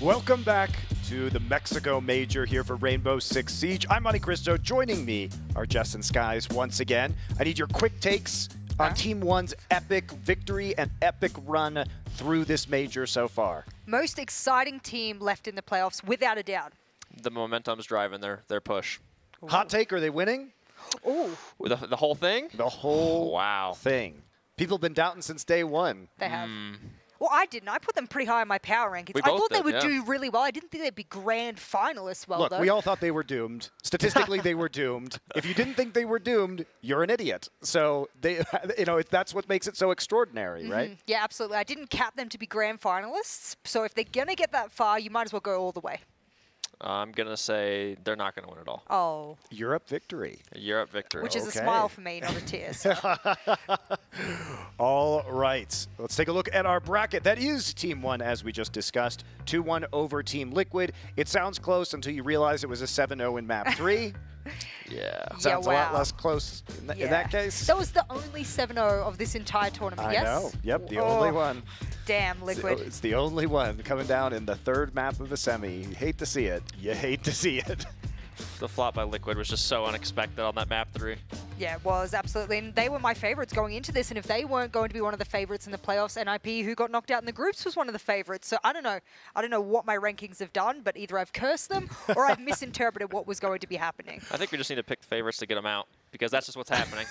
Welcome back to the Mexico Major here for Rainbow Six Siege. I'm Monte Cristo. Joining me are Jess and Skies once again. I need your quick takes on Team 1's epic victory and epic run through this major so far. Most exciting team left in the playoffs, without a doubt. The momentum's driving their push. Ooh. Hot take, are they winning? Ooh. The whole thing? The whole wow. thing. People have been doubting since day one. They have. Well, I didn't. I put them pretty high in my power rankings. I thought they would do really well. I didn't think they'd be grand finalists well, Look, though. we all thought they were doomed. Statistically, they were doomed. If you didn't think they were doomed, you're an idiot. So, that's what makes it so extraordinary, right? Yeah, absolutely. I didn't cap them to be grand finalists. So if they're going to get that far, you might as well go all the way. I'm going to say they're not going to win it all. Oh. Europe victory. Europe victory. Which is a smile for me, not a tear. So. All right. Let's take a look at our bracket. That is Team 1, as we just discussed. 2-1 over Team Liquid. It sounds close until you realize it was a 7-0 in Map 3. Yeah. Sounds a lot less close in that case. That was the only 7-0 of this entire tournament, yes? I know. Yep, the only one. Damn, Liquid. It's the only one coming down in the third map of the semi. You hate to see it. You hate to see it. The flop by Liquid was just so unexpected on that Map 3. Yeah, it was, absolutely. And they were my favorites going into this. And if they weren't going to be one of the favorites in the playoffs, NIP, who got knocked out in the groups, was one of the favorites. So I don't know. I don't know what my rankings have done, but either I've cursed them or I've misinterpreted what was going to be happening. I think we just need to pick favorites to get them out, because that's just what's happening.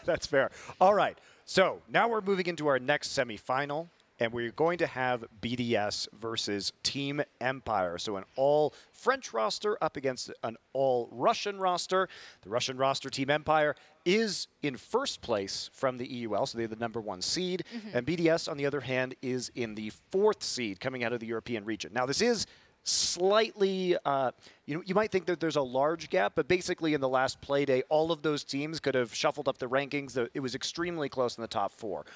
That's fair. All right. So now we're moving into our next semifinal. And we're going to have BDS versus Team Empire. So an all-French roster up against an all-Russian roster. The Russian roster, Team Empire, is in first place from the EUL, so they're the #1 seed. And BDS, on the other hand, is in the 4th seed coming out of the European region. Now, this is slightly, you might think that there's a large gap, but basically in the last play day, all of those teams could have shuffled up the rankings. It was extremely close in the top 4.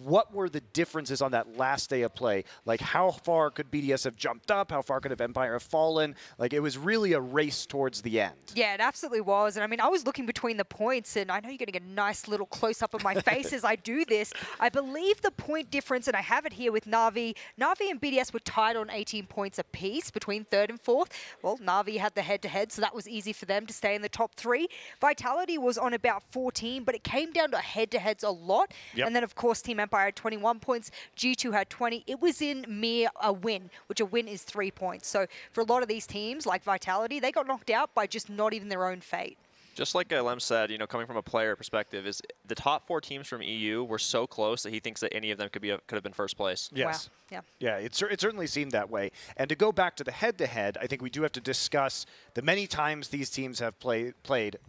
What were the differences on that last day of play? Like, how far could BDS have jumped up? How far could have Empire have fallen? Like, it was really a race towards the end. Yeah, it absolutely was. And I mean, I was looking between the points, and I know you're getting a nice little close-up of my face as I do this. I believe the point difference, and I have it here with Na'Vi. Na'Vi and BDS were tied on 18 points apiece between 3rd and 4th. Well, Na'Vi had the head-to-head, so that was easy for them to stay in the top 3. Vitality was on about 14, but it came down to head-to-heads a lot. Yep. And then, of course, Team Empire had 21 points. G2 had 20. It was in mere a win, which a win is 3 points. So for a lot of these teams, like Vitality, they got knocked out by just not even their own fate. Just like Lem said, coming from a player perspective, is the top 4 teams from EU were so close that he thinks that any of them could have been first place. Yes. Wow. Yeah, it certainly seemed that way. And to go back to the head-to-head, I think we do have to discuss the many times these teams have played.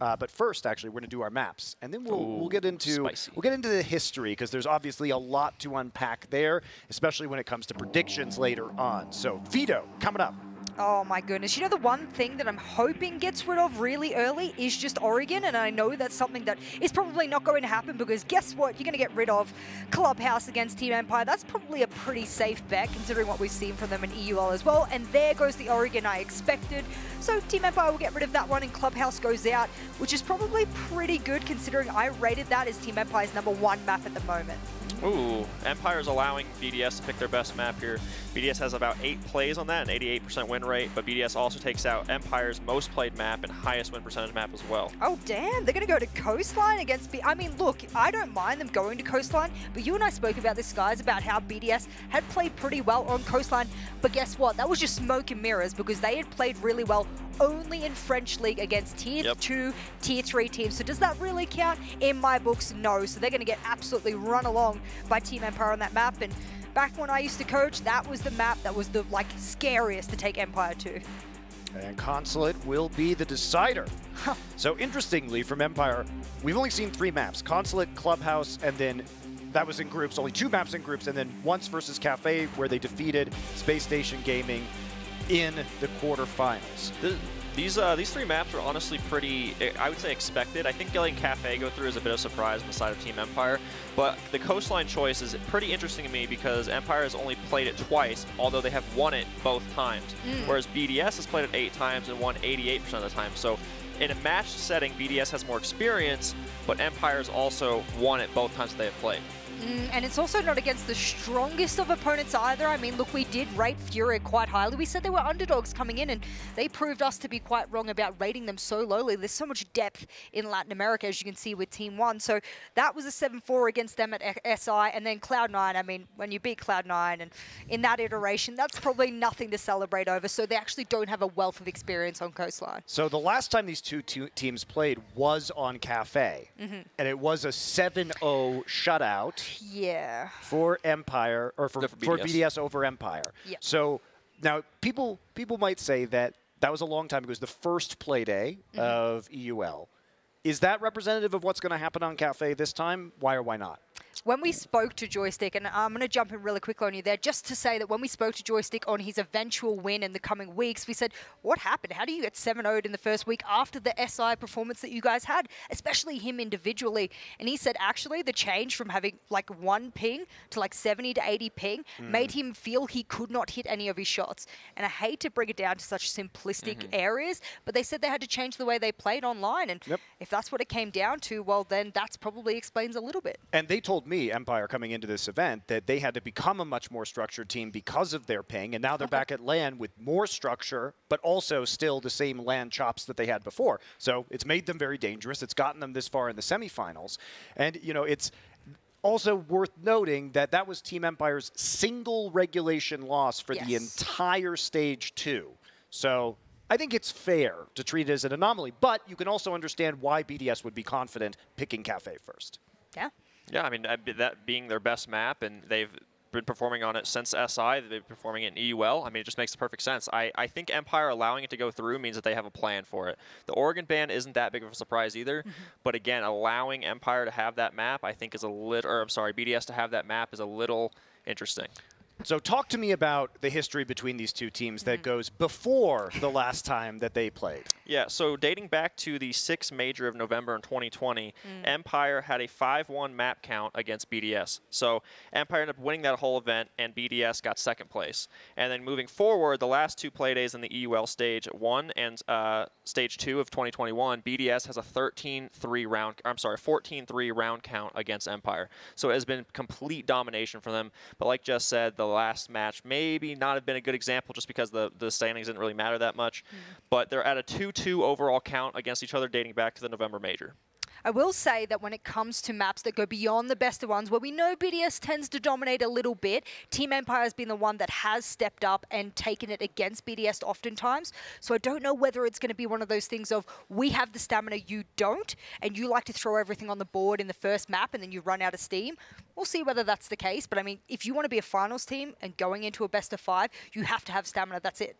But first, actually, we're going to do our maps, and then we'll get into the history, because there's obviously a lot to unpack there, especially when it comes to predictions later on. So, Vito, coming up. Oh my goodness. You know, the one thing that I'm hoping gets rid of really early is just Oregon, and I know that's something that is probably not going to happen, because guess what? You're going to get rid of Clubhouse against Team Empire. That's probably a pretty safe bet, considering what we've seen from them in EUL as well. And there goes the Oregon I expected. So Team Empire will get rid of that one, and Clubhouse goes out, which is probably pretty good, considering I rated that as Team Empire's #1 map at the moment. Ooh, Empire's allowing BDS to pick their best map here. BDS has about 8 plays on that, an 88% win rate, but BDS also takes out Empire's most played map and highest win percentage map as well. Oh, damn. They're going to go to Coastline against I mean, look, I don't mind them going to Coastline, but you and I spoke about this, guys, about how BDS had played pretty well on Coastline, but guess what? That was just smoke and mirrors, because they had played really well only in French League against Tier 2, Tier 3 teams. So does that really count? In my books, no. So they're going to get absolutely run along by Team Empire on that map. And back when I used to coach, that was the map that was the scariest to take Empire to. And Consulate will be the decider. So interestingly, from Empire, we've only seen 3 maps. Consulate, Clubhouse, and then that was in groups. Only 2 maps in groups, and then once versus Kafe, where they defeated Space Station Gaming in the quarterfinals. These 3 maps are honestly pretty, I would say, expected. I think letting Kafe go through is a bit of a surprise on the side of Team Empire, but the Coastline choice is pretty interesting to me, because Empire has only played it twice, although they have won it both times, whereas BDS has played it 8 times and won 88% of the time. So in a match setting, BDS has more experience, but Empire's also won it both times they have played. And it's also not against the strongest of opponents either. I mean, look, we did rate Furia quite highly. We said they were underdogs coming in, and they proved us to be quite wrong about rating them so lowly. There's so much depth in Latin America, as you can see with Team 1. So that was a 7-4 against them at SI. And then Cloud9, I mean, when you beat Cloud9 and in that iteration, that's probably nothing to celebrate over. So they actually don't have a wealth of experience on Coastline. So the last time these two teams played was on Kafe, and it was a 7-0 shutout. Yeah. For Empire, or for BDS over Empire. Yep. So now people might say that that was a long time ago. It was the first play day of EUL. Is that representative of what's going to happen on Kafe this time? Why or why not? When we spoke to Joystick, and I'm going to jump in really quickly on you there, just to say that when we spoke to Joystick on his eventual win in the coming weeks, we said, what happened? How do you get 7-0'd in the first week after the SI performance that you guys had, especially him individually? And he said, actually, the change from having like 1 ping to like 70 to 80 ping made him feel he could not hit any of his shots. And I hate to bring it down to such simplistic areas, but they said they had to change the way they played online. And if that's what it came down to, well, then that's probably explains a little bit. And they told me, Empire, coming into this event, that they had to become a much more structured team because of their ping, and now they're back at LAN with more structure, but also still the same LAN chops that they had before. So it's made them very dangerous. It's gotten them this far in the semifinals. And, you know, it's also worth noting that that was Team Empire's single regulation loss for the entire Stage 2. So I think it's fair to treat it as an anomaly, but you can also understand why BDS would be confident picking Kafe first. Yeah. Yeah, I mean, that being their best map, and they've been performing on it since SI, they've been performing it in EUL. I mean, it just makes perfect sense. I think Empire allowing it to go through means that they have a plan for it. The Oregon ban isn't that big of a surprise either, but again, allowing Empire to have that map, I think is a little, or I'm sorry, BDS to have that map is a little interesting. So talk to me about the history between these two teams that goes before the last time that they played. Yeah, so dating back to the 6th major of November in 2020, Empire had a 5-1 map count against BDS. So Empire ended up winning that whole event, and BDS got 2nd place. And then moving forward, the last 2 play days in the EUL Stage 1 and Stage 2 of 2021, BDS has a 14-3 round count against Empire. So it has been complete domination for them. But like Jess said, the last match maybe not have been a good example just because the standings didn't really matter that much. But they're at a 2-2 overall count against each other dating back to the November major. I will say that when it comes to maps that go beyond the best of ones, where we know BDS tends to dominate a little bit, Team Empire has been the one that has stepped up and taken it against BDS oftentimes. So I don't know whether it's going to be one of those things of, we have the stamina, you don't, and you like to throw everything on the board in the first map and then you run out of steam. We'll see whether that's the case. But I mean, if you want to be a finals team and going into a best of 5, you have to have stamina. That's it.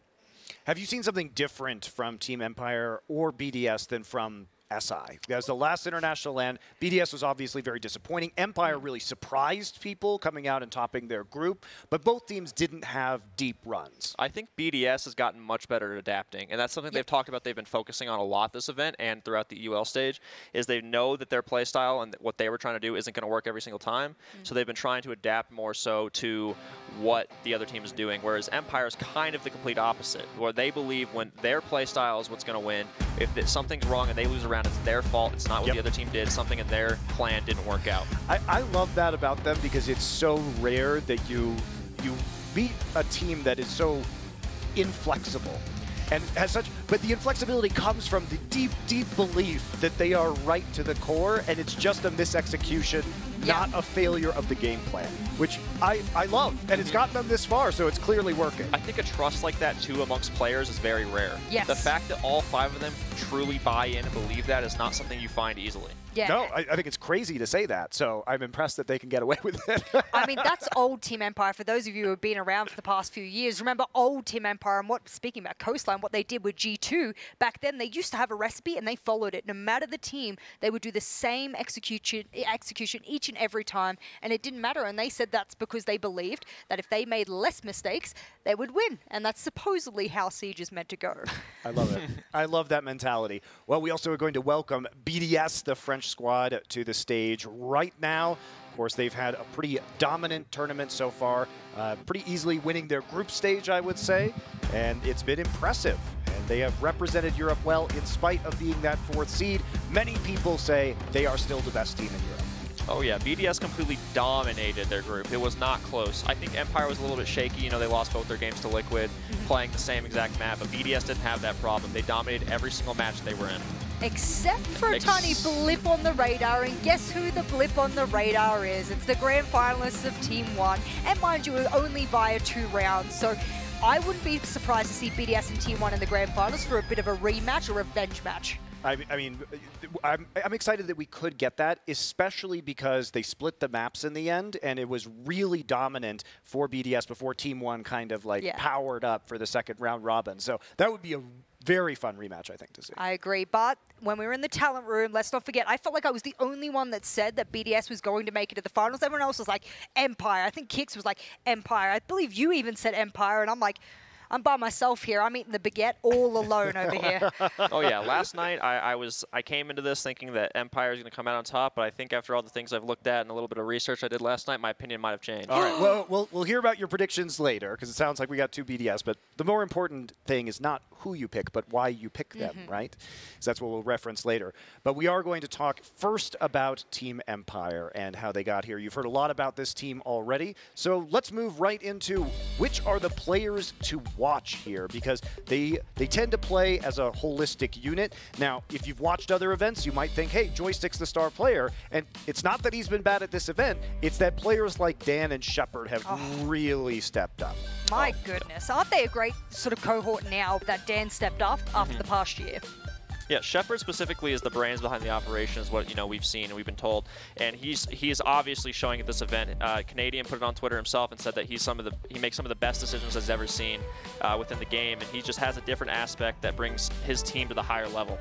Have you seen something different from Team Empire or BDS than from SI? Because the last international LAN, BDS was obviously very disappointing. Empire really surprised people coming out and topping their group, but both teams didn't have deep runs. I think BDS has gotten much better at adapting, and that's something they've talked about. They've been focusing on a lot this event and throughout the UL stage, is they know that their play style and what they were trying to do isn't going to work every single time, so they've been trying to adapt more so to what the other team is doing, whereas Empire is kind of the complete opposite, where they believe when their play style is what's going to win. If something's wrong and they lose a round, it's their fault. It's not what the other team did. Something in their plan didn't work out. I love that about them because it's so rare that you beat a team that is so inflexible and has such, but the inflexibility comes from the deep, deep belief that they are right to the core, and it's just a misexecution, not a failure of the game plan, which I love, and it's gotten them this far, so it's clearly working. I think a trust like that, too, amongst players is very rare. Yes. The fact that all 5 of them truly buy in and believe that is not something you find easily. Yeah. No, I think it's crazy to say that, so I'm impressed that they can get away with it. I mean, that's old Team Empire. For those of you who have been around for the past few years, remember old Team Empire and speaking about Coastline, what they did with G2, back then they used to have a recipe and they followed it. No matter the team, they would do the same execution each and every time, and it didn't matter. And they said that's because they believed that if they made less mistakes, they would win. And that's supposedly how Siege is meant to go. I love it. I love that mentality. Well, we also are going to welcome BDS, the French squad, to the stage right now. Of course, they've had a pretty dominant tournament so far, pretty easily winning their group stage, I would say, and it's been impressive. And they have represented Europe well in spite of being that 4th seed. Many people say they are still the best team in Europe. Oh yeah, BDS completely dominated their group. It was not close. I think Empire was a little bit shaky. You know, they lost both their games to Liquid, playing the same exact map, but BDS didn't have that problem. They dominated every single match they were in. Except for a tiny blip on the radar, and guess who the blip on the radar is? It's the grand finalists of Team 1, and mind you, only via 2 rounds, so I wouldn't be surprised to see BDS and Team 1 in the grand finals for a bit of a rematch or revenge match. I mean, I'm excited that we could get that, especially because they split the maps in the end, and it was really dominant for BDS before Team 1 kind of like powered up for the second round robin. So that would be a very fun rematch, I think, to see. I agree, but when we were in the talent room, let's not forget, I felt like I was the only one that said that BDS was going to make it to the finals. Everyone else was like, Empire. I think Kix was like, Empire. I believe you even said Empire, and I'm like, I'm by myself here. I'm eating the baguette all alone over here. Oh yeah, last night I came into this thinking that Empire is going to come out on top, but I think after all the things I've looked at and a little bit of research I did last night, my opinion might have changed. All right, well, we'll hear about your predictions later, because it sounds like we got 2 BDS, but the more important thing is not who you pick, but why you pick them, right? So that's what we'll reference later. But we are going to talk first about Team Empire and how they got here. You've heard a lot about this team already, so let's move right into which are the players to watch here, because they tend to play as a holistic unit. Now, if you've watched other events, you might think, hey, Joystick's the star player, and it's not that he's been bad at this event, it's that players like Dan and Shepard have really stepped up. My goodness, aren't they a great sort of cohort now that Dan stepped up after the past year? Yeah, Shepard specifically is the brains behind the operation, is what we've seen and we've been told, and he's obviously showing at this event. Canadian put it on Twitter himself and said that he makes some of the best decisions he's ever seen within the game, and he just has a different aspect that brings his team to the higher level.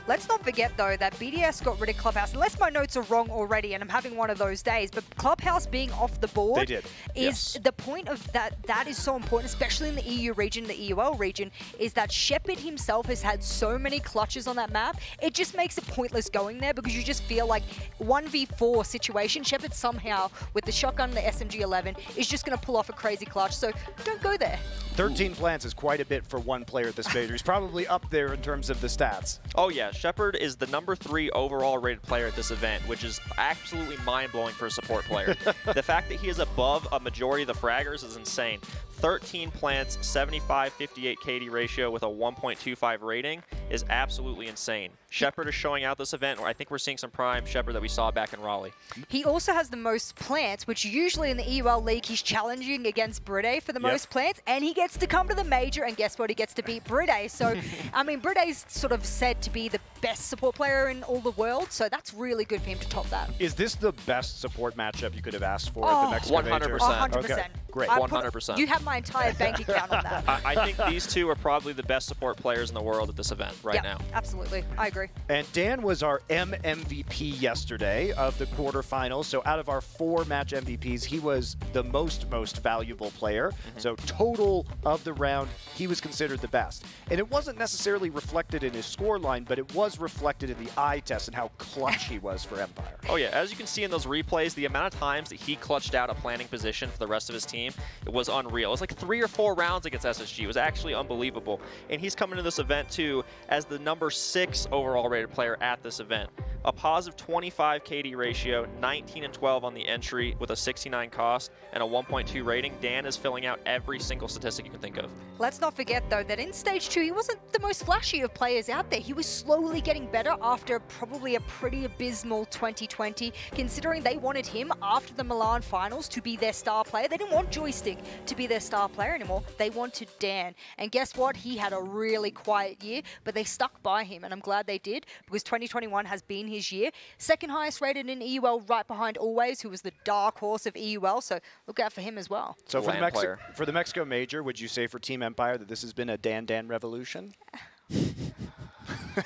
Let's not forget, though, that BDS got rid of Clubhouse. Unless my notes are wrong already, and I'm having one of those days, but Clubhouse being off the board is the point of that. That is so important, especially in the EU region, the EUL region, is that Shepard himself has had so many clutches on that map. It just makes it pointless going there because you just feel like 1v4 situation. Shepard somehow, with the shotgun and the SMG-11, is just going to pull off a crazy clutch, so don't go there. 13 plants is quite a bit for one player at this major. He's probably up there in terms of the stats. Oh yeah, Shepard is the #3 overall rated player at this event, which is absolutely mind-blowing for a support player. The fact that he is above a majority of the fraggers is insane. 13 plants, 75-58 KD ratio with a 1.25 rating is absolutely insane. Shepard is showing out this event, where I think we're seeing some prime Shepard that we saw back in Raleigh. He also has the most plants, which usually in the EUL League he's challenging against Bride for the most plants, and he gets to come to the major, and guess what? He gets to beat Bride. So, I mean, Bride's sort of said to be the best support player in all the world, so that's really good for him to top that. Is this the best support matchup you could have asked for at the Mexico 100%. major? 100%. Okay, great. 100%. You have my entire bank account on that. I think these two are probably the best support players in the world at this event right now. Absolutely. I agree. And Dan was our MVP yesterday of the quarterfinals. So out of our 4 match MVPs, he was the most valuable player. So total of the round, he was considered the best. And it wasn't necessarily reflected in his score line, but it was reflected in the eye test and how clutch he was for Empire. Oh yeah, as you can see in those replays, the amount of times that he clutched out a planning position for the rest of his team, it was unreal. It was like 3 or 4 rounds against SSG. It was actually unbelievable. And he's coming to this event too as the #6 overall rated player at this event. A positive 25 KD ratio, 19 and 12 on the entry with a 69 cost and a 1.2 rating. Dan is filling out every single statistic you can think of. Let's not forget, though, that in Stage 2, he wasn't the most flashy of players out there. He was slowly getting better after probably a pretty abysmal 2020, considering they wanted him after the Milan finals to be their star player. They didn't want Joystick to be their star player anymore. They wanted Dan. And guess what? He had a really quiet year, but they stuck by him, and I'm glad they did, because 2021 has been his year. Second highest rated in EUL, right behind Always, who was the dark horse of EUL, so look out for him as well. So for the Mexico major, would you say for Team Empire that this has been a Dan revolution?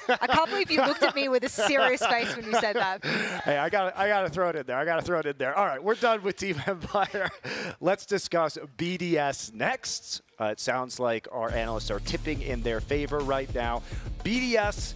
I can't believe you looked at me with a serious face when you said that. Hey, I gotta throw it in there. I gotta throw it in there. All right, we're done with Team Empire. Let's discuss BDS next. It sounds like our analysts are tipping in their favor right now. BDS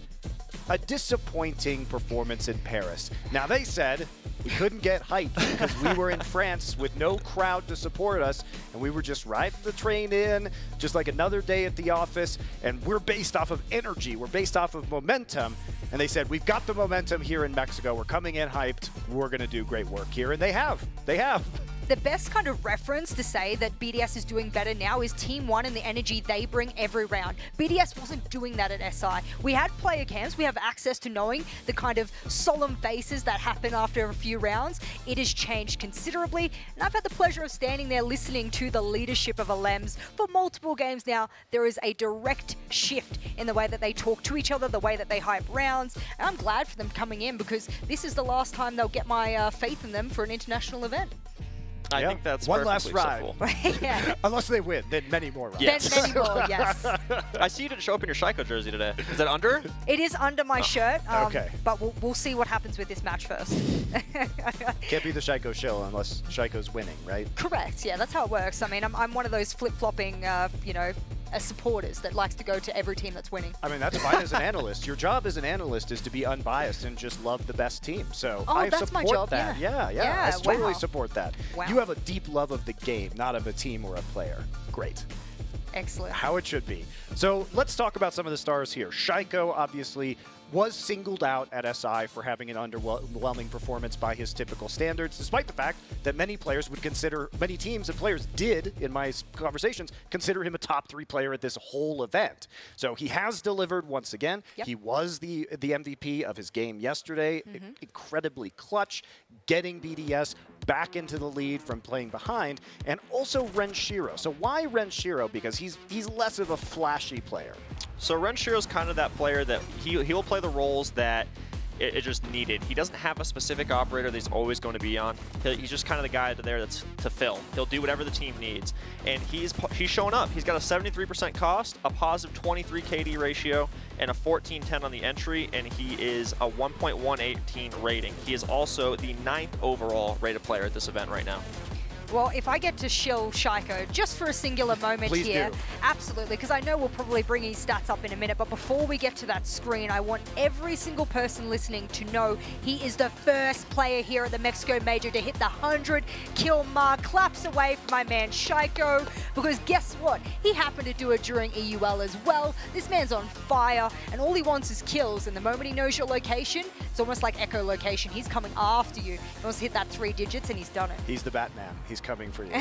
a disappointing performance in Paris. Now, they said we couldn't get hyped because we were in France with no crowd to support us, and we were just riding the train in, just like another day at the office, and we're based off of energy. We're based off of momentum. And they said, we've got the momentum here in Mexico. We're coming in hyped. We're going to do great work here. And they have. They have. The best kind of reference to say that BDS is doing better now is Team 1 and the energy they bring every round. BDS wasn't doing that at SI. We had player cams. We have access to knowing the kind of solemn faces that happen after a few rounds. It has changed considerably, and I've had the pleasure of standing there listening to the leadership of Alems for multiple games now. There is a direct shift in the way that they talk to each other, the way that they hype rounds, and I'm glad for them coming in because this is the last time they'll get my faith in them for an international event. I think that's one last ride. Yeah. Unless they win, then many more rides. Yes. Then many more, yes. I see you didn't show up in your Shaiko jersey today. Is that under? It is under my shirt, okay. But we'll see what happens with this match first. Can't be the Shaiko shill unless Shaiko's winning, right? Correct, yeah, that's how it works. I mean, I'm one of those flip-flopping, you know, supporters that likes to go to every team that's winning. I mean, that's fine as an analyst. Your job as an analyst is to be unbiased and just love the best team. So I that's support my job, that. yeah. I totally Wow. support that. Wow. You have a deep love of the game, not of a team or a player. Great. Excellent. How it should be. So let's talk about some of the stars here. Shaiko, obviously, was singled out at SI for having an underwhelming performance by his typical standards, despite the fact that many players would consider, many teams and players did, in my conversations, consider him a top 3 player at this whole event. So he has delivered once again. Yep. He was the MVP of his game yesterday. Incredibly clutch, getting BDS back into the lead from playing behind, and also Renshiro. So why Renshiro? Because he's less of a flashy player. So Renshiro's kind of that player that he will play the roles that it just needed. He doesn't have a specific operator that he's always going to be on. He's just kind of the guy there that's to fill. He'll do whatever the team needs. And he's shown up. He's got a 73% cost, a positive 23 KD ratio, and a 1410 on the entry, and he is a 1.118 rating. He is also the 9th overall rated player at this event right now. Well, if I get to shill Shaiko just for a singular moment Please here, do. absolutely, because I know we'll probably bring his stats up in a minute, but before we get to that screen, I want every single person listening to know he is the first player here at the Mexico Major to hit the 100 kill mark. Claps away for my man Shaiko, because guess what? He happened to do it during EUL as well. This man's on fire, and all he wants is kills, and the moment he knows your location, it's almost like echolocation. He's coming after you. He wants to hit that 3 digits, and he's done it. He's the Batman. He's coming for you.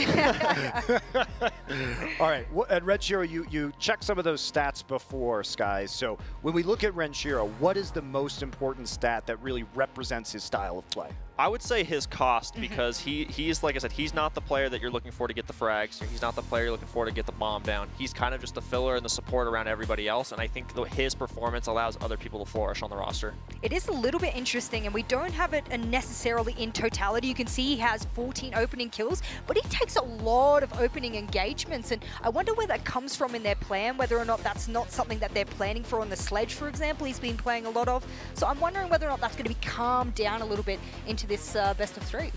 All right, and Renshiro, you checked some of those stats before, Skies. So when we look at Renshiro, what is the most important stat that really represents his style of play? I would say his cost, because he's, like I said, he's not the player that you're looking for to get the frags. He's not the player you're looking for to get the bomb down. He's kind of just the filler and the support around everybody else, and I think his performance allows other people to flourish on the roster. It is a little bit interesting, and we don't have it necessarily in totality. You can see he has 14 opening kills, but he takes a lot of opening engagements, and I wonder where that comes from in their plan, whether or not that's not something that they're planning for on the sledge, for example, he's been playing a lot of. So I'm wondering whether or not that's going to be calmed down a little bit into this best of 3.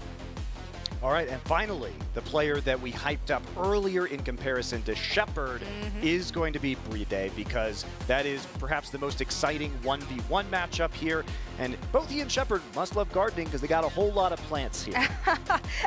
All right, and finally, the player that we hyped up earlier in comparison to Shepard is going to be Bride, because that is perhaps the most exciting 1v1 matchup here. And both he and Shepard must love gardening because they got a whole lot of plants here.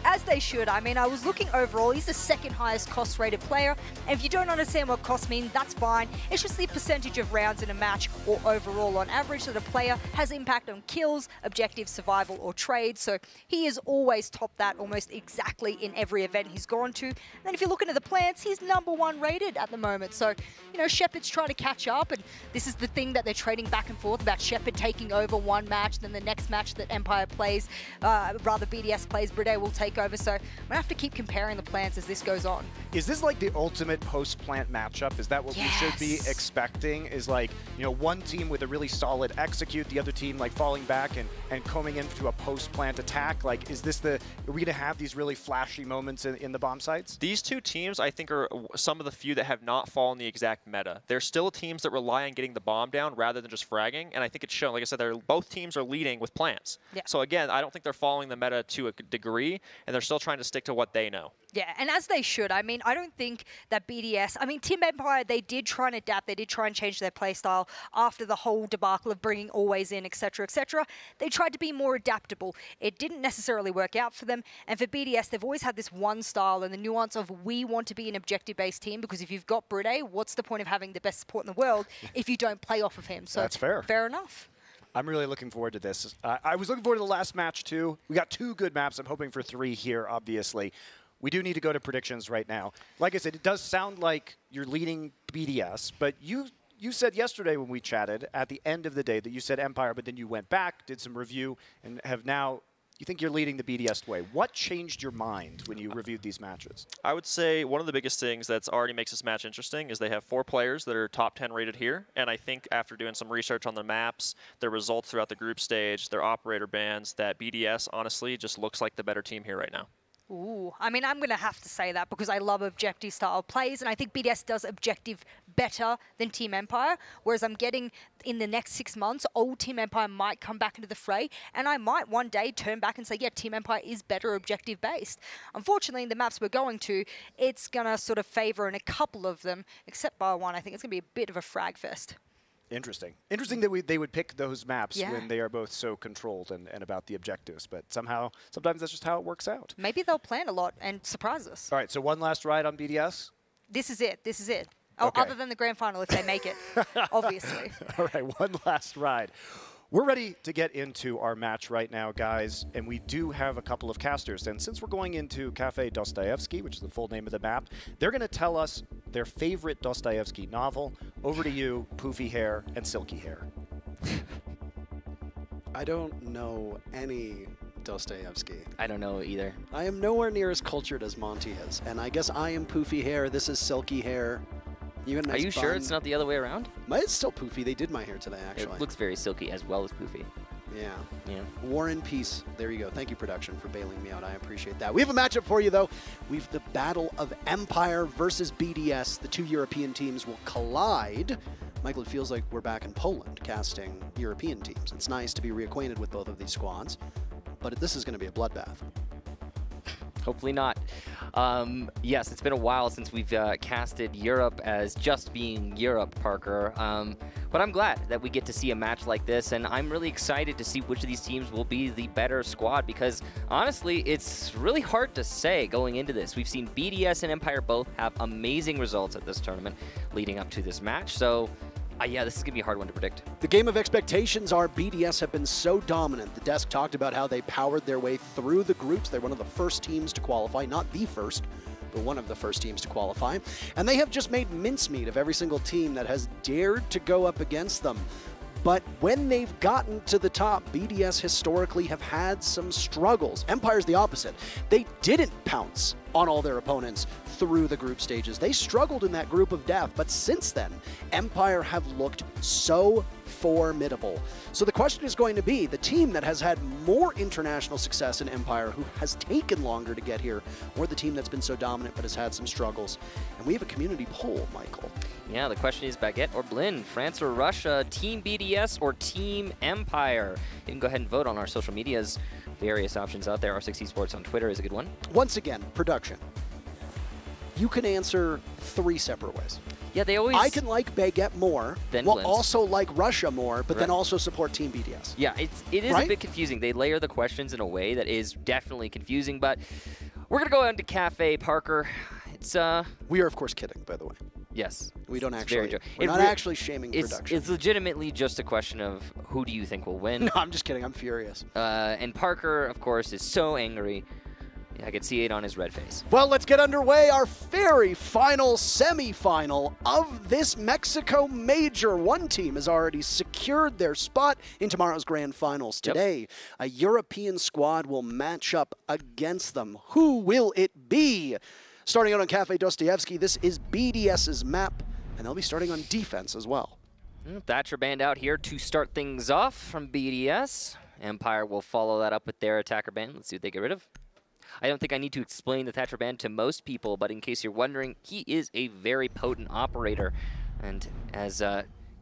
As they should. I mean, I was looking overall, he's the 2nd highest cost rated player. And if you don't understand what cost means, that's fine. It's just the percentage of rounds in a match or overall on average that a player has impact on kills, objectives, survival, or trades. So he has always topped that almost exactly in every event he's gone to. And then if you're looking at the plants, he's #1 rated at the moment. So, you know, Shepard's trying to catch up, and this is the thing that they're trading back and forth about Shepard taking over one match, then the next match that Empire plays, rather BDS plays, Bride will take over. So I'm gonna have to keep comparing the plants as this goes on. Is this like the ultimate post-plant matchup? Is that what we should be expecting? Is like, you know, one team with a really solid execute, the other team like falling back and coming into a post-plant attack? Like, is this are we gonna have these really flashy moments in the bomb sites? These two teams, I think, are some of the few that have not fallen the exact meta. They're still teams that rely on getting the bomb down rather than just fragging, and I think it's shown. Like I said, both teams are leading with plants. Yeah. So again, I don't think they're following the meta to a degree, and they're still trying to stick to what they know. Yeah, and as they should. I mean, I don't think that BDS... I mean, Team Empire, they did try and adapt. They did try and change their playstyle after the whole debacle of bringing Always in, etc., etc. They tried to be more adaptable. It didn't necessarily work out for them. And for BDS, they've always had this one style and the nuance of we want to be an objective-based team because if you've got Bride, what's the point of having the best support in the world if you don't play off of him? So that's fair. Fair enough. I'm really looking forward to this. I was looking forward to the last match, too. We got 2 good maps. I'm hoping for 3 here, obviously. We do need to go to predictions right now. Like I said, it does sound like you're leading BDS, but you said yesterday when we chatted at the end of the day that you said Empire, but then you went back, did some review, and have now, you think you're leading the BDS way. What changed your mind when you reviewed these matches? I would say one of the biggest things that's already makes this match interesting is they have 4 players that are top 10 rated here. And I think after doing some research on the maps, their results throughout the group stage, their operator bans, that BDS honestly just looks like the better team here right now. Ooh, I mean, I'm going to have to say that because I love objective-style plays, and I think BDS does objective better than Team Empire, whereas I'm getting in the next 6 months, old Team Empire might come back into the fray, and I might one day turn back and say, yeah, Team Empire is better objective-based. Unfortunately, in the maps we're going to, it's going to sort of favor in a couple of them, except bar one. I think it's going to be a bit of a frag fest. Interesting. Interesting that they would pick those maps when they are both so controlled and about the objectives. But sometimes that's just how it works out. Maybe they'll plan a lot and surprise us. All right, so one last ride on BDS? This is it. This is it. Oh, okay. Other than the grand final if they make it, obviously. All right, one last ride. We're ready to get into our match right now, guys, and we do have a couple of casters. And since we're going into Kafe Dostoevsky, which is the full name of the map, they're going to tell us their favorite Dostoevsky novel. Over to you, Poofy Hair and Silky Hair. I don't know any Dostoevsky. I don't know either. I am nowhere near as cultured as Monty is, and I guess I am Poofy Hair. This is Silky Hair. You got a nice Are you sure it's not the other way around? It's still Poofy. They did my hair today, actually. It looks very silky as well as Poofy. Yeah. Yeah. War and Peace. There you go. Thank you, production, for bailing me out. I appreciate that. We have a matchup for you, though. We've the Battle of Empire versus BDS. The 2 European teams will collide. Michael, it feels like we're back in Poland casting European teams. It's nice to be reacquainted with both of these squads, but this is going to be a bloodbath. Hopefully not. Yes, it's been a while since we've casted Europe as just being Europe, Parker. But I'm glad that we get to see a match like this, and I'm really excited to see which of these teams will be the better squad because, honestly, it's really hard to say going into this. We've seen BDS and Empire both have amazing results at this tournament leading up to this match, so yeah, this is going to be a hard one to predict. The game of expectations are BDS have been so dominant. The desk talked about how they powered their way through the groups. They're one of the first teams to qualify, not the first, but one of the first teams to qualify. And they have just made mincemeat of every single team that has dared to go up against them. But when they've gotten to the top, BDS historically have had some struggles. Empire's the opposite. They didn't pounce on all their opponents through the group stages. They struggled in that group of death, but since then, Empire have looked so formidable. So the question is going to be, the team that has had more international success in Empire, who has taken longer to get here, or the team that's been so dominant but has had some struggles. And we have a community poll, Michael. Yeah, the question is Baguette or Blinn, France or Russia, Team BDS or Team Empire? You can go ahead and vote on our social medias. Various options out there. R6 Esports on Twitter is a good one. Once again, production. You can answer 3 separate ways. Yeah, they always... I can like Baguette more, while also like Russia more, but then also support Team BDS. Yeah, it is a bit confusing. They layer the questions in a way that is definitely confusing, but we're going to go into Kafe, Parker. It's We are, of course, kidding, by the way. Yes. We don't actually... We're not actually shaming production. It's legitimately just a question of who do you think will win. No, I'm just kidding. I'm furious. And Parker, of course, is so angry. I could see it on his red face. Well, let's get underway. Our very final semifinal of this Mexico Major. One team has already secured their spot in tomorrow's grand finals. Today, a European squad will match up against them. Who will it be? Starting out on Kafe Dostoevsky, this is BDS's map, and they'll be starting on defense as well. Thatcher band out here to start things off from BDS. Empire will follow that up with their attacker band. Let's see what they get rid of. I don't think I need to explain the Thatcher band to most people, but in case you're wondering, he is a very potent operator. And as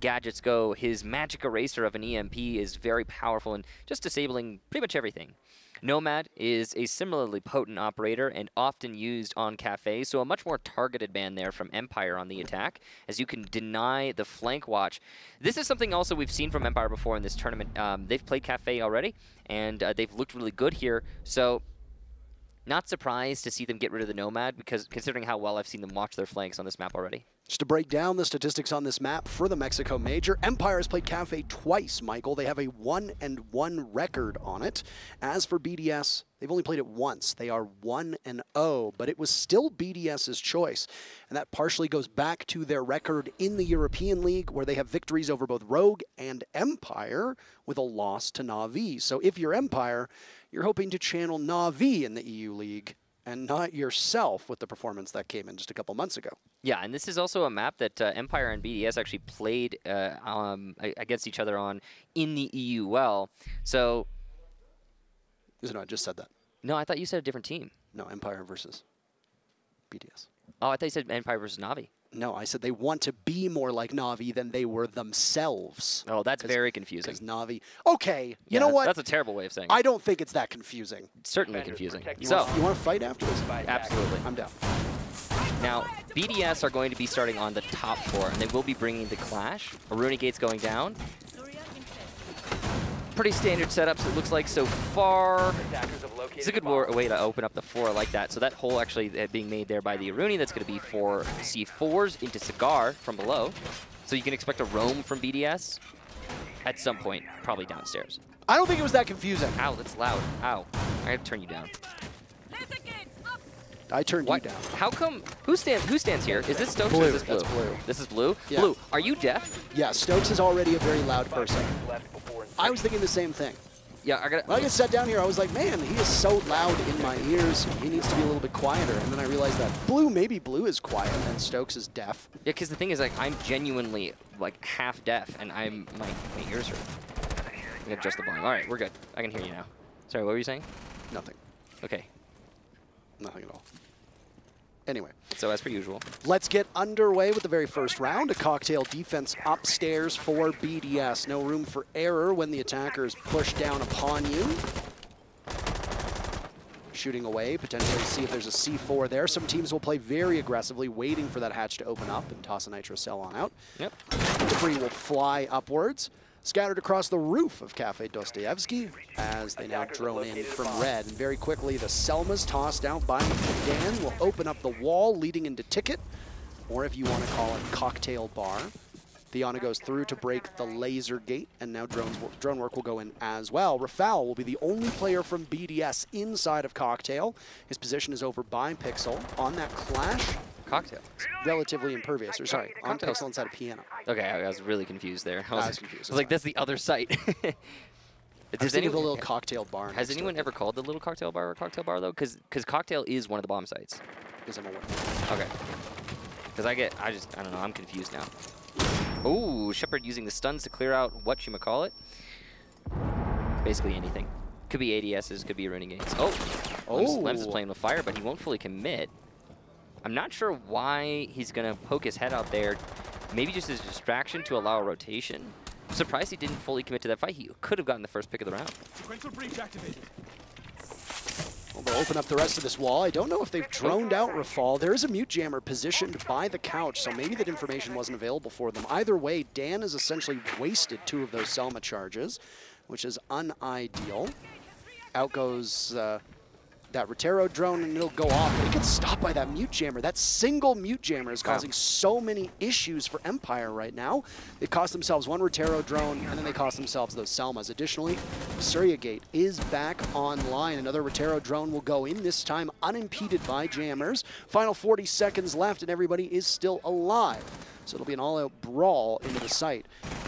gadgets go, his magic eraser of an EMP is very powerful and just disabling pretty much everything. Nomad is a similarly potent operator and often used on Kafe, so a much more targeted ban there from Empire on the attack, as you can deny the flank watch. This is something also we've seen from Empire before in this tournament. They've played Kafe already, and they've looked really good here, so not surprised to see them get rid of the Nomad, because considering how well I've seen them watch their flanks on this map already. Just to break down the statistics on this map for the Mexico Major, Empire has played Kafe twice, Michael. They have a 1-1 record on it. As for BDS, they've only played it once. They are 1-0, but it was still BDS's choice. And that partially goes back to their record in the European League, where they have victories over both Rogue and Empire with a loss to Na'Vi. So if you're Empire, you're hoping to channel Na'Vi in the EU League and not yourself with the performance that came in just a couple months ago. Yeah, and this is also a map that Empire and BDS actually played against each other on in the EU well. So... No, I just said that. No, I thought you said a different team. No, Empire versus BDS. Oh, I thought you said Empire versus Na'Vi. No, I said they want to be more like Na'Vi than they were themselves. Oh, that's very confusing. Because Na'Vi... Okay, you know what? That's a terrible way of saying it. I don't think it's that confusing. It's certainly confusing. You want to fight after this? Absolutely. I'm down. Now, BDS are going to be starting on the top floor, and they will be bringing the Clash. Aruni Gate's going down. Pretty standard setups, it looks like, so far. It's a good way to open up the floor like that. So that hole actually being made there by the Aruni, that's going to be for C4s into Cigar from below. So you can expect a roam from BDS at some point, probably downstairs. I don't think it was that confusing. Ow, that's loud. Ow. I have to turn you down. I turned you down. How come? Who stands here? Is this Stokes Blue. or is this Blue? That's Blue. This is Blue? Yeah. Blue, are you deaf? Yeah, Stokes is already a very loud person. I was thinking the same thing. Yeah, When I get sat down here, I was like, man, he is so loud in my ears. He needs to be a little bit quieter. And then I realized that maybe Blue is quiet and Stokes is deaf. Yeah, because the thing is, like, I'm genuinely, like, half deaf, and my ears hurt. I'm gonna adjust the volume. All right, we're good. I can hear you now. Sorry, what were you saying? Nothing. Okay. Nothing at all. Anyway. So as per usual. Let's get underway with the very first round. A cocktail defense upstairs for BDS. No room for error when the attackers push down upon you. Shooting away, potentially see if there's a C4 there. Some teams will play very aggressively, waiting for that hatch to open up and toss a nitro cell on out. Yep. Debris will fly upwards. Scattered across the roof of Cafe Dostoevsky as they now drone in from red. And very quickly, the Selma's tossed out by Dan will open up the wall leading into Ticket, or if you want to call it Cocktail Bar. Theana goes through to break the laser gate, and now drone work will go in as well. Rafal will be the only player from BDS inside of Cocktail. His position is over by Pixel on that Clash. Cocktail. Relatively impervious, or sorry, on Pixel inside a piano. Okay, I was really confused there. I was confused. I was like, that's the other site. Does anyone, the little cocktail bar. Has anyone ever called the little cocktail bar a cocktail bar though? Because Cocktail is one of the bomb sites. Because I'm aware. Okay. Because I don't know, I'm confused now. Ooh, Shepard using the stuns to clear out whatchamacallit. Basically anything. Could be ADSs, could be ruining games. Oh, Lems is playing with fire, but he won't fully commit. I'm not sure why he's going to poke his head out there. Maybe just as a distraction to allow a rotation. I'm surprised he didn't fully commit to that fight. He could have gotten the first pick of the round. Well, they'll open up the rest of this wall. I don't know if they've droned out Rafal. There is a mute jammer positioned by the couch, so maybe that information wasn't available for them. Either way, Dan has essentially wasted 2 of those Selma charges, which is unideal. Out goes that Rotero drone, and it'll go off. But it gets stopped by that mute jammer. That single mute jammer is causing so many issues for Empire right now. They've cost themselves 1 Rotero drone, and then they cost themselves those Selmas. Additionally, Surya Gate is back online. Another Rotero drone will go in, this time unimpeded by jammers. Final 40 seconds left, and everybody is still alive. So it'll be an all-out brawl into the site.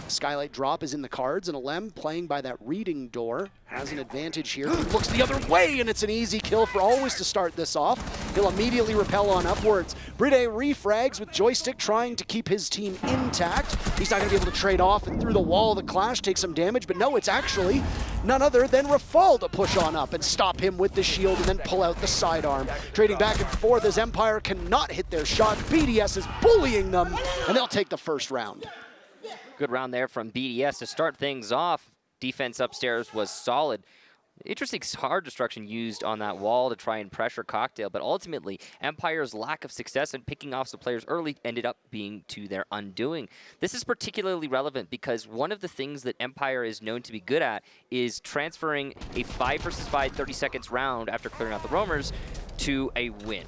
Skylight drop is in the cards, and Alem playing by that reading door has an advantage here. Looks the other way, and it's an easy kill for Always to start this off. He'll immediately repel on upwards. Bride refrags with Joystick trying to keep his team intact. He's not going to be able to trade off, and through the wall of the Clash take some damage, but no, it's actually none other than Rafal to push on up and stop him with the shield and then pull out the sidearm. Trading back and forth as Empire cannot hit their shot. BDS is bullying them, and they'll take the first round. Good round there from BDS to start things off. Defense upstairs was solid. Interesting hard destruction used on that wall to try and pressure Cocktail, but ultimately, Empire's lack of success in picking off some players early ended up being to their undoing. This is particularly relevant because one of the things that Empire is known to be good at is transferring a 5 versus 5 30 seconds round after clearing out the roamers to a win.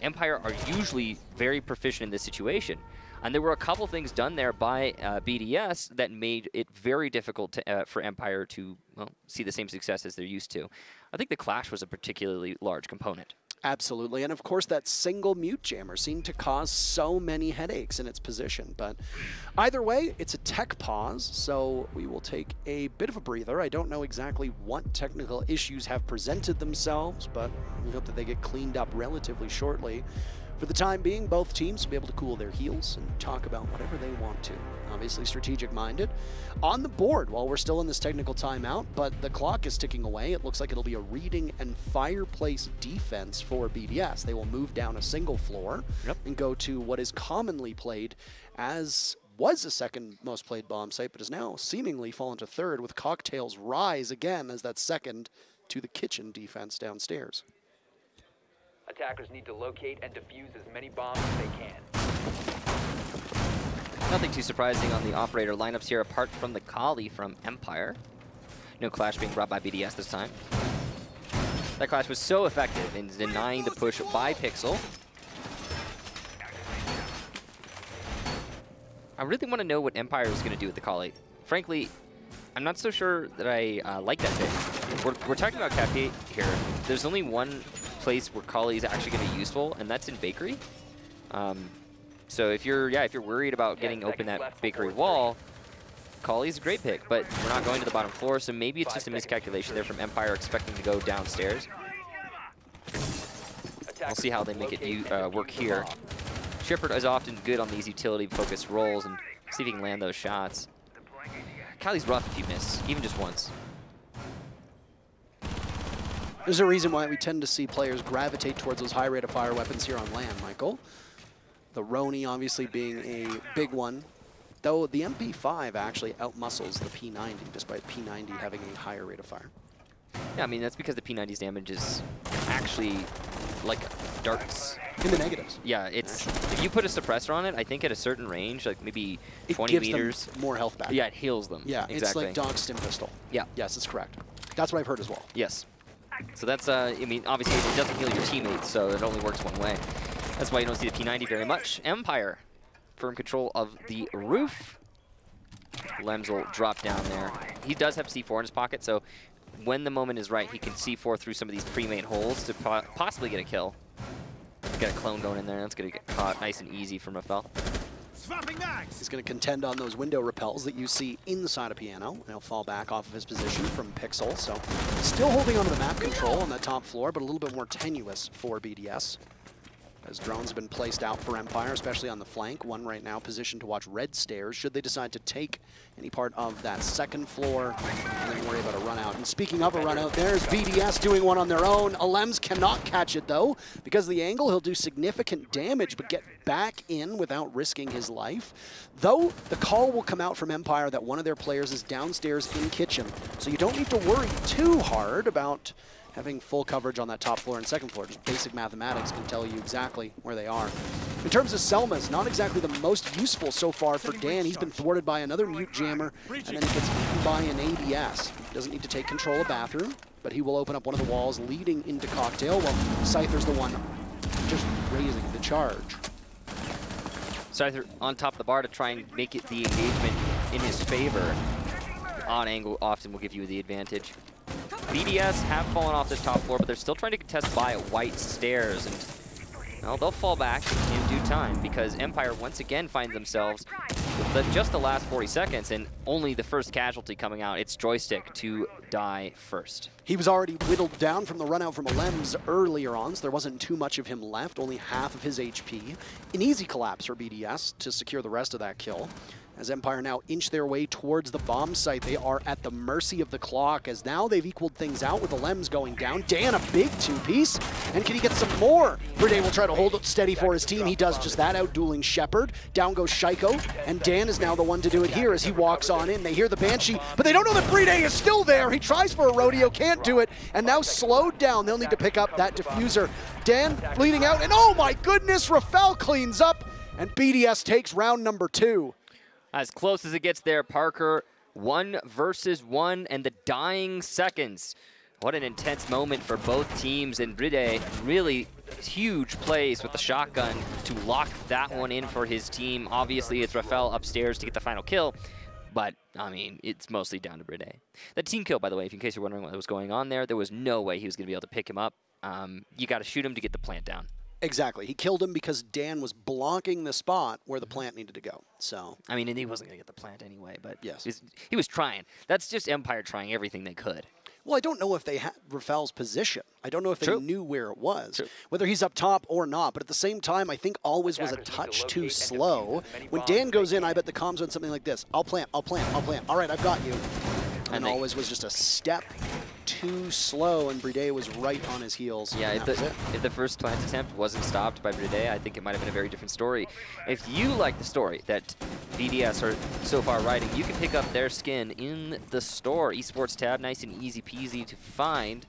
Empire are usually very proficient in this situation. And there were a couple things done there by BDS that made it very difficult for Empire to, well, see the same success as they're used to. I think the clash was a particularly large component. Absolutely, and of course that single mute jammer seemed to cause so many headaches in its position. But either way, it's a tech pause, so we will take a bit of a breather. I don't know exactly what technical issues have presented themselves, but we hope that they get cleaned up relatively shortly. For the time being, both teams will be able to cool their heels and talk about whatever they want to. Obviously strategic-minded. On the board, while we're still in this technical timeout, but the clock is ticking away, it looks like it'll be a reading and fireplace defense for BDS. They will move down a single floor and go to what is commonly played as was the second most played bomb site, but is now seemingly fallen to third, with Cocktail's rise again as that second to the kitchen defense downstairs. Attackers need to locate and defuse as many bombs as they can. Nothing too surprising on the operator lineups here apart from the Kali from Empire. No clash being brought by BDS this time. That clash was so effective in denying the push by Pixel. I really want to know what Empire is going to do with the Kali. Frankly, I'm not so sure that I like that pick. We're talking about Kafe here. There's only one place where Kali is actually going to be useful, and that's in Bakery. So if you're worried about getting open that Bakery wall, Kali is a great pick, but we're not going to the bottom floor, so maybe it's just a miscalculation there from Empire expecting to go downstairs. We'll see how they make it work here. Shepard is often good on these utility-focused roles, and see if he can land those shots. Kali's rough if you miss, even just once. There's a reason why we tend to see players gravitate towards those high rate of fire weapons here on land, Michael. The Roni obviously being a big one, though the MP5 actually outmuscles the P90, despite P90 having a higher rate of fire. Yeah, I mean, that's because the P90's damage is actually like darts. In the negatives. Yeah, it's if you put a suppressor on it, I think at a certain range, like maybe 20 gives meters. Them more health back. Yeah, it heals them. Yeah, exactly. it's like Dog's Stim Pistol. Yeah. Yes, it's correct. That's what I've heard as well. Yes. So that's, I mean, obviously it doesn't heal your teammates, so it only works one way. That's why you don't see the P90 very much. Empire, firm control of the roof. Lems will drop down there. He does have C4 in his pocket, so when the moment is right, he can C4 through some of these pre-made holes to possibly get a kill. Got a clone going in there. That's going to get caught nice and easy from Rafael. He's going to contend on those window repels that you see inside a piano. And he'll fall back off of his position from Pixel. So still holding onto the map control on that top floor, but a little bit more tenuous for BDS. As drones have been placed out for Empire, especially on the flank. One right now positioned to watch red stairs, should they decide to take any part of that second floor and then worry about a run out. And speaking of a run out, there's BDS doing one on their own. Alems cannot catch it though. Because of the angle, he'll do significant damage, but get back in without risking his life. Though, the call will come out from Empire that one of their players is downstairs in kitchen. So you don't need to worry too hard about having full coverage on that top floor and second floor. Just basic mathematics can tell you exactly where they are. In terms of Selma's, not exactly the most useful so far for Dan. He's been thwarted by another mute jammer, and then he gets beaten by an ADS. He doesn't need to take control of bathroom, but he will open up one of the walls leading into Cocktail, while Scyther's the one just raising the charge. Scyther on top of the bar to try and make it the engagement in his favor. On angle often will give you the advantage. BDS have fallen off this top floor, but they're still trying to contest by white stairs, and well, they'll fall back in due time because Empire once again find themselves with just the last 40 seconds and only the first casualty coming out. It's Joystick to die first. He was already whittled down from the run out from Alems earlier on, so there wasn't too much of him left, only half of his HP. An easy collapse for BDS to secure the rest of that kill. As Empire now inch their way towards the bomb site, they are at the mercy of the clock, as now they've equaled things out with Alems going down. Dan, a big two-piece, and can he get some more? Brede will try to hold it steady for his team. He does just that, out-dueling Shepard. Down goes Shaiko, and Dan is now the one to do it here as he walks on in. They hear the Banshee, but they don't know that Brede is still there. He tries for a rodeo, can't do it, and now slowed down. They'll need to pick up that diffuser. Dan bleeding out, and oh my goodness, Rafael cleans up, and BDS takes round number 2. As close as it gets there, Parker, 1 versus 1 and the dying seconds. What an intense moment for both teams, and Brede really huge plays with the shotgun to lock that one in for his team. Obviously, it's Rafael upstairs to get the final kill, but, I mean, it's mostly down to Brede. The team kill, by the way, in case you're wondering what was going on there was no way he was going to be able to pick him up. You got to shoot him to get the plant down. Exactly. He killed him because Dan was blocking the spot where the plant needed to go. So, I mean, and he wasn't going to get the plant anyway, but yes, he was trying. That's just Empire trying everything they could. Well, I don't know if they had Rafael's position. I don't know if they True. knew where it was, True. whether he's up top or not. But at the same time, I think Always was a touch too slow. When Dan goes in, I bet the comms went something like this. I'll plant, I'll plant, I'll plant. All right, I've got you. And Always was just a step too slow, and Brede was right on his heels. Yeah, if the first plant attempt wasn't stopped by Brede, I think it might have been a very different story. If you like the story that BDS are so far writing, you can pick up their skin in the store. Esports tab, nice and easy peasy to find.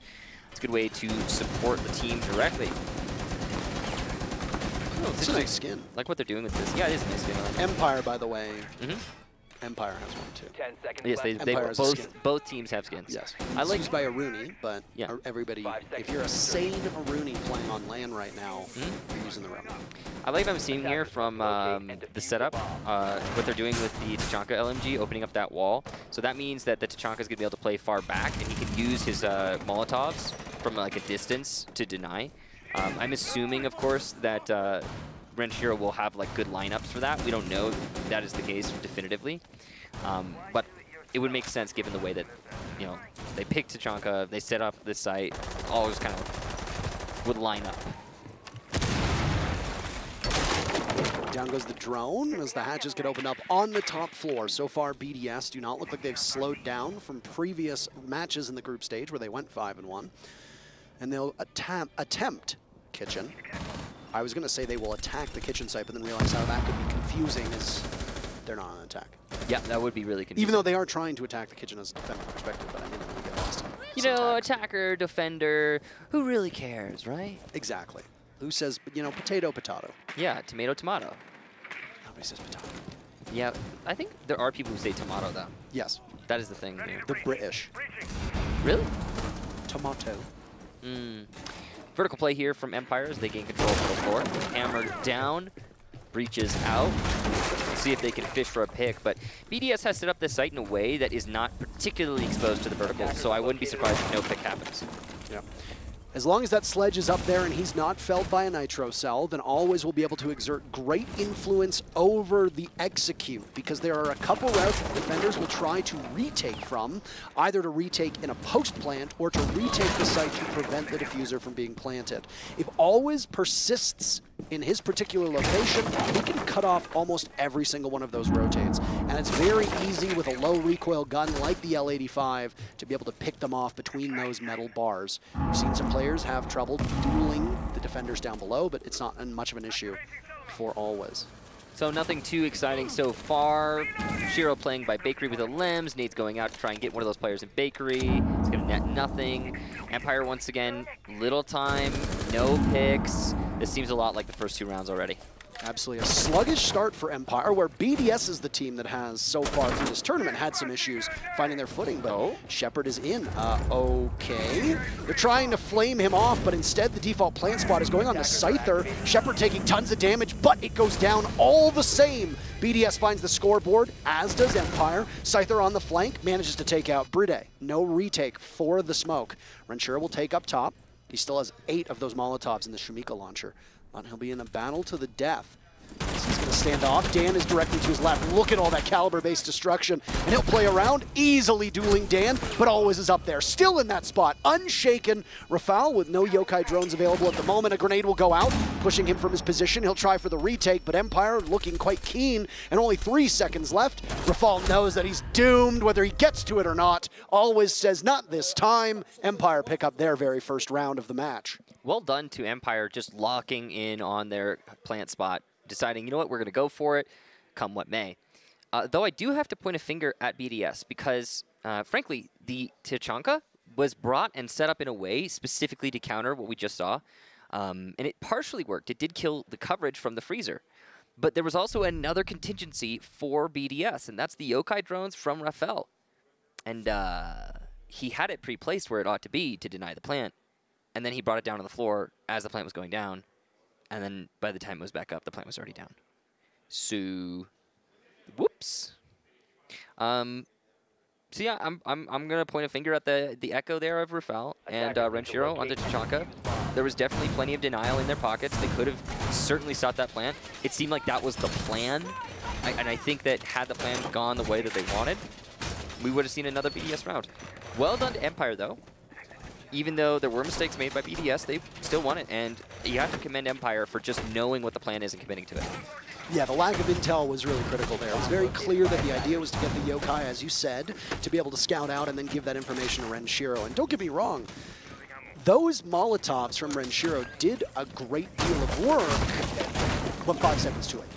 It's a good way to support the team directly. Oh, it's a nice skin. Like what they're doing with this. Yeah, it is a nice skin. Empire, by the way. Empire has one too. 10 seconds yes, they both teams have skins. Yes. I like used by Aruni, but yeah. Everybody, if you're a sane Aruni playing on LAN right now, you're using the Ronin. I like what I'm seeing here from the setup, what they're doing with the Tachanka LMG, opening up that wall. So that means that the Tachanka is going to be able to play far back, and he can use his Molotovs from like a distance to deny. I'm assuming, of course, that Renshiro will have like good lineups for that. We don't know if that is the case definitively, but it would make sense given the way that, you know, they picked Tachanka, they set up this site, all just kind of would line up. Down goes the drone as the hatches get opened up on the top floor. So far, BDS do not look like they've slowed down from previous matches in the group stage where they went 5-1, and they'll attempt kitchen. I was going to say they will attack the kitchen site, but then realize how that could be confusing as they're not on attack. Yeah, that would be really confusing. Even though they are trying to attack the kitchen as a defender perspective, but I mean, they get lost. You know, attacker, defender, who really cares, right? Exactly. Who says, you know, potato, potato? Yeah, tomato, tomato. Nobody says potato. Yeah, I think there are people who say tomato, though. Yes. That is the thing here. The British. Really? Tomato. Vertical play here from Empire as they gain control of the floor. Hammered down, breaches out. Let's see if they can fish for a pick, but BDS has set up this site in a way that is not particularly exposed to the vertical, so I wouldn't be surprised if no pick happens. Yeah. As long as that sledge is up there and he's not felled by a nitro cell, then Always will be able to exert great influence over the execute, because there are a couple routes that defenders will try to retake from, either to retake in a post plant or to retake the site to prevent the diffuser from being planted. If Always persists in his particular location, he can cut off almost every single one of those rotates. And it's very easy with a low recoil gun like the L85 to be able to pick them off between those metal bars. We've seen some players have trouble dueling the defenders down below, but it's not much of an issue for Always. So nothing too exciting so far. Shiro playing by Bakery with a Lems. Nate's going out to try and get one of those players in Bakery. It's going to net nothing. Empire once again, little time, no picks. This seems a lot like the first 2 rounds already. Absolutely. A sluggish start for Empire, where BDS is the team that has, so far through this tournament, had some issues finding their footing, but Shepard is in. Okay. They're trying to flame him off, but instead the default plant spot is going on to Scyther. Shepard taking tons of damage, but it goes down all the same. BDS finds the scoreboard, as does Empire. Scyther on the flank manages to take out Brede. No retake for the smoke. Renshiro will take up top. He still has 8 of those Molotovs in the Shumika launcher. But he'll be in a battle to the death He's going to stand off. Dan is directly to his left. Look at all that caliber-based destruction. And he'll play around, easily dueling Dan, but always is up there. Still in that spot, unshaken. Rafal with no yokai drones available at the moment. A grenade will go out, pushing him from his position. He'll try for the retake, but Empire looking quite keen, and only 3 seconds left. Rafal knows that he's doomed, whether he gets to it or not. Always says, not this time. Empire pick up their very first round of the match. Well done to Empire, just locking in on their plant spot, deciding, you know what, we're going to go for it, come what may. Though I do have to point a finger at BDS because, frankly, the Tachanka was brought and set up in a way specifically to counter what we just saw, and it partially worked. It did kill the coverage from the freezer. But there was also another contingency for BDS, and that's the yokai drones from Rafael. And he had it pre-placed where it ought to be to deny the plant, and then he brought it down to the floor as the plant was going down. And then by the time it was back up, the plant was already down. So, whoops. So yeah, I'm gonna point a finger at the echo there of Rafal and Renshiro onto Tachanka. There was definitely plenty of denial in their pockets. They could have certainly stopped that plant. It seemed like that was the plan, and I think that had the plan gone the way that they wanted, we would have seen another BDS round. Well done to Empire though. Even though there were mistakes made by BDS, they still won it, and you have to commend Empire for just knowing what the plan is and committing to it. Yeah, the lack of intel was really critical there. It was very clear that the idea was to get the yokai, as you said, to be able to scout out and then give that information to Renshiro. And don't get me wrong, those Molotovs from Renshiro did a great deal of work, but 5 seconds too late.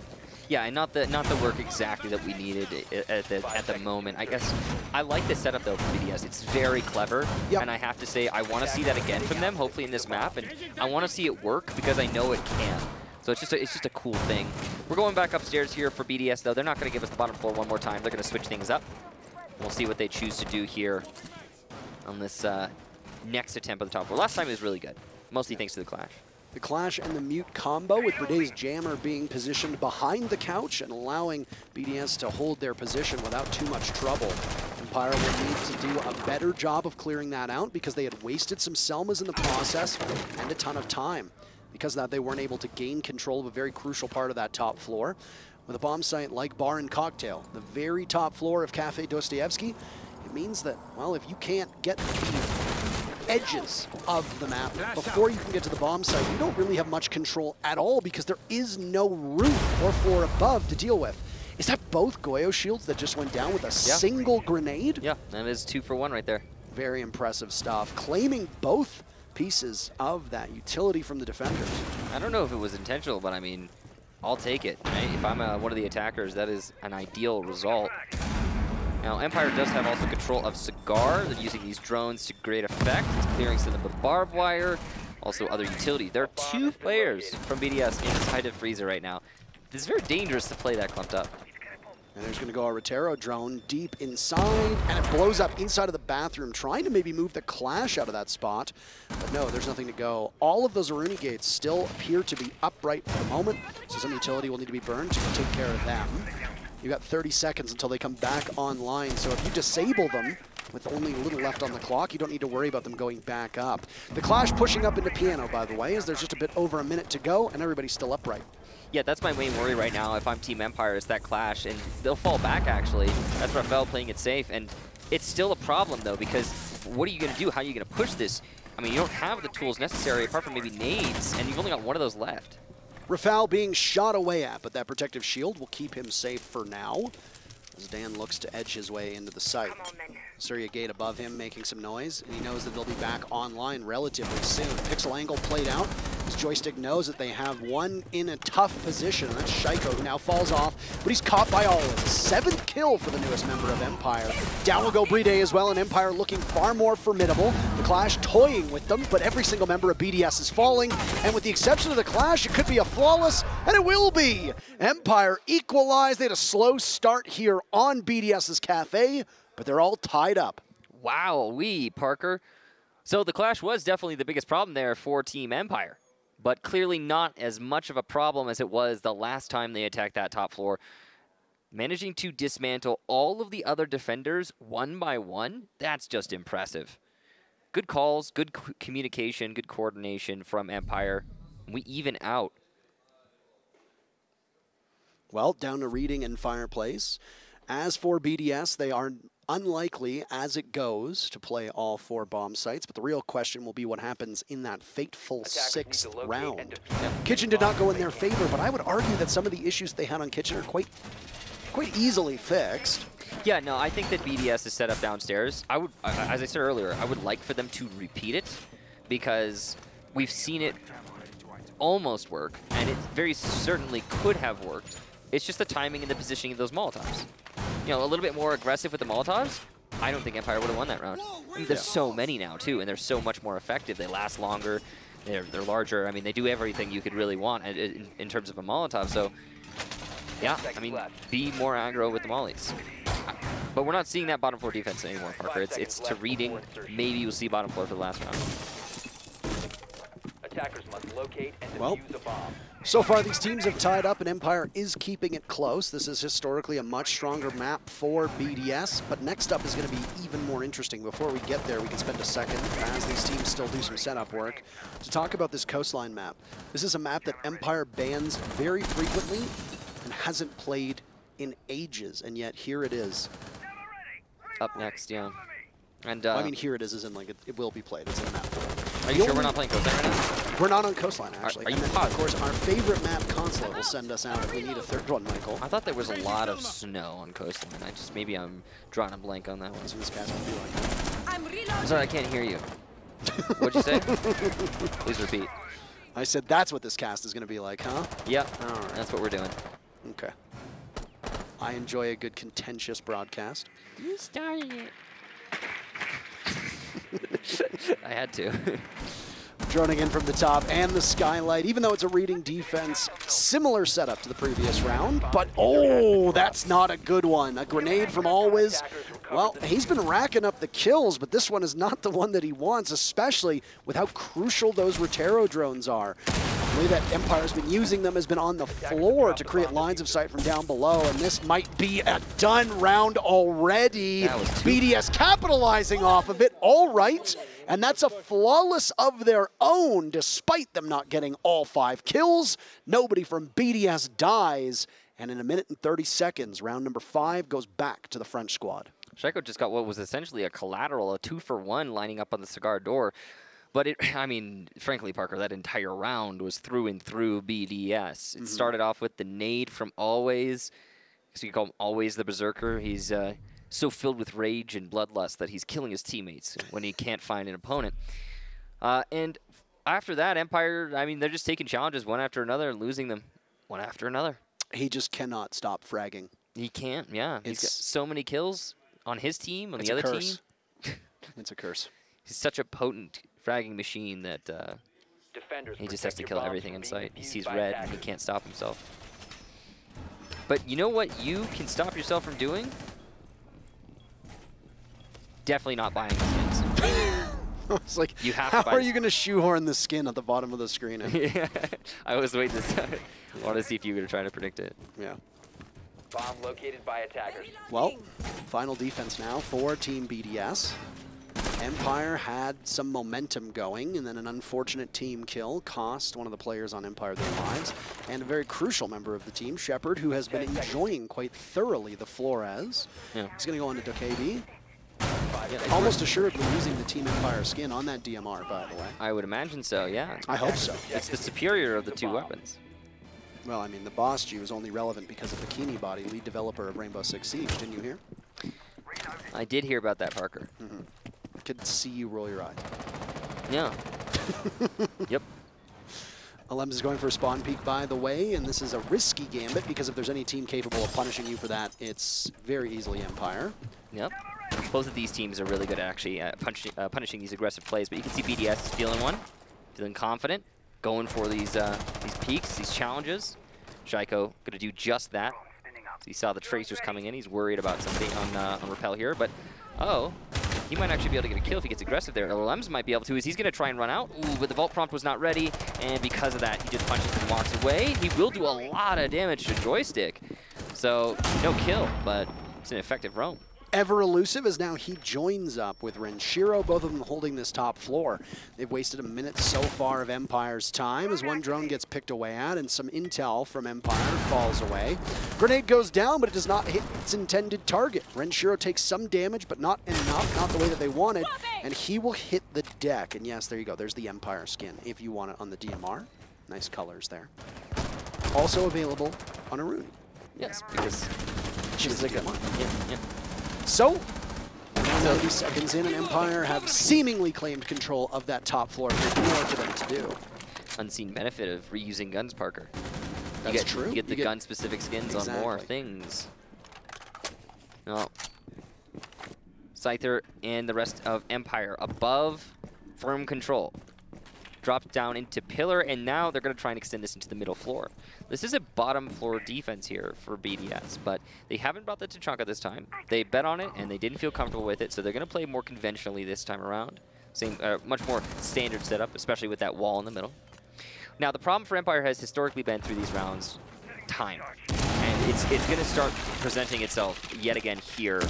Yeah, and not the work exactly that we needed at the moment. I guess I like the setup though for BDS. It's very clever, and I have to say I want to see that again from them, hopefully in this map, and I want to see it work because I know it can. So it's just a cool thing. We're going back upstairs here for BDS though. They're not going to give us the bottom floor one more time. They're going to switch things up. We'll see what they choose to do here on this next attempt at the top floor. Last time it was really good, mostly thanks to the Clash. The Clash and the Mute combo with Bredet's Jammer being positioned behind the couch and allowing BDS to hold their position without too much trouble. Empire will need to do a better job of clearing that out because they had wasted some Selmas in the process and a ton of time. Because of that, they weren't able to gain control of a very crucial part of that top floor. With a bomb site like Bar and Cocktail, the very top floor of Cafe Dostoevsky, it means that, well, if you can't get the edges of the map before you can get to the bomb site, you don't really have much control at all because there is no roof or floor above to deal with. Is that both Goyo shields that just went down with a single grenade? Yeah, that is 2 for 1 right there. Very impressive stuff. Claiming both pieces of that utility from the defenders. I don't know if it was intentional, but I mean, I'll take it. Right? If I'm one of the attackers, that is an ideal result. Now, Empire does have also control of Cigar. They're using these drones to great effect, clearing some of the barbed wire, also other utility. There are 2 players from BDS inside of Freezer right now. It's very dangerous to play that clumped up. And there's going to go a Rotero drone deep inside, and it blows up inside of the bathroom, trying to maybe move the Clash out of that spot. But no, there's nothing to go. All of those Aruni gates still appear to be upright for the moment, so some utility will need to be burned to take care of them. You've got 30 seconds until they come back online, so if you disable them with only a little left on the clock, you don't need to worry about them going back up. The Clash pushing up into Piano, by the way, as there's just a bit over a minute to go, and everybody's still upright. Yeah, that's my main worry right now if I'm Team Empire is that Clash, and they'll fall back actually. That's Rafael playing it safe, and it's still a problem though, because what are you going to do? How are you going to push this? I mean, you don't have the tools necessary apart from maybe nades, and you've only got one of those left. Rafal being shot away at, but that protective shield will keep him safe for now, as Dan looks to edge his way into the site. Surya Gate above him making some noise, and he knows that they'll be back online relatively soon. Pixel angle played out. His joystick knows that they have one in a tough position, and that's Shaiko, who now falls off, but he's caught by Olive. 7th kill for the newest member of Empire. Down will go Brede as well, and Empire looking far more formidable. The Clash toying with them, but every single member of BDS is falling, and with the exception of the Clash, it could be a flawless, and it will be! Empire equalized. They had a slow start here on BDS's Cafe, but they're all tied up. Wow, Parker. So the Clash was definitely the biggest problem there for Team Empire, but clearly not as much of a problem as it was the last time they attacked that top floor. Managing to dismantle all of the other defenders one by one, that's just impressive. Good calls, good communication, good coordination from Empire. We even out. Well, down to Reading and Fireplace. As for BDS, they are unlikely, as it goes, to play all 4 bomb sites, but the real question will be what happens in that fateful 6th round. Kitchen did not go in their favor, but I would argue that some of the issues they had on Kitchen are quite easily fixed. Yeah, no, I think that BDS is set up downstairs. I would, as I said earlier, I would like for them to repeat it because we've seen it almost work, and it very certainly could have worked. It's just the timing and the positioning of those Molotovs. You know, a little bit more aggressive with the Molotovs, I don't think Empire would have won that round. I mean, there's so many now, too, and they're so much more effective. They last longer. They're larger. I mean, they do everything you could really want in terms of a Molotov. So, yeah, I mean, be more aggro with the mollies. But we're not seeing that bottom floor defense anymore, Parker. It's to Reading. Maybe we'll see bottom floor for the last round. Attackers must locate and defuse a bomb. So far, these teams have tied up, and Empire is keeping it close. This is historically a much stronger map for BDS, but next up is going to be even more interesting. Before we get there, we can spend a second, as these teams still do some setup work, to talk about this Coastline map. This is a map that Empire bans very frequently and hasn't played in ages, and yet here it is. Up next, yeah. And I mean, here it is, as in, like, it will be played. It's in the map. Are you sure we're not playing Coastline right now? We're not on Coastline, actually. Are you and then, of course, our favorite map, Consulate, will send us out if we need a third one, Michael. I thought there was a lot of snow on Coastline. Maybe I'm drawing a blank on that one. That's what this guy's gonna be like. I'm sorry, I can't hear you. What'd you say? Please repeat. I said that's what this cast is going to be like, huh? Yep, All right. that's what we're doing. Okay. I enjoy a good contentious broadcast. You started it. I had to. Droning in from the top and the skylight, even though it's a Reading defense, similar setup to the previous round, but oh, that's not a good one. A grenade from Always. Well, he's been racking up the kills, but this one is not the one that he wants, especially with how crucial those Rotero drones are. The way that Empire's been using them has been on the floor to create lines of sight from down below, and this might be a done round already. BDS capitalizing off of it, all right. And that's a flawless of their own, despite them not getting all 5 kills. Nobody from BDS dies, and in a minute and 30 seconds, round number 5 goes back to the French squad. Shaiko just got what was essentially a collateral, a 2-for-1 lining up on the cigar door. But I mean, frankly, Parker, that entire round was through and through BDS. It started off with the nade from Always. So you call him Always the Berserker. He's so filled with rage and bloodlust that he's killing his teammates when he can't find an opponent. And after that, Empire, I mean, they're just taking challenges one after another and losing them one after another. He just cannot stop fragging. He can't, yeah. He's got so many kills on his team, on the other team. It's a curse. He's such a potent fragging machine that he just has to kill everything in sight. He sees red and he can't stop himself. But you know what you can stop yourself from doing? Definitely not buying skins. It's like, you have how to buy are you going to shoehorn the skin at the bottom of the screen? Yeah, I was waiting this time. I wanted to see if you were trying to predict it. Yeah. Bomb located by attackers. Well, final defense now for Team BDS. Empire had some momentum going, and then an unfortunate team kill cost one of the players on Empire their lives, and a very crucial member of the team, Shepard, who has been enjoying quite thoroughly the Flores. Yeah. He's going to go into Dokebi. Almost assuredly using the Team Empire skin on that DMR, by the way. I would imagine so, yeah. I hope so. It's the superior of the 2 weapons. Well, I mean, the Boss G was only relevant because of Bikini Body, lead developer of Rainbow Six Siege. Didn't you hear? I did hear about that, Parker. I could see you roll your eyes. Yeah. Yep. Alems is going for a spawn peek, by the way, and this is a risky gambit because if there's any team capable of punishing you for that, it's very easily Empire. Yep. Both of these teams are really good at actually punishing these aggressive plays, but you can see BDS is feeling one, feeling confident, going for these peaks, these challenges. Shaiko going to do just that. So he saw the tracers coming in. He's worried about somebody on Rappel here, but he might actually be able to get a kill if he gets aggressive there. Lems might be able to, as he's going to try and run out. Ooh, but the Vault Prompt was not ready, and because of that, he just punches and walks away. He will do a lot of damage to Joystick. So, no kill, but it's an effective roam. ever elusive as now he joins up with Renshiro, both of them holding this top floor. They've wasted a minute so far of Empire's time as one drone gets picked away at and some intel from Empire falls away. Grenade goes down, but it does not hit its intended target. Renshiro takes some damage, but not enough, not the way that they wanted, and he will hit the deck. And yes, there you go. There's the Empire skin if you want it on the DMR. Nice colors there. Also available on Arun. Yes, because She's a good one. yeah. So, 90 seconds in, and Empire have seemingly claimed control of that top floor. There's more for them to do. Unseen benefit of reusing guns, Parker. That's true. You get the gun-specific skins on more Exactly. things. No. Scyther and the rest of Empire above firm control. Dropped down into pillar, and now they're going to try and extend this into the middle floor. This is a bottom floor defense here for BDS, but they haven't brought the Tachanka this time. They bet on it, and they didn't feel comfortable with it, so they're going to play more conventionally this time around. Same, much more standard setup, especially with that wall in the middle. Now, the problem for Empire has historically been through these rounds, time. And it's going to start presenting itself yet again here,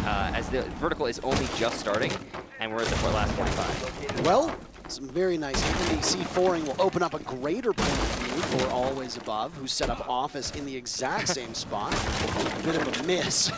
as the vertical is only just starting, and we're at the last 45. Well, some very nice C4ing will open up a greater point of view for Always Above, who set up office in the exact same spot. A bit of a miss.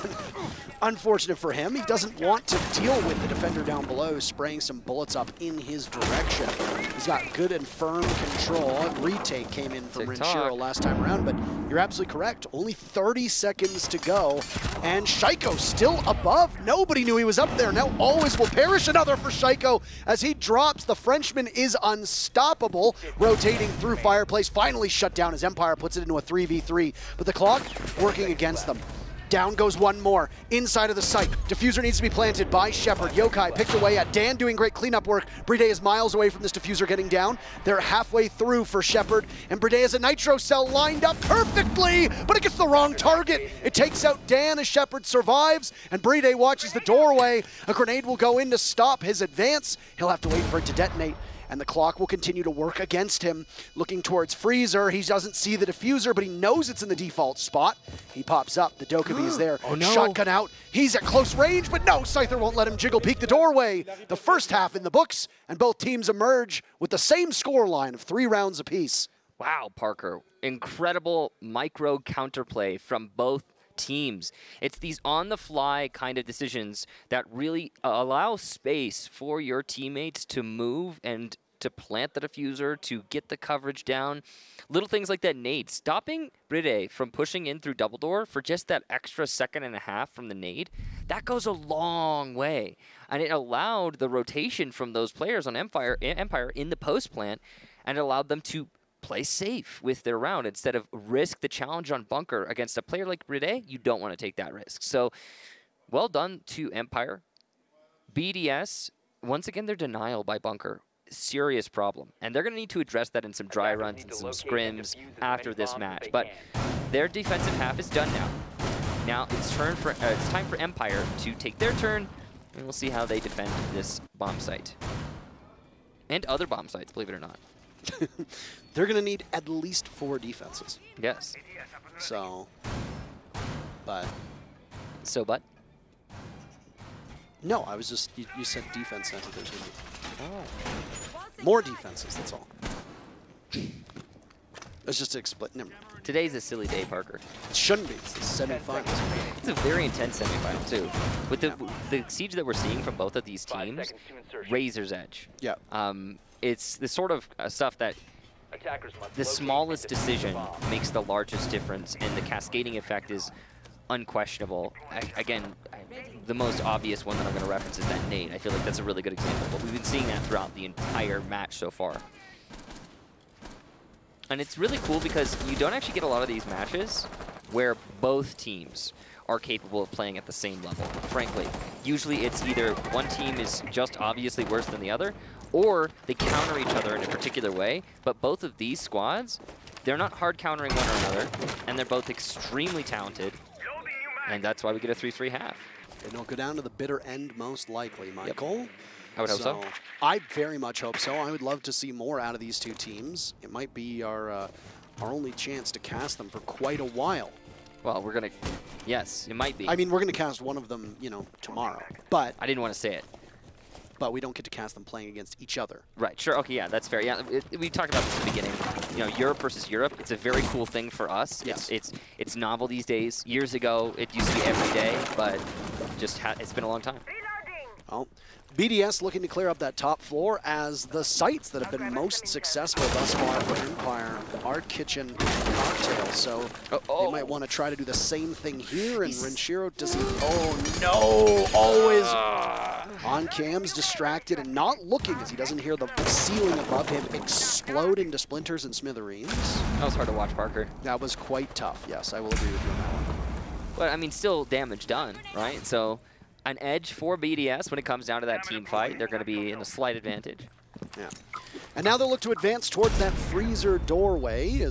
Unfortunate for him. He doesn't want to deal with the defender down below, spraying some bullets up in his direction. He's got good and firm control. A retake came in from Renshiro last time around, but you're absolutely correct. Only 30 seconds to go, and Shaiko still above. Nobody knew he was up there. Now Always will perish. Another for Shaiko as he drops. The Frenchman is unstoppable, rotating through Fireplace, finally shut down as Empire puts it into a 3v3, but the clock working against them. Down goes one more, inside of the site. Diffuser needs to be planted by Shepard. Yokai picked away at Dan, doing great cleanup work. Bride is miles away from this diffuser getting down. They're halfway through for Shepard, and Bride has a nitro cell lined up perfectly, but it gets the wrong target. It takes out Dan as Shepard survives, and Bride watches the doorway. A grenade will go in to stop his advance. He'll have to wait for it to detonate, and the clock will continue to work against him. Looking towards Freezer, he doesn't see the diffuser, but he knows it's in the default spot. He pops up, the Dokkaebi is there. Oh no. Shotgun out, he's at close range, but no, Scyther won't let him jiggle peek the doorway. The first half in the books, and both teams emerge with the same score line of 3 rounds apiece. Wow, Parker. Incredible micro counterplay from both teams. It's these on-the-fly kind of decisions that really allow space for your teammates to move and to plant the diffuser, to get the coverage down. Little things like that nade. Stopping Bride from pushing in through double door for just that extra second and a half from the nade, that goes a long way. And it allowed the rotation from those players on Empire in the post plant, and it allowed them to play safe with their round instead of risk the challenge on bunker against a player like Bride. You don't want to take that risk. So well done to Empire. BDS, once again, their denial by bunker. Serious problem. And they're going to need to address that in some dry runs and some scrims after this match. But their defensive half is done now. Now it's time for Empire to take their turn, and we'll see how they defend this bomb site. And other bomb sites, believe it or not. They're going to need at least 4 defenses. Yes. So, but... No, I was just, you said defense, I think there's going to be more defenses, that's all. It's just to explain. Today's a silly day, Parker. It shouldn't be. It's the semifinals. It's a very intense semifinal, too. With the siege that we're seeing from both of these teams, razor's edge. Yeah. It's the sort of stuff that the smallest decision makes the largest difference, and the cascading effect is unquestionable. Again, the most obvious one that I'm going to reference is that nade. I feel like that's a really good example, but we've been seeing that throughout the entire match so far. And it's really cool because you don't actually get a lot of these matches where both teams are capable of playing at the same level, frankly. Usually it's either one team is just obviously worse than the other, or they counter each other in a particular way, but both of these squads, they're not hard countering one another, and they're both extremely talented, and that's why we get a 3-3 half. And it'll go down to the bitter end most likely, Michael. Yep. I would hope so. I very much hope so. I would love to see more out of these two teams. It might be our only chance to cast them for quite a while. Well, we're going to, yes, it might be. I mean, we're going to cast one of them, you know, tomorrow. But I didn't want to say it. But we don't get to cast them playing against each other. Right, sure, okay, yeah, that's fair. Yeah, we talked about this at the beginning. You know, Europe versus Europe, it's a very cool thing for us. Yes. It's novel these days. Years ago, it used to be every day, but just it's been a long time. Well, BDS looking to clear up that top floor as the sites that have been most successful thus far for Empire are Kitchen and Cocktail. So they might want to try to do the same thing here, and Renshiro doesn't. Oh no! Always on cams, distracted and not looking as he doesn't hear the ceiling above him explode into splinters and smithereens. That was hard to watch, Parker. That was quite tough. Yes, I will agree with you on that one. But I mean, still damage done, right? So an edge for BDS when it comes down to that team fight. They're going to be in a slight advantage. Yeah. And now they'll look to advance towards that freezer doorway,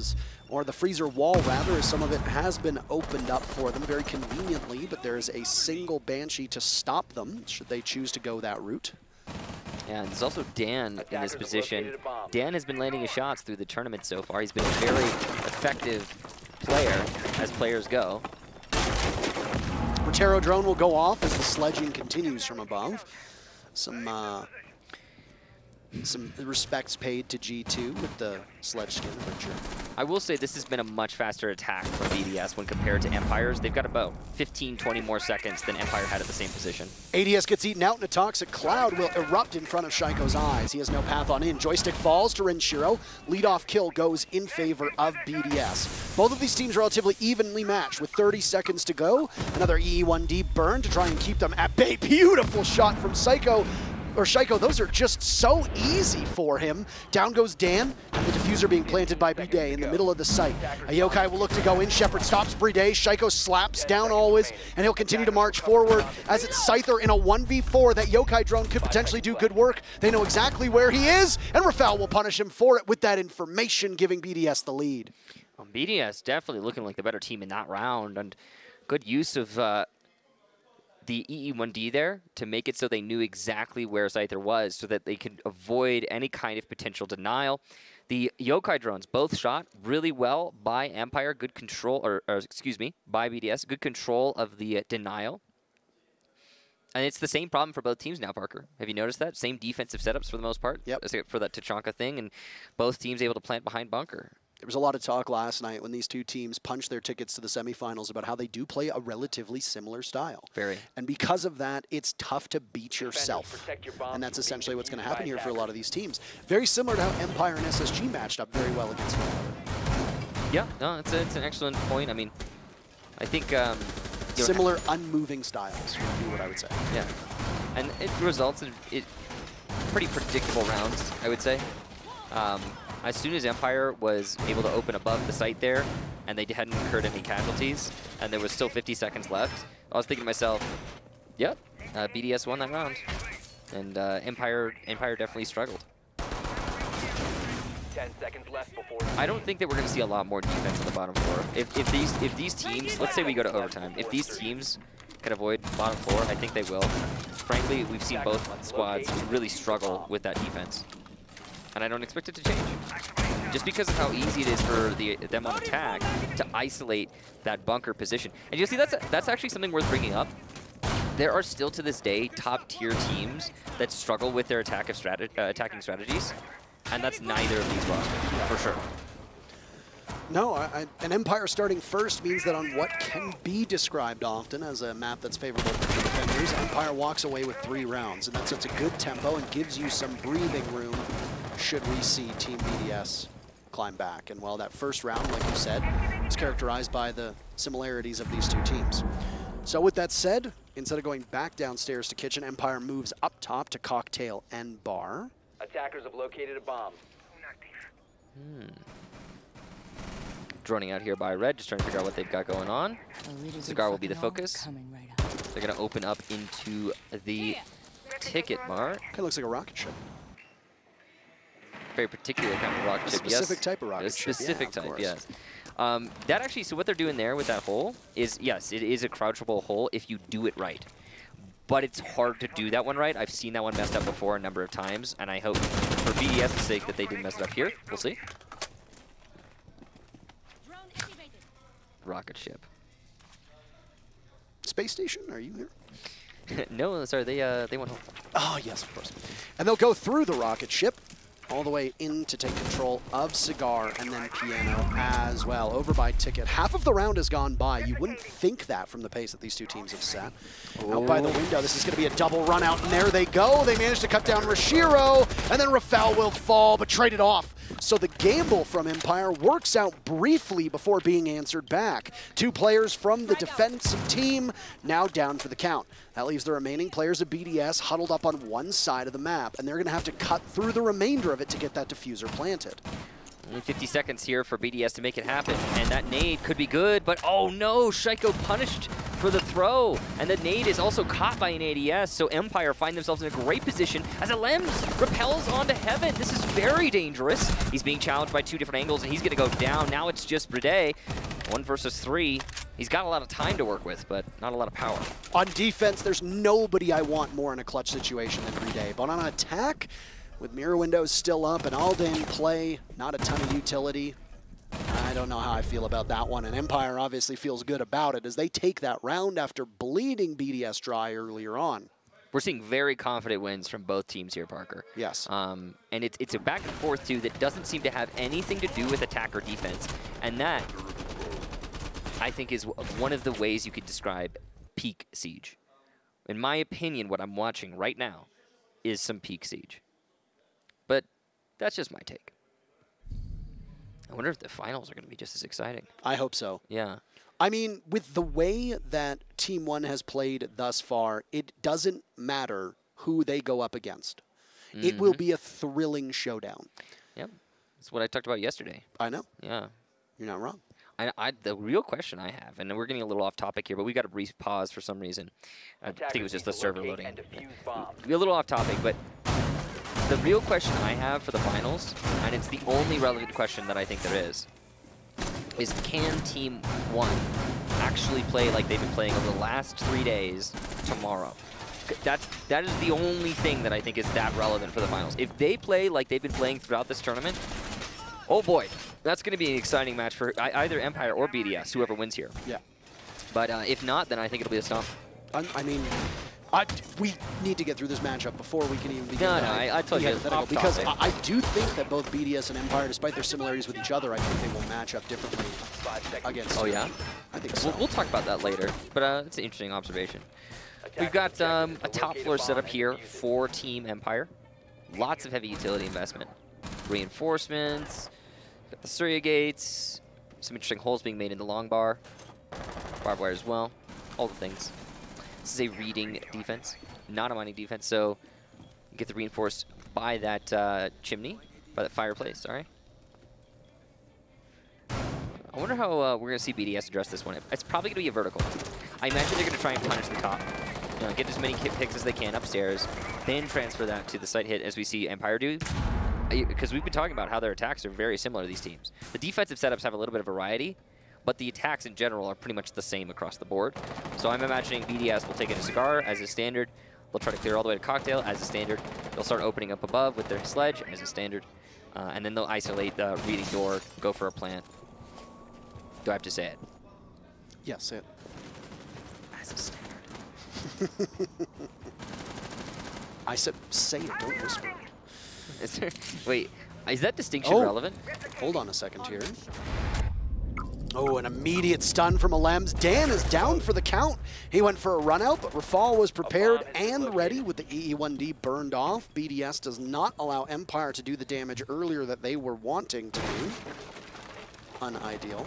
or the freezer wall rather, as some of it has been opened up for them very conveniently, but there's a single Banshee to stop them, should they choose to go that route. And there's also Dan in this position. Dan has been landing his shots through the tournament so far. He's been a very effective player as players go. Rotero drone will go off as the sledging continues from above. Some respects paid to G2 with the sledge skin adventure. I will say this has been a much faster attack from BDS when compared to Empire's. They've got about 15, 20 more seconds than Empire had at the same position. ADS gets eaten out and a toxic cloud will erupt in front of Shaiko's eyes. He has no path on in. Joystick falls to Renshiro. Leadoff kill goes in favor of BDS. Both of these teams relatively evenly matched with 30 seconds to go. Another EE1D burn to try and keep them at bay. Beautiful shot from Shaiko, those are just so easy for him. Down goes Dan, and the diffuser being planted by Bride in the middle of the site. A Yokai will look to go in, Shepard stops Bride, Shaiko slaps down always, and he'll continue to march forward as it's Scyther in a 1v4. That Yokai drone could potentially do good work. They know exactly where he is, and Rafal will punish him for it with that information, giving BDS the lead. Well, BDS definitely looking like the better team in that round, and good use of the EE1D there to make it so they knew exactly where Scyther was so that they could avoid any kind of potential denial. The Yokai drones both shot really well by Empire, good control, or excuse me, by BDS, good control of the denial. And it's the same problem for both teams now, Parker. Have you noticed that? Same defensive setups for the most part? Yep. Except for that Tachanka thing, and both teams able to plant behind bunker. There was a lot of talk last night when these two teams punched their tickets to the semifinals about how they do play a relatively similar style. Very. And because of that, it's tough to beat yourself. And that's essentially what's going to happen here for a lot of these teams. Very similar to how Empire and SSG matched up very well against one another. Yeah, no, it's an excellent point. I mean, I think similar unmoving styles would be what I would say. Yeah, and it results in pretty predictable rounds, I would say. As soon as Empire was able to open above the site there, and they hadn't incurred any casualties, and there was still 50 seconds left, I was thinking to myself, yep, BDS won that round. And Empire definitely struggled. 10 seconds left before. I don't think that we're going to see a lot more defense on the bottom floor. If these teams, let's say we go to overtime, if these teams can avoid bottom floor, I think they will. Frankly, we've seen both squads really struggle with that defense. And I don't expect it to change. Just because of how easy it is for them on attack to isolate that bunker position. And you see, that's actually something worth bringing up. There are still to this day top-tier teams that struggle with their attacking strategies, and that's neither of these rosters, for sure. No, an Empire starting first means that on what can be described often as a map that's favorable for defenders, Empire walks away with 3 rounds, and that sets a good tempo and gives you some breathing room should we see Team BDS climb back. And while that first round, like you said, is characterized by the similarities of these two teams. So with that said, instead of going back downstairs to Kitchen, Empire moves up top to Cocktail and Bar. Attackers have located a bomb. Droning out here by Red, just trying to figure out what they've got going on. Cigar will be the focus. They're going to open up into the ticket bar. Kind of looks like a rocket ship. Very particular kind of rocket ship, yes. Specific type of rocket ship, specific yeah, type, yes. That actually, so what they're doing there with that hole is, yes, it is a crouchable hole if you do it right. But it's hard to do that one right. I've seen that one messed up before a number of times, and I hope for BDS's sake that they didn't mess it up here. We'll see. Rocket ship. Space Station, are you here? No, sorry, they went home. Oh, yes, of course. And they'll go through the rocket ship all the way in to take control of Cigar and then Piano as well. Over by Ticket. Half of the round has gone by. You wouldn't think that from the pace that these two teams have set. Out by the window, this is going to be a double run out, and there they go. They managed to cut down Rashiro, and then Rafael will fall, but traded off. So the gamble from Empire works out briefly before being answered back. 2 players from the defensive team now down for the count. That leaves the remaining players of BDS huddled up on one side of the map, and they're going to have to cut through the remainder of it to get that diffuser planted. Only 50 seconds here for BDS to make it happen, and that nade could be good, but oh no, Shaiko punished for the throw, and the nade is also caught by an ADS, so Empire find themselves in a great position as Alems repels onto Heaven. This is very dangerous. He's being challenged by 2 different angles, and he's going to go down. Now it's just Brede, 1 versus 3. He's got a lot of time to work with, but not a lot of power. On defense, there's nobody I want more in a clutch situation than Brede, but on attack, with mirror windows still up and Alda in play, not a ton of utility. I don't know how I feel about that one, and Empire obviously feels good about it as they take that round after bleeding BDS dry earlier on. We're seeing very confident wins from both teams here, Parker. Yes. And it's a back and forth, too, that doesn't seem to have anything to do with attack or defense. And that, I think, is one of the ways you could describe peak Siege. In my opinion, what I'm watching right now is some peak Siege. But that's just my take. I wonder if the finals are going to be just as exciting. I hope so. Yeah. I mean, with the way that Team 1 has played thus far, it doesn't matter who they go up against. It will be a thrilling showdown. Yep. That's what I talked about yesterday. I know. Yeah. You're not wrong. The real question I have, and we're getting a little off topic here, but we got a brief pause for some reason. I think it was just the server loading. We're a little off topic, but the real question I have for the finals, and it's the only relevant question that I think there is can Team 1 actually play like they've been playing over the last 3 days tomorrow? That is the only thing that I think is that relevant for the finals. If they play like they've been playing throughout this tournament, oh boy, that's going to be an exciting match for either Empire or BDS, whoever wins here. Yeah. But if not, then I think it'll be a stomp. I mean, we need to get through this matchup before we can even begin. No, I told you, because I do think that both BDS and Empire, despite their similarities with each other, I think they will match up differently against. Oh yeah, I think so. We'll talk about that later, but it's an interesting observation. We've got a top floor setup here for Team Empire. Lots of heavy utility investment, reinforcements, got the Surya gates, some interesting holes being made in the long bar, barbed wire as well, all the things. This is a reading defense, not a mining defense, so you get the reinforced by that chimney, by that fireplace, sorry. I wonder how we're going to see BDS address this one. It's probably going to be a vertical. I imagine they're going to try and punish the top. You know, get as many picks as they can upstairs, then transfer that to the site hit as we see Empire do. Because we've been talking about how their attacks are very similar to these teams. The defensive setups have a little bit of variety, but the attacks in general are pretty much the same across the board. So I'm imagining BDS will take it to Cigar as a standard. They'll try to clear all the way to Cocktail as a standard. They'll start opening up above with their Sledge as a standard. And then they'll isolate the reading door, go for a plant. Do I have to say it? Yes, say it. As a standard. I said say it, don't whisper. Is there, wait, is that distinction relevant? Hold on a second here. Oh, an immediate stun from Alems. Dan is down for the count. He went for a run out, but Rafal was prepared and ready with the EE1D burned off. BDS does not allow Empire to do the damage earlier that they were wanting to do. Unideal.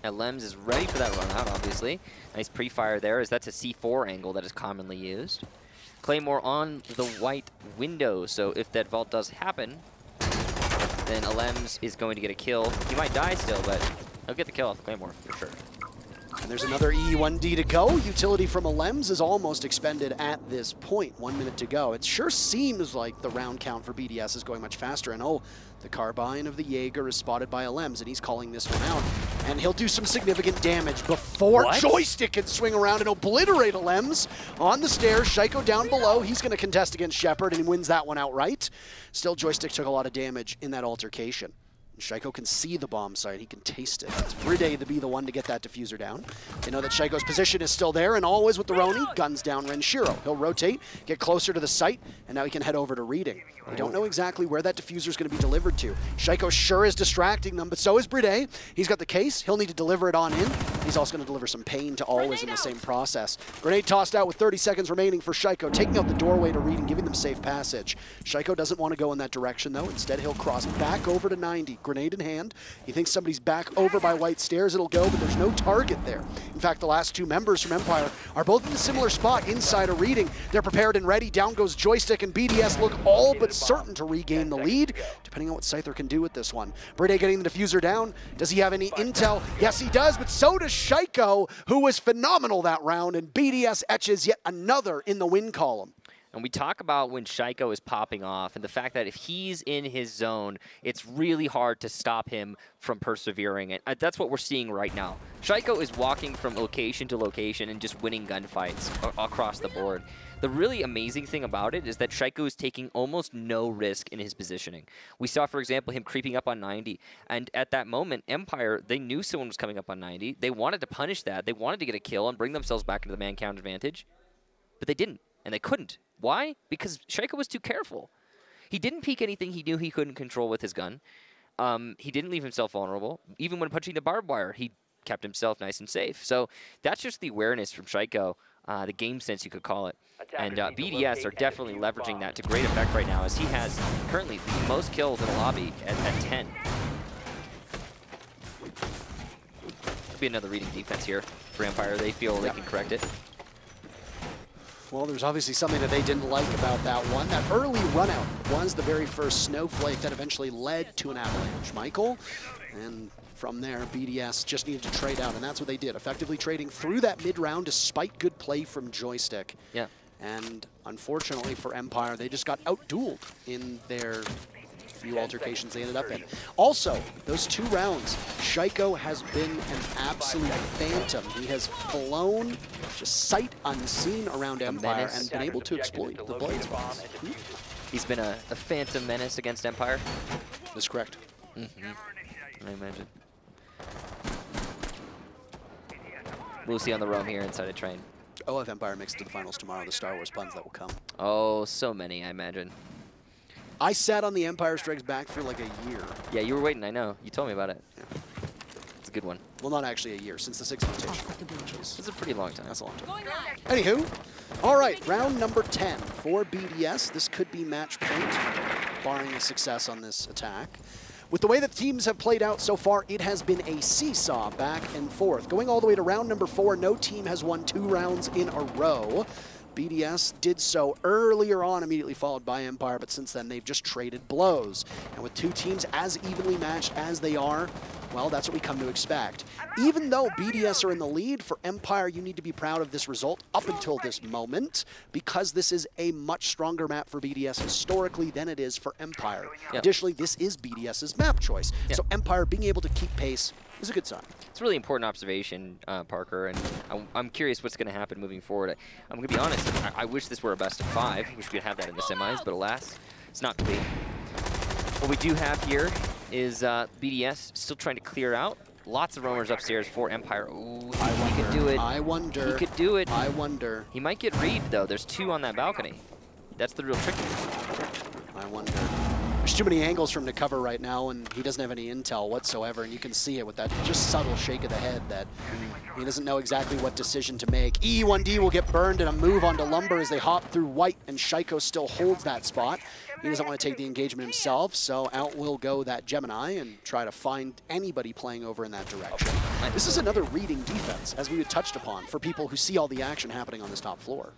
Alems is ready for that run out, obviously. Nice pre-fire there, as that's a C4 angle that is commonly used. Claymore on the white window, so if that vault does happen, then Alems is going to get a kill. He might die still, but he'll get the kill off the Claymore for sure. And there's another E1D to go. Utility from Alems is almost expended at this point. 1 minute to go. It sure seems like the round count for BDS is going much faster. And oh, the carbine of the Jaeger is spotted by Alems, and he's calling this one out. And he'll do some significant damage before Joystick can swing around and obliterate Alems on the stairs. Shaiko down below. He's going to contest against Shepard and wins that one outright. Still, Joystick took a lot of damage in that altercation. Shaiko can see the bomb site. He can taste it. It's Bride to be the one to get that diffuser down. They know that Shaiko's position is still there, and always with the Roni, guns down Renshiro. He'll rotate, get closer to the site, and now he can head over to reading. We don't know exactly where that diffuser is going to be delivered to. Shaiko sure is distracting them, but so is Bride. He's got the case. He'll need to deliver it on in. He's also going to deliver some pain to always in the same process. Grenade tossed out with 30 seconds remaining for Shaiko, taking out the doorway to reading, giving them safe passage. Shaiko doesn't want to go in that direction, though. Instead, he'll cross back over to 90. Grenade in hand. He thinks somebody's back over by White Stairs. It'll go, but there's no target there. In fact, the last two members from Empire are both in a similar spot inside a reading. They're prepared and ready. Down goes Joystick, and BDS look all but certain to regain the lead, depending on what Scyther can do with this one. Bride getting the diffuser down. Does he have any intel? Yes, he does, but so does Shaiko, who was phenomenal that round, and BDS etches yet another in the win column. And we talk about when Shaiko is popping off and the fact that if he's in his zone, it's really hard to stop him from persevering. And that's what we're seeing right now. Shaiko is walking from location to location and just winning gunfights across the board. The really amazing thing about it is that Shaiko is taking almost no risk in his positioning. We saw, for example, him creeping up on 90. And at that moment, Empire, they knew someone was coming up on 90. They wanted to punish that. They wanted to get a kill and bring themselves back into the man count advantage. But they didn't, and they couldn't. Why? Because Shaiko was too careful. He didn't peek anything he knew he couldn't control with his gun. He didn't leave himself vulnerable. Even when punching the barbed wire, he kept himself nice and safe. So that's just the awareness from Shaiko, the game sense you could call it. And BDS are definitely leveraging that to great effect right now, as he has currently the most kills in the lobby at 10. Could be another reading defense here for Empire. They feel they can correct it. Well, there's obviously something that they didn't like about that one. That early run out was the very first snowflake that eventually led to an avalanche. Michael, and from there, BDS just needed to trade out, and that's what they did, effectively trading through that mid-round despite good play from Joystick. Yeah. And unfortunately for Empire, they just got outdueled in their few altercations they ended up in. Also, those 2 rounds, Shaiko has been an absolute phantom. He has flown just sight unseen around Empire and been able to exploit the blind spots. He's been a phantom menace against Empire. That's correct. I imagine. Lucy on the roam here inside a train. Oh, if Empire makes it to the finals tomorrow, the Star Wars puns that will come. Oh, so many, I imagine. I sat on the Empire Strikes Back for like a year. Yeah, you were waiting, I know. You told me about it. Yeah. It's a good one. Well, not actually a year, since the 6th rotation. It's a pretty long time. That's a long time. Anywho, all right, round number 10 for BDS. This could be match point, barring a success on this attack. With the way that teams have played out so far, it has been a seesaw back and forth. Going all the way to round number 4, no team has won 2 rounds in a row. BDS did so earlier on, immediately followed by Empire, but since then they've just traded blows. And with 2 teams as evenly matched as they are, well, that's what we come to expect. Even though BDS are in the lead, for Empire, you need to be proud of this result up until this moment, because this is a much stronger map for BDS historically than it is for Empire. Yep. Additionally, this is BDS's map choice. Yep. So Empire being able to keep pace is a good sign. It's a really important observation, Parker, and I'm curious what's going to happen moving forward. I'm going to be honest, I wish this were a best of 5. Wish we could have that in the semis, but alas, it's not to be. What we do have here is BDS still trying to clear out. Lots of roamers upstairs for Empire. Ooh, he could do it. I wonder. He could do it. I wonder. He might get read, though. There's 2 on that balcony. That's the real trick. I wonder. There's too many angles for him to cover right now, and he doesn't have any intel whatsoever, and you can see it with that just subtle shake of the head that he doesn't know exactly what decision to make. E1D will get burned, and a move onto Lumber as they hop through White, and Shaiko still holds that spot. He doesn't want to take the engagement himself, so out will go that Gemini and try to find anybody playing over in that direction. This is another reading defense, as we had touched upon, for people who see all the action happening on this top floor.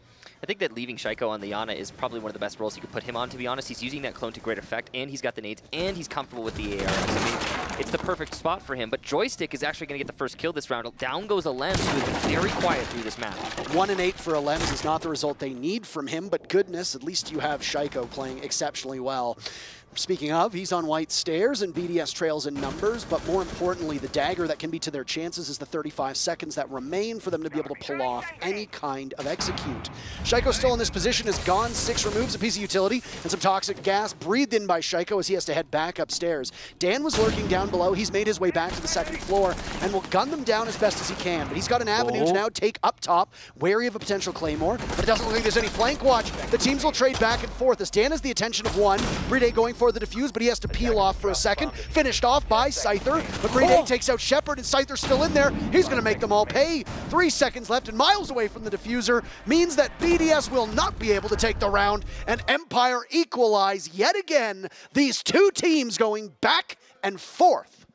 I think that leaving Shaiko on the Yana is probably one of the best roles you could put him on, to be honest. He's using that clone to great effect, and he's got the nades, and he's comfortable with the ARs. I mean, it's the perfect spot for him. But Joystick is actually going to get the first kill this round. Down goes Alems, who is very quiet through this map. 1 and 8 for Alems is not the result they need from him, but goodness, at least you have Shaiko playing exceptionally well. Speaking of, he's on white stairs, and BDS trails in numbers, but more importantly, the dagger that can be to their chances is the 35 seconds that remain for them to be able to pull off any kind of execute. Shaiko still in this position is gone. 6 removes a piece of utility, and some toxic gas breathed in by Shaiko as he has to head back upstairs. Dan was lurking down below. He's made his way back to the 2nd floor and will gun them down as best as he can, but he's got an avenue to now take up top, wary of a potential Claymore, but it doesn't look like there's any flank watch. The teams will trade back and forth as Dan has the attention of one. Brede going for the defuse, but he has to peel off for a second. Finished off by Scyther, but Brede takes out Shepard, and Scyther's still in there. He's going to make them all pay. 3 seconds left and miles away from the diffuser means that BDS will not be able to take the round, and Empire equalize yet again. These two teams going back and forth.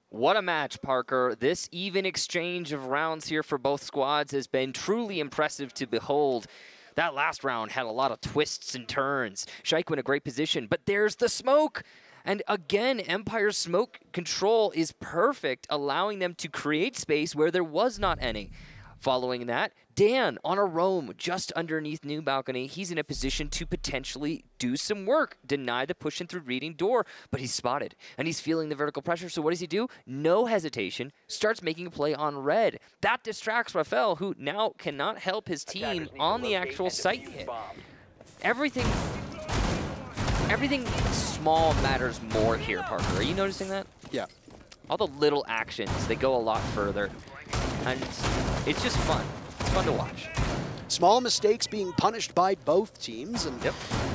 What a match, Parker. This even exchange of rounds here for both squads has been truly impressive to behold. That last round had a lot of twists and turns. Shaiko in a great position, but there's the smoke. And again, Empire's smoke control is perfect, allowing them to create space where there was not any. Following that, Dan on a roam just underneath New Balcony. He's in a position to potentially do some work, deny the push in through reading door, but he's spotted and he's feeling the vertical pressure. So what does he do? No hesitation, starts making a play on red. That distracts Rafael, who now cannot help his team on the actual site hit. Everything small matters more here, Parker. Are you noticing that? Yeah. All the little actions, they go a lot further. And it's just fun. It's fun to watch. Small mistakes being punished by both teams, and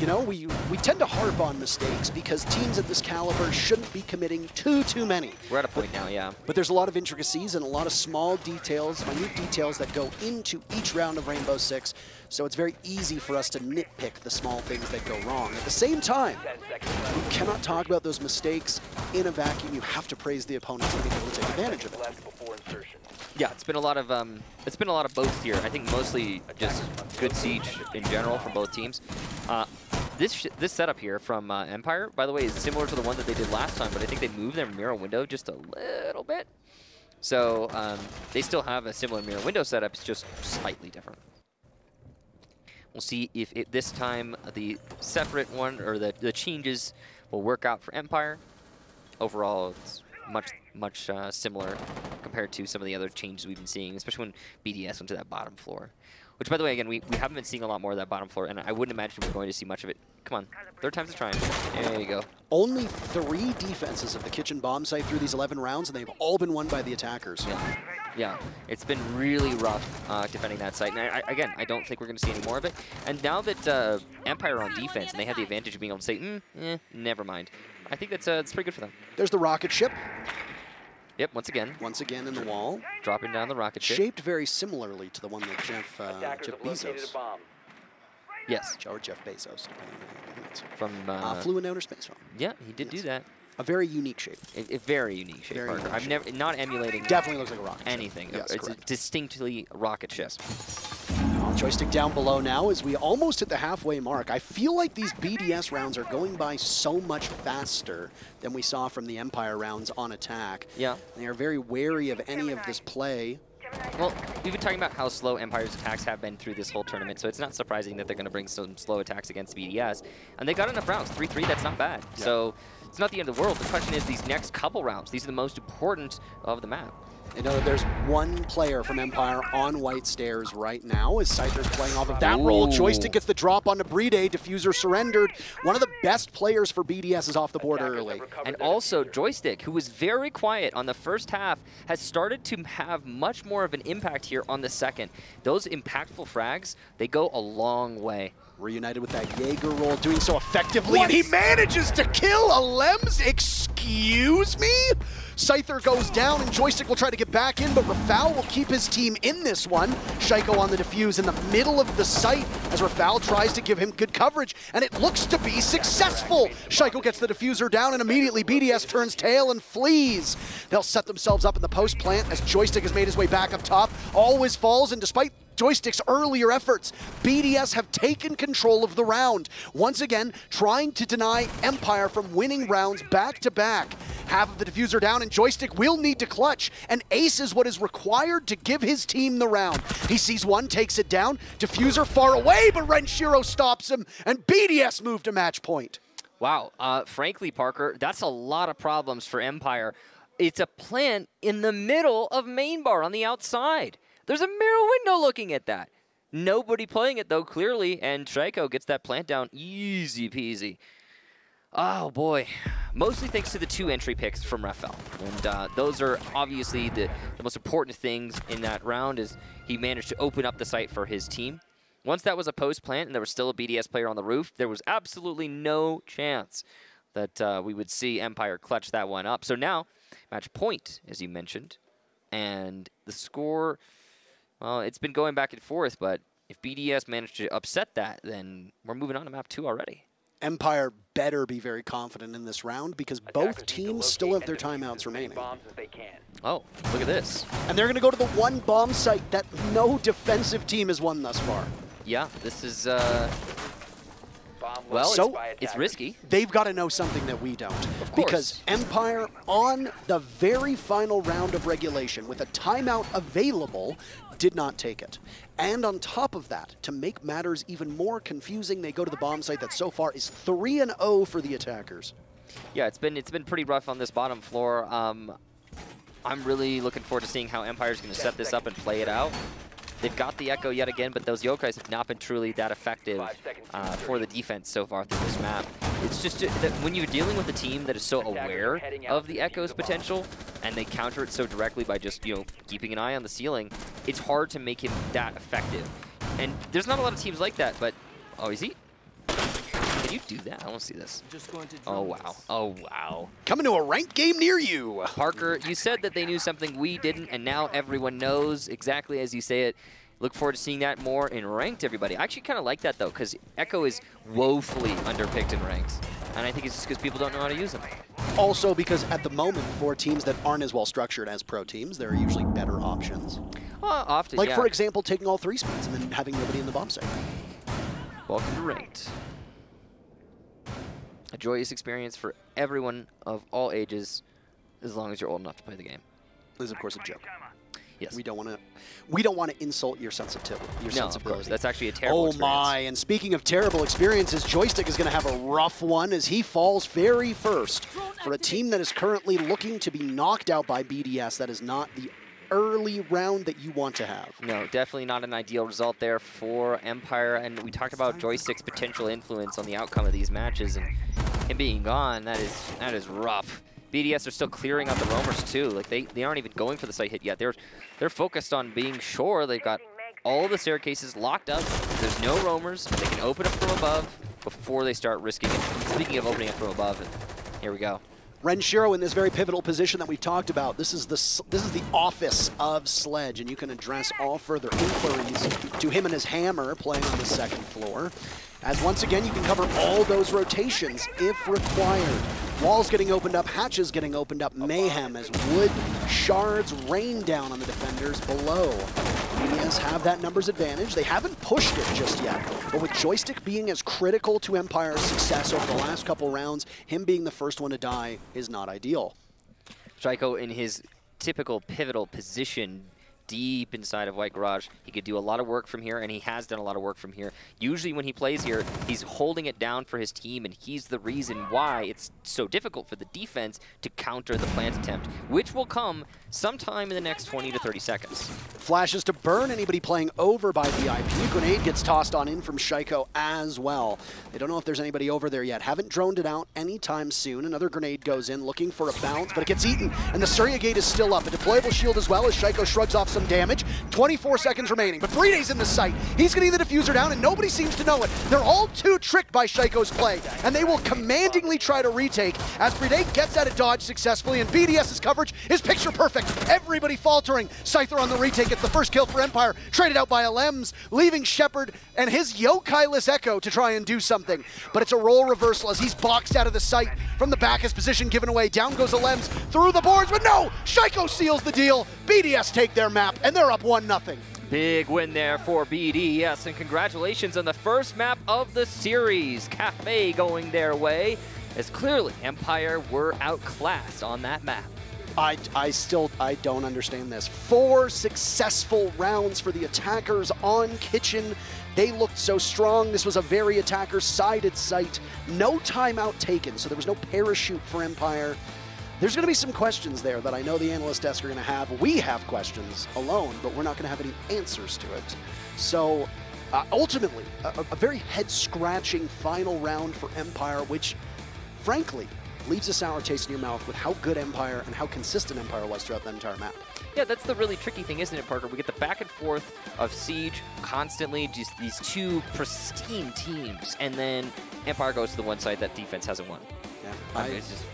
you know, we tend to harp on mistakes because teams at this caliber shouldn't be committing too many. We're at a point now, yeah. But there's a lot of intricacies and a lot of small details, minute details that go into each round of Rainbow Six, so it's very easy for us to nitpick the small things that go wrong. At the same time, you cannot talk about those mistakes in a vacuum. You have to praise the opponents and be able to take advantage of it. Yeah, it's been a lot of both here. I think mostly just good siege in general from both teams. This setup here from Empire, by the way, is similar to the one that they did last time, but I think they moved their mirror window just a little bit. So they still have a similar mirror window setup, it's just slightly different. We'll see if this time the separate one or the changes will work out for Empire. Overall, it's much similar compared to some of the other changes we've been seeing, especially when BDS went to that bottom floor. Which, by the way, again, we haven't been seeing a lot more of that bottom floor, and I wouldn't imagine we're going to see much of it. Come on, 3rd time's a charm. There you go. Only 3 defenses of the kitchen bomb site through these 11 rounds, and they've all been won by the attackers. Yeah, it's been really rough defending that site. And again, I don't think we're going to see any more of it. And now that Empire are on defense, and they have the advantage of being able to say, never mind. I think that's pretty good for them. There's the rocket ship. Yep, once again in the wall. Dropping down the rocket ship. Shaped very similarly to the one that Jeff Bezos. Yes. Or Jeff Bezos. From flew in outer space from. Yeah, he did do that. A very unique shape. A very unique shape, Parker. I've never, not emulating. Definitely looks like a rocket anything. Ship. Yes, it's a distinctly rocket ship. Joystick down below now as we almost hit the halfway mark. I feel like these BDS rounds are going by so much faster than we saw from the Empire rounds on attack. Yeah. They are very wary of any of this play. Well, we've been talking about how slow Empire's attacks have been through this whole tournament, so it's not surprising that they're going to bring some slow attacks against BDS. And they got enough rounds. 3-3, that's not bad. Yeah. So it's not the end of the world. The question is these next couple rounds. These are the most important of the map. You know, there's one player from Empire on white stairs right now as Scyther's playing off of that roll. Joystick gets the drop onto Brede. Diffuser surrendered. One of the best players for BDS is off the board early. And also Joystick, who was very quiet on the first half, has started to have much more of an impact here on the second. Those impactful frags, they go a long way. Reunited with that Jaeger roll, doing so effectively, and he manages to kill a Lems. Excuse me? Scyther goes down, and Joystick will try to get back in, but Rafal will keep his team in this one. Shaiko on the defuse in the middle of the site as Rafal tries to give him good coverage, and it looks to be successful. Shaiko gets the diffuser down, and immediately BDS turns tail and flees. They'll set themselves up in the post plant as Joystick has made his way back up top. Always falls, and despite Joystick's earlier efforts, BDS have taken control of the round. Once again, trying to deny Empire from winning rounds back-to-back. Half of the diffuser down, and Joystick will need to clutch. An ace is what is required to give his team the round. He sees one, takes it down. Diffuser far away, but Renshiro stops him, and BDS move to match point. Wow. Frankly, Parker, that's a lot of problems for Empire. It's a plant in the middle of main bar on the outside. There's a mirror window looking at that. Nobody playing it, though, clearly, and Trico gets that plant down easy peasy. Oh, boy. Mostly thanks to the 2 entry picks from Rafael. And those are obviously the most important things in that round is he managed to open up the site for his team. Once that was a post plant and there was still a BDS player on the roof, there was absolutely no chance that we would see Empire clutch that one up. So now, match point, as you mentioned. And the score, well, it's been going back and forth, but if BDS managed to upset that, then we're moving on to map 2 already. Empire better be very confident in this round because both teams still have their timeouts remaining. Oh, look at this. And they're going to go to the one bomb site that no defensive team has won thus far. Yeah, this is, well, so it's risky. They've got to know something that we don't. Of course. Because Empire, on the very final round of regulation, with a timeout available, did not take it. And on top of that, to make matters even more confusing, they go to the bomb site that so far is 3-0 for the attackers. Yeah, it's been pretty rough on this bottom floor. I'm really looking forward to seeing how Empire's going to set this up and play it out. They've got the Echo yet again, but those Yokais have not been truly that effective for the defense so far through this map. It's just that when you're dealing with a team that is so aware of the Echo's potential, and they counter it so directly by just, you know, keeping an eye on the ceiling, it's hard to make him that effective. And there's not a lot of teams like that, but... Oh, is he? Can you do that? I want to see this. Oh, wow. Oh, wow. Coming to a ranked game near you. Parker, you said that they knew something we didn't, and now everyone knows exactly as you say it. Look forward to seeing that more in ranked, everybody. I actually kind of like that, though, because Echo is woefully underpicked in ranks. And I think it's just because people don't know how to use them. Also because at the moment, for teams that aren't as well structured as pro teams, there are usually better options. Often, like, yeah. for example, taking all 3 spots and then having nobody in the bomb site. Welcome to ranked. A joyous experience for everyone of all ages, as long as you're old enough to play the game. This is, of course, a joke. Yes. We don't want to insult your sensitivity. No, of course. That's actually a terrible experience. Oh my! And speaking of terrible experiences, Joystick is going to have a rough one as he falls very first for a team that is currently looking to be knocked out by BDS. That is not the early round that you want to have. No, definitely not an ideal result there for Empire. And we talked about Joystick's potential influence on the outcome of these matches, and him being gone, that is rough. BDS are still clearing out the roamers too. Like they aren't even going for the site hit yet. They're focused on being sure they've got all the staircases locked up. There's no roamers. They can open up from above before they start risking it. Speaking of opening up from above, here we go. Renshiro in this very pivotal position that we've talked about. This is the office of Sledge, and you can address all further inquiries to him and his hammer playing on the 2nd floor. As once again, you can cover all those rotations if required. Walls getting opened up, hatches getting opened up, mayhem as wood shards rain down on the defenders below. BDS have that numbers advantage. They haven't pushed it just yet, but with Joystick being as critical to Empire's success over the last couple rounds, him being the first one to die is not ideal. Trico in his typical pivotal position, deep inside of White Garage. He could do a lot of work from here, and he has done a lot of work from here. Usually when he plays here, he's holding it down for his team, and he's the reason why it's so difficult for the defense to counter the plant attempt, which will come sometime in the next 20 to 30 seconds. Flashes to burn anybody playing over by VIP. Grenade gets tossed on in from Shaiko as well. They don't know if there's anybody over there yet. Haven't droned it out anytime soon. Another grenade goes in looking for a bounce, but it gets eaten, and the Surya Gate is still up. A deployable shield as well as Shaiko shrugs off some damage. 24 seconds remaining, but Bride's in the site. He's getting the diffuser down, and nobody seems to know it. They're all too tricked by Shaiko's play, and they will commandingly try to retake as Bride gets out of dodge successfully, and BDS's coverage is picture perfect. Everybody faltering. Scyther on the retake gets the first kill for Empire, traded out by Alems, leaving Shepard and his Yokai-less Echo to try and do something. But it's a role reversal as he's boxed out of the site from the back. His position given away. Down goes Alems through the boards, but no! Shaiko seals the deal. BDS take their map, and they're up 1-0. Big win there for BDS, and congratulations on the first map of the series. Kafe going their way, as clearly Empire were outclassed on that map. I still don't understand this. 4 successful rounds for the attackers on Kitchen. They looked so strong. This was a very attacker-sided site. No timeout taken, so there was no parachute for Empire. There's going to be some questions there that I know the analyst desk are going to have. We have questions alone, but we're not going to have any answers to it. So ultimately, a very head-scratching final round for Empire, which, frankly, leaves a sour taste in your mouth with how good Empire and how consistent Empire was throughout the entire map. Yeah, that's the really tricky thing, isn't it, Parker? We get the back and forth of Siege constantly, just these two pristine teams, and then Empire goes to the one side that defense hasn't won. Yeah, It's just...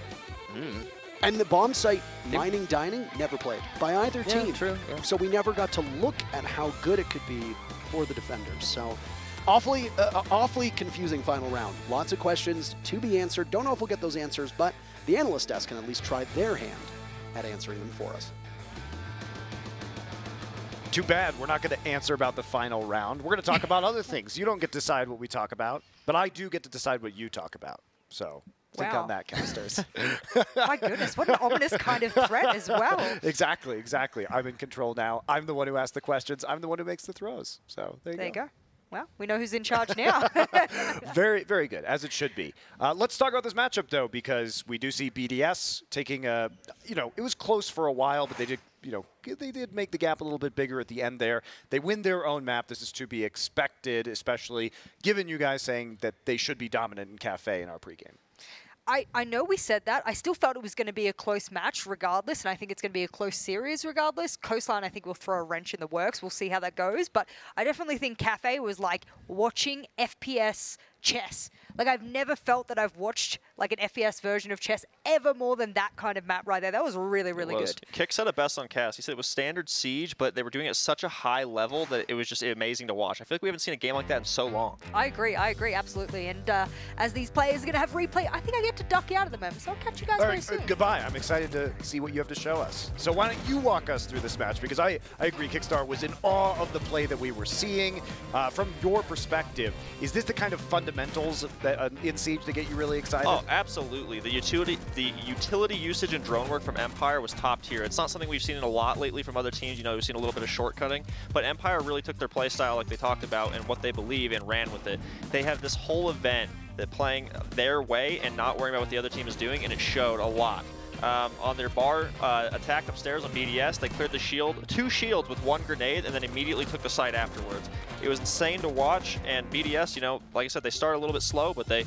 And the bomb site, Mining Dining, never played by either team. True. Yeah. So we never got to look at how good it could be for the defenders. So awfully confusing final round. Lots of questions to be answered. Don't know if we'll get those answers, but the analyst desk can at least try their hand at answering them for us. Too bad we're not going to answer about the final round. We're going to talk about other things. You don't get to decide what we talk about, but I do get to decide what you talk about. So think on that, casters. My goodness, what an ominous kind of threat as well. Exactly. I'm in control now. I'm the one who asks the questions. I'm the one who makes the throws. So there you go. Well, we know who's in charge now. Very, very good, as it should be. Let's talk about this matchup, though, because we do see BDS taking a, it was close for a while, but they did, they did make the gap a little bit bigger at the end there. They win their own map. This is to be expected, especially given you guys saying that they should be dominant in Kafe in our pregame. I know we said that. I still felt it was going to be a close match regardless, and I think it's going to be a close series regardless. Coastline, I think, will throw a wrench in the works. We'll see how that goes. But I definitely think Kafe was like watching FPS chess. Like, I've never felt that I've watched like an FPS version of chess ever more than that kind of map right there. That was really, really good. Kick said it best on cast. He said it was standard Siege, but they were doing it at such a high level that it was just amazing to watch. I feel like we haven't seen a game like that in so long. I agree, absolutely. And as these players are going to have replay, I think I get to duck out of the moment. So I'll catch you guys very soon. Goodbye. I'm excited to see what you have to show us. So why don't you walk us through this match? Because I agree, Kickstar was in awe of the play that we were seeing. From your perspective, is this the kind of fundamentals that in Siege that get you really excited? Oh, absolutely. The utility usage and drone work from Empire was top tier. It's not something we've seen a lot lately from other teams. We've seen a little bit of shortcutting, but Empire really took their play style like they talked about and what they believe and ran with it. They have this whole event that playing their way and not worrying about what the other team is doing, and it showed a lot. On their bar attack upstairs on BDS, they cleared the shield, 2 shields with 1 grenade, and then immediately took the site afterwards. It was insane to watch, and BDS, like I said, they started a little bit slow, but they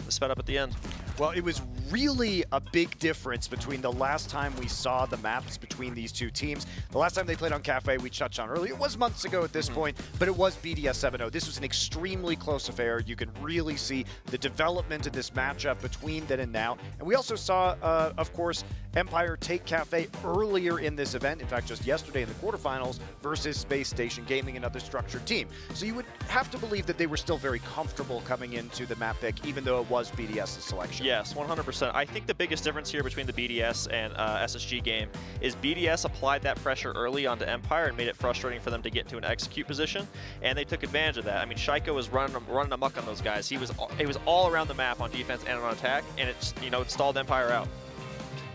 sped up at the end. Well, it was really a big difference between the last time we saw the maps between these two teams. The last time they played on Kafe, we touched on earlier. It was months ago at this point, but it was BDS 7-0. This was an extremely close affair. You can really see the development of this matchup between then and now. And we also saw, of course, Empire take Kafe earlier in this event, in fact, just yesterday in the quarterfinals, versus Space Station Gaming, another structured team. So you would have to believe that they were still very comfortable coming into the map pick, even though it was BDS's selection. Yes, 100%. I think the biggest difference here between the BDS and SSG game is BDS applied that pressure early onto Empire and made it frustrating for them to get to an execute position, and they took advantage of that. I mean, Shaiko was running amok on those guys. It was all around the map on defense and on attack, and it stalled Empire out.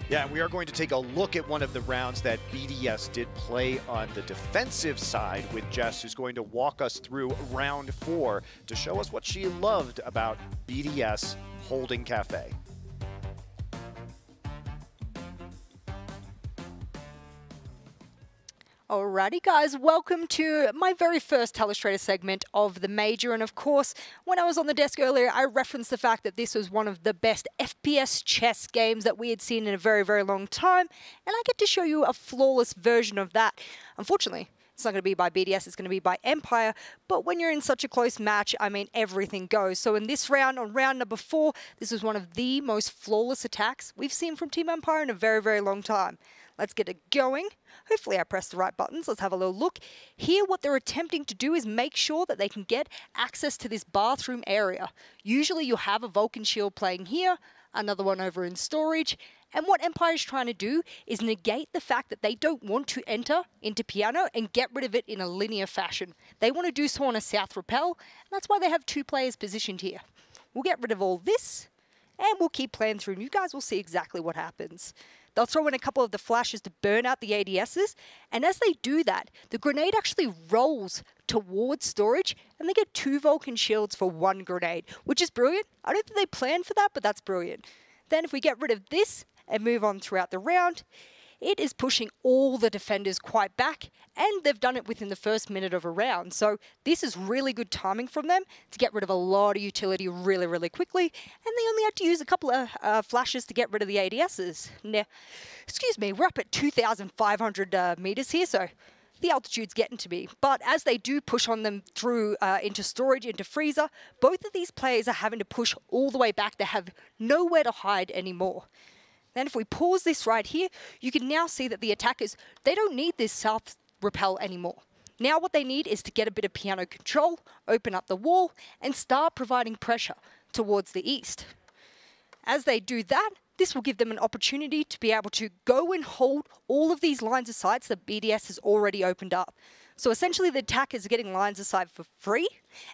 Yeah, we are going to take a look at one of the rounds that BDS did play on the defensive side with Jess, who's going to walk us through round 4 to show us what she loved about BDS holding Kafe. Alrighty guys, welcome to my very first Telestrator segment of the Major, and of course, when I was on the desk earlier, I referenced the fact that this was one of the best FPS chess games that we had seen in a very, very long time, and I get to show you a flawless version of that. Unfortunately, it's not going to be by BDS, it's going to be by Empire, but when you're in such a close match, I mean, everything goes. So in this round, on round number 4, this was one of the most flawless attacks we've seen from Team Empire in a very, very long time. Let's get it going. Hopefully I pressed the right buttons. Let's have a little look. Here, what they're attempting to do is make sure that they can get access to this bathroom area. Usually you'll have a Vulcan shield playing here, another one over in storage, and what Empire is trying to do is negate the fact that they don't want to enter into piano and get rid of it in a linear fashion. They want to do so on a south rappel, and that's why they have 2 players positioned here. We'll get rid of all this, and we'll keep playing through, and you guys will see exactly what happens. They'll throw in a couple of the flashes to burn out the ADSs, and as they do that, the grenade actually rolls towards storage, and they get 2 Vulcan shields for 1 grenade, which is brilliant. I don't think they planned for that, but that's brilliant. Then if we get rid of this and move on throughout the round, it is pushing all the defenders quite back, and they've done it within the first minute of a round. So this is really good timing from them to get rid of a lot of utility really, really quickly, and they only had to use a couple of flashes to get rid of the ADSs. Now, excuse me, we're up at 2,500 meters here, so the altitude's getting to me. But as they do push on them through into storage, into freezer, both of these players are having to push all the way back. They have nowhere to hide anymore. Then if we pause this right here, you can now see that the attackers, they don't need this south repel anymore. Now what they need is to get a bit of piano control, open up the wall, and start providing pressure towards the east. As they do that, this will give them an opportunity to be able to go and hold all of these lines of sights that BDS has already opened up. So essentially the attackers are getting lines of sight for free,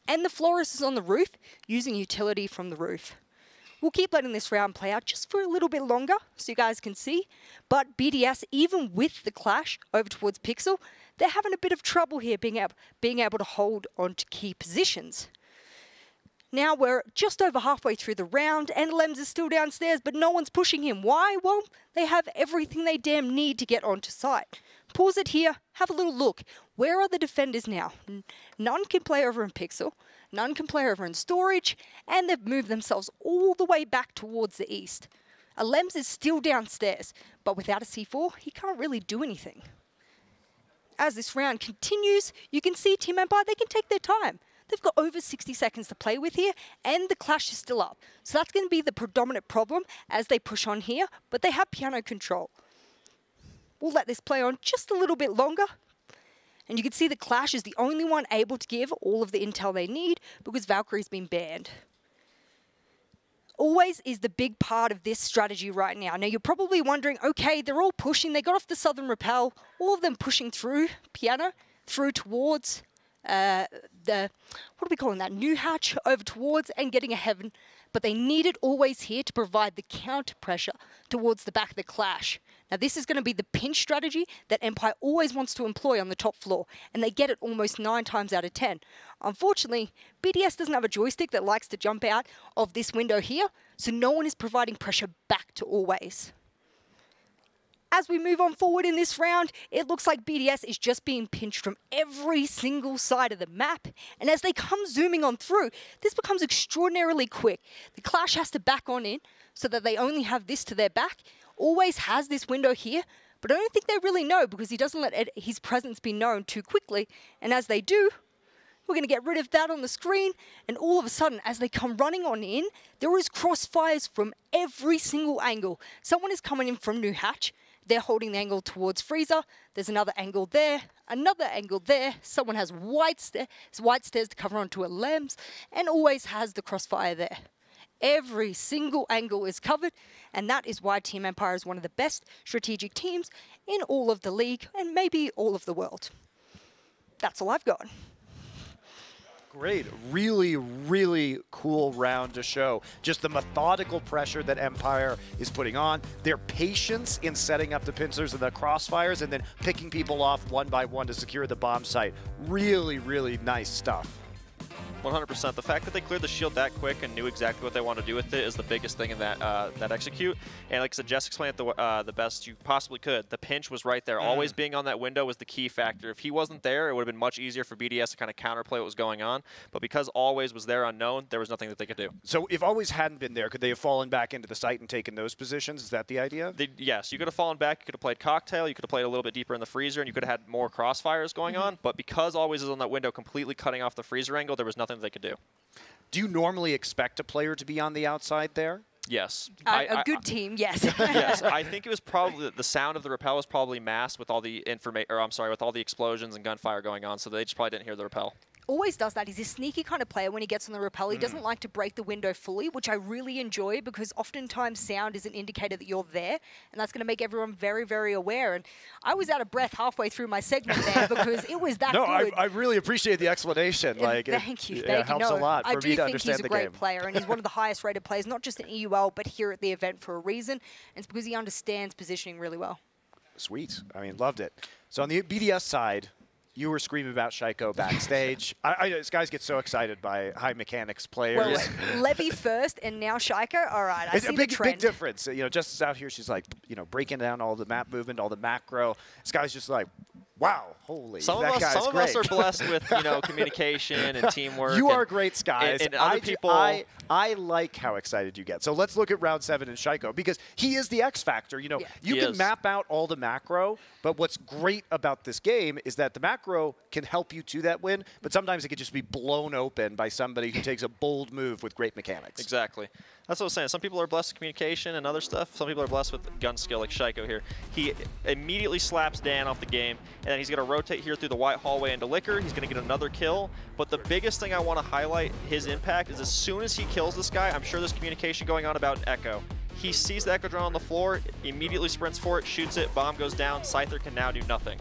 and the florist is on the roof using utility from the roof. We'll keep letting this round play out just for a little bit longer so you guys can see. But BDS, even with the clash over towards Pixel, they're having a bit of trouble here being able to hold on to key positions. Now we're just over halfway through the round, and Lems is still downstairs, but no one's pushing him. Why? Well, they have everything they damn need to get onto site. Pause it here, have a little look. Where are the defenders now? None can play over in Pixel, none can play over in storage, and they've moved themselves all the way back towards the east. Lems is still downstairs, but without a C4, he can't really do anything. As this round continues, you can see Team Empire, they can take their time. They've got over 60 seconds to play with here, and the clash is still up. So that's going to be the predominant problem as they push on here, but they have piano control. We'll let this play on just a little bit longer. And you can see the clash is the only one able to give all of the intel they need because Valkyrie's been banned. Always is the big part of this strategy right now. Now you're probably wondering, okay, they're all pushing, they got off the southern rappel, all of them pushing through piano, through towards the, what are we calling that, new hatch over towards and getting a heaven, but they need it always here to provide the counter pressure towards the back of the clash. Now this is going to be the pinch strategy that Empire always wants to employ on the top floor, and they get it almost 9 times out of 10. Unfortunately, BDS doesn't have a joystick that likes to jump out of this window here, so no one is providing pressure back to always. As we move on forward in this round, it looks like BDS is just being pinched from every single side of the map. And as they come zooming on through, this becomes extraordinarily quick. The clash has to back on in so that they only have this to their back. Always has this window here, but I don't think they really know because he doesn't let his presence be known too quickly. And as they do, we're going to get rid of that on the screen, and all of a sudden, as they come running on in, there is crossfires from every single angle. Someone is coming in from New Hatch. They're holding the angle towards freezer. There's another angle there, another angle there. Someone has white stairs to cover onto a Lems, and always has the crossfire there. Every single angle is covered, and that is why Team Empire is one of the best strategic teams in all of the league, and maybe all of the world. That's all I've got. Great. Really, really cool round to show. Just the methodical pressure that Empire is putting on, their patience in setting up the pincers and the crossfires, and then picking people off one by one to secure the bomb site. Really, really nice stuff. 100%. The fact that they cleared the shield that quick and knew exactly what they want to do with it is the biggest thing in that that execute. And like I said, Jess explained it the best you possibly could. The pinch was right there. Always being on that window was the key factor. If he wasn't there, it would have been much easier for BDS to kind of counterplay what was going on. But because Always was there unknown, there was nothing that they could do. So if Always hadn't been there, could they have fallen back into the site and taken those positions? Is that the idea? Yes, you could have fallen back. You could have played Cocktail. You could have played a little bit deeper in the freezer, and you could have had more crossfires going on. But because Always is on that window completely cutting off the freezer angle, there was nothing that they could do. Do you normally expect a player to be on the outside there? Yes. A good team, yes. Yes, I think it was probably the sound of the rappel was probably masked with all the with all the explosions and gunfire going on, so they just probably didn't hear the rappel. always does that. He's a sneaky kind of player when he gets on the rappel. He doesn't like to break the window fully, which I really enjoy because oftentimes sound is an indicator that you're there, and that's going to make everyone very, very aware. And I was out of breath halfway through my segment there because it was that good. I really appreciate the explanation. Like, thank you. It helps a lot for me to understand the game. I do think he's a great player, and he's one of the highest rated players, not just in EUL, but here at the event for a reason. And it's because he understands positioning really well. Sweet. I mean, loved it. So on the BDS side, you were screaming about Shaiko backstage. These guys get so excited by high mechanics players. Well, Levy first and now Shaiko. All right, I see the trend. Big difference. You know, Jess is out here. She's like, you know, breaking down all the map movement, all the macro. This guy's just like, wow, holy, some that of guy's us great. are blessed with, you know, communication and teamwork. You are great, Sky. And other people. I like how excited you get. So let's look at round 7 and Shaiko because he is the X factor. You know, you can map out all the macro, but what's great about this game is that the macro can help you to that win, but sometimes it can just be blown open by somebody who takes a bold move with great mechanics. Exactly. That's what I was saying. Some people are blessed with communication and other stuff. Some people are blessed with gun skill like Shaiko here. He immediately slaps Dan off the game, and then he's going to rotate here through the white hallway into Liquor. He's going to get another kill. But the biggest thing I want to highlight his impact is as soon as he kills this guy, I'm sure there's communication going on about an Echo. He sees the Echo drone on the floor, immediately sprints for it, shoots it, bomb goes down, Scyther can now do nothing.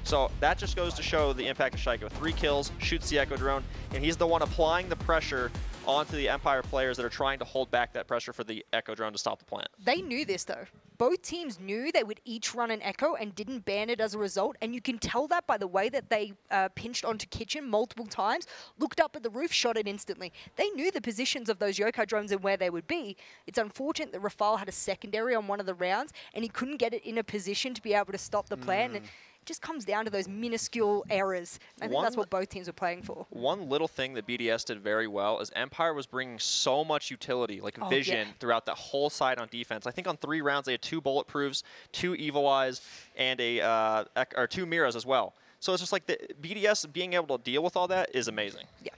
So that just goes to show the impact of Shaiko. 3 kills, shoots the Echo drone, and he's the one applying the pressure onto the Empire players that are trying to hold back that pressure for the Echo drone to stop the plant. They knew this, though. Both teams knew they would each run an Echo and didn't ban it as a result, and you can tell that by the way that they pinched onto Kitchen multiple times, looked up at the roof, shot it instantly. They knew the positions of those Yokai drones and where they would be. It's unfortunate that Rafal had a secondary on one of the rounds, and he couldn't get it in a position to be able to stop the plant. And just comes down to those minuscule errors. I think that's what both teams were playing for. One little thing that BDS did very well is Empire was bringing so much utility, like vision, throughout that whole side on defense. I think on 3 rounds they had 2 bulletproofs, 2 Evil Eyes, and or 2 Miras as well. So it's just like the BDS being able to deal with all that is amazing. Yeah.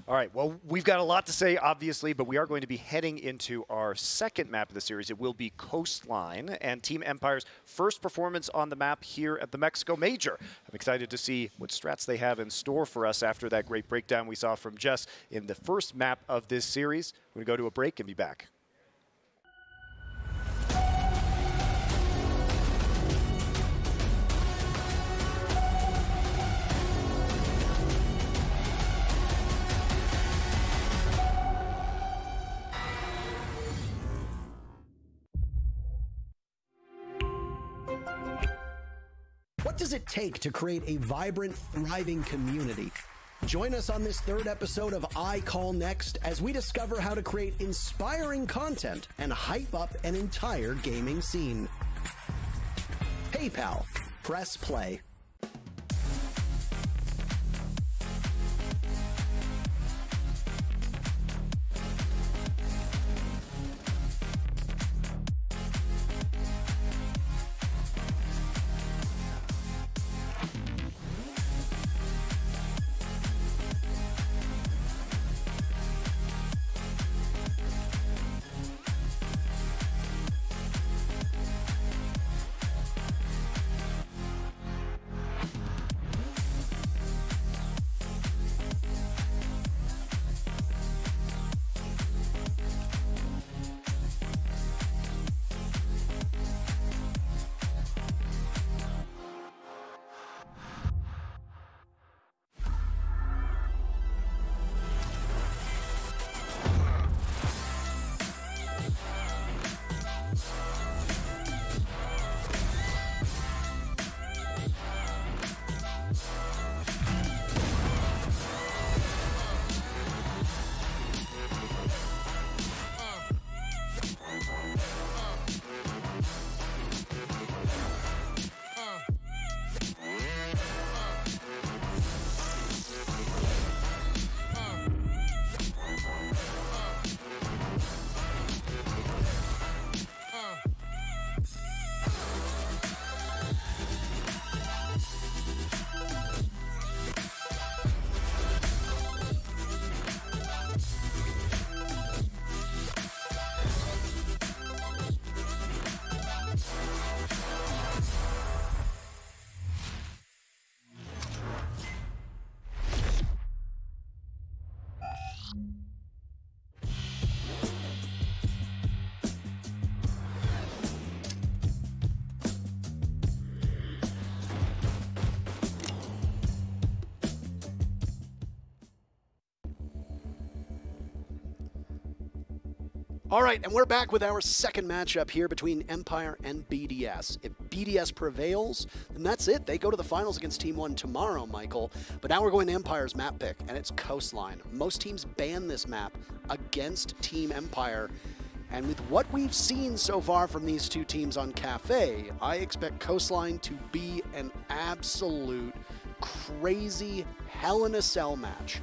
All right, well, we've got a lot to say, obviously, but we are going to be heading into our second map of the series. It will be Coastline, and Team Empire's first performance on the map here at the Mexico Major. I'm excited to see what strats they have in store for us after that great breakdown we saw from Jess in the first map of this series. We're going to go to a break and be back. What does it take to create a vibrant, thriving community? Join us on this 3rd episode of I Call Next as we discover how to create inspiring content and hype up an entire gaming scene. PayPal. Press play. All right, and we're back with our second matchup here between Empire and BDS. If BDS prevails, then that's it. They go to the finals against Team 1 tomorrow, Michael. But now we're going to Empire's map pick, and it's Coastline. Most teams ban this map against Team Empire. And with what we've seen so far from these two teams on Kafe, I expect Coastline to be an absolute crazy Hell in a Cell match.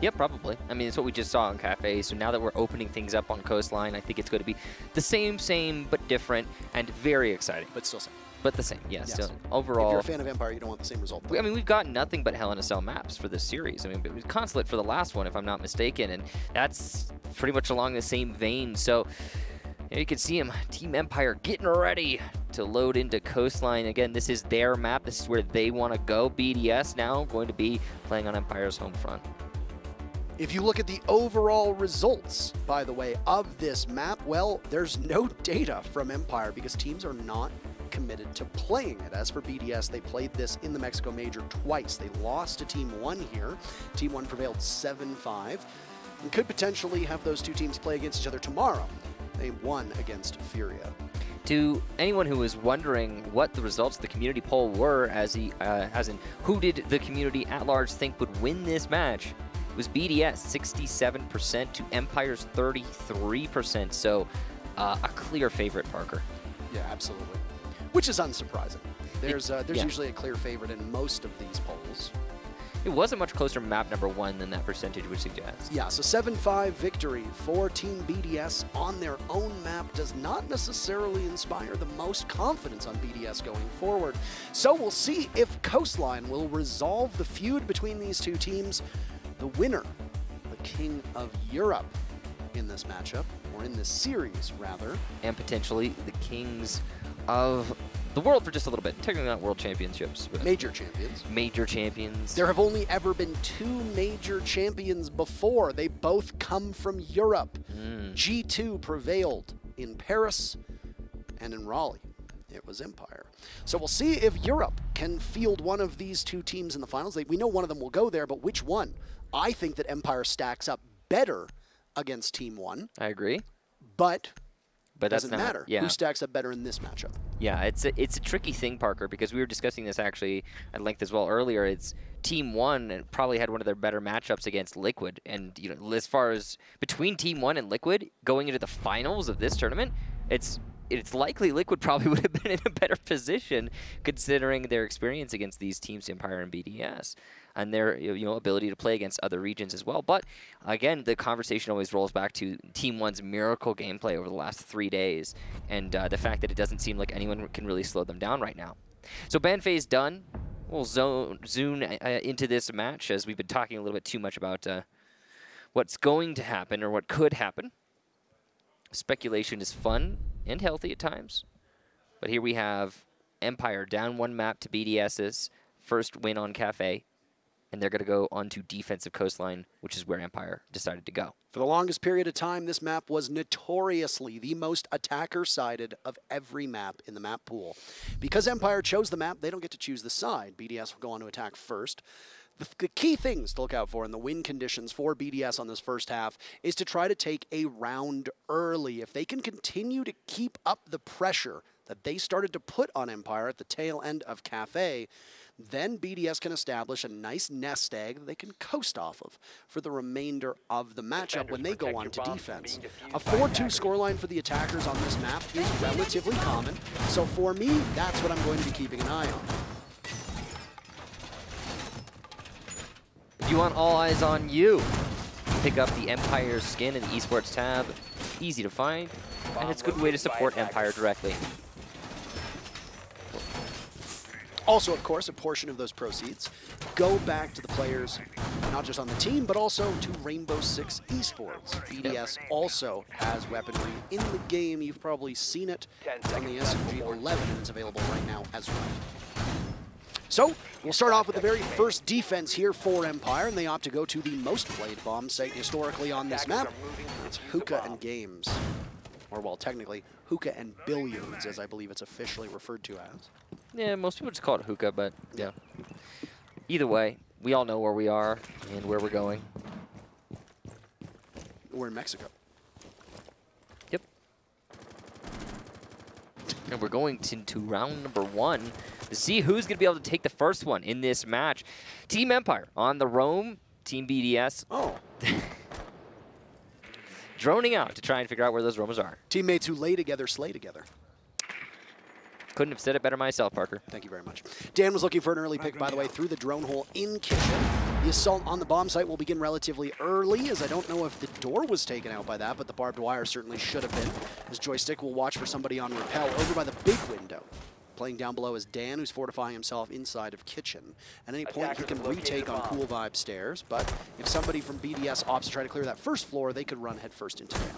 Yeah, probably. I mean, it's what we just saw on Kafe. So now that we're opening things up on Coastline, I think it's going to be the same, but different, and very exciting. But still same. But the same, yeah. Yes. Still, overall. If you're a fan of Empire, you don't want the same result. I mean, we've got nothing but Hell in a Cell maps for this series. I mean, it was Consulate for the last one, if I'm not mistaken, and that's pretty much along the same vein. So you can see Team Empire getting ready to load into Coastline. Again, this is their map. This is where they want to go. BDS now going to be playing on Empire's home front. If you look at the overall results, by the way, of this map, well, there's no data from Empire because teams are not committed to playing it. As for BDS, they played this in the Mexico Major twice. They lost to Team 1 here. Team 1 prevailed 7-5 and could potentially have those two teams play against each other tomorrow. They won against Furia. To anyone who was wondering what the results of the community poll were, as in who did the community at large think would win this match, it was BDS 67% to Empire's 33%. So a clear favorite, Parker. Yeah, absolutely. Which is unsurprising. There's yeah. usually a clear favorite in most of these polls. It was a much closer map number 1 than that percentage would suggest. Yeah, so 7-5 victory for Team BDS on their own map does not necessarily inspire the most confidence on BDS going forward. So we'll see if Coastline will resolve the feud between these two teams. The winner, the King of Europe in this matchup, or in this series, rather. And potentially the kings of the world for just a little bit. Technically not world championships, but Major champions. Major champions. There have only ever been 2 major champions before. They both come from Europe. G2 prevailed in Paris and in Raleigh. It was Empire. So we'll see if Europe can field one of these two teams in the finals. We know one of them will go there, but which one? I think that Empire stacks up better against Team 1. I agree. But that doesn't matter. Yeah. Who stacks up better in this matchup? Yeah, it's a tricky thing, Parker, because we were discussing this actually at length as well earlier. It's Team 1 and probably had one of their better matchups against Liquid. And you know, as far as between Team 1 and Liquid going into the finals of this tournament, it's likely Liquid probably would have been in a better position considering their experience against these teams, Empire and BDS, and their ability to play against other regions as well. But again, the conversation always rolls back to Team 1's miracle gameplay over the last 3 days, and the fact that it doesn't seem like anyone can really slow them down right now. So ban phase done. We'll zoom into this match as we've been talking a little bit too much about what's going to happen or what could happen. Speculation is fun and healthy at times, but here we have Empire down 1 map to BDS's first win on Kafe, and they're going to go onto defensive Coastline, which is where Empire decided to go. For the longest period of time, this map was notoriously the most attacker-sided of every map in the map pool. Because Empire chose the map, they don't get to choose the side. BDS will go on to attack first. The key things to look out for in the win conditions for BDS on this first half is to try to take a round early. If they can continue to keep up the pressure that they started to put on Empire at the tail end of Kafe, then BDS can establish a nice nest egg that they can coast off of for the remainder of the matchup when they go on to defense. A 4-2 scoreline for the attackers on this map is relatively common, so for me, that's what I'm going to be keeping an eye on. You want all eyes on you. Pick up the Empire skin in the esports tab. Easy to find, and it's a good way to support Empire directly. Also, of course, a portion of those proceeds go back to the players, not just on the team, but also to Rainbow Six Esports. BDS also has weaponry in the game. You've probably seen it. It's on the SMG 11, and it's available right now as well. So we'll start off with the very first defense here for Empire, and they opt to go to the most played bomb site historically on this map. It's Hookah and Games. Or, well, technically, Hookah and Billiards, as I believe it's officially referred to as. Yeah, most people just call it Hookah, but yeah. Either way, we all know where we are and where we're going. We're in Mexico. Yep. And we're going into round number 1 to see who's going to be able to take the first one in this match. Team Empire on the roam, Team BDS. Oh. Droning out to try and figure out where those roamers are. Teammates who lay together, slay together. Couldn't have said it better myself, Parker. Thank you very much. Dan was looking for an early pick, by the way, through the drone hole in kitchen. The assault on the bomb site will begin relatively early, as I don't know if the door was taken out by that, but the barbed wire certainly should have been. As Joystick will watch for somebody on rappel over by the big window. Playing down below is Dan, who's fortifying himself inside of kitchen. At any point, he can retake on Cool Vibe stairs, but if somebody from BDS opts to try to clear that first floor, they could run headfirst into Dan.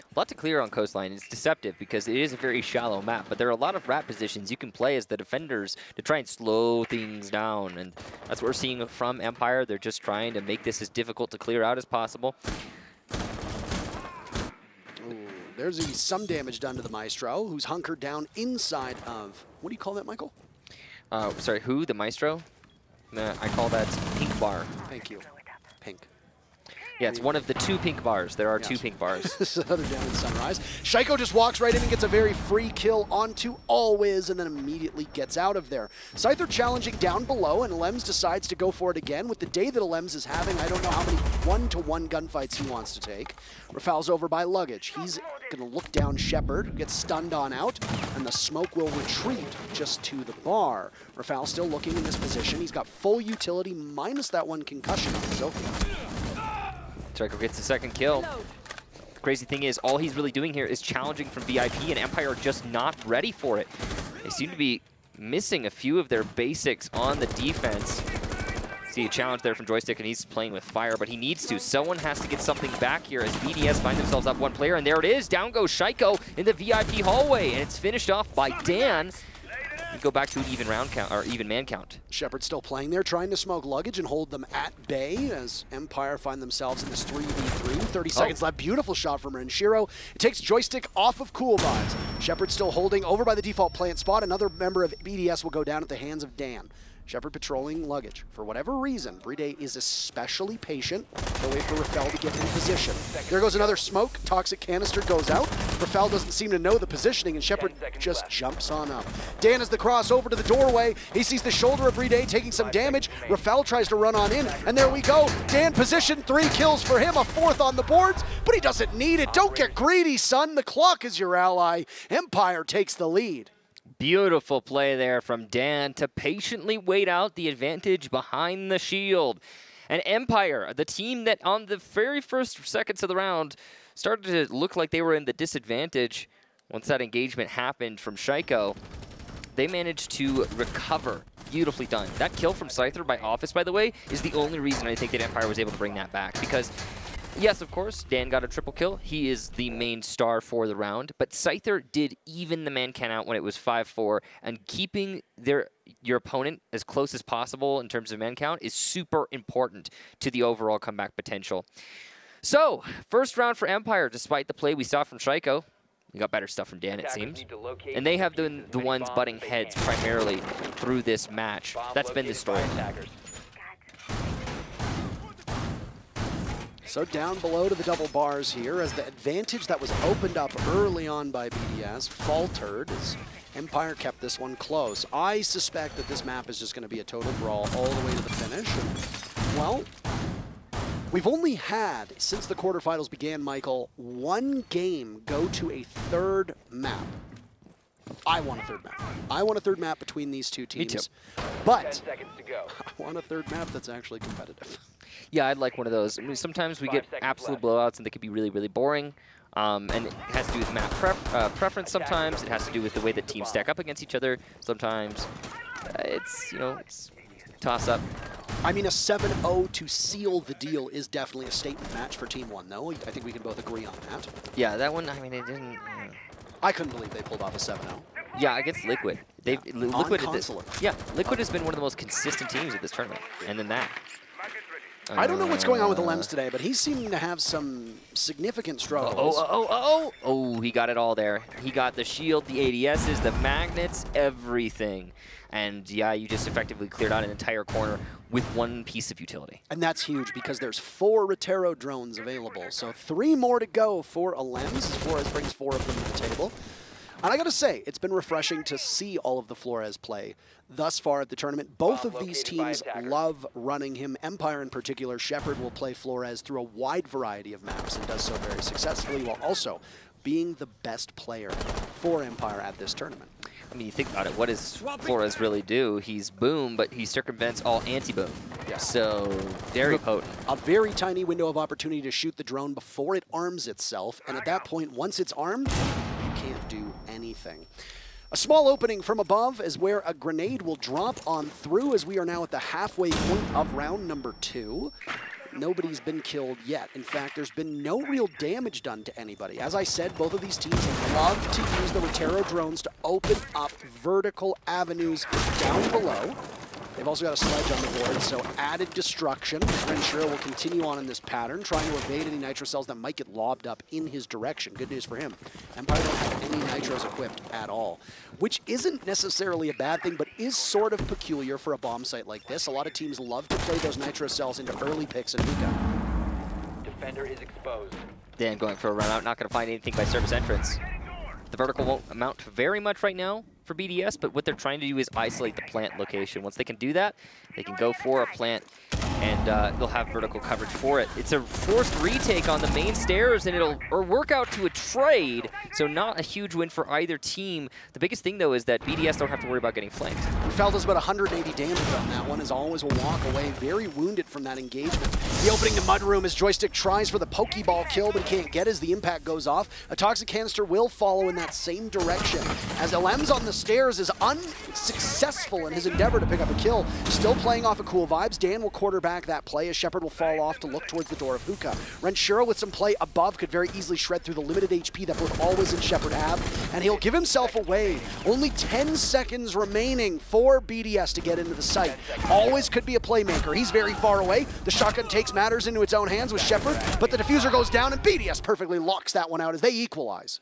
A lot to clear on Coastline. It's deceptive because it is a very shallow map, but there are a lot of rat positions you can play as the defenders to try and slow things down, and that's what we're seeing from Empire. They're just trying to make this as difficult to clear out as possible. Ooh, there's some damage done to the Maestro, who's hunkered down inside of, what do you call that, Michael? Sorry, who? The Maestro? I call that Pink Bar. Thank you. Pink. Yeah, it's one of the 2 pink bars. There are 2 pink bars. Other down in Sunrise. Shaiko just walks right in and gets a very free kill onto Alwiz and then immediately gets out of there. Scyther challenging down below, and Lems decides to go for it again. With the day that Lems is having, I don't know how many one-to-one gunfights he wants to take. Rafal's over by Luggage. He's going to look down Shepard, who gets stunned on out, and the smoke will retreat just to the bar. Rafal still looking in this position. He's got full utility minus that 1 concussion on Sophia. Trico gets the second kill. The crazy thing is, all he's really doing here is challenging from VIP, and Empire are just not ready for it. They seem to be missing a few of their basics on the defense. See a challenge there from Joystick, and he's playing with fire, but he needs to. Someone has to get something back here as BDS find themselves up 1 player, and there it is. Down goes Shaiko in the VIP hallway, and it's finished off by Dan. We go back to an even round count, or even man count. Shepard still playing there, trying to smoke Luggage and hold them at bay as Empire find themselves in this 3v3. 30 seconds left. Beautiful shot from Renshiro. It takes Joystick off of Cool Vibes. Shepard still holding over by the default plant spot. Another member of BDS will go down at the hands of Dan. Shepard patrolling Luggage. For whatever reason, Bride is especially patient. They'll wait for Rafal to get in position. There goes another smoke. Toxic canister goes out. Rafal doesn't seem to know the positioning, and Shepard just jumps on up. Dan has the cross over to the doorway. He sees the shoulder of Bride taking some damage. Rafal tries to run on in, and there we go. Dan position, 3 kills for him, a 4th on the boards, but he doesn't need it. Don't get greedy, son. The clock is your ally. Empire takes the lead. Beautiful play there from Dan to patiently wait out the advantage behind the shield. And Empire, the team that on the very first seconds of the round started to look like they were in the disadvantage once that engagement happened from Shaiko, they managed to recover. Beautifully done. That kill from Scyther by Office, by the way, is the only reason I think that Empire was able to bring that back. Because, yes, of course, Dan got a triple kill. He is the main star for the round. But Scyther did even the man count out when it was 5-4. And keeping your opponent as close as possible in terms of man count is super important to the overall comeback potential. So, first round for Empire, despite the play we saw from Shaiko. We got better stuff from Dan, it seems. And they have been the ones butting heads primarily through this match. That's been the story. So down below to the double bars here as the advantage that was opened up early on by BDS faltered as Empire kept this one close. I suspect that this map is just going to be a total brawl all the way to the finish. And, well, we've only had, since the quarterfinals began, Michael, 1 game go to a 3rd map. I want a 3rd map. I want a 3rd map between these 2 teams. Me too. But I want a 3rd map that's actually competitive. Yeah, I'd like one of those. I mean, sometimes we get absolute blowouts and they can be really, really boring. And it has to do with map preference sometimes. It has to do with the way that teams stack up against each other. Sometimes it's, you know, it's toss-up. I mean, a 7-0 to seal the deal is definitely a statement match for Team 1, though. I think we can both agree on that. Yeah, that one, I mean, it didn't... I couldn't believe they pulled off a 7-0. Yeah, against Liquid. Liquid, Consulate. Liquid has been one of the most consistent teams at this tournament. And then that. I don't know what's going on with the Lems today, but he's seeming to have some significant struggles. Oh, he got it all there. He got the shield, the ADSs, the magnets, everything. And yeah, you just effectively cleared out an entire corner with one piece of utility. And that's huge because there's 4 Rotero drones available. So 3 more to go for a Lems. Flores brings 4 of them to the table. And I gotta say, it's been refreshing to see all of the Flores play thus far at the tournament. Both of these teams love running him. Empire in particular, Shepard will play Flores through a wide variety of maps and does so very successfully, while also being the best player for Empire at this tournament. I mean, you think about it, what does Flores really do? He's boom, but he circumvents all anti-boom. Yeah. So, very potent. A very tiny window of opportunity to shoot the drone before it arms itself, and at that point, once it's armed, can't do anything. A small opening from above is where a grenade will drop on through, as we are now at the halfway point of round number 2. Nobody's been killed yet. In fact, there's been no real damage done to anybody. As I said, both of these teams love to use the Rotero drones to open up vertical avenues down below. They've also got a sledge on the board, so added destruction. Renshiro will continue on in this pattern, trying to evade any nitro cells that might get lobbed up in his direction. Good news for him. Empire don't have any nitros equipped at all, which isn't necessarily a bad thing, but is sort of peculiar for a bomb site like this. A lot of teams love to play those nitro cells into early picks and hookah. Defender is exposed. Dan going for a run out, not going to find anything by service entrance. The vertical won't amount to very much right now for BDS, but what they're trying to do is isolate the plant location. Once they can do that, they can go for a plant, and they'll have vertical coverage for it. It's a forced retake on the main stairs, and it'll work out to a trade, so not a huge win for either team. The biggest thing, though, is that BDS don't have to worry about getting flanked. Felda's about 180 damage on that one, as always will walk away very wounded from that engagement. The opening to Mudroom as Joystick tries for the Pokeball kill, but he can't get as the impact goes off. A Toxic Canister will follow in that same direction, as Elems on the stairs is unsuccessful in his endeavor to pick up a kill. Still playing off of cool vibes. Dan will quarterback that play as Shepard will fall off to look towards the door of Hookah. Renshiro with some play above could very easily shred through the limited HP that both Always and Shepard have, and he'll give himself away. Only 10 seconds remaining for BDS to get into the site. Always could be a playmaker. He's very far away. The shotgun takes matters into its own hands with Shepard, but the diffuser goes down and BDS perfectly locks that one out as they equalize.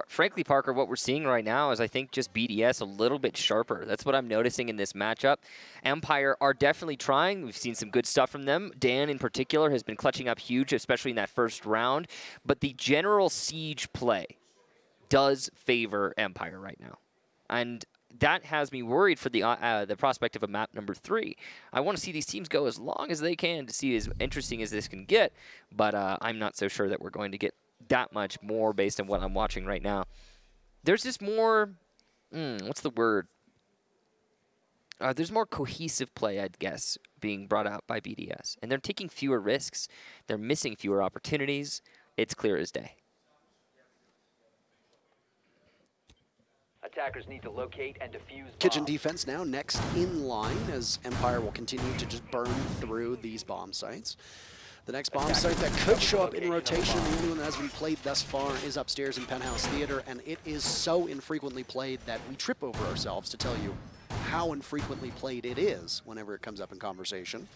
Frankly, Parker, what we're seeing right now is I think just BDS a little bit sharper. That's what I'm noticing in this matchup. Empire are definitely trying. We've seen some good stuff from them. Dan, in particular, has been clutching up huge, especially in that first round. But the general siege play does favor Empire right now. And that has me worried for the prospect of a map number 3. I want to see these teams go as long as they can to see as interesting as this can get. But I'm not so sure that we're going to get that much more based on what I'm watching right now. There's just more, what's the word? There's more cohesive play, I'd guess, being brought out by BDS. And they're taking fewer risks. They're missing fewer opportunities. It's clear as day. Attackers need to locate and defuse Kitchen bombs. defense now next in line as Empire will continue to just burn through these bomb sites. The next bomb site that could show up in rotation, the only one that has been played thus far, is upstairs in Penthouse Theater, and it is so infrequently played that we trip over ourselves to tell you how infrequently played it is whenever it comes up in conversation.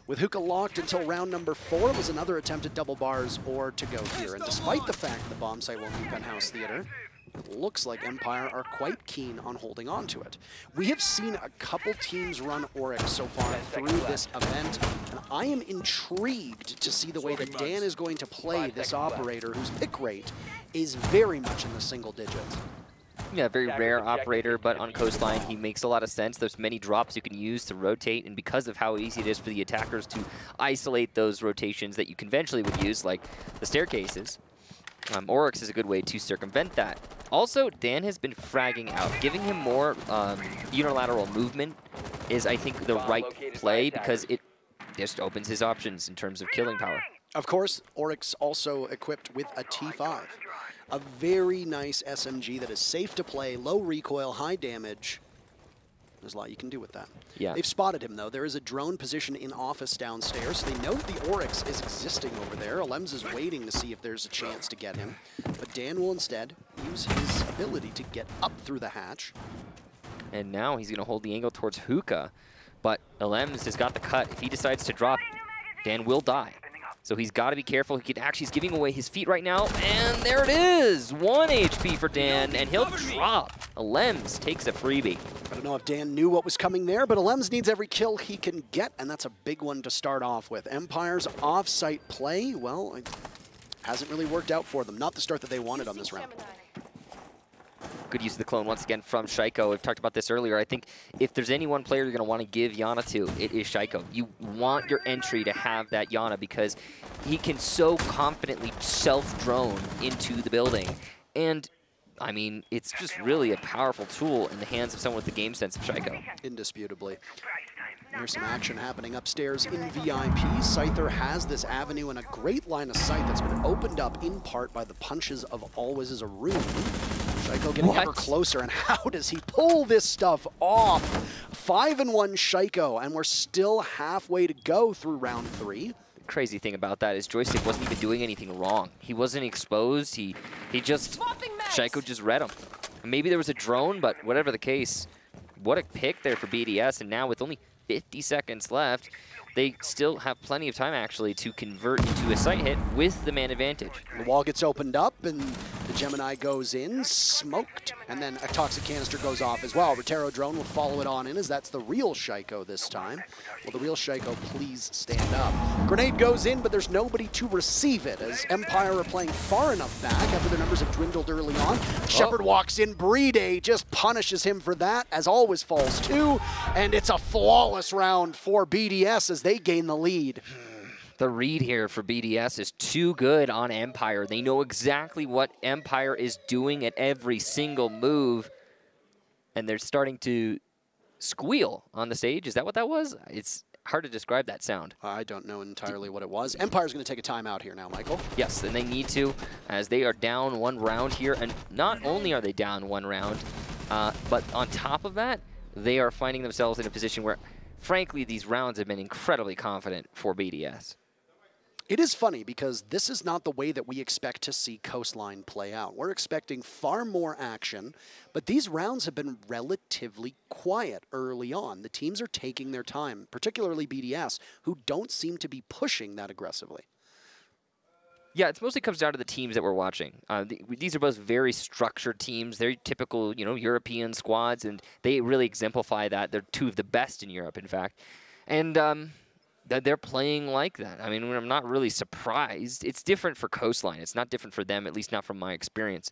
With Hookah locked until round number 4, was another attempt at double bars or to go here, and despite the fact the bomb site won't be Penthouse Theater, it looks like Empire are quite keen on holding on to it. We have seen a couple teams run Oryx so far through this event, and I am intrigued to see the way that Dan is going to play this operator whose pick rate is very much in the single digits. Yeah, very rare operator, but on Coastline he makes a lot of sense. There's many drops you can use to rotate, and because of how easy it is for the attackers to isolate those rotations that you conventionally would use, like the staircases, Oryx is a good way to circumvent that. Also, Dan has been fragging out. Giving him more unilateral movement is, I think, the right play because it just opens his options in terms of killing power. Of course, Oryx also equipped with a T5. A very nice SMG that is safe to play, low recoil, high damage. There's a lot you can do with that. Yeah. They've spotted him, though. There is a drone position in office downstairs. They know the Oryx is existing over there. Alems is waiting to see if there's a chance to get him. But Dan will instead use his ability to get up through the hatch. And now he's going to hold the angle towards Hookah. But Alems has got the cut. If he decides to drop, Dan will die. So he's got to be careful. He's giving away his feet right now. And there it is. 1 HP for Dan, and he'll drop. Alems takes a freebie. I don't know if Dan knew what was coming there, but Alems needs every kill he can get, and that's a big one to start off with. Empire's off-site play, well, it hasn't really worked out for them. Not the start that they wanted on this round. Good use of the clone once again from Shaiko. We've talked about this earlier. I think if there's any one player you're going to want to give Yana to, it is Shaiko. You want your entry to have that Yana because he can so confidently self-drone into the building. And, I mean, it's just really a powerful tool in the hands of someone with the game sense of Shaiko. Indisputably. There's some action happening upstairs in VIP. Scyther has this avenue and a great line of sight that's been opened up in part by the punches of Always Is a Room. Shaiko getting ever closer, and how does he pull this stuff off? 5-1 Shaiko, and we're still halfway to go through round 3. The crazy thing about that is Joystick wasn't even doing anything wrong. He wasn't exposed. He just, Shaiko just read him. Maybe there was a drone, but whatever the case, what a pick there for BDS, and now with only 50 seconds left, they still have plenty of time, actually, to convert into a sight hit with the man advantage. The wall gets opened up, and the Gemini goes in, smoked, and then a toxic canister goes off as well. Rotero drone will follow it on in, as that's the real Shaiko this time. Will the real Shaiko please stand up? Grenade goes in, but there's nobody to receive it, as Empire are playing far enough back after their numbers have dwindled early on. Shepard walks in, Brede just punishes him for that, as Always falls too, and it's a flawless round for BDS as they gain the lead. The read here for BDS is too good on Empire. They know exactly what Empire is doing at every single move, and they're starting to squeal on the stage. Is that what that was? It's hard to describe that sound. I don't know entirely what it was. Empire's going to take a timeout here now, Michael. Yes, and they need to, as they are down 1 round here. And not only are they down 1 round, but on top of that, they are finding themselves in a position where, frankly, these rounds have been incredibly confident for BDS. It is funny because this is not the way that we expect to see Coastline play out. We're expecting far more action, but these rounds have been relatively quiet early on. The teams are taking their time, particularly BDS, who don't seem to be pushing that aggressively. Yeah, it mostly comes down to the teams that we're watching. These are both very structured teams. They're typical, European squads, and they really exemplify that. They're 2 of the best in Europe, in fact. And they're playing like that. I mean, I'm not really surprised. It's different for Coastline. It's not different for them, at least not from my experience.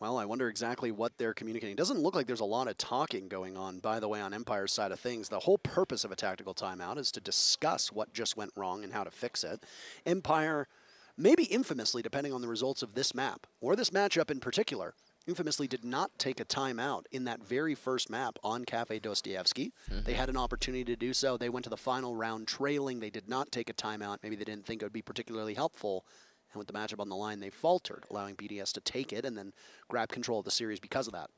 Well, I wonder exactly what they're communicating. It doesn't look like there's a lot of talking going on, by the way, on Empire's side of things. The whole purpose of a tactical timeout is to discuss what just went wrong and how to fix it. Empire, maybe infamously, depending on the results of this map, or this matchup in particular, infamously did not take a timeout in that very first map on Kafe Dostoevsky. They had an opportunity to do so. They went to the final round trailing. They did not take a timeout. Maybe they didn't think it would be particularly helpful. And with the matchup on the line, they faltered, allowing BDS to take it and then grab control of the series because of that.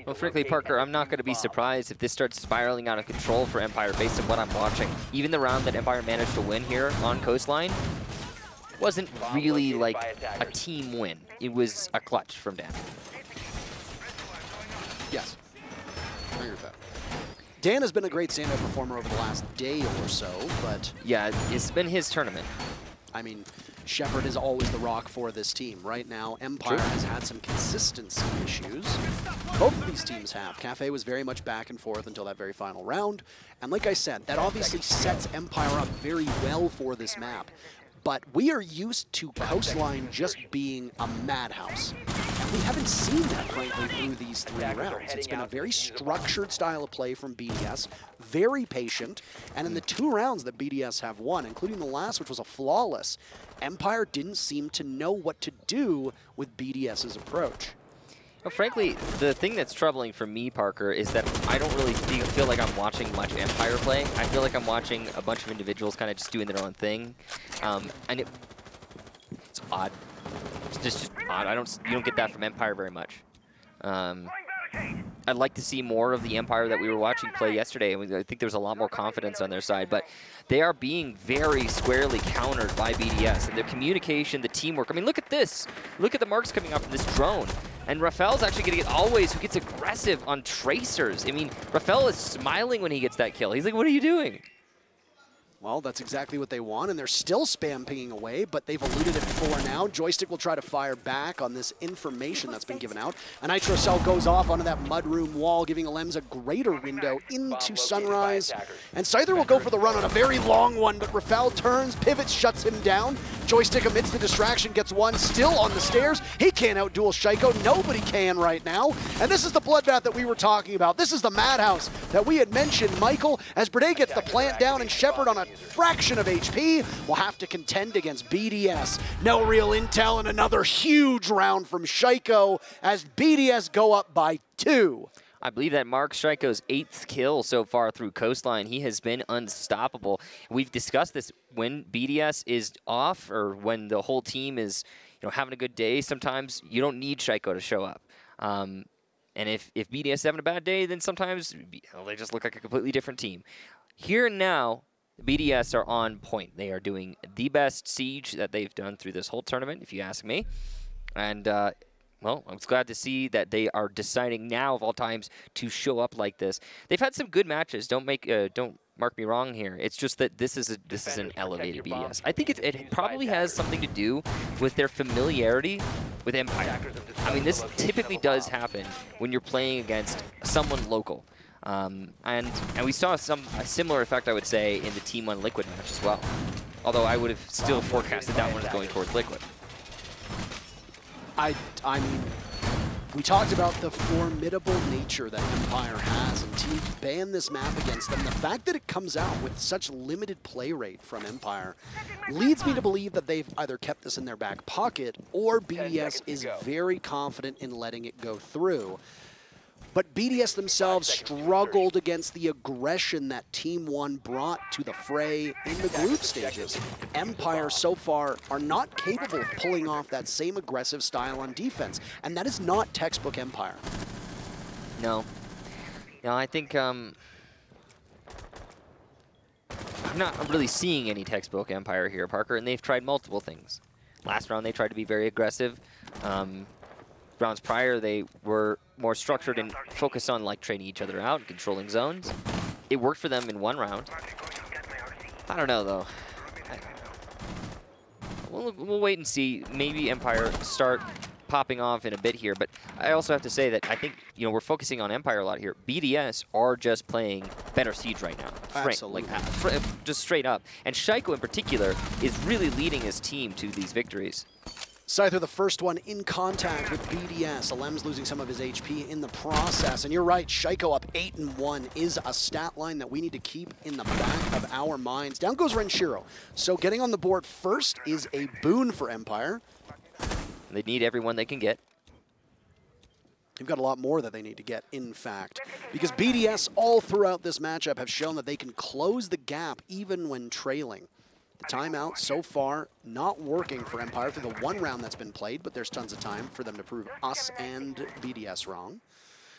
Well, frankly, Parker, I'm not going to be surprised if this starts spiraling out of control for Empire based on what I'm watching. Even the round that Empire managed to win here on Coastline wasn't really like a team win. It was a clutch from Dan. Yes, I agree with that. Dan has been a great stand-up performer over the last day or so, but... Yeah, it's been his tournament. I mean, Shepard is always the rock for this team. Right now, Empire has had some consistency issues. Both of these teams have. Kafe was very much back and forth until that very final round. And like I said, that obviously sets Empire up very well for this map. But we are used to Coastline just being a madhouse. And we haven't seen that, frankly, through these 3 rounds. It's been a very structured style of play from BDS, very patient, and in the 2 rounds that BDS have won, including the last, which was a flawless, Empire didn't seem to know what to do with BDS's approach. Well, frankly, the thing that's troubling for me, Parker, is that I don't really feel like I'm watching much Empire play. I feel like I'm watching a bunch of individuals kind of just doing their own thing, and it's odd. It's just odd. You don't get that from Empire very much. I'd like to see more of the Empire that we were watching play yesterday. I think there's a lot more confidence on their side, but they are being very squarely countered by BDS. And their communication, the teamwork. I mean, look at this. Look at the marks coming off from this drone. And Rafael's actually getting it always, who gets aggressive on tracers. I mean, Rafael is smiling when he gets that kill. He's like, what are you doing? Well, that's exactly what they want, and they're still spam pinging away, but they've eluded it for now. Joystick will try to fire back on this information that's been given out. A Nitro Cell goes off onto that mudroom wall, giving Alems a greater window into Sunrise. And Scyther will go for the run on a very long one, but Rafael turns, pivots, shuts him down. Joystick amidst the distraction gets one, still on the stairs. He can't outduel Shaiko. Nobody can right now. And this is the bloodbath that we were talking about. This is the madhouse that we had mentioned, Michael, as Brede gets the plant down and Shepard on a fraction of HP will have to contend against BDS. No real intel and another huge round from Shaiko as BDS go up by 2. I believe that marks Shaiko's 8th kill so far through Coastline. He has been unstoppable. We've discussed this when BDS is off or when the whole team is, having a good day. Sometimes you don't need Shaiko to show up. And if BDS is having a bad day, then sometimes they just look like a completely different team. Here and now, BDS are on point. They are doing the best siege that they've done through this whole tournament, if you ask me. And, well, I'm glad to see that they are deciding now of all times to show up like this. They've had some good matches. Don't mark me wrong here. It's just that this is an elevated BDS. I think it probably has something to do with their familiarity with Empire. I mean, this typically does happen when you're playing against someone local. And we saw a similar effect, I would say, in the Team 1 Liquid match as well. Although I would have still forecasted that one as going towards Liquid. I mean, we talked about the formidable nature that Empire has, and teams ban this map against them. The fact that it comes out with such limited play rate from Empire leads me to believe that they've either kept this in their back pocket or BDS is very confident in letting it go through. But BDS themselves struggled against the aggression that Team 1 brought to the fray in the group stages. Empire so far are not capable of pulling off that same aggressive style on defense, and that is not textbook Empire. No. No, I think I'm not really seeing any textbook Empire here, Parker, and they've tried multiple things. Last round they tried to be very aggressive. Rounds prior, they were more structured and focused on training each other out and controlling zones. It worked for them in one round. I don't know, though. We'll wait and see. Maybe Empire start popping off in a bit here, but I also have to say that I think, we're focusing on Empire a lot here. BDS are just playing better Siege right now. Absolutely. Just straight up. And Shaiko in particular is really leading his team to these victories. Scyther, the first one in contact with BDS. Alems losing some of his HP in the process. And you're right, Shaiko up 8-1 is a stat line that we need to keep in the back of our minds. Down goes Renshiro. So getting on the board first is a boon for Empire. They need everyone they can get. They've got a lot more that they need to get, in fact. Because BDS all throughout this matchup have shown that they can close the gap even when trailing. The timeout so far not working for Empire through the one round that's been played, but there's tons of time for them to prove us and BDS wrong.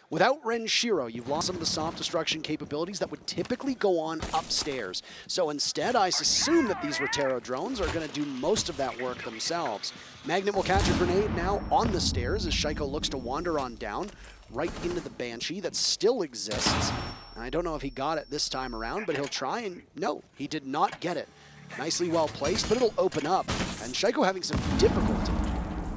Without Renshiro, you've lost some of the soft destruction capabilities that would typically go on upstairs. So instead, I assume that these Rotero drones are going to do most of that work themselves. Magnet will catch a grenade now on the stairs as Shaiko looks to wander on down right into the Banshee that still exists. And I don't know if he got it this time around, but he'll try, and no, he did not get it. Nicely well placed, but it'll open up. And Shaiko having some difficulty.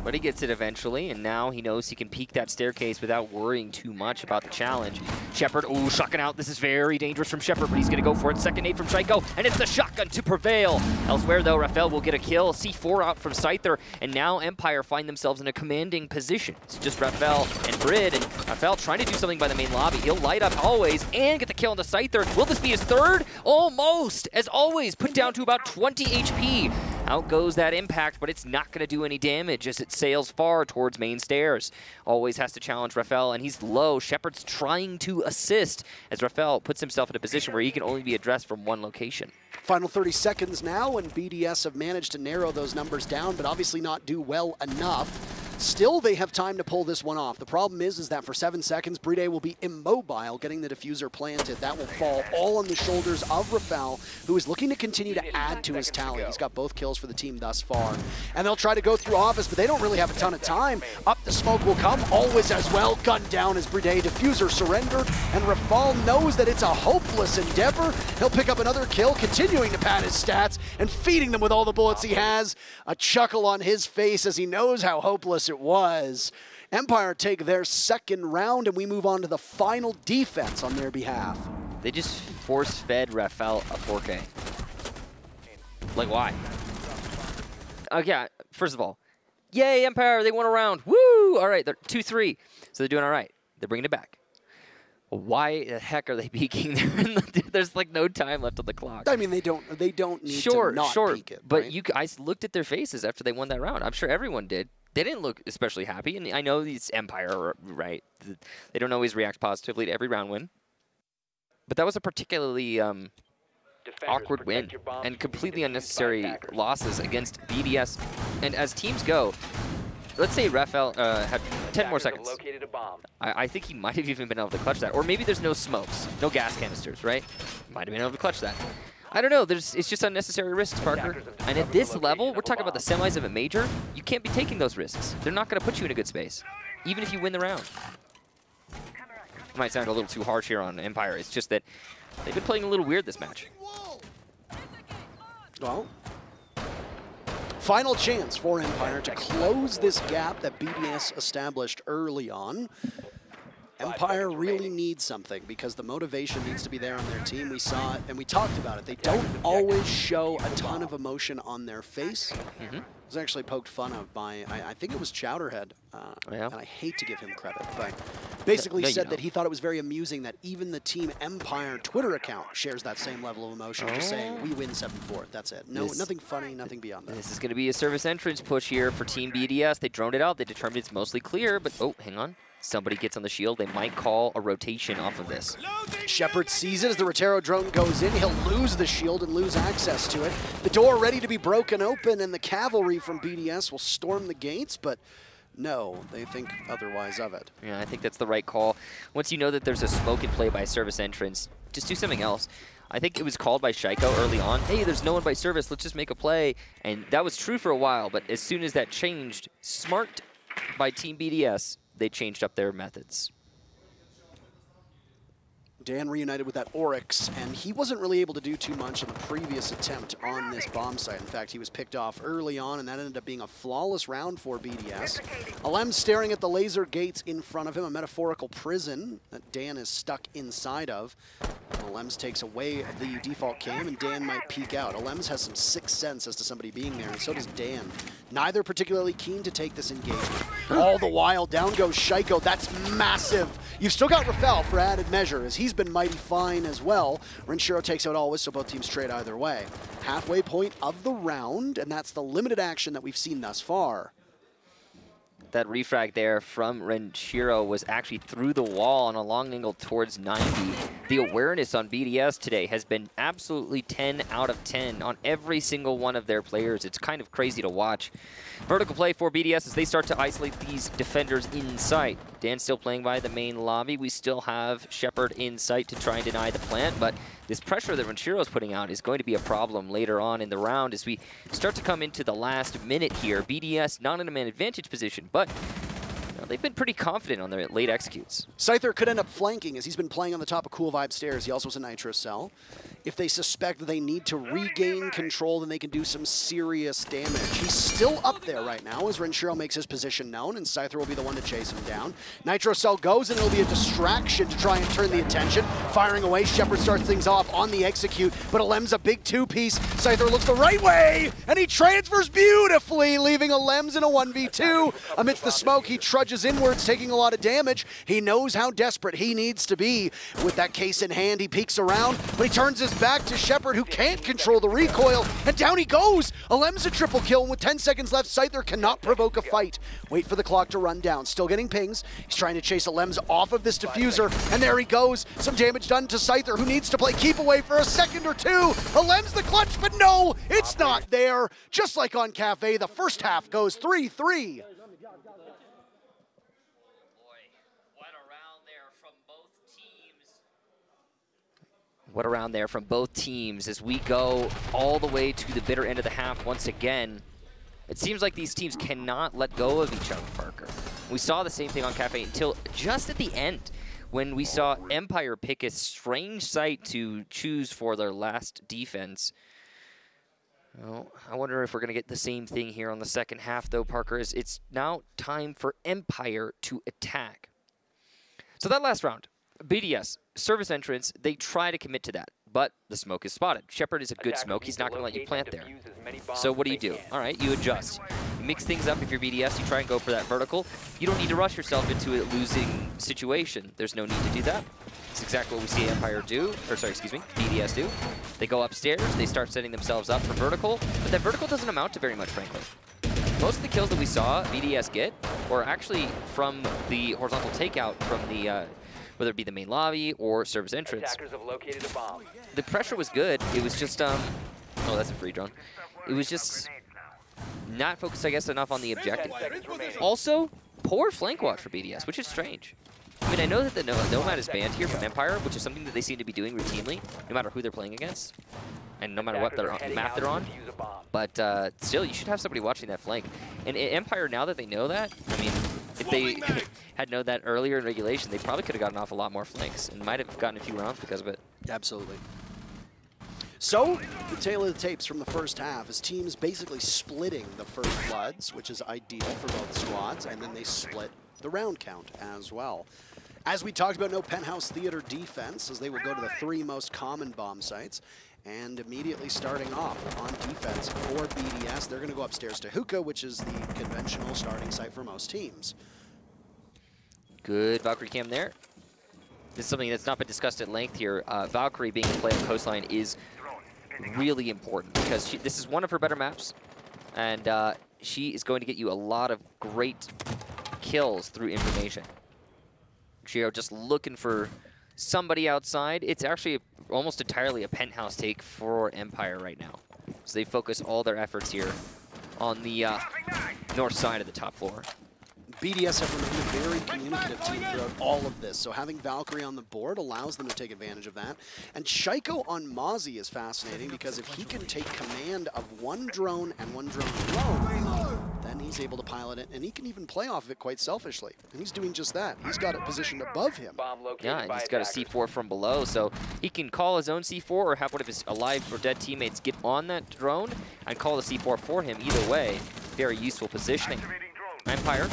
But he gets it eventually, and now he knows he can peek that staircase without worrying too much about the challenge. Shepard, ooh, shotgun out. This is very dangerous from Shepard, but he's going to go for it. Second nade from Shaiko, and it's the shotgun to prevail. Elsewhere, though, Rafael will get a kill. C4 out from Scyther, and now Empire find themselves in a commanding position. It's just Rafael and Brid, and Rafael trying to do something by the main lobby. He'll light up always and get the kill into Scyther. Will this be his third? Almost, as always, put down to about 20 HP. Out goes that impact, but it's not going to do any damage as it sails far towards main stairs. Always has to challenge Rafael, and he's low. Shepard's trying to assist as Rafael puts himself in a position where he can only be addressed from one location. Final 30 seconds now, and BDS have managed to narrow those numbers down, but obviously not do well enough. Still, they have time to pull this one off. The problem is that for 7 seconds, BDS will be immobile, getting the diffuser planted. That will fall all on the shoulders of Rafael, who is looking to continue to add to his tally. He's got both kills for the team thus far. And they'll try to go through Office, but they don't really have a ton of time. Up the smoke will come, always as well. Gunned down as BDS. Diffuser surrendered, and Rafael knows that it's a hopeless endeavor. He'll pick up another kill, continuing to pad his stats and feeding them with all the bullets he has. A chuckle on his face as he knows how hopeless it was. Empire take their second round, and we move on to the final defense on their behalf. They just force-fed Rafael a 4K. Like, why? Okay, first of all, yay, Empire, they won a round. Woo! All right, they're 2-3, so they're doing all right. They're bringing it back. Why the heck are they peeking there? There's like no time left on the clock. I mean, they don't need to not peek it. But right? I looked at their faces after they won that round. I'm sure everyone did. They didn't look especially happy, and I know these Empire, right? They don't always react positively to every round win. But that was a particularly awkward win and completely unnecessary losses against BDS. And as teams go, let's say Rafael had 10 more seconds. I think he might have even been able to clutch that. Or maybe there's no smokes, no gas canisters, right? Might have been able to clutch that. I don't know. It's just unnecessary risks, Parker. And at this level, we're talking about the semis of a major. You can't be taking those risks. They're not going to put you in a good space, even if you win the round. It might sound a little too harsh here on Empire. It's just that they've been playing a little weird this match. Well, final chance for Empire to close this gap that BDS established early on. Empire really needs something because the motivation needs to be there on their team. We saw it and we talked about it. They don't always show a ton of emotion on their face. It was actually poked fun of by, I think it was Chowderhead, and I hate to give him credit, but basically said that he thought it was very amusing that even the Team Empire Twitter account shares that same level of emotion, just saying, we win 7-4, that's it. No, nothing funny, nothing beyond that. This is going to be a service entrance push here for Team BDS. They droned it out. They determined it's mostly clear, but oh, hang on. Somebody gets on the shield. They might call a rotation off of this. Shepard sees it as the Rotero drone goes in. He'll lose the shield and lose access to it. The door ready to be broken open, and the cavalry from BDS will storm the gates, but no, they think otherwise of it. Yeah, I think that's the right call. Once you know that there's a smoke in play by service entrance, just do something else. I think it was called by Shaiko early on. Hey, there's no one by service. Let's just make a play. And that was true for a while, but as soon as that changed, smart by Team BDS, they changed up their methods. Dan reunited with that Oryx, and he wasn't really able to do too much in the previous attempt on this bomb site. In fact, he was picked off early on, and that ended up being a flawless round for BDS. Alem staring at the laser gates in front of him, a metaphorical prison that Dan is stuck inside of. Alems takes away the default cam, and Dan might peek out. Alems has some sixth sense as to somebody being there, and so does Dan. Neither particularly keen to take this engagement. All the while, down goes Shaiko. That's massive. You've still got Rafael for added measure, as he's been mighty fine as well. Renshiro takes out Always, so both teams trade either way. Halfway point of the round, and that's the limited action that we've seen thus far. That refrag there from Renshiro was actually through the wall on a long angle towards 90. The awareness on BDS today has been absolutely 10 out of 10 on every single one of their players. It's kind of crazy to watch. Vertical play for BDS as they start to isolate these defenders in sight. Dan still playing by the main lobby. We still have Shepard in sight to try and deny the plant, but this pressure that Renshiro's putting out is going to be a problem later on in the round as we start to come into the last minute here. BDS not in a man advantage position, but they've been pretty confident on their late executes. Scyther could end up flanking as he's been playing on the top of Cool Vibe stairs. He also has a Nitro Cell. If they suspect that they need to regain control, then they can do some serious damage. He's still up there right now as Renshiro makes his position known, and Scyther will be the one to chase him down. Nitro Cell goes, and it'll be a distraction to try and turn the attention. Firing away, Shepard starts things off on the execute, but Alem's a big two-piece. Scyther looks the right way, and he transfers beautifully, leaving Alem's in a 1v2. Amidst the smoke, he trudges inwards, taking a lot of damage. He knows how desperate he needs to be. With that case in hand, he peeks around, but he turns his back to Shepard, who can't control the recoil, and down he goes! Alem's a triple kill, and with 10 seconds left, Scyther cannot provoke a fight. Wait for the clock to run down. Still getting pings. He's trying to chase Alem's off of this diffuser, and there he goes. Some damage done to Scyther, who needs to play keep away for a second or two. Alem's the clutch, but no, it's not there. Just like on Kafe, the first half goes 3-3. What around there from both teams as we go all the way to the bitter end of the half once again. It seems like these teams cannot let go of each other, Parker. We saw the same thing on Kafe until just at the end when we saw Empire pick a strange site to choose for their last defense. Well, I wonder if we're going to get the same thing here on the second half, though, Parker. It's now time for Empire to attack. So that last round, BDS, service entrance, they try to commit to that, but the smoke is spotted. Shepard is a good smoke. He's not going to let you plant there. So what do? All right, you adjust. You mix things up. If you're BDS, you try and go for that vertical. You don't need to rush yourself into a losing situation. There's no need to do that. It's exactly what we see Empire do, or sorry, excuse me, BDS do. They go upstairs, they start setting themselves up for vertical, but that vertical doesn't amount to very much, frankly. Most of the kills that we saw BDS get were actually from the horizontal takeout from the, whether it be the main lobby or service entrance. Attackers have located a bomb. The pressure was good. It was just, oh, that's a free drone. It was just not focused, I guess, enough on the objective. Also, poor flank watch for BDS, which is strange. I mean, I know that the Nomad is banned here from Empire, which is something that they seem to be doing routinely, no matter who they're playing against, and no matter what map they're on. But still, you should have somebody watching that flank. And Empire, now that they know that, I mean, if they had known that earlier in regulation, they probably could have gotten off a lot more flanks and might have gotten a few rounds because of it. Absolutely. So, the tale of the tapes from the first half is teams basically splitting the first bloods, which is ideal for both squads, and then they split the round count as well. As we talked about, no penthouse theater defense, as they will go to the 3 most common bomb sites. And immediately starting off on defense for BDS, they're going to go upstairs to Hookah, which is the conventional starting site for most teams. Good Valkyrie cam there. This is something that's not been discussed at length here. Valkyrie being in play on Coastline is really important because this is one of her better maps, and she is going to get you a lot of great kills through information. Geo just looking for somebody outside. It's actually almost entirely a penthouse take for Empire right now. So they focus all their efforts here on the north side of the top floor. BDS have remained a very communicative team throughout all of this, so having Valkyrie on the board allows them to take advantage of that. And Shaiko on Mozzie is fascinating because if he can take command of one drone and one drone alone, then he's able to pilot it, and he can even play off of it quite selfishly. And he's doing just that. He's got it positioned above him. Yeah, and he's got a C4 from below, so he can call his own C4 or have one of his alive or dead teammates get on that drone and call the C4 for him. Either way, very useful positioning. Empire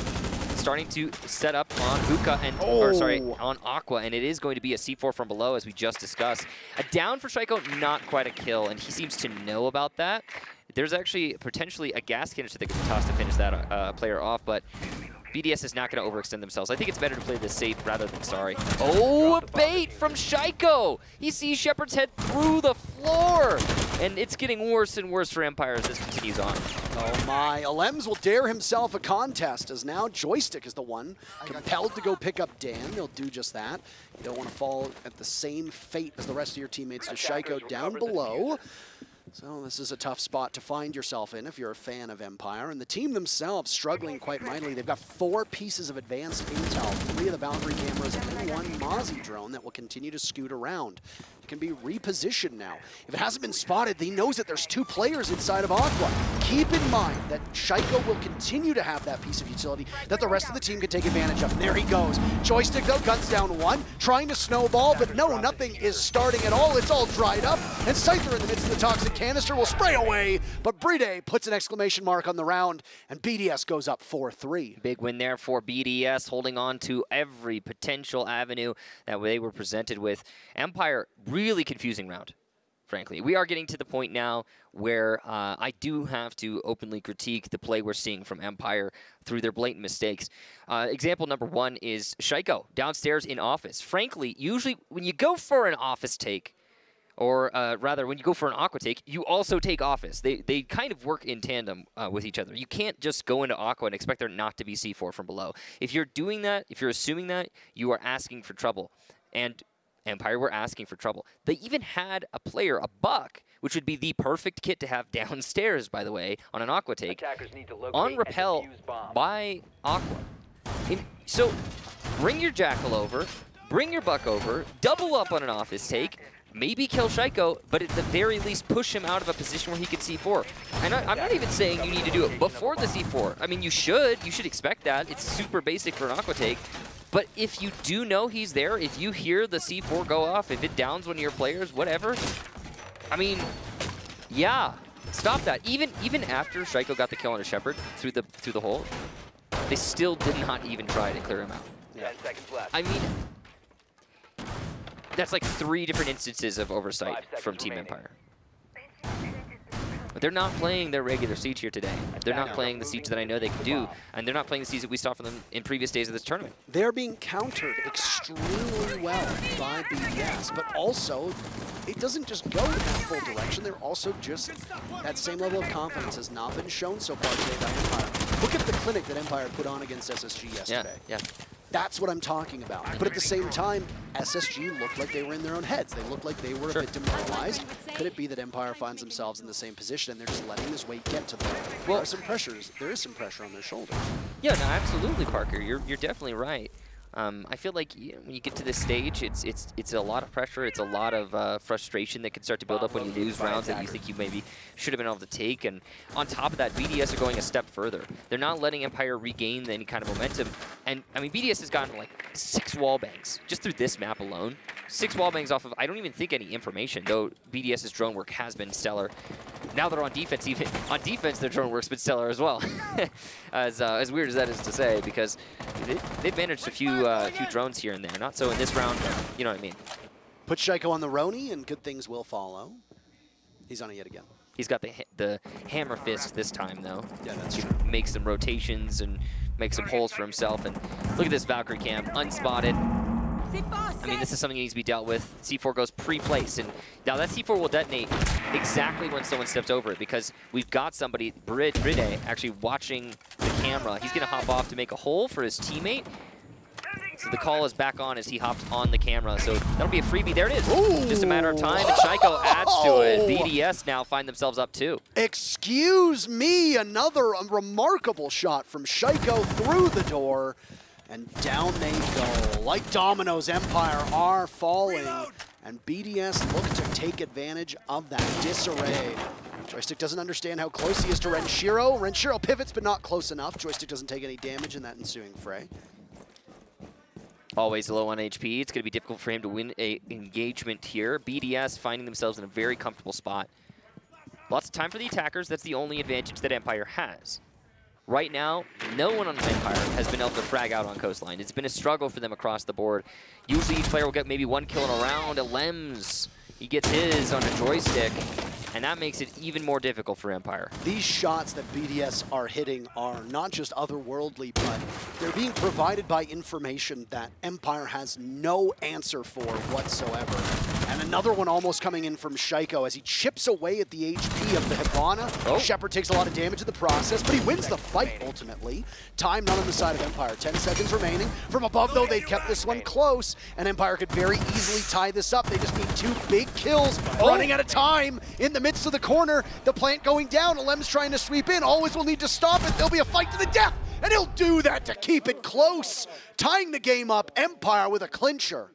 starting to set up on Hookah and, or sorry, on Aqua, and it is going to be a C4 from below, as we just discussed. A down for Shaiko, not quite a kill, and he seems to know about that. There's actually potentially a gas canister that gets tossed to finish that player off, but BDS is not going to overextend themselves. I think it's better to play this safe rather than sorry. Oh, a bait from Shaiko! He sees Shepard's head through the floor! And it's getting worse and worse for Empire as this continues on. Oh my, Alems will dare himself a contest, as now Joystick is the one compelled to go pick up Dan. They'll do just that. You don't want to fall at the same fate as the rest of your teammates, so Shaiko down below. So this is a tough spot to find yourself in if you're a fan of Empire. And the team themselves struggling quite mightily. They've got 4 pieces of advanced intel, 3 of the Valkyrie cameras, and 1 Mozzie drone that will continue to scoot around. It can be repositioned now. If it hasn't been spotted, he knows that there's 2 players inside of Aqua. Keep in mind that Shaiko will continue to have that piece of utility that the rest of the team can take advantage of. And there he goes. Joystick, though, guns down 1, trying to snowball, but no, nothing is starting at all. It's all dried up, and Scyther in the midst of the toxic canister will spray away, but Bride puts an exclamation mark on the round, and BDS goes up 4-3. Big win there for BDS, holding on to every potential avenue that they were presented with. Empire, really confusing round, frankly. We are getting to the point now where I do have to openly critique the play we're seeing from Empire through their blatant mistakes. Example number 1 is Shaiko, downstairs in office. Frankly, usually when you go for an office take, or rather, when you go for an Aqua take, you also take office. They kind of work in tandem with each other. You can't just go into Aqua and expect there not to be C4 from below. If you're doing that, if you're assuming that, you are asking for trouble. And Empire were asking for trouble. They even had a player, a Buck, which would be the perfect kit to have downstairs, by the way, on an Aqua take, on Repel by Aqua. So bring your Jackal over, bring your Buck over, double up on an office take, maybe kill Shaiko, but at the very least push him out of a position where he could C4. And I'm not even saying you need to do it before the C4. I mean, you should expect that. It's super basic for an Aqua take. But if you do know he's there, if you hear the C4 go off, if it downs one of your players, whatever, I mean, yeah, stop that. Even after Shaiko got the kill on a Shepard through the hole, they still did not even try to clear him out. 10 seconds left. I mean, that's like 3 different instances of oversight from Team Empire. But they're not playing their regular Siege here today. They're not playing the Siege that I know they can do, and they're not playing the Siege that we saw from them in previous days of this tournament. They're being countered extremely well by BDS, but also it doesn't just go in that full direction. They're also just, that same level of confidence has not been shown so far today by Empire. Look at the clinic that Empire put on against SSG yesterday. Yeah. That's what I'm talking about. But at the same time, SSG looked like they were in their own heads. They looked like they were a bit demoralized. Could it be that Empire finds themselves in the same position and they're just letting this weight get to them? Well, there is some pressure on their shoulders. Yeah, no, absolutely, Parker. You're definitely right. I feel like when you get to this stage, it's a lot of pressure. It's a lot of frustration that can start to build up when you lose rounds that you think you maybe should have been able to take. And on top of that, BDS are going a step further. They're not letting Empire regain any kind of momentum. And I mean, BDS has gotten like 6 wall bangs just through this map alone. 6 wall bangs off of, I don't even think any information, though BDS's drone work has been stellar. Now they're on defense, even on defense, their drone work's been stellar as well. As weird as that is to say, because they've managed a few drones here and there. Not so in this round, but you know what I mean. Put Shaiko on the Roni, and good things will follow. He's on it yet again. He's got the hammer fist this time, though. Yeah, that's he true. Makes some rotations and makes some holes for himself. And look at this Valkyrie camp, unspotted. I mean, this is something that needs to be dealt with. C4 goes pre-place, and now that C4 will detonate exactly when someone steps over it, because we've got somebody, Bride, actually watching the camera. He's going to hop off to make a hole for his teammate. So the call is back on as he hops on the camera. So that'll be a freebie. There it is. Ooh. Just a matter of time, and Shaiko adds to it. BDS now find themselves up 2. Excuse me, another remarkable shot from Shaiko through the door. And down they go. Like dominoes, Empire are falling. And BDS look to take advantage of that disarray. Joystick doesn't understand how close he is to Renshiro. Renshiro pivots, but not close enough. Joystick doesn't take any damage in that ensuing fray. Always low on HP. It's going to be difficult for him to win an engagement here. BDS finding themselves in a very comfortable spot. Lots of time for the attackers. That's the only advantage that Empire has. Right now, no one on Empire has been able to frag out on Coastline. It's been a struggle for them across the board. Usually each player will get maybe 1 kill in a round. Lems, he gets his on a joystick, and that makes it even more difficult for Empire. These shots that BDS are hitting are not just otherworldly, but they're being provided by information that Empire has no answer for whatsoever. And another one almost coming in from Shaiko as he chips away at the HP of the Hibana. Oh. Shepard takes a lot of damage in the process, but he wins the fight ultimately. Time not on the side of Empire. 10 seconds remaining. From above, though, they've kept this one close, and Empire could very easily tie this up. They just need 2 big kills, running out of time in the midst of the corner. The plant going down. Alem's trying to sweep in. Always will need to stop it. There'll be a fight to the death, and he'll do that to keep it close. Tying the game up, Empire with a clincher.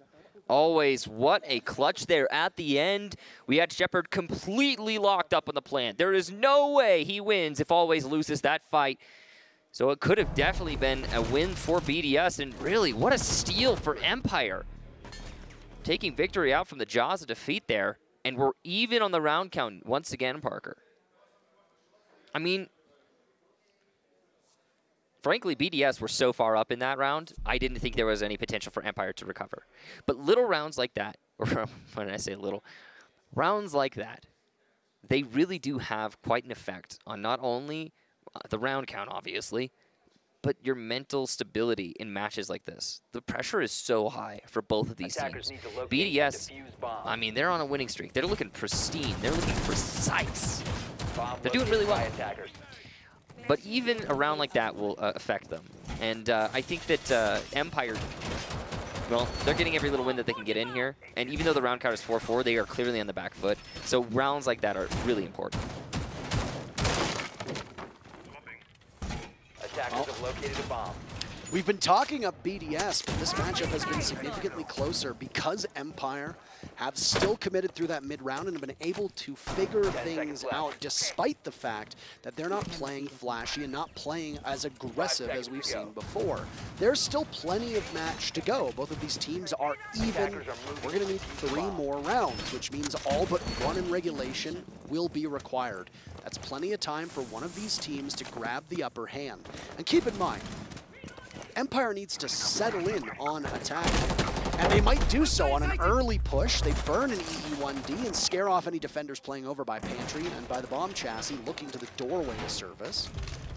Always, what a clutch there at the end. We had Shepard completely locked up on the plant. There is no way he wins if Always loses that fight. So it could have definitely been a win for BDS, and really, what a steal for Empire. Taking victory out from the jaws of defeat there, and we're even on the round count once again, Parker. I mean, frankly, BDS were so far up in that round, I didn't think there was any potential for Empire to recover. But little rounds like that, or when I say little, rounds like that, they really do have quite an effect on not only the round count, obviously, but your mental stability in matches like this. The pressure is so high for both of these teams. BDS, I mean, they're on a winning streak. They're looking pristine. They're looking precise. They're doing really well. But even a round like that will affect them. And I think that Empire, well, they're getting every little win that they can get in here. And even though the round count is 4-4, they are clearly on the back foot. So rounds like that are really important. Attackers have located a bomb. We've been talking up BDS, but this matchup has been significantly closer because Empire have still committed through that mid-round and have been able to figure things out despite the fact that they're not playing flashy and not playing as aggressive as we've seen before. There's still plenty of match to go. Both of these teams are even. We're going to need 3 more rounds, which means all but 1 in regulation will be required. That's plenty of time for one of these teams to grab the upper hand. And keep in mind, Empire needs to settle in on attack, and they might do so on an early push. They burn an EE1D and scare off any defenders playing over by Pantry and by the bomb chassis looking to the doorway to service.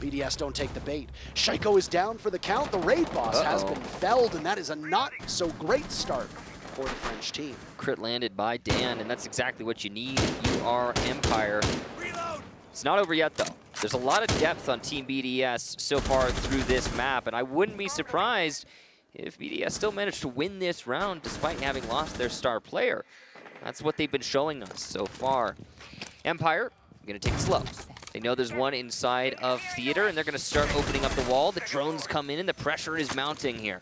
BDS don't take the bait. Shaiko is down for the count. The raid boss has been felled, and that is a not so great start for the French team. Crit landed by Dan, and that's exactly what you need if you are Empire. It's not over yet, though. There's a lot of depth on Team BDS so far through this map, and I wouldn't be surprised if BDS still managed to win this round despite having lost their star player. That's what they've been showing us so far. Empire, gonna take it slow. They know there's one inside of Theater, and they're gonna start opening up the wall. The drones come in, and the pressure is mounting here.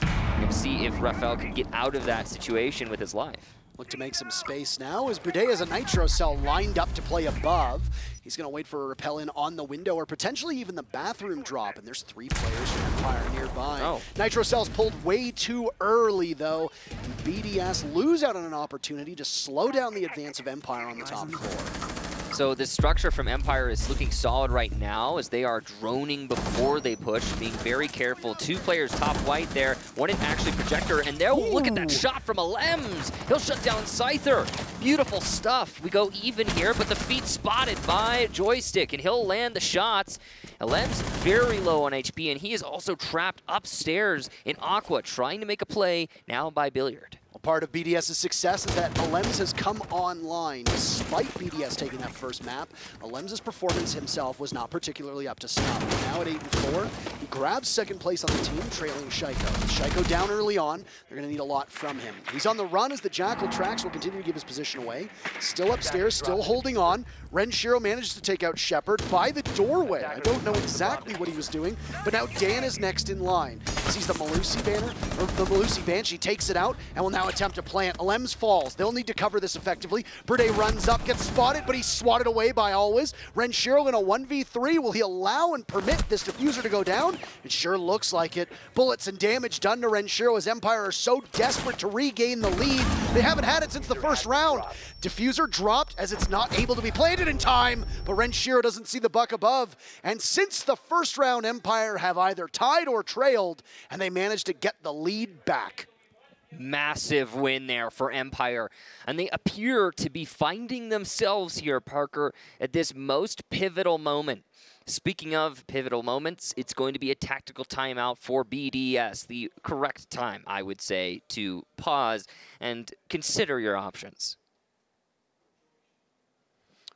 We're gonna see if Raphael can get out of that situation with his life. Look to make some space now as Boudet has a Nitro Cell lined up to play above. He's going to wait for a repel in on the window or potentially even the bathroom drop, and there's 3 players from Empire nearby. Oh. Nitro Cell's pulled way too early, though, and BDS lose out on an opportunity to slow down the advance of Empire on the top floor. So the structure from Empire is looking solid right now as they are droning before they push, being very careful. 2 players top white there, one in actually projector, and there, look at that shot from Alems. He'll shut down Scyther. Beautiful stuff. We go even here, but the feet spotted by Joystick, and he'll land the shots. Alems very low on HP, and he is also trapped upstairs in Aqua, trying to make a play now by Billiard. Part of BDS's success is that Alems has come online. Despite BDS taking that first map, Alem's performance himself was not particularly up to snuff. Now at 8-4, he grabs second place on the team, trailing Shaiko. With Shaiko down early on, they're going to need a lot from him. He's on the run as the Jackal tracks will continue to give his position away. Still upstairs, still holding on. Renshiro manages to take out Shepard by the doorway. I don't know exactly what he was doing, but now Dan is next in line. He sees the Malusi banner, or the Malusi Banshee takes it out, and will now attempt to plant. Alems falls. They'll need to cover this effectively. Burde runs up, gets spotted, but he's swatted away by Always. Renshiro in a 1v3. Will he allow and permit this diffuser to go down? It sure looks like it. Bullets and damage done to Renshiro as Empire are so desperate to regain the lead. They haven't had it since the first round. Diffuser dropped as it's not able to be planted in time, but Renshiro doesn't see the buck above. And since the first round, Empire have either tied or trailed, and they managed to get the lead back. Massive win there for Empire, and they appear to be finding themselves here, Parker, at this most pivotal moment. Speaking of pivotal moments, it's going to be a tactical timeout for BDS, the correct time, I would say, to pause and consider your options.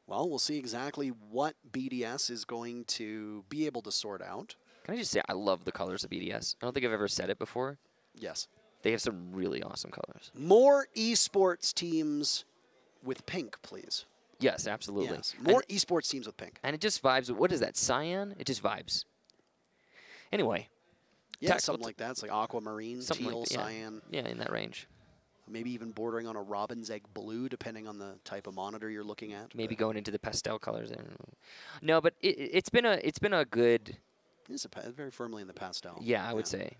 Well, we'll see exactly what BDS is going to be able to sort out. Can I just say, I love the colors of BDS. I don't think I've ever said it before. Yes. They have some really awesome colors. More esports teams with pink, please. Yes, absolutely. Yes. More esports teams with pink. And it just vibes. What is that, cyan? It just vibes. Anyway. Yeah, something like that. It's like aquamarine, teal, like, cyan. Yeah, in that range. Maybe even bordering on a robin's egg blue, depending on the type of monitor you're looking at. Maybe going into the pastel colors. No, but it's been a good. It's very firmly in the pastel. Yeah, I would say.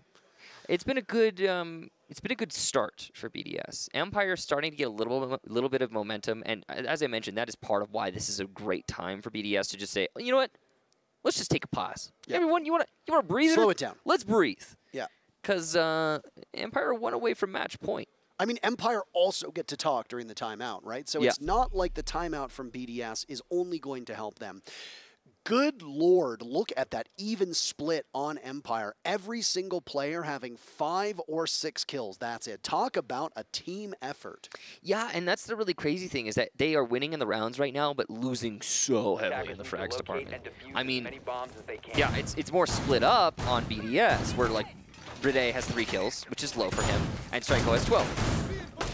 It's been a good start for BDS. Empire starting to get a little bit of momentum, and as I mentioned, that is part of why this is a great time for BDS to just say, you know what, let's just take a pause. Yeah. Everyone, you want to breathe? Slow it down. Let's breathe. Yeah. Because Empire won away from match point. I mean, Empire also get to talk during the timeout, right? So it's not like the timeout from BDS is only going to help them. Good Lord, look at that even split on Empire. Every single player having 5 or 6 kills. That's it. Talk about a team effort. Yeah, and that's the really crazy thing is that they are winning in the rounds right now, but losing so heavily in the frags department. I mean, yeah, it's more split up on BDS, where like Bride has 3 kills, which is low for him, and Straiko has 12.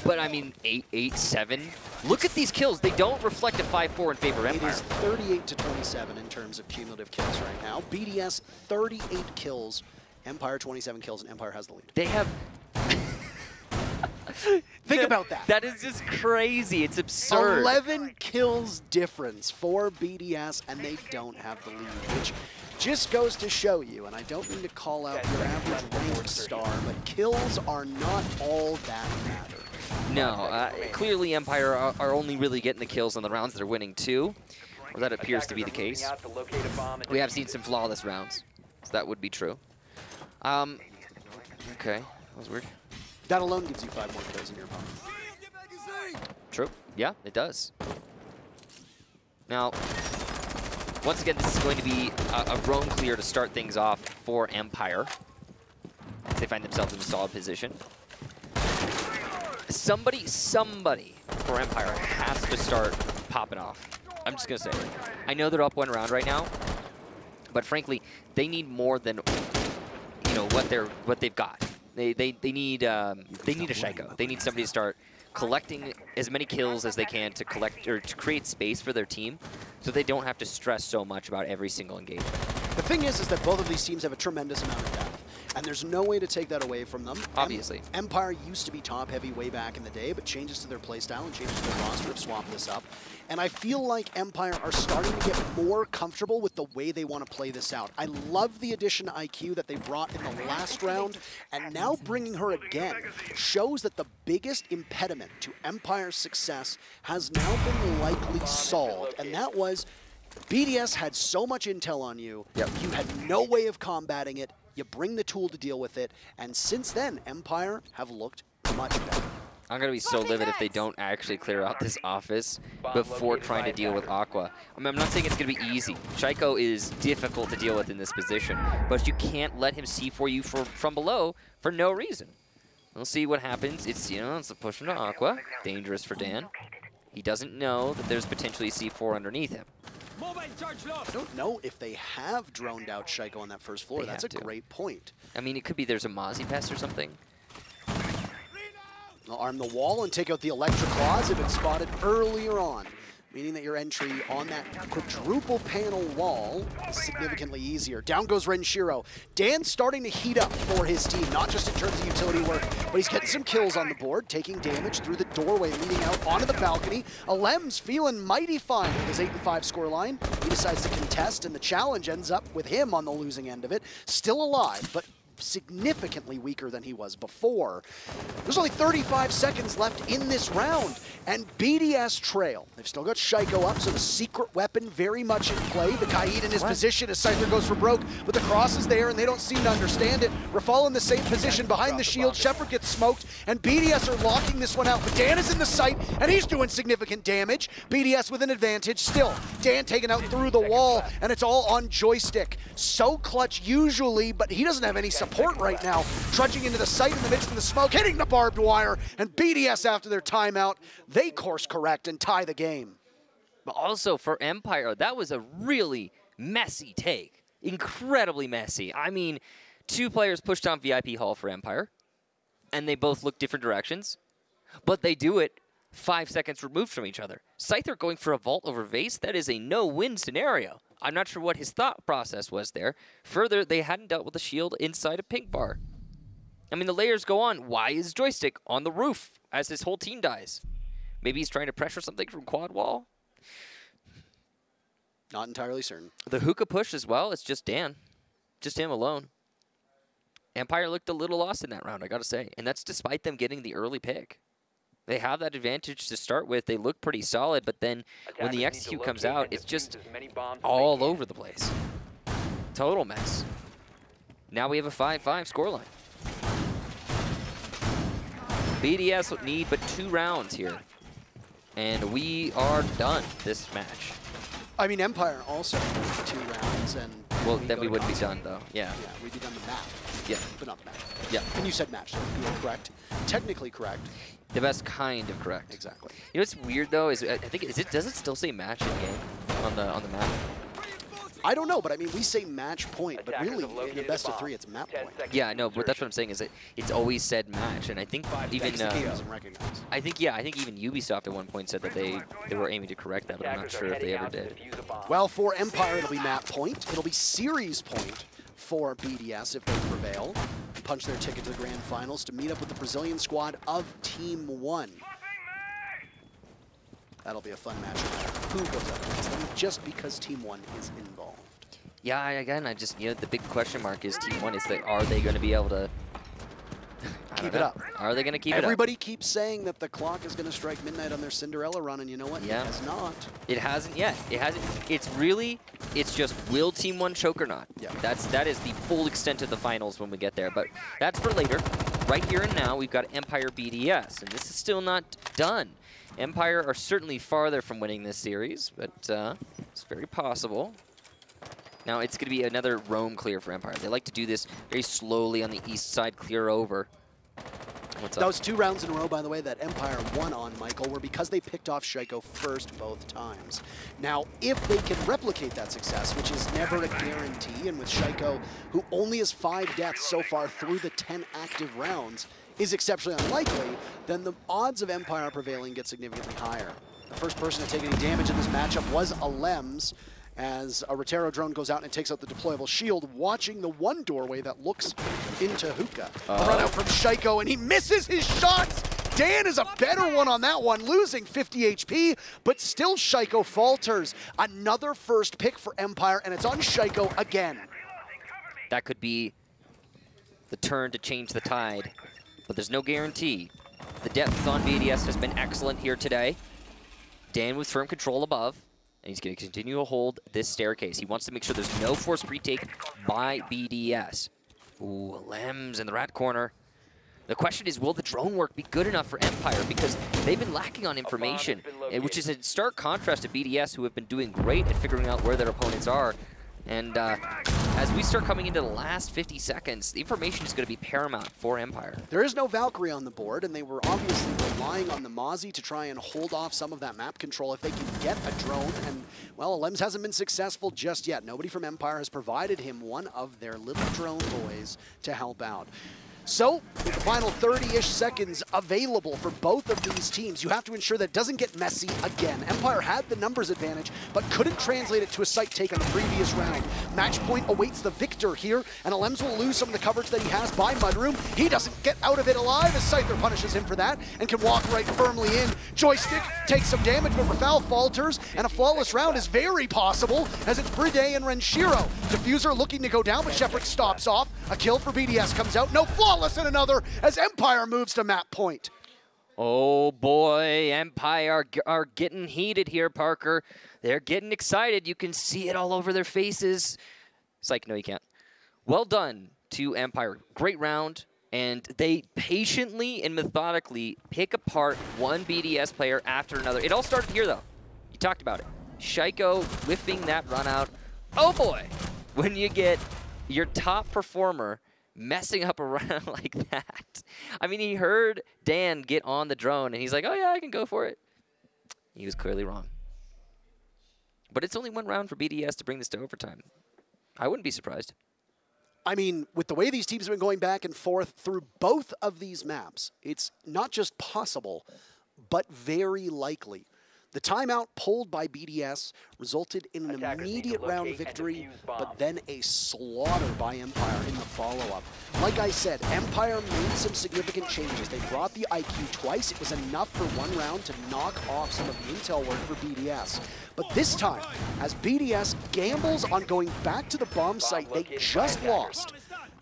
But I mean, 8-7. Look at these kills. They don't reflect a 5-4 in favor of Empire. It is 38 to 27 in terms of cumulative kills right now. BDS 38 kills Empire 27 kills, and Empire has the lead. They have... Think about that. That is just crazy. It's absurd. 11 kills difference for BDS, and they don't have the lead, which just goes to show you, and I don't mean to call out your average ranked star, but kills are not all that matter. No, clearly Empire are only really getting the kills on the rounds they're winning too. Well, that appears to be the case. We have seen some flawless rounds, so that would be true. Okay, that was weird. That alone gives you 5 more kills in your opponent. True. Yeah, it does. Now, once again, this is going to be a roam clear to start things off for Empire. They find themselves in a solid position. Somebody for Empire has to start popping off. I'm just going to say it. I know they're up 1 round right now, but frankly, they need more than what they've got. They need a Shaiko. They need somebody to start collecting as many kills as they can to collect or to create space for their team, so they don't have to stress so much about every single engagement. The thing is that both of these teams have a tremendous amount of depth, and there's no way to take that away from them. Obviously. Empire used to be top-heavy way back in the day, but changes to their playstyle and changes to their roster have swamped this up. And I feel like Empire are starting to get more comfortable with the way they want to play this out. I love the addition to IQ that they brought in the last round, and now bringing her again shows that the biggest impediment to Empire's success has now been likely solved, and that was BDS had so much intel on you, you had no way of combating it, you bring the tool to deal with it, and since then, Empire have looked much better. I'm going to be so livid if they don't actually clear out this office before trying to deal with Aqua. I mean, I'm not saying it's going to be easy. Shaiko is difficult to deal with in this position, but you can't let him C4 you from below for no reason. We'll see what happens. It's, it's a push into Aqua. Dangerous for Dan. He doesn't know that there's potentially C4 underneath him. I don't know if they have droned out Shaiko on that first floor. That's a great point. I mean, it could be there's a Mozzie Pest or something. They'll arm the wall and take out the Electric Claws if it's spotted earlier on, meaning that your entry on that quadruple panel wall is significantly easier. Down goes Renshiro. Dan's starting to heat up for his team, not just in terms of utility work, but he's getting some kills on the board, taking damage through the doorway leading out onto the balcony. Alem's feeling mighty fine with his 8-5 scoreline. He decides to contest, and the challenge ends up with him on the losing end of it. Still alive, but significantly weaker than he was before. There's only 35 seconds left in this round, and BDS trail. They've still got Shaiko up, so the secret weapon very much in play. The Kaid in his position as Scyther goes for broke, but the cross is there, and they don't seem to understand it. Rafal in the same position behind the shield. Shepard gets smoked, and BDS are locking this one out, but Dan is in the site, and he's doing significant damage. BDS with an advantage still. Dan taken out through the wall, and it's all on joystick. So clutch usually, but he doesn't have any support right now. Trudging into the site in the midst of the smoke, hitting the barbed wire, and BDS after their timeout, they course correct and tie the game. But also for Empire, that was a really messy take. Incredibly messy. I mean, 2 players pushed down VIP Hall for Empire, and they both look different directions, but they do it 5 seconds removed from each other. Scyther going for a vault over Vase, that is a no-win scenario. I'm not sure what his thought process was there. Further, they hadn't dealt with the shield inside a pink bar. I mean, the layers go on. Why is Joystick on the roof as his whole team dies? Maybe he's trying to pressure something from quad wall? Not entirely certain. The hookah push as well, it's just Dan. Just him alone. Empire looked a little lost in that round, I gotta say. And that's despite them getting the early pick. They have that advantage to start with. They look pretty solid, but then when the execute comes out, it's just all over the place. Total mess. Now we have a 5-5 scoreline. BDS need but 2 rounds here. And we are done this match. I mean, Empire also 2 rounds, and well, then we wouldn't be done, though. Yeah. Yeah, we'd be done the map. Yeah. But not the match. Yeah. And you said match, so you were correct. Technically correct. The best kind of correct. Exactly. You know what's weird though is I think does it still say match in game on the map? I don't know, but I mean we say match point, but really in the best of 3 it's map point. Yeah, I know, but that's what I'm saying is it's always said match, and I think even I think even Ubisoft at one point said that they were aiming to correct that, but I'm not sure if they ever did. Well, for Empire it'll be map point. It'll be series point for BDS if they prevail, punch their ticket to the grand finals to meet up with the Brazilian squad of Team 1. That'll be a fun match. Who goes up against them just because Team 1 is involved? Yeah, again, I just, the big question mark is Team 1 is that are they going to be able to keep it up? Are they going to keep it up? Everybody keeps saying that the clock is going to strike midnight on their Cinderella run, and you know what? Yeah. It has not. It hasn't yet. It hasn't. It's just will Team 1 choke or not? Yeah. That is the full extent of the finals when we get there. But that's for later. Right here and now, we've got Empire BDS, and this is still not done. Empire are certainly farther from winning this series, but it's very possible. Now it's going to be another roam clear for Empire. They like to do this very slowly on the east side, clear over. What's up? Those 2 rounds in a row, by the way, that Empire won on, Michael, were because they picked off Shaiko first both times. Now, if they can replicate that success, which is never a guarantee, and with Shaiko, who only has 5 deaths so far through the 10 active rounds, is exceptionally unlikely, then the odds of Empire prevailing get significantly higher. The first person to take any damage in this matchup was Alems, as a Rotero drone goes out and takes out the deployable shield, watching the one doorway that looks into Hookah. A run out from Shaiko, and he misses his shots! Dan is a better one on that one, losing 50 HP, but still Shaiko falters. Another first pick for Empire, and it's on Shaiko again. That could be the turn to change the tide, but there's no guarantee. The depth on BDS has been excellent here today. Dan with firm control above. And he's going to continue to hold this staircase. He wants to make sure there's no forced retake by BDS. Ooh, Lems in the rat corner. The question is, will the drone work be good enough for Empire? Because they've been lacking on information, which is in stark contrast to BDS, who have been doing great at figuring out where their opponents are. And as we start coming into the last 50 seconds, the information is going to be paramount for Empire. There is no Valkyrie on the board, and they were obviously relying on the Mozzie to try and hold off some of that map control if they can get a drone. And, well, Lems hasn't been successful just yet. Nobody from Empire has provided him one of their little drone boys to help out. So, with the final 30-ish seconds available for both of these teams, you have to ensure that it doesn't get messy again. Empire had the numbers advantage, but couldn't translate it to a site take on the previous round. Match point awaits the victor here, and Alems will lose some of the coverage that he has by Mudroom. He doesn't get out of it alive as Scyther punishes him for that, and can walk right firmly in. Joystick takes some damage, but Rafal falters, and a flawless round is very possible, as it's Bride and Renshiro. Diffuser looking to go down, but Shepard stops off. A kill for BDS comes out. No flawless in another as Empire moves to map point. Oh boy, Empire are getting heated here, Parker. They're getting excited. You can see it all over their faces. It's like, no, you can't. Well done to Empire. Great round. And they patiently and methodically pick apart one BDS player after another. It all started here, though. You talked about it. Shaiko whiffing that run out. Oh boy, when you get your top performer messing up a round like that. I mean, he heard Dan get on the drone, and he's like, oh yeah, I can go for it. He was clearly wrong. But it's only one round for BDS to bring this to overtime. I wouldn't be surprised. I mean, with the way these teams have been going back and forth through both of these maps, it's not just possible, but very likely. The timeout pulled by BDS resulted in an immediate round victory, but then a slaughter by Empire in the follow-up. Like I said, Empire made some significant changes. They brought the IQ twice. It was enough for one round to knock off some of the intel work for BDS. But this time, as BDS gambles on going back to the bomb site they just lost,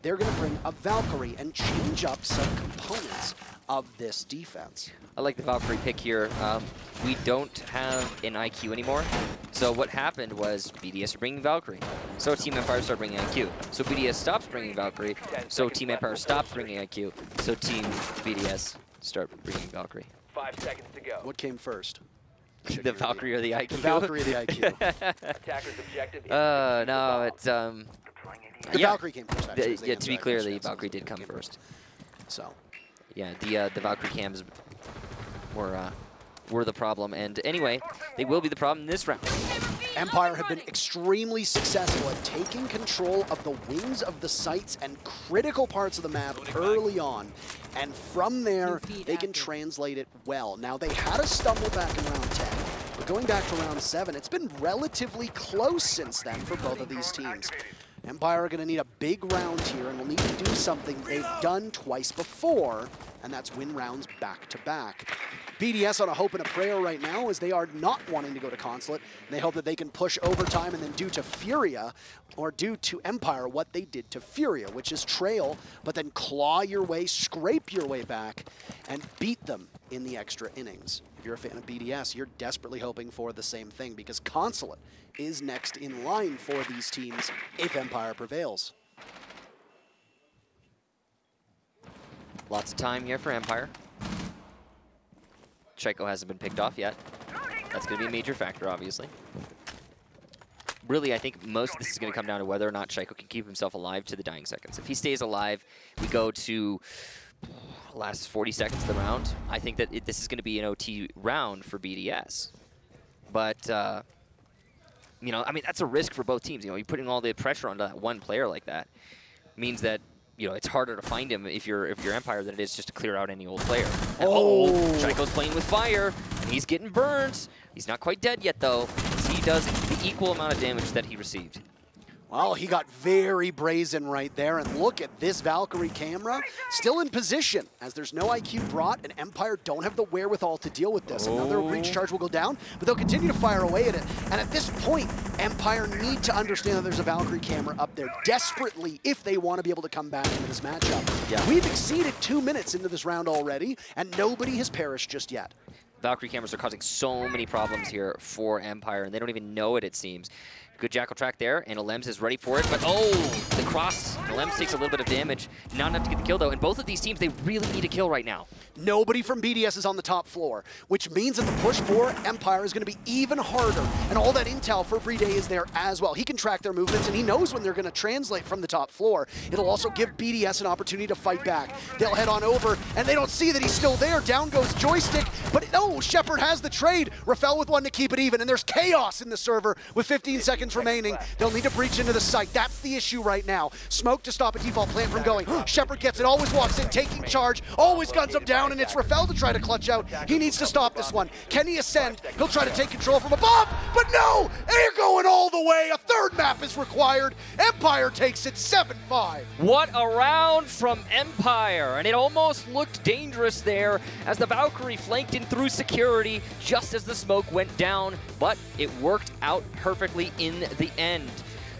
they're going to bring a Valkyrie and change up some components of this defense. I like the Valkyrie pick here. We don't have an IQ anymore. So what happened was BDS are bringing Valkyrie. So Team Empire started bringing IQ. So BDS stops bringing Valkyrie. So Team Empire stops bringing IQ. So Team BDS start bringing Valkyrie. 5 seconds to go. What came first? The Valkyrie or the IQ? The Valkyrie or the IQ. Attacker's objective is no, it's The Valkyrie came first, actually. Yeah, to be clear, the Valkyrie did come first. So. Yeah, the Valkyrie cams were the problem, and anyway, they will be the problem in this round. Empire have been extremely successful at taking control of the wings of the sites and critical parts of the map early on, and from there, they can translate it well. Now, they had a stumble back in round 10, but going back to round 7, it's been relatively close since then for both of these teams. Empire are going to need a big round here, and will need to do something they've done twice before, and that's win rounds back-to-back. BDS on a hope and a prayer right now as they are not wanting to go to Consulate. They hope that they can push overtime and then do to Furia, or do to Empire what they did to Furia, which is trail, but then claw your way, scrape your way back, and beat them in the extra innings. If you're a fan of BDS, you're desperately hoping for the same thing, because Consulate is next in line for these teams if Empire prevails. Lots of time here for Empire. Chaiko hasn't been picked off yet. That's going to be a major factor, obviously. Really, I think most of this is going to come down to whether or not Chaiko can keep himself alive to the dying seconds. If he stays alive, we go to last 40 seconds of the round. I think that this is going to be an OT round for BDS. But, you know, I mean, that's a risk for both teams. You know, you're putting all the pressure onto that one player like that means that, you know, it's harder to find him if you're Empire than it is just to clear out any old player. And, Chaiko's playing with fire, and he's getting burned. He's not quite dead yet, though, as he does the equal amount of damage that he received. Well, he got very brazen right there, and look at this Valkyrie camera, still in position, as there's no IQ brought, and Empire don't have the wherewithal to deal with this. Another breach charge will go down, but they'll continue to fire away at it. And at this point, Empire need to understand that there's a Valkyrie camera up there desperately if they want to be able to come back into this matchup. Yeah. We've exceeded 2 minutes into this round already, and nobody has perished just yet. Valkyrie cameras are causing so many problems here for Empire, and they don't even know it, it seems. Good Jackal track there, and Alems is ready for it, but the cross. Alems takes a little bit of damage. Not enough to get the kill, though, and both of these teams, they really need a kill right now. Nobody from BDS is on the top floor, which means that the push for Empire is going to be even harder, and all that intel for Free Day is there as well. He can track their movements, and he knows when they're going to translate from the top floor. It'll also give BDS an opportunity to fight back. They'll head on over, and they don't see that he's still there. Down goes Joystick, but no, Shepard has the trade. Rafael with one to keep it even, and there's chaos in the server with 15 seconds remaining. They'll need to breach into the site. That's the issue right now. Smoke to stop a default plant from going. Shepard gets it, always walks in, taking charge, always guns him down, and it's Rafael to try to clutch out. He needs to stop this one. Can he ascend? He'll try to take control from above, but no! They're going all the way. A third map is required. Empire takes it 7-5. What a round from Empire, and it almost looked dangerous there as the Valkyrie flanked in through security just as the smoke went down, but it worked out perfectly in the end.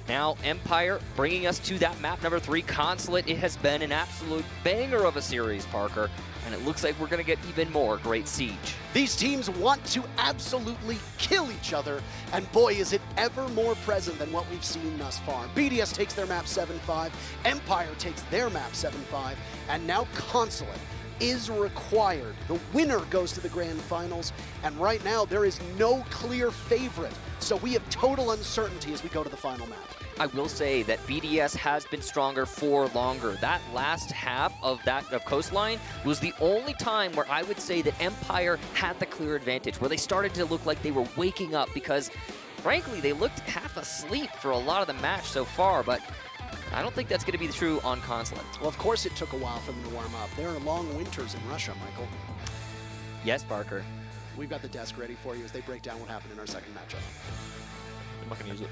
Now, Empire bringing us to that map number 3, Consulate. It has been an absolute banger of a series, Parker, and it looks like we're going to get even more great siege. These teams want to absolutely kill each other, and boy, is it ever more present than what we've seen thus far. BDS takes their map 7-5, Empire takes their map 7-5, and now Consulate is required. The winner goes to the grand finals, and right now there is no clear favorite. So we have total uncertainty as we go to the final map. I will say that BDS has been stronger for longer. That last half of Coastline was the only time where I would say that Empire had the clear advantage, where they started to look like they were waking up, because frankly, they looked half asleep for a lot of the match so far, but I don't think that's going to be true on Consulate. Well, of course it took a while for them to warm up. There are long winters in Russia, Michael. Yes, Parker. We've got the desk ready for you as they break down what happened in our second matchup. I'm not going to use it.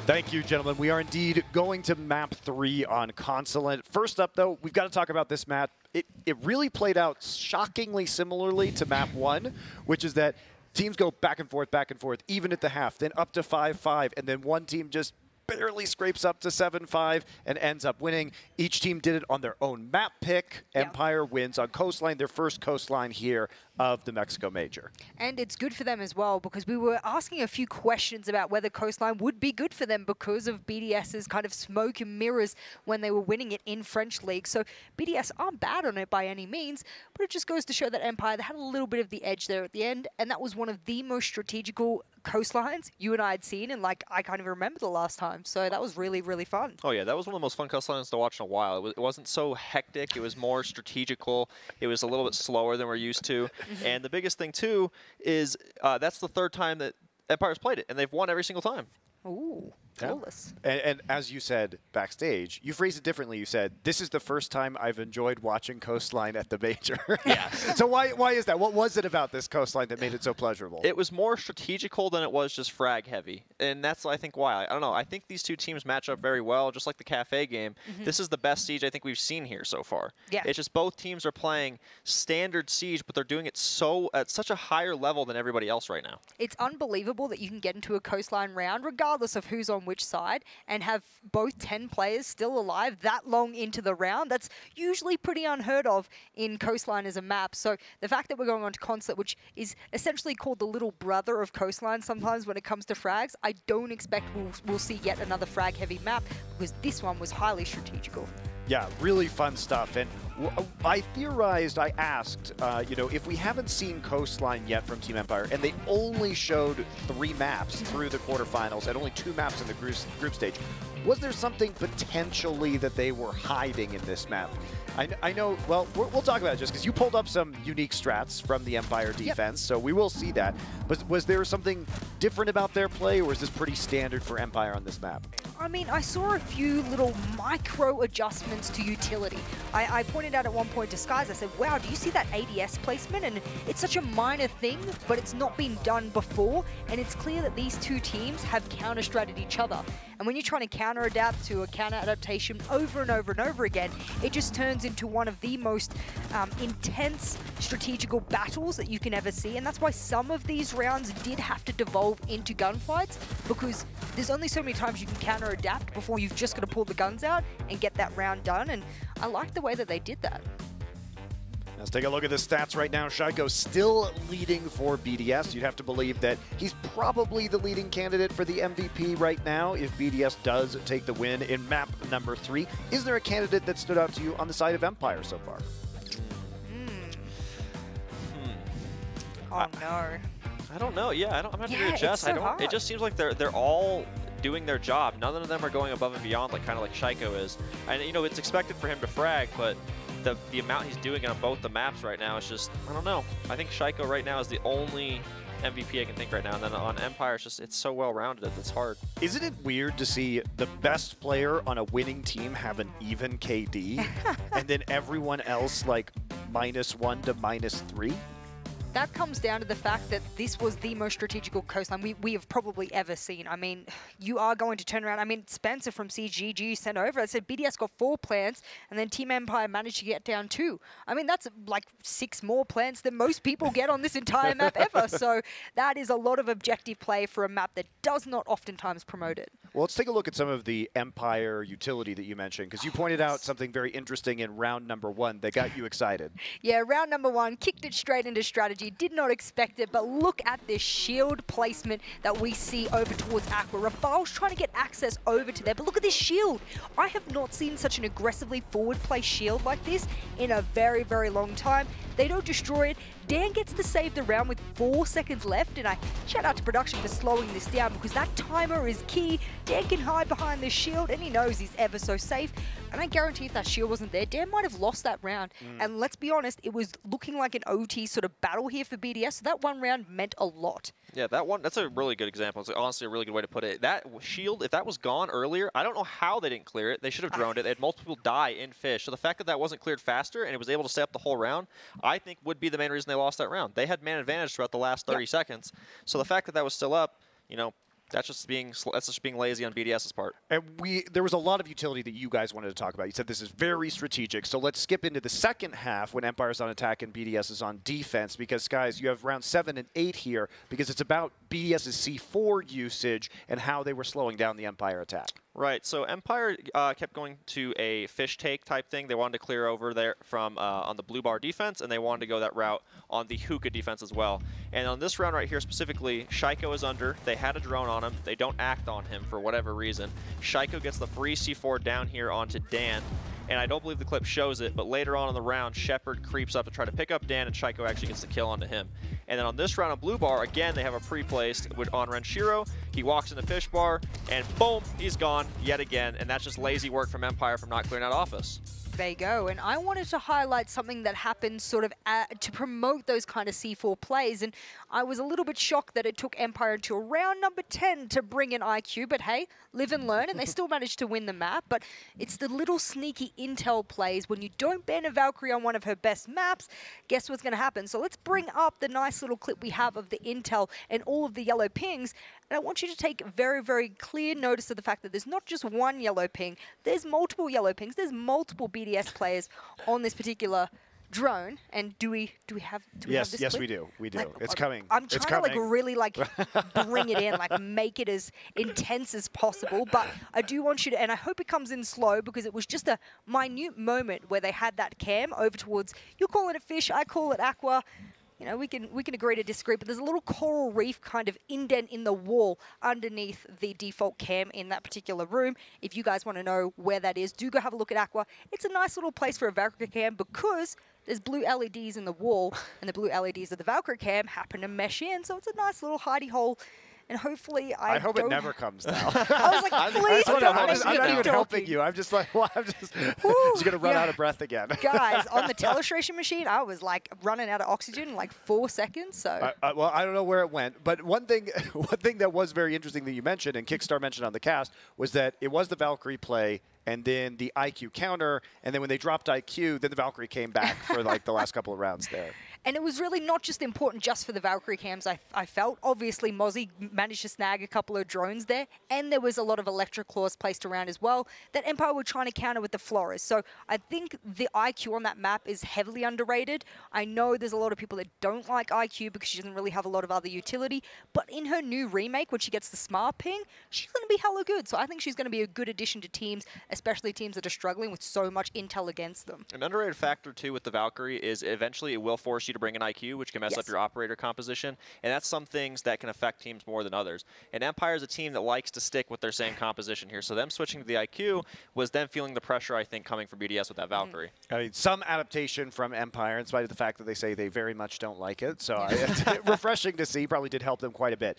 Thank you, gentlemen. We are indeed going to map 3 on Consulate. First up, though, we've got to talk about this map. It really played out shockingly similarly to map 1, which is that teams go back and forth, even at the half, then up to 5-5, and then one team just barely scrapes up to 7-5 and ends up winning. Each team did it on their own map pick. Yeah. Empire wins on Coastline, their first Coastline here of the Mexico Major. And it's good for them as well, because we were asking a few questions about whether Coastline would be good for them because of BDS's kind of smoke and mirrors when they were winning it in French League. So BDS aren't bad on it by any means, but it just goes to show that Empire, they had a little bit of the edge there at the end, and that was one of the most strategical coastlines you and I had seen, and like I can't even remember the last time. So that was really, really fun. Oh yeah, that was one of the most fun coastlines to watch in a while. It wasn't so hectic. It was more strategical. It was a little bit slower than we're used to. And the biggest thing too is that's the third time that Empire's played it, and they've won every single time. Ooh. Flawless. And as you said backstage, you phrased it differently. You said, this is the first time I've enjoyed watching Coastline at the major. Yes. So why is that? What was it about this Coastline that made it so pleasurable? It was more strategical than it was just frag heavy. And that's, I think, why. I don't know. I think these two teams match up very well, just like the Kafe game. This is the best Siege I think we've seen here so far. Yeah. It's just both teams are playing standard Siege, but they're doing it at such a higher level than everybody else right now. It's unbelievable that you can get into a Coastline round, regardless of who's on which side, and have both 10 players still alive that long into the round. That's usually pretty unheard of in Coastline as a map. So the fact that we're going on to Consulate, which is essentially called the little brother of Coastline sometimes when it comes to frags, I don't expect we'll see yet another frag-heavy map, because this one was highly strategical. Yeah, really fun stuff. And I theorized, I asked, you know, if we haven't seen Coastline yet from Team Empire, and they only showed 3 maps through the quarterfinals and only 2 maps in the group stage, was there something potentially that they were hiding in this map? I know, well, we'll talk about it just because you pulled up some unique strats from the Empire defense, so we will see that. But was there something different about their play, or is this pretty standard for Empire on this map? I mean, I saw a few little micro adjustments to utility. I pointed out at one point to Skies, I said, wow, do you see that ADS placement? And it's such a minor thing, but it's not been done before. And it's clear that these two teams have counter-stratted each other. And when you're trying to counter-adapt to a counter-adaptation over and over and over again, it just turns into one of the most intense strategical battles that you can ever see. And that's why some of these rounds did have to devolve into gunfights, because there's only so many times you can counter-adapt before you've just got to pull the guns out and get that round done. And I like the way that they did that. Let's take a look at the stats right now. Shaiko still leading for BDS. You'd have to believe that he's probably the leading candidate for the MVP right now if BDS does take the win in map number 3. Is there a candidate that stood out to you on the side of Empire so far? Oh, no. I don't know. Yeah, I'm going to have to readjust. It's so hard. It just seems like they're all doing their job. None of them are going above and beyond, like kind of like Shaiko is. And you know, it's expected for him to frag, but the amount he's doing on both the maps right now is just, I don't know. I think Shaiko right now is the only MVP I can think right now. And then on Empire, it's so well-rounded, it's hard. Isn't it weird to see the best player on a winning team have an even KD, and then everyone else like -1 to -3? That comes down to the fact that this was the most strategical Coastline we have probably ever seen. I mean, you are going to turn around. I mean, Spencer from CGG sent over. I said BDS got 4 plants, and then Team Empire managed to get down 2. I mean, that's like 6 more plants than most people get on this entire map ever. So that is a lot of objective play for a map that does not oftentimes promote it. Well, let's take a look at some of the Empire utility that you mentioned, because you pointed out something very interesting in round number 1 that got you excited. Yeah, round number 1, kicked it straight into strategy. Did not expect it, but look at this shield placement that we see over towards Aqua. Rafale's trying to get access over to there, but look at this shield. I have not seen such an aggressively forward play shield like this in a very, very long time. They don't destroy it. Dan gets to save the round with 4 seconds left, and I shout out to production for slowing this down, because that timer is key. Dan can hide behind this shield, and he knows he's ever so safe. And I guarantee if that shield wasn't there, Dan might have lost that round. And let's be honest, it was looking like an OT sort of battle here for BDS, so that one round meant a lot. Yeah, that's a really good example. It's honestly a really good way to put it. That shield, if that was gone earlier, I don't know how they didn't clear it. They should have droned it. They had multiple people die in fish. So the fact that that wasn't cleared faster and it was able to stay up the whole round, I think would be the main reason they lost that round. They had man advantage throughout the last 30 seconds. So the fact that that was still up, you know, that's just being lazy on BDS's part. And there was a lot of utility that you guys wanted to talk about. You said this is very strategic. So let's skip into the second half when Empire's on attack and BDS is on defense, because, guys, you have round 7 and 8 here, because it's about BDS's C4 usage and how they were slowing down the Empire attack. Right, so Empire kept going to a fish take type thing. They wanted to clear over there from on the blue bar defense, and they wanted to go that route on the hookah defense as well. And on this round right here specifically, Shaiko is under. They had a drone on him. They don't act on him for whatever reason. Shaiko gets the free C4 down here onto Dan, and I don't believe the clip shows it, but later on in the round, Shepard creeps up to try to pick up Dan, and Shaiko actually gets the kill onto him. And then on this round on blue bar, again, they have a pre-placed on Renshiro. He walks in the fish bar, and boom, he's gone yet again. And that's just lazy work from Empire from not clearing out office. There you go. And I wanted to highlight something that happened sort of to promote those kind of C4 plays. And I was a little bit shocked that it took Empire until round number 10 to bring in IQ. But hey, live and learn. And they still managed to win the map. But it's the little sneaky intel plays. When you don't ban a Valkyrie on one of her best maps, guess what's going to happen? So let's bring up the nice little clip we have of the intel and all of the yellow pings. And I want you to take very, very clear notice of the fact that there's not just one yellow ping. There's multiple yellow pings. There's multiple BDS players on this particular drone. And do we have yes, this yes, clip? we do. We do. Like, it's coming. I'm it's trying to coming. like really like bring it in, like make it as intense as possible. But I do want you to, and I hope it comes in slow because it was just a minute moment where they had that cam over towards, you call it a fish, I call it aqua. You know, we can agree to disagree, but there's a little coral reef kind of indent in the wall underneath the default cam in that particular room. If you guys want to know where that is, do go have a look at Aqua. It's a nice little place for a Valkyrie cam because there's blue LEDs in the wall, and the blue LEDs of the Valkyrie cam happen to mesh in, so it's a nice little hidey hole. And hopefully I hope it never comes now. I was like, please don't I'm make me not even keep helping talking. you. I'm just like, well, I'm just going to run out of breath again. Guys, on the telestration machine, I was like running out of oxygen in like 4 seconds. So well, I don't know where it went, but one thing that was very interesting that you mentioned and Kickstar mentioned on the cast was that it was the Valkyrie play and then the IQ counter, and then when they dropped IQ, then the Valkyrie came back for like the last couple of rounds there. And it was really not just important just for the Valkyrie cams, I felt. Obviously, Mozzie managed to snag a couple of drones there, and there was a lot of electric claws placed around as well that Empire were trying to counter with the Flores. So I think the IQ on that map is heavily underrated. I know there's a lot of people that don't like IQ because she doesn't really have a lot of other utility, but in her new remake, when she gets the smart ping, she's going to be hella good. So I think she's going to be a good addition to teams, especially teams that are struggling with so much intel against them. An underrated factor, too, with the Valkyrie is eventually it will force you to bring an IQ, which can mess up your operator composition, and that's some things that can affect teams more than others. And Empire is a team that likes to stick with their same composition here, so them switching to the IQ was them feeling the pressure, I think, coming from BDS with that Valkyrie. I mean, some adaptation from Empire, in spite of the fact that they say they very much don't like it, so it's refreshing to see. Probably did help them quite a bit.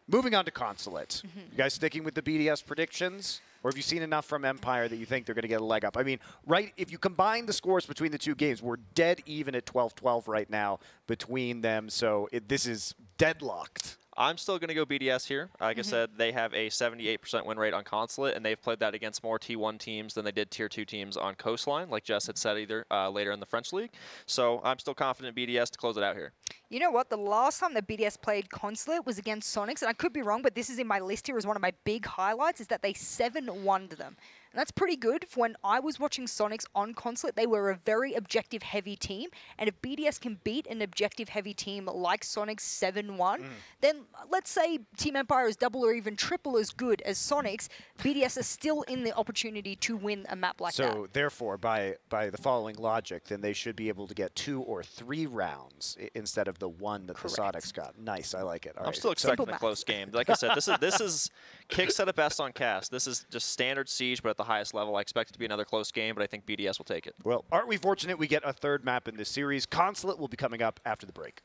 Moving on to Consulate. You guys sticking with the BDS predictions? Or have you seen enough from Empire that you think they're going to get a leg up? I mean, right, if you combine the scores between the two games, we're dead even at 12-12 right now between them. So this is deadlocked. I'm still going to go BDS here. Like I said, they have a 78% win rate on Consulate, and they've played that against more T1 teams than they did Tier 2 teams on Coastline, like Jess had said later in the French League. So I'm still confident in BDS to close it out here. You know what? The last time that BDS played Consulate was against Sonics, and I could be wrong, but this is in my list here as one of my big highlights, is that they 7-1'd them. And that's pretty good. When I was watching Sonics on Consulate, they were a very objective-heavy team. And if BDS can beat an objective-heavy team like Sonics 7-1, then let's say Team Empire is double or even triple as good as Sonics, BDS is still in the opportunity to win a map like that. So therefore, by the following logic, then they should be able to get 2 or 3 rounds instead of the 1 that the Sonics got. Nice, I like it. All I'm right. still expecting a close game. Like I said, this is Kick said it best on cast. This is just standard Siege, but at the highest level. I expect it to be another close game, but I think BDS will take it. Well, aren't we fortunate we get a third map in this series? Consulate will be coming up after the break.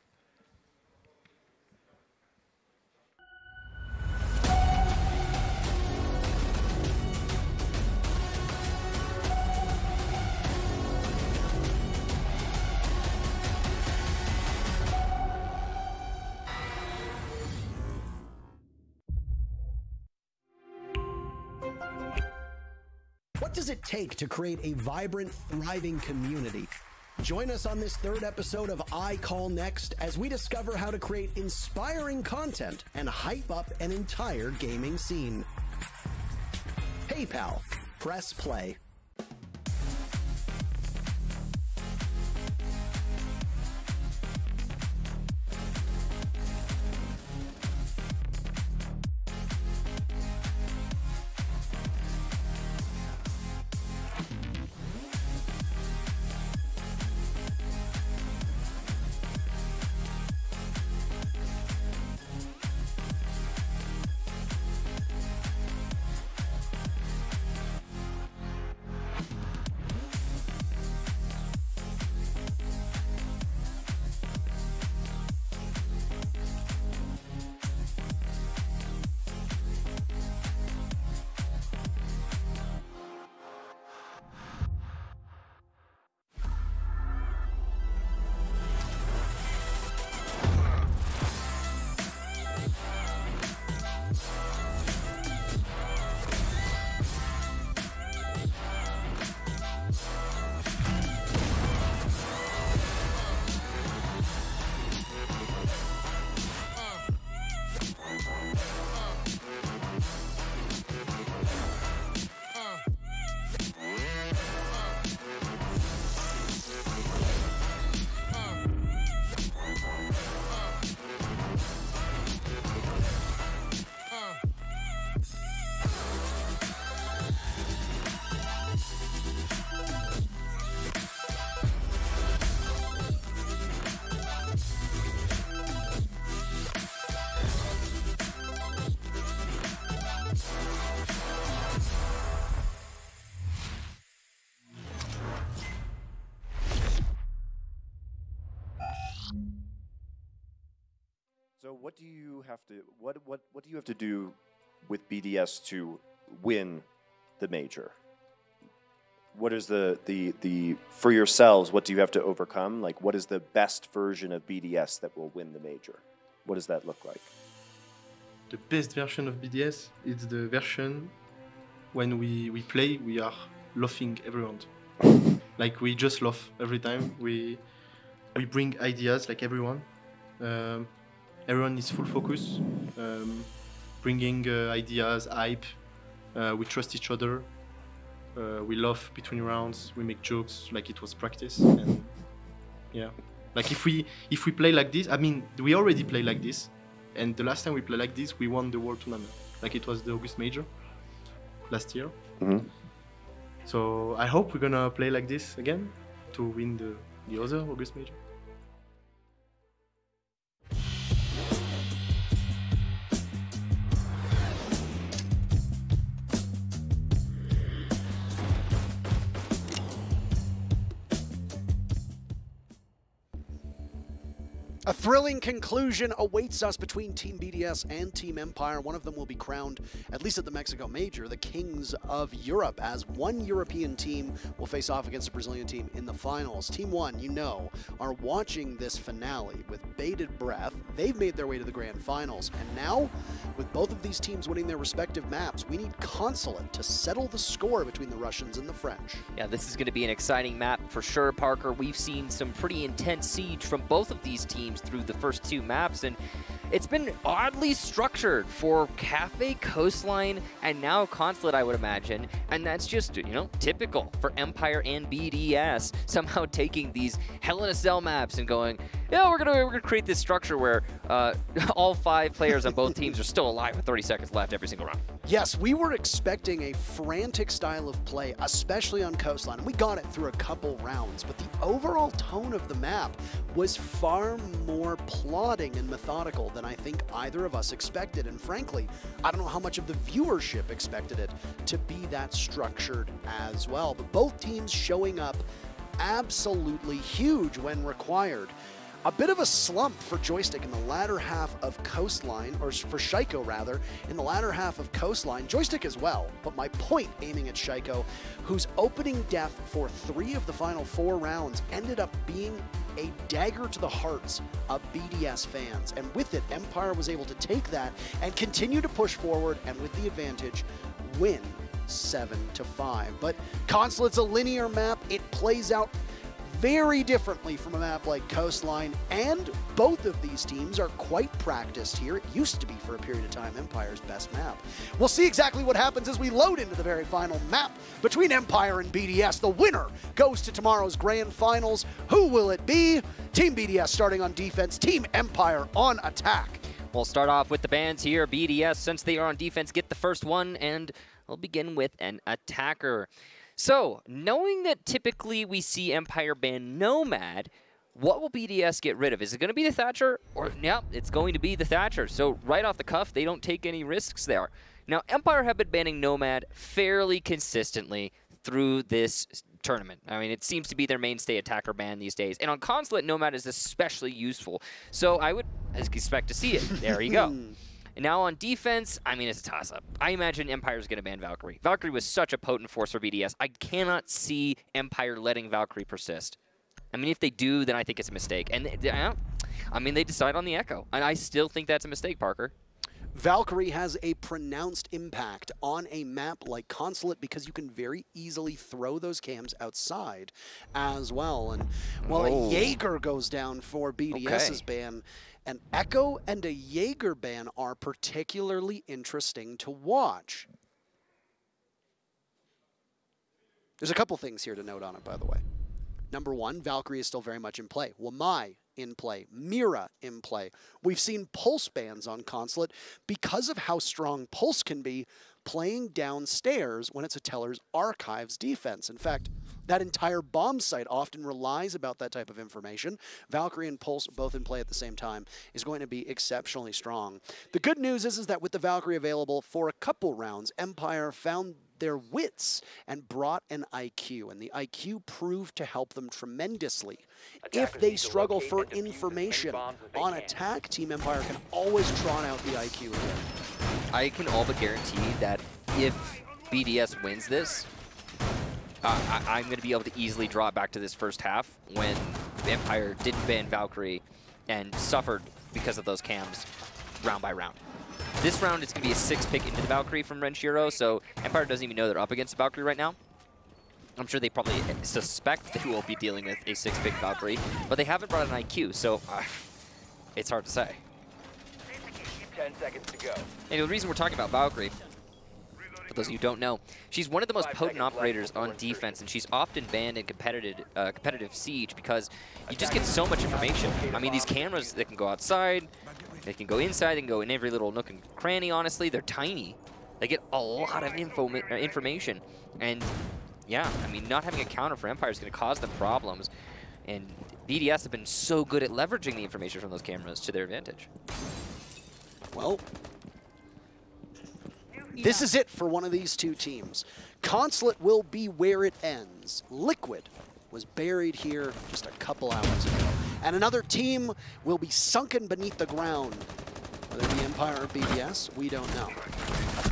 What does it take to create a vibrant, thriving community? Join us on this 3rd episode of I Call Next as we discover how to create inspiring content and hype up an entire gaming scene. PayPal. Press play. So what do you have to what do you have to do with BDS to win the major? What is the for yourselves, what do you have to overcome? Like, what is the best version of BDS that will win the major? What does that look like? The best version of BDS is the version when we play, we are laughing every round. Like, we just laugh every time. We bring ideas, like everyone. Everyone is full focus, bringing ideas, hype. We trust each other. We laugh between rounds. We make jokes like it was practice. And yeah, like if we play like this, I mean, we already play like this. And the last time we played like this, we won the World Tournament. Like it was the August Major last year. Mm-hmm. So I hope we're gonna play like this again to win the other August Major. A thrilling conclusion awaits us between Team BDS and Team Empire. One of them will be crowned, at least at the Mexico Major, the Kings of Europe, as one European team will face off against a Brazilian team in the finals. Team 1, you know, are watching this finale with bated breath. They've made their way to the grand finals, and now, with both of these teams winning their respective maps, we need Consulate to settle the score between the Russians and the French. Yeah, this is going to be an exciting map for sure, Parker. We've seen some pretty intense siege from both of these teams through the first two maps, and it's been oddly structured for Kafe, Coastline, and now Consulate, I would imagine, and that's just, you know, typical for Empire and BDS, somehow taking these Hell in a Cell maps and going, yeah, we're gonna create this structure where all 5 players on both teams are still alive with 30 seconds left every single round. Yes, we were expecting a frantic style of play, especially on Coastline, and we got it through a couple rounds, but the overall tone of the map was far more plodding and methodical than I think either of us expected, and frankly, I don't know how much of the viewership expected it to be that structured as well, but both teams showing up absolutely huge when required. A bit of a slump for Joystick in the latter half of Coastline, or for Shaiko rather, in the latter half of Coastline. Joystick as well, but my point aiming at Shaiko, whose opening death for 3 of the final 4 rounds ended up being a dagger to the hearts of BDS fans. And with it, Empire was able to take that and continue to push forward, and with the advantage, win 7-5. But Consulate's a linear map. It plays out very differently from a map like Coastline, and both of these teams are quite practiced here. It used to be, for a period of time, Empire's best map. We'll see exactly what happens as we load into the very final map between Empire and BDS. The winner goes to tomorrow's grand finals. Who will it be? Team BDS starting on defense, Team Empire on attack. We'll start off with the bans here. BDS, since they are on defense, get the first one, and we'll begin with an attacker. So, knowing that typically we see Empire ban Nomad, what will BDS get rid of? Is it going to be the Thatcher? Or, yeah, it's going to be the Thatcher. So, right off the cuff, they don't take any risks there. Now, Empire have been banning Nomad fairly consistently through this tournament. I mean, it seems to be their mainstay attacker ban these days. And on Consulate, Nomad is especially useful. So, I would expect to see it. There you go. And now on defense, I mean, it's a toss-up. I imagine Empire's going to ban Valkyrie. Valkyrie was such a potent force for BDS. I cannot see Empire letting Valkyrie persist. I mean, if they do, then I think it's a mistake. And I mean, they decide on the Echo. And I still think that's a mistake, Parker. Valkyrie has a pronounced impact on a map like Consulate because you can very easily throw those cams outside as well. And while a Jaeger goes down for BDS's ban, an Echo and a Jaeger ban are particularly interesting to watch. There's a couple things here to note on it, by the way. Number one, Valkyrie is still very much in play. Wamai in play. Mira in play. We've seen Pulse bans on Consulate because of how strong Pulse can be playing downstairs when it's a Teller's Archives defense. In fact, that entire bomb site often relies about that type of information. Valkyrie and Pulse both in play at the same time is going to be exceptionally strong. The good news is that with the Valkyrie available for a couple rounds, Empire found their wits and brought an IQ, and the IQ proved to help them tremendously. If they struggle for information on attack, Team Empire can always trot out the IQ again. I can all but guarantee that if BDS wins this, I'm going to be able to easily draw it back to this first half when Empire didn't ban Valkyrie and suffered because of those cams round by round. This round, it's going to be a 6-pick into the Valkyrie from Renshiro, so Empire doesn't even know they're up against the Valkyrie right now. I'm sure they probably suspect they will be dealing with a 6-pick Valkyrie, but they haven't brought an IQ, so it's hard to say. 10 seconds to go. And the reason we're talking about Valkyrie, for those of you who don't know, she's one of the most potent operators on defense, and she's often banned in competitive Siege because you just get so much information. I mean, these cameras, they can go outside, they can go inside, they can go in every little nook and cranny, honestly. They're tiny. They get a lot of information. And yeah, I mean, not having a counter for Empire is going to cause them problems. And BDS have been so good at leveraging the information from those cameras to their advantage. Well, this is it for one of these two teams. Consulate will be where it ends. Liquid was buried here just a couple hours ago. And another team will be sunken beneath the ground. Whether it be Empire or BDS, we don't know.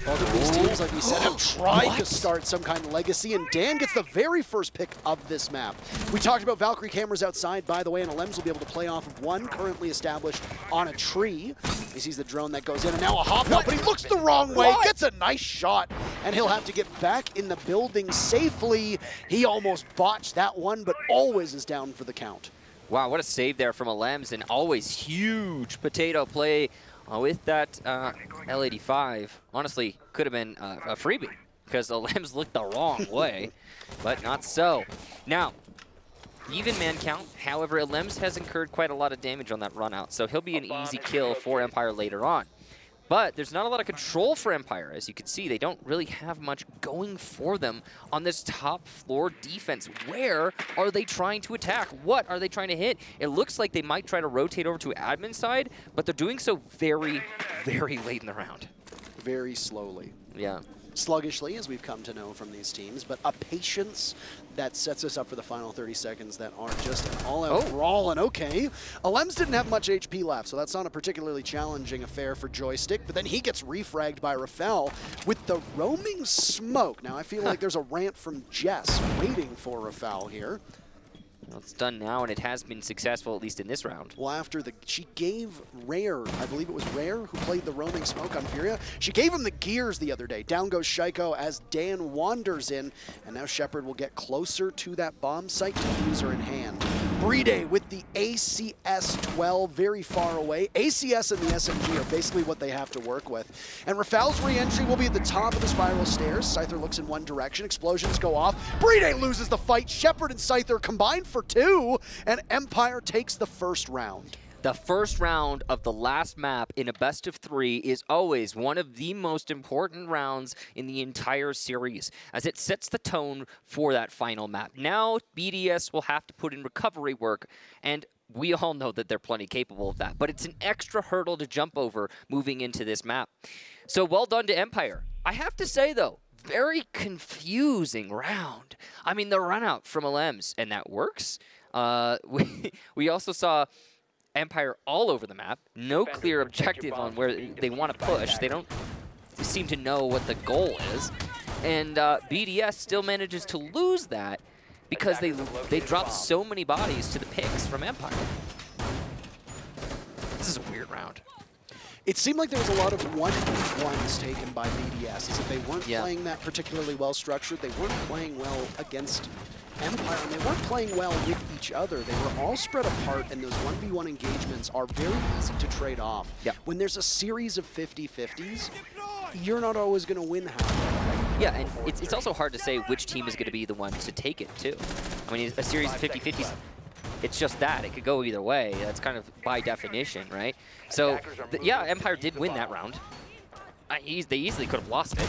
Both of these teams, like we said, have tried to start some kind of legacy, and Dan gets the very first pick of this map. We talked about Valkyrie cameras outside, by the way, and Alems will be able to play off of one currently established on a tree. He sees the drone that goes in, and now a hop out, but he looks the wrong way, gets a nice shot, and he'll have to get back in the building safely. He almost botched that one, but always is down for the count. Wow, what a save there from Alems, and always huge potato play with that L85. Honestly, could have been a freebie because Alems looked the wrong way, but not so. Now, even man count, however, Alems has incurred quite a lot of damage on that run out, so he'll be an easy kill for Empire later on. But there's not a lot of control for Empire. As you can see, they don't really have much going for them on this top floor defense. Where are they trying to attack? What are they trying to hit? It looks like they might try to rotate over to admin side, but they're doing so very, very late in the round. Very slowly. Yeah. Sluggishly, as we've come to know from these teams, but a patience that sets us up for the final 30 seconds that are just an all-out brawl. And okay, Alems didn't have much HP left, so that's not a particularly challenging affair for Joystick, but then he gets refragged by Rafael with the roaming smoke. Now, I feel like there's a rant from Jess waiting for Rafael here. Well, it's done now, and it has been successful, at least in this round. Well, after she gave Rare, I believe it was Rare who played the roaming smoke on Furia. She gave him the gears the other day. Down goes Shaiko as Dan wanders in, and now Shepard will get closer to that bomb site, diffuser in hand. Bride with the ACS-12 very far away. ACS and the SMG are basically what they have to work with. And Rafael's re-entry will be at the top of the spiral stairs. Scyther looks in one direction. Explosions go off. Bride loses the fight. Shepard and Scyther combined for 2, and Empire takes the first round. The first round of the last map in a best-of-3 is always one of the most important rounds in the entire series, as it sets the tone for that final map. Now, BDS will have to put in recovery work, and we all know that they're plenty capable of that, but it's an extra hurdle to jump over moving into this map. So well done to Empire. I have to say, though, very confusing round. I mean, the run-out from Alems, and that works. We also saw Empire all over the map. No clear objective on where they want to push. They don't seem to know what the goal is. And BDS still manages to lose that because they drop so many bodies to the picks from Empire. This is a weird round. It seemed like there was a lot of 1v1s taken by BDS, as if they weren't playing that particularly well structured. They weren't playing well against Empire, and they weren't playing well with each other. They were all spread apart, and those 1v1 engagements are very easy to trade off. Yep. When there's a series of 50-50s, you're not always going to win half. Yeah, and it's also hard to say which team is going to be the one to take it, too. I mean, a series of 50-50s, it's just that. It could go either way. That's kind of by definition, right? So, yeah, Empire did win that round. They easily could have lost it.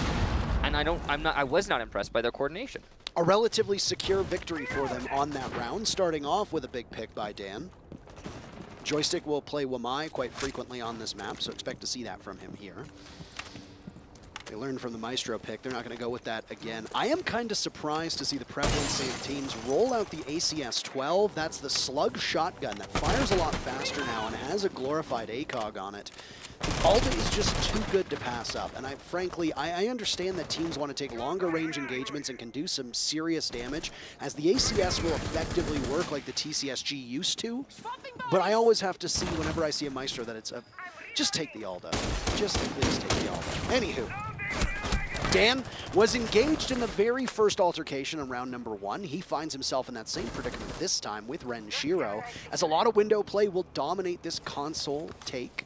And I was not impressed by their coordination. A relatively secure victory for them on that round, starting off with a big pick by Dan. Joystick will play Wamai quite frequently on this map, so expect to see that from him here. They learned from the Maestro pick. They're not going to go with that again. I am kind of surprised to see the prevalence of teams roll out the ACS-12. That's the slug shotgun that fires a lot faster now and has a glorified ACOG on it. Alda is just too good to pass up, and frankly, I understand that teams want to take longer range engagements and can do some serious damage, as the ACS will effectively work like the TCSG used to, but I always have to see whenever I see a Maestro that it's a, just take the Alda. Just please take the Alda. Anywho, Dan was engaged in the very first altercation in round number 1. He finds himself in that same predicament this time with Renshiro, as a lot of window play will dominate this console take.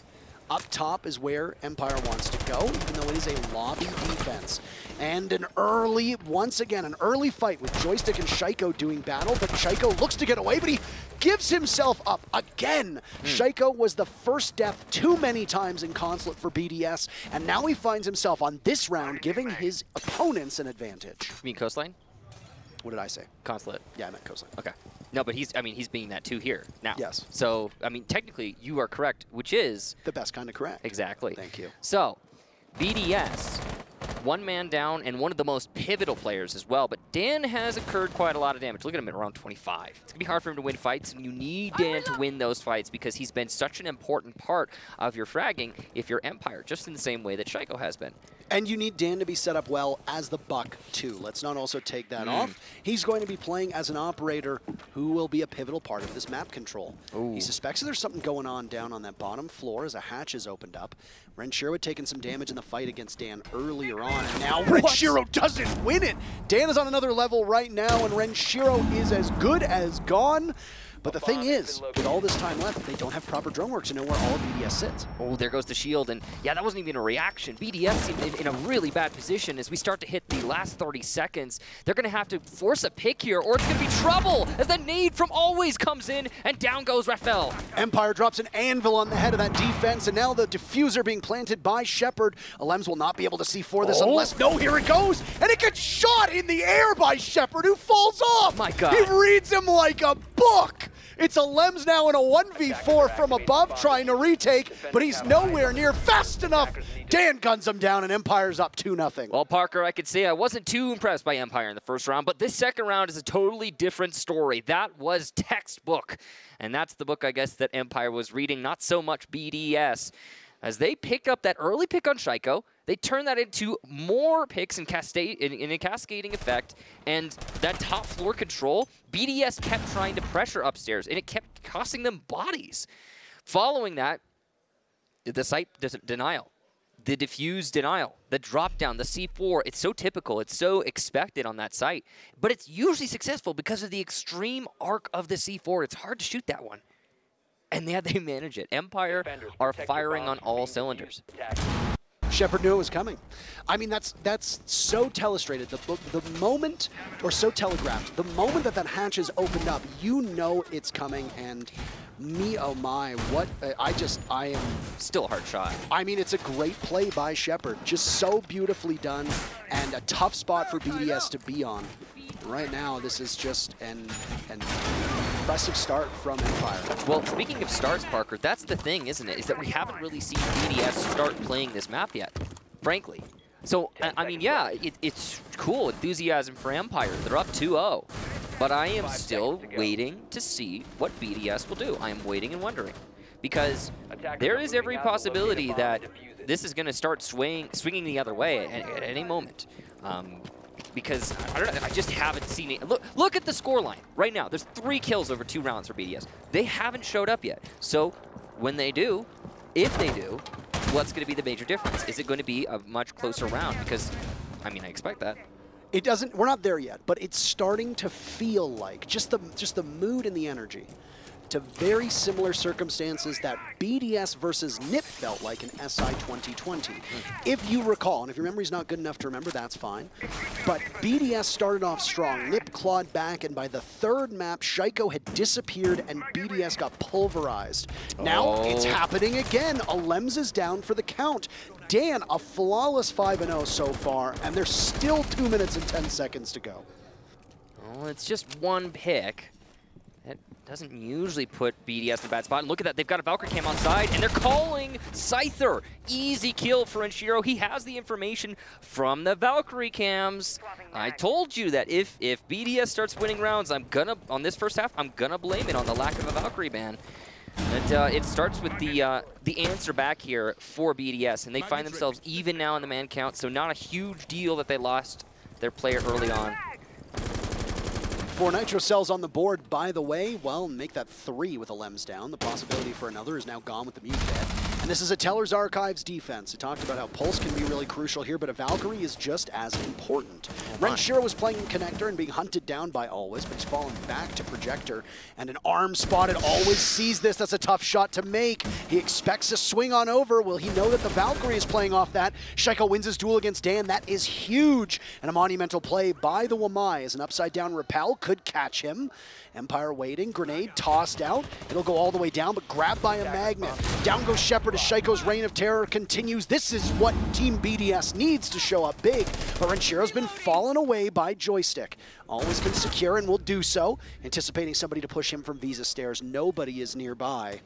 Up top is where Empire wants to go, even though it is a lobby defense. And an early, once again, an early fight with Joystick and Shaiko doing battle, but Shaiko looks to get away, but he gives himself up again. Shaiko was the first death too many times in Consulate for BDS, and now he finds himself on this round giving his opponents an advantage. You mean Coastline? What did I say? Consulate. Yeah, I meant Coastline. Okay. No, but he's being that too here now. Yes. So, I mean, technically, you are correct, which is... the best kind of correct. Exactly. Thank you. So, BDS, one man down and one of the most pivotal players as well, but Dan has incurred quite a lot of damage. Look at him at around 25. It's going to be hard for him to win fights, and you need Dan to win those fights because he's been such an important part of your fragging if you're Empire, just in the same way that Shaiko has been. And you need Dan to be set up well as the Buck, too. Let's not also take that off. He's going to be playing as an operator who will be a pivotal part of this map control. Ooh. He suspects that there's something going on down on that bottom floor as a hatch is opened up. Renshiro had taken some damage in the fight against Dan earlier on, and now Renshiro doesn't win it! Dan is on another level right now, and Renshiro is as good as gone. But the thing is, with all this time left, they don't have proper drone work to know where all of BDS sits. Oh, there goes the shield, and yeah, that wasn't even a reaction. BDS seemed in a really bad position as we start to hit the last 30 seconds. They're going to have to force a pick here, or it's going to be trouble as the nade from Always comes in, and down goes Raphael. Empire drops an anvil on the head of that defense, and now the diffuser being planted by Shepard. Alems will not be able to see for this unless, no, here it goes, and it gets shot in the air by Shepard, who falls off. My God. He reads him like a book. It's Alems now in a 1v4 from above trying to retake, but he's nowhere near fast enough. Dan guns him down, and Empire's up 2-0. Well, Parker, I could say I wasn't too impressed by Empire in the first round, but this second round is a totally different story. That was textbook, and that's the book, I guess, that Empire was reading, not so much BDS. As they pick up that early pick on Shaiko, they turn that into more picks in a cascading effect, and that top floor control, BDS kept trying to pressure upstairs, and it kept costing them bodies. Following that, the site denial, the diffuse denial, the drop down, the C4, it's so typical, it's so expected on that site, but it's usually successful because of the extreme arc of the C4. It's hard to shoot that one. And yeah, they manage it. Empire are firing on all cylinders. Shepard knew it was coming. I mean, that's so telestrated. The moment, or so telegraphed, the moment that hatch is opened up, you know it's coming, and me, oh my, what, I am... Still a hard shot. I mean, it's a great play by Shepard. Just so beautifully done, and a tough spot for BDS to be on. Right now, this is just an impressive start from Empire. Well, speaking of starts, Parker, that's the thing, isn't it? Is that we haven't really seen BDS start playing this map yet, frankly. So, I mean, yeah, it's cool enthusiasm for Empire. They're up 2-0. But I am still waiting to see what BDS will do. I am waiting and wondering. Because there is every possibility that this is going to start swinging the other way at any moment. Because I don't know, I just haven't seen it. Look at the scoreline right now. There's 3 kills over 2 rounds for BDS. They haven't showed up yet. So when they do, if they do, what's going to be the major difference? Is it going to be a much closer round? Because, I mean, I expect that. It doesn't. We're not there yet, but it's starting to feel like just the mood and the energy to very similar circumstances that BDS versus NIP felt like in SI 2020. If you recall, and if your memory's not good enough to remember, that's fine. But BDS started off strong, NIP clawed back, and by the 3rd map, Shaiko had disappeared and BDS got pulverized. Now it's happening again. Alems is down for the count. Dan, a flawless 5-0 so far, and there's still 2 minutes and 10 seconds to go. Well, it's just one pick. doesn't usually put BDS in a bad spot. And look at that, they've got a Valkyrie cam on side, and they're calling Scyther. Easy kill for Enshiro. He has the information from the Valkyrie cams. I told you that if BDS starts winning rounds, on this first half, I'm gonna blame it on the lack of a Valkyrie ban. And it starts with the answer back here for BDS, and they find themselves even now in the man count, so not a huge deal that they lost their player early on. 4 Nitro cells on the board, by the way. Well, make that 3 with a Lems down. The possibility for another is now gone with the mute dead. And this is a Teller's Archives defense. It talked about how Pulse can be really crucial here, but a Valkyrie is just as important. Renshiro was playing Connector and being hunted down by Always, but he's fallen back to Projector. And an arm spotted. Always sees this. That's a tough shot to make. He expects a swing on over. Will he know that the Valkyrie is playing off that? Shaiko wins his duel against Dan. That is huge. And a monumental play by the Wamai as an upside down repel could catch him. Empire waiting, grenade tossed out. It'll go all the way down, but grabbed by a magnet. Down goes Shepard as Shaiko's reign of terror continues. This is what Team BDS needs to show up big, but Renshiro's been fallen away by Joystick. Always can secure and will do so, anticipating somebody to push him from Visa Stairs. Nobody is nearby.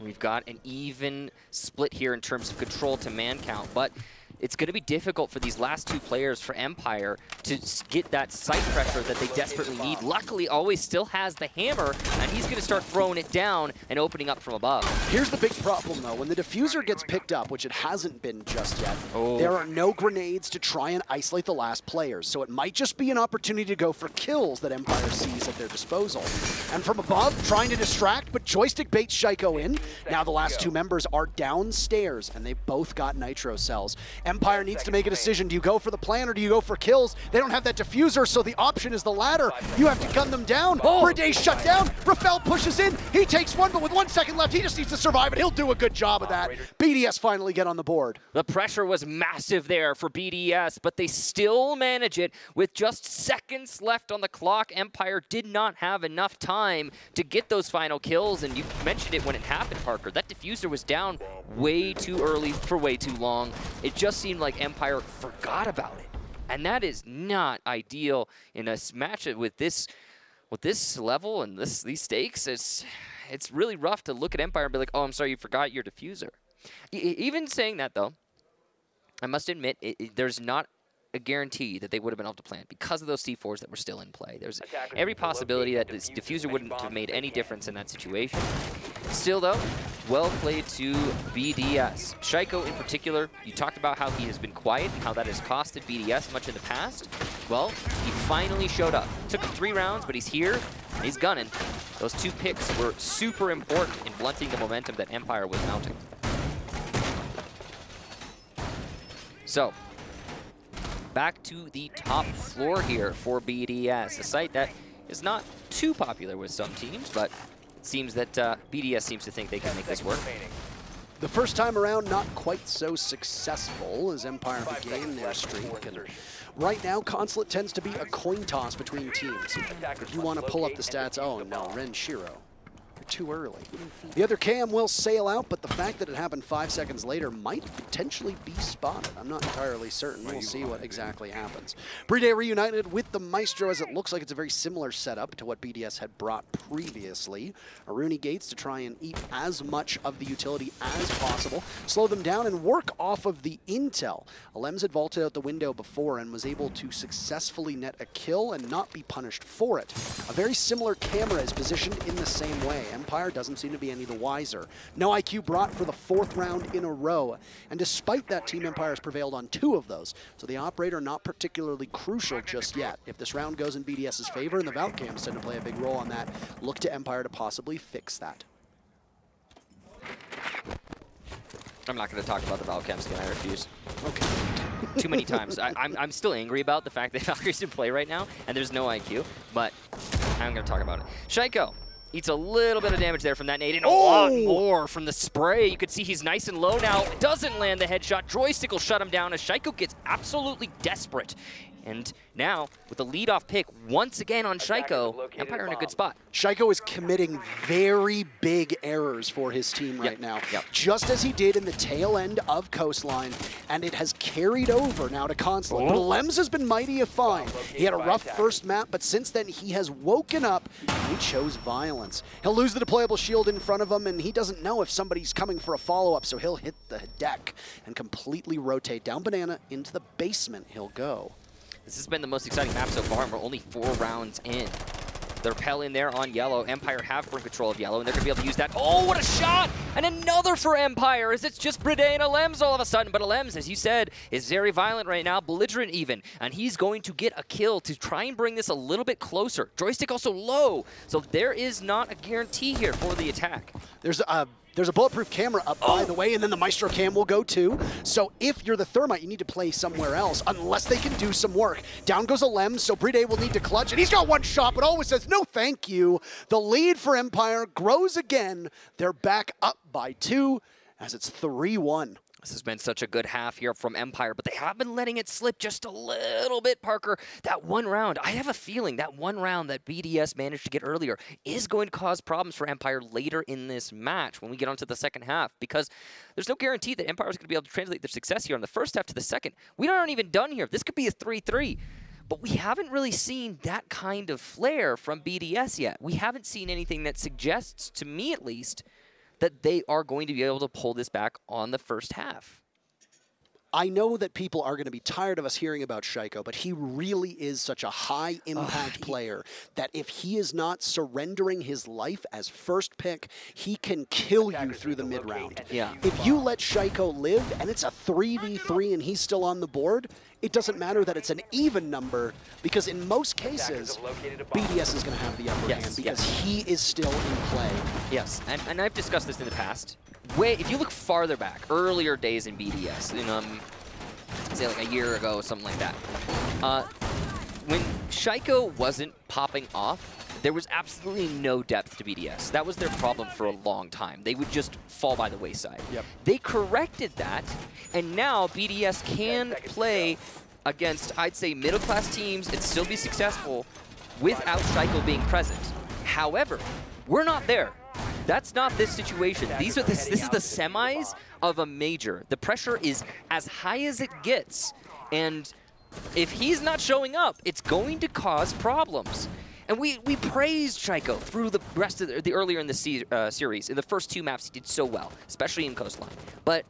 We've got an even split here in terms of control to man count, but it's going to be difficult for these last 2 players for Empire to get that site pressure that they desperately need. Luckily, Always still has the hammer, and he's going to start throwing it down and opening up from above. Here's the big problem, though. When the diffuser gets picked up, which it hasn't been just yet, there are no grenades to try and isolate the last players. So it might just be an opportunity to go for kills that Empire sees at their disposal. And from above, trying to distract, but Joystick baits Shaiko in. Now the last 2 members are downstairs, and they both got Nitro cells. Empire needs to make a decision. Do you go for the plan or do you go for kills? They don't have that diffuser, so the option is the latter. You have to gun them down. Breday's shut down. Rafael pushes in. He takes one, but with 1 second left, he just needs to survive, and he'll do a good job of that. BDS finally get on the board. The pressure was massive there for BDS, but they still manage it with just seconds left on the clock. Empire did not have enough time to get those final kills, and you mentioned it when it happened, Parker. That diffuser was down way too early for way too long. It just seemed like Empire forgot about it. And that is not ideal in a match with this level and these stakes. It's really rough to look at Empire and be like, oh, I'm sorry, you forgot your diffuser. Even saying that, though, I must admit, there's not a guarantee that they would have been able to plan because of those C4s that were still in play. There's every possibility that this diffuser wouldn't have made any difference in that situation. Still, though, well played to BDS. Shaiko, in particular, you talked about how he has been quiet and how that has costed BDS much in the past. Well, he finally showed up. Took him 3 rounds, but he's here, and he's gunning. Those 2 picks were super important in blunting the momentum that Empire was mounting. So, back to the top floor here for BDS, a site that is not too popular with some teams, but it seems that BDS seems to think they can make this work. The first time around, not quite so successful as Empire began their streak. And right now, Consulate tends to be a coin toss between teams. If you want to pull up the stats, oh no, Renshiro. You're too early. The other cam will sail out, but the fact that it happened 5 seconds later might potentially be spotted. I'm not entirely certain. We'll see what exactly happens. Breday reunited with the Maestro, as it looks like it's a very similar setup to what BDS had brought previously. Aruni Gates to try and eat as much of the utility as possible, slow them down, and work off of the intel. Alems had vaulted out the window before and was able to successfully net a kill and not be punished for it. A very similar camera is positioned in the same way. Empire doesn't seem to be any the wiser. No IQ brought for the 4th round in a row, and despite that, Team Empire has prevailed on 2 of those, so the operator not particularly crucial just yet. If this round goes in BDS's favor and the Valk cams tend to play a big role on that, look to Empire to possibly fix that. I'm not going to talk about the Valk cams again, I refuse. Okay. Too many times. I'm still angry about the fact that Valkyrie's in play right now, and there's no IQ, but I'm going to talk about it. Shaiko Eats a little bit of damage there from that nade, and a lot more from the spray. You could see he's nice and low now. Doesn't land the headshot. Joystick will shut him down as Shaiko gets absolutely desperate. And now, with the leadoff pick once again on Shaiko, Empire in a good spot. Shaiko is committing very big errors for his team right now, just as he did in the tail end of Coastline, and it has carried over now to Consulate. But Lems has been mighty fine. He had a rough first map, but since then he has woken up and he chose violence. He'll lose the deployable shield in front of him, and he doesn't know if somebody's coming for a follow-up, so he'll hit the deck and completely rotate down Banana into the basement he'll go. This has been the most exciting map so far, and we're only 4 rounds in. The repel in there on Yellow. Empire have firm control of Yellow, and they're going to be able to use that. Oh, what a shot! And another for Empire, as it's just Brede and Alems all of a sudden. But Alems, as you said, is very violent right now, belligerent even. And he's going to get a kill to try and bring this a little bit closer. Joystick also low, so there is not a guarantee here for the attack. There's a bulletproof camera up, by the way, and then the Maestro cam will go too. So if you're the Thermite, you need to play somewhere else, unless they can do some work. Down goes a Lem, so Brede will need to clutch, and he's got one shot, but always says, no thank you. The lead for Empire grows again. They're back up by 2, as it's 3-1. This has been such a good half here from Empire, but they have been letting it slip just a little bit, Parker. That one round, I have a feeling that one round that BDS managed to get earlier is going to cause problems for Empire later in this match when we get onto the second half, because there's no guarantee that Empire is going to be able to translate their success here on the first half to the second. We aren't even done here. This could be a 3-3. But we haven't really seen that kind of flair from BDS yet. We haven't seen anything that suggests, to me at least, that they are going to be able to pull this back on the first half. I know that people are going to be tired of us hearing about Shaiko, but he really is such a high-impact player that if he is not surrendering his life as first pick, he can kill you through the mid-round. If you let Shaiko live, and it's a 3v3 and he's still on the board, it doesn't matter that it's an even number, because in most cases, BDS is going to have the upper hand because he is still in play. Yes, and I've discussed this in the past. If you look farther back, earlier days in BDS, in say like a year ago, something like that, when Shaiko wasn't popping off, there was absolutely no depth to BDS. That was their problem for a long time. They would just fall by the wayside. They corrected that, and now BDS can play against, I'd say, middle-class teams and still be successful without Shaiko being present. However, we're not there. That's not this situation. This is the semis of a major. The pressure is as high as it gets, and if he's not showing up, it's going to cause problems. And we praised Shaiko through the rest of the earlier in the series. In the first 2 maps, he did so well, especially in Coastline. But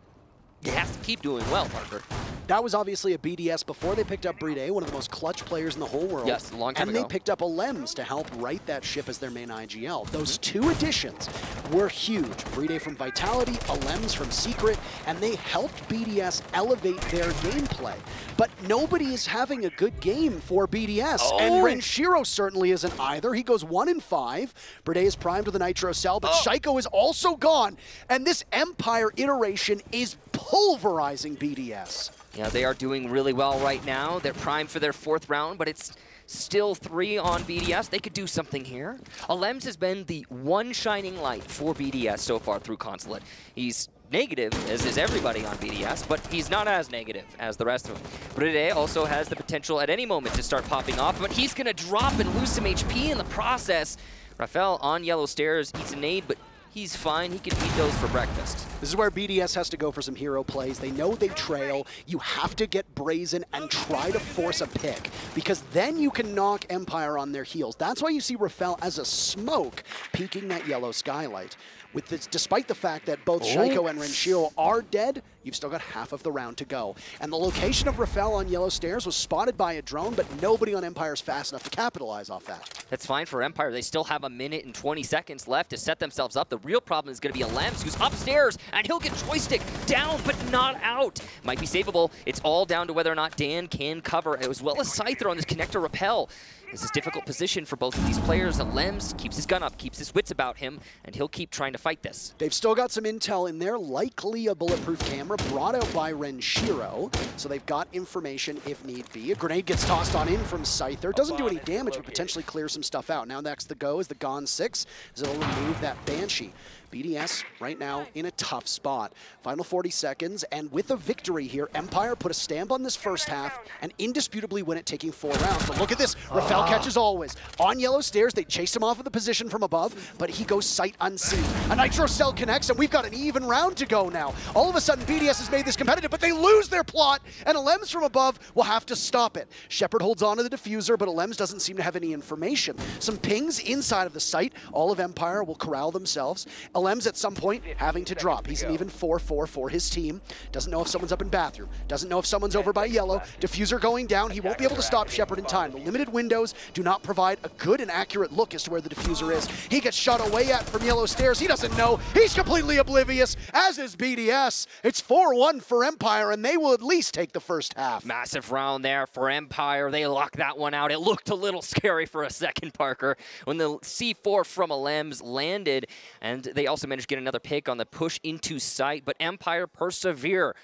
he has to keep doing well, Parker. That was obviously a BDS before they picked up Brede, one of the most clutch players in the whole world. Yes, a long time ago. And they picked up a Lems to help right that ship as their main IGL. Those 2 additions were huge. Brede from Vitality, a Lems from Secret, and they helped BDS elevate their gameplay. But nobody is having a good game for BDS, and Renshiro certainly isn't either. He goes 1-5. Brede is primed with a Nitro Cell, but Shaiko is also gone, and this Empire iteration is pulverizing BDS. Yeah, they are doing really well right now. They're primed for their 4th round, but it's still 3 on BDS. They could do something here. Alems has been the one shining light for BDS so far through Consulate. He's negative, as is everybody on BDS, but he's not as negative as the rest of them. Brede also has the potential at any moment to start popping off, but he's going to drop and lose some HP in the process. Rafael on yellow stairs eats a nade, but he's fine. He can eat those for breakfast. This is where BDS has to go for some hero plays. They know they trail. You have to get brazen and try to force a pick, because then you can knock Empire on their heels. That's why you see Rafael as a smoke peeking that yellow skylight. With this, despite the fact that both Shaiko and Renshiro are dead, you've still got half of the round to go. And the location of Rafael on yellow stairs was spotted by a drone, but nobody on Empire is fast enough to capitalize off that. That's fine for Empire. They still have 1 minute and 20 seconds left to set themselves up. The real problem is going to be Alems, who's upstairs, and he'll get Joystick down, but not out. Might be savable. It's all down to whether or not Dan can cover, as well as Scyther on this connector rappel. This is a difficult position for both of these players. Alems keeps his gun up, keeps his wits about him, and he'll keep trying to fight this. They've still got some intel in there, likely a bulletproof camera. camera brought out by Renshiro, so they've got information if need be. A grenade gets tossed on in from Scyther. Doesn't do any damage, but potentially clears some stuff out. Now next to go is the Gone 6, as it'll remove that Banshee. BDS right now in a tough spot. Final 40 seconds, and with a victory here, Empire put a stamp on this first half and indisputably win it, taking 4 rounds. But look at this, Rafael catches always. On yellow stairs, they chased him off of the position from above, but he goes sight unseen. A Nitro Cell connects, and we've got an even round to go now. All of a sudden, BDS has made this competitive, but they lose their plot, and Alems from above will have to stop it. Shepard holds on to the diffuser, but Alems doesn't seem to have any information. Some pings inside of the site. All of Empire will corral themselves. Alems at some point having to drop. He's an even 4-4 for his team. Doesn't know if someone's up in bathroom. Doesn't know if someone's over by yellow. Diffuser going down. He won't be able to stop Shepard in time. The limited windows do not provide a good and accurate look as to where the diffuser is. He gets shot away at from yellow stairs. He doesn't know. He's completely oblivious, as is BDS. It's 4-1 for Empire, and they will at least take the first half. Massive round there for Empire. They locked that one out. It looked a little scary for a second, Parker, when the C4 from Alems landed, and they also managed to get another pick on the push into sight, but Empire persevere.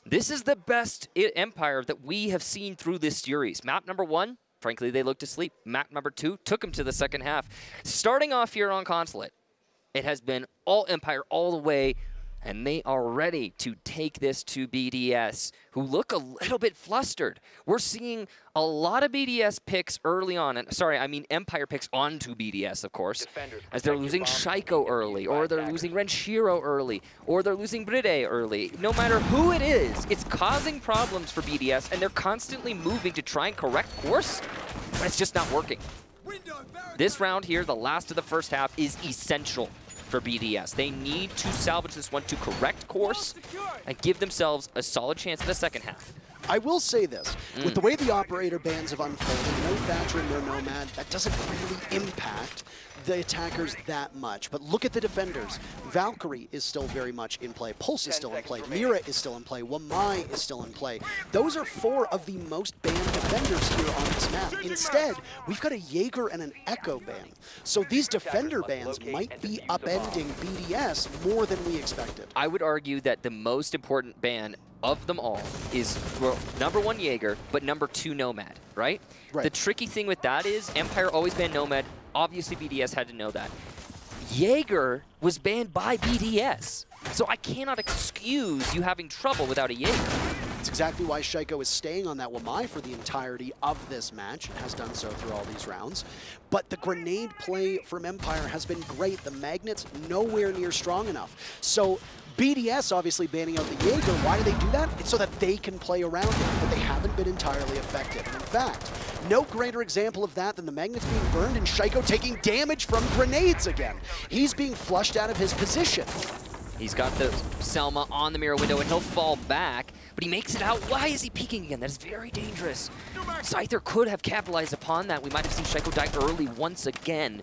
This is the best Empire that we have seen through this series. Map number 1, frankly, they looked asleep. Map number 2 took them to the second half. Starting off here on Consulate, it has been all Empire all the way, and they are ready to take this to BDS, who look a little bit flustered. We're seeing a lot of BDS picks early on, and sorry, I mean Empire picks onto BDS, of course, as they're losing Shaiko early, or they're losing Renshiro early, or they're losing Bride early. No matter who it is, it's causing problems for BDS, and they're constantly moving to try and correct course, but it's just not working. This round here, the last of the first half, is essential for BDS. They need to salvage this one to correct course and give themselves a solid chance in the second half. I will say this, with the way the operator bans have unfolded, no Thatcher and no Nomad, that doesn't really impact the attackers that much. But look at the defenders. Valkyrie is still very much in play. Pulse is still in play. Mira is still in play. Wamai is still in play. Those are 4 of the most banned defenders here on this map. Instead, we've got a Jaeger and an Echo ban. So these defender bans might be upending BDS more than we expected. I would argue that the most important ban of them all is, well, number 1 Jaeger, but number 2 Nomad, right? The tricky thing with that is Empire always banned Nomad. Obviously, BDS had to know that. Jaeger was banned by BDS, so I cannot excuse you having trouble without a Jaeger. That's exactly why Shaiko is staying on that Wamai for the entirety of this match, and has done so through all these rounds. But the grenade play from Empire has been great. The magnets nowhere near strong enough. So BDS obviously banning out the Jaeger. Why do they do that? It's so that they can play around it, but they haven't been entirely effective. And in fact, no greater example of that than the magnets being burned and Shaiko taking damage from grenades again. He's being flushed out of his position. He's got the Selma on the mirror window, and he'll fall back, but he makes it out. Why is he peeking again? That is very dangerous. Scyther could have capitalized upon that. We might have seen Shaiko die early once again,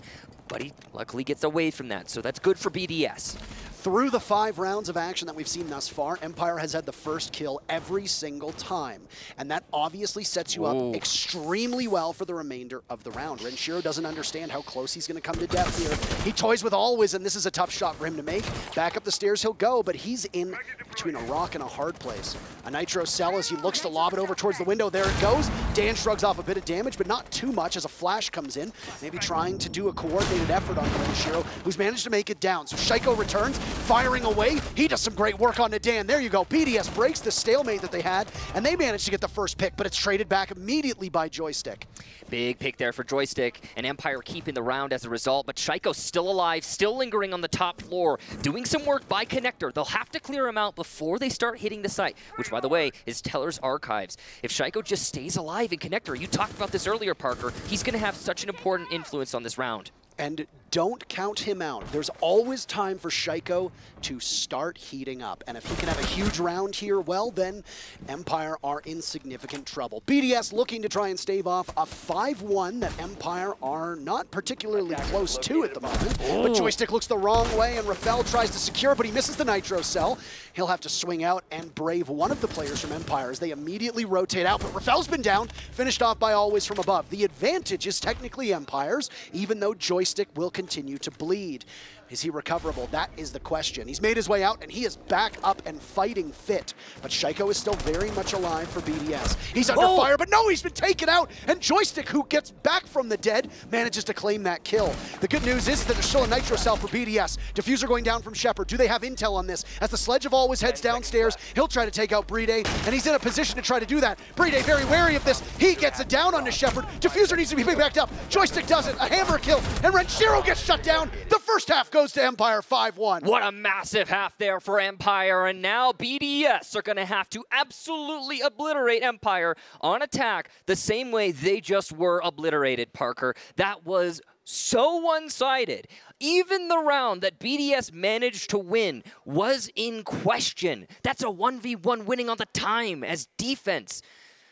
but he luckily gets away from that, so that's good for BDS. Through the 5 rounds of action that we've seen thus far, Empire has had the first kill every single time. And that obviously sets you up extremely well for the remainder of the round. Renshiro doesn't understand how close he's going to come to death here. He toys with Always, and this is a tough shot for him to make. Back up the stairs he'll go, but he's in between a rock and a hard place. A Nitro Cell as he looks to lob it over towards the window. There it goes. Dan shrugs off a bit of damage, but not too much as a flash comes in. Maybe trying to do a coordinated effort on Renshiro, who's managed to make it down. So Shaiko returns, firing away. He does some great work on Nadan. There you go. BDS breaks the stalemate that they had, and they managed to get the first pick, but it's traded back immediately by Joystick. Big pick there for Joystick, and Empire keeping the round as a result, but Shaiko's still alive, still lingering on the top floor, doing some work by Connector. They'll have to clear him out before they start hitting the site, which, by the way, is Teller's Archives. If Shaiko just stays alive in Connector, you talked about this earlier, Parker, he's going to have such an important influence on this round. And don't count him out. There's always time for Shaiko to start heating up. And if he can have a huge round here, well, then Empire are in significant trouble. BDS looking to try and stave off a 5-1 that Empire are not particularly close to at the moment. But Joystick looks the wrong way, and Rafael tries to secure, but he misses the Nitro Cell. He'll have to swing out and brave one of the players from Empire as they immediately rotate out. But Rafael's been down, finished off by Always from above. The advantage is technically Empire's, even though Joystick will continue to bleed. Is he recoverable? That is the question. He's made his way out, and he is back up and fighting fit. But Shaiko is still very much alive for BDS. He's under fire, but no, he's been taken out. And Joystick, who gets back from the dead, manages to claim that kill. The good news is that there's still a Nitro cell for BDS. Diffuser going down from Shepard. Do they have intel on this? As the Sledge of always heads downstairs, he'll try to take out Bride, and he's in a position to try to do that. Bride very wary of this. He gets it down onto Shepard. Diffuser needs to be backed up. Joystick does it. A hammer kill, and Renshiro gets shut down. The first half goes to Empire 5-1. What a massive half there for Empire, and now BDS are going to have to absolutely obliterate Empire on attack the same way they just were obliterated, Parker. That was so one-sided. Even the round that BDS managed to win was in question. That's a 1v1 winning on the time as defense.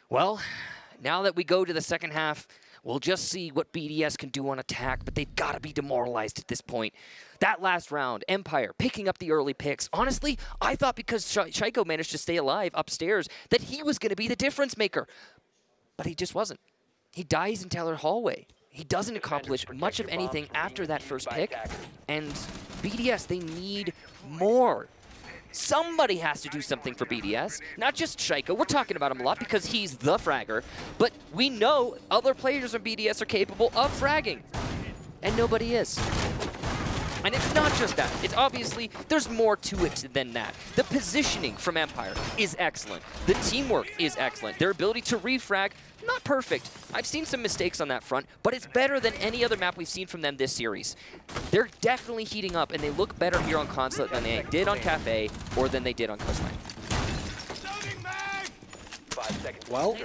Well, now that we go to the second half, we'll just see what BDS can do on attack, but they've got to be demoralized at this point. That last round, Empire picking up the early picks. Honestly, I thought because Shaiko managed to stay alive upstairs that he was going to be the difference maker. But he just wasn't. He dies in Teller Hallway. He doesn't accomplish much of anything after that first pick. And BDS, they need more. Somebody has to do something for BDS, not just Shaiko. We're talking about him a lot because he's the fragger, but we know other players on BDS are capable of fragging, and nobody is. And it's not just that. It's obviously, there's more to it than that. The positioning from Empire is excellent. The teamwork is excellent. Their ability to refrag, not perfect. I've seen some mistakes on that front, but it's better than any other map we've seen from them this series. They're definitely heating up, and they look better here on Consulate than they did on Kafe or than they did on Coastline. Well,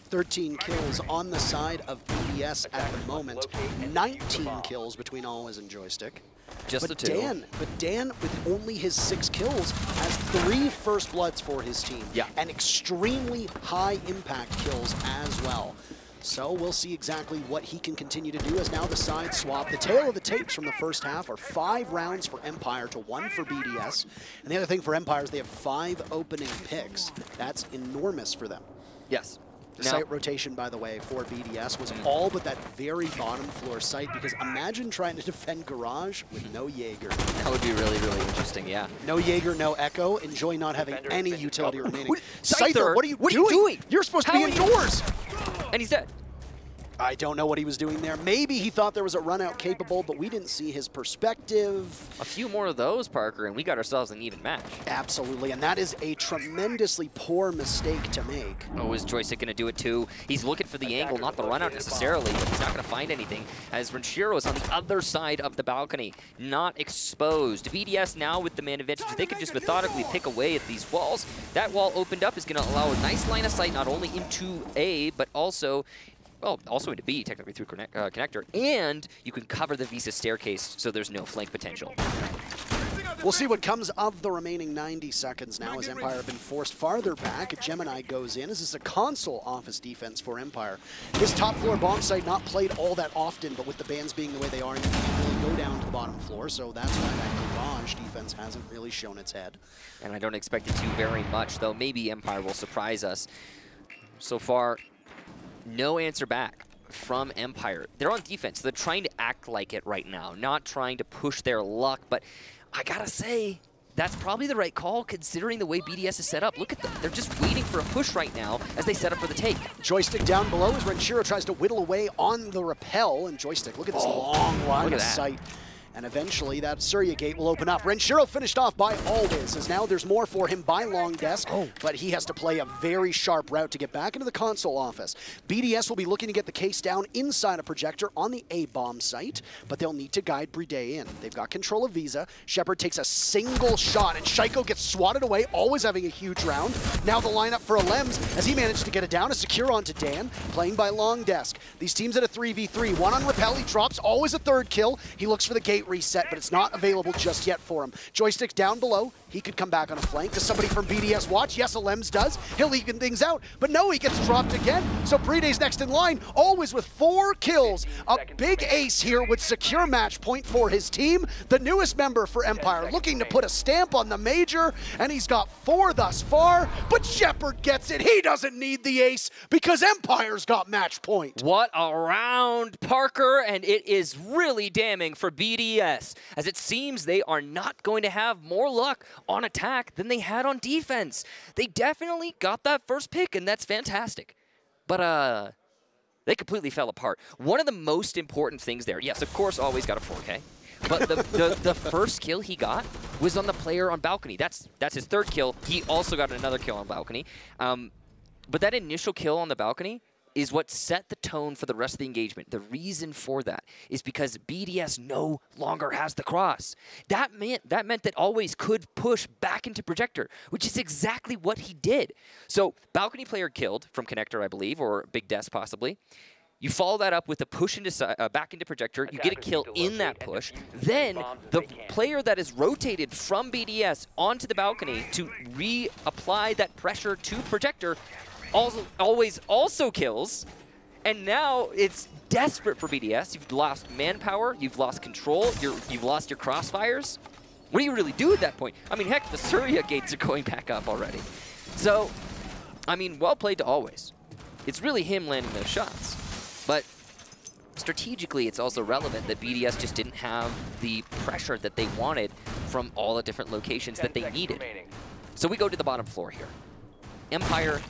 13 kills on the side of BDS at the moment. 19 kills between Always and Joystick. Just but the two. Dan, with only his 6 kills, has 3 first bloods for his team. Yeah. And extremely high impact kills as well. So we'll see exactly what he can continue to do as now the side swap. The tail of the tapes from the first half are 5 rounds for Empire to 1 for BDS. And the other thing for Empire is they have 5 opening picks. That's enormous for them. Yes. The site rotation, by the way, for BDS was all but that very bottom floor site, because imagine trying to defend Garage with no Jaeger. That would be really, really interesting, yeah. No Jaeger, no Echo. Enjoy not having any utility remaining. Scyther, what are you doing? You're supposed to be indoors. And he's dead. I don't know what he was doing there. Maybe he thought there was a run out capable, but we didn't see his perspective. A few more of those, Parker, and we got ourselves an even match. Absolutely, and that is a tremendously poor mistake to make. Oh, is Joystick going to do it too? He's looking for the angle, not the run out necessarily, but he's not going to find anything as Renshiro is on the other side of the balcony, not exposed. BDS now with the man advantage, they could just methodically pick away at these walls. That wall opened up is going to allow a nice line of sight not only into A, but also into B, technically through connector, and you can cover the Visa staircase so there's no flank potential. We'll see what comes of the remaining 90 seconds now as Empire have been forced farther back. Gemini goes in. This is a console office defense for Empire. This top floor bomb site not played all that often, but with the bans being the way they are, you can't really go down to the bottom floor, so that's why that Garage defense hasn't really shown its head. And I don't expect it to very much, though. Maybe Empire will surprise us. So far, no answer back from Empire. They're on defense. They're trying to act like it right now, not trying to push their luck. But I gotta say, that's probably the right call considering the way BDS is set up. Look at them. They're just waiting for a push right now as they set up for the take. Joystick down below as Renshiro tries to whittle away on the rappel. And Joystick, look at this long line of sight. And eventually that Surya gate will open up. Renshiro finished off by Always, as now there's more for him by Long Desk, but he has to play a very sharp route to get back into the console office. BDS will be looking to get the case down inside a projector on the A-bomb site, but they'll need to guide Bride in. They've got control of Visa. Shepard takes a single shot, and Shaiko gets swatted away, Always having a huge round. Now the lineup for Alems, as he managed to get it down, a secure onto Dan, playing by Long Desk. These teams at a 3v3, one on rappel, he drops, Always a third kill. He looks for the gate reset, but it's not available just yet for him. Joystick's down below, He could come back on a flank. Does somebody from BDS watch? Yes, Alems does. He'll even things out. But no, he gets dropped again. So Brede's next in line, always with 4 kills. A big ace here would secure match point for his team. The newest member for Empire looking to put a stamp on the major, and he's got 4 thus far. But Shepard gets it. He doesn't need the ace because Empire's got match point. What a round, Parker, and it is really damning for BDS, as it seems they are not going to have more luck on attack than they had on defense. They definitely got that first pick, and that's fantastic. But they completely fell apart. One of the most important things there, yes, of course, always got a 4K. But the first kill he got was on the player on balcony. That's his 3rd kill. He also got another kill on balcony. But that initial kill on the balcony is what set the tone for the rest of the engagement. The reason for that is because BDS no longer has the cross. That meant that Always could push back into Projector, which is exactly what he did. So balcony player killed from Connector, I believe, or Big Des possibly. You follow that up with a push into back into Projector. You get a kill in that push. Then the player that is rotated from BDS onto the balcony to reapply that pressure to Projector Always also kills, and now it's desperate for BDS. You've lost manpower, you've lost control, you've lost your crossfires. What do you really do at that point? I mean, heck, the Surya gates are going back up already. So, I mean, well played to Always. It's really him landing those shots. But strategically, it's also relevant that BDS just didn't have the pressure that they wanted from all the different locations that they needed. So we go to the bottom floor here. Empire,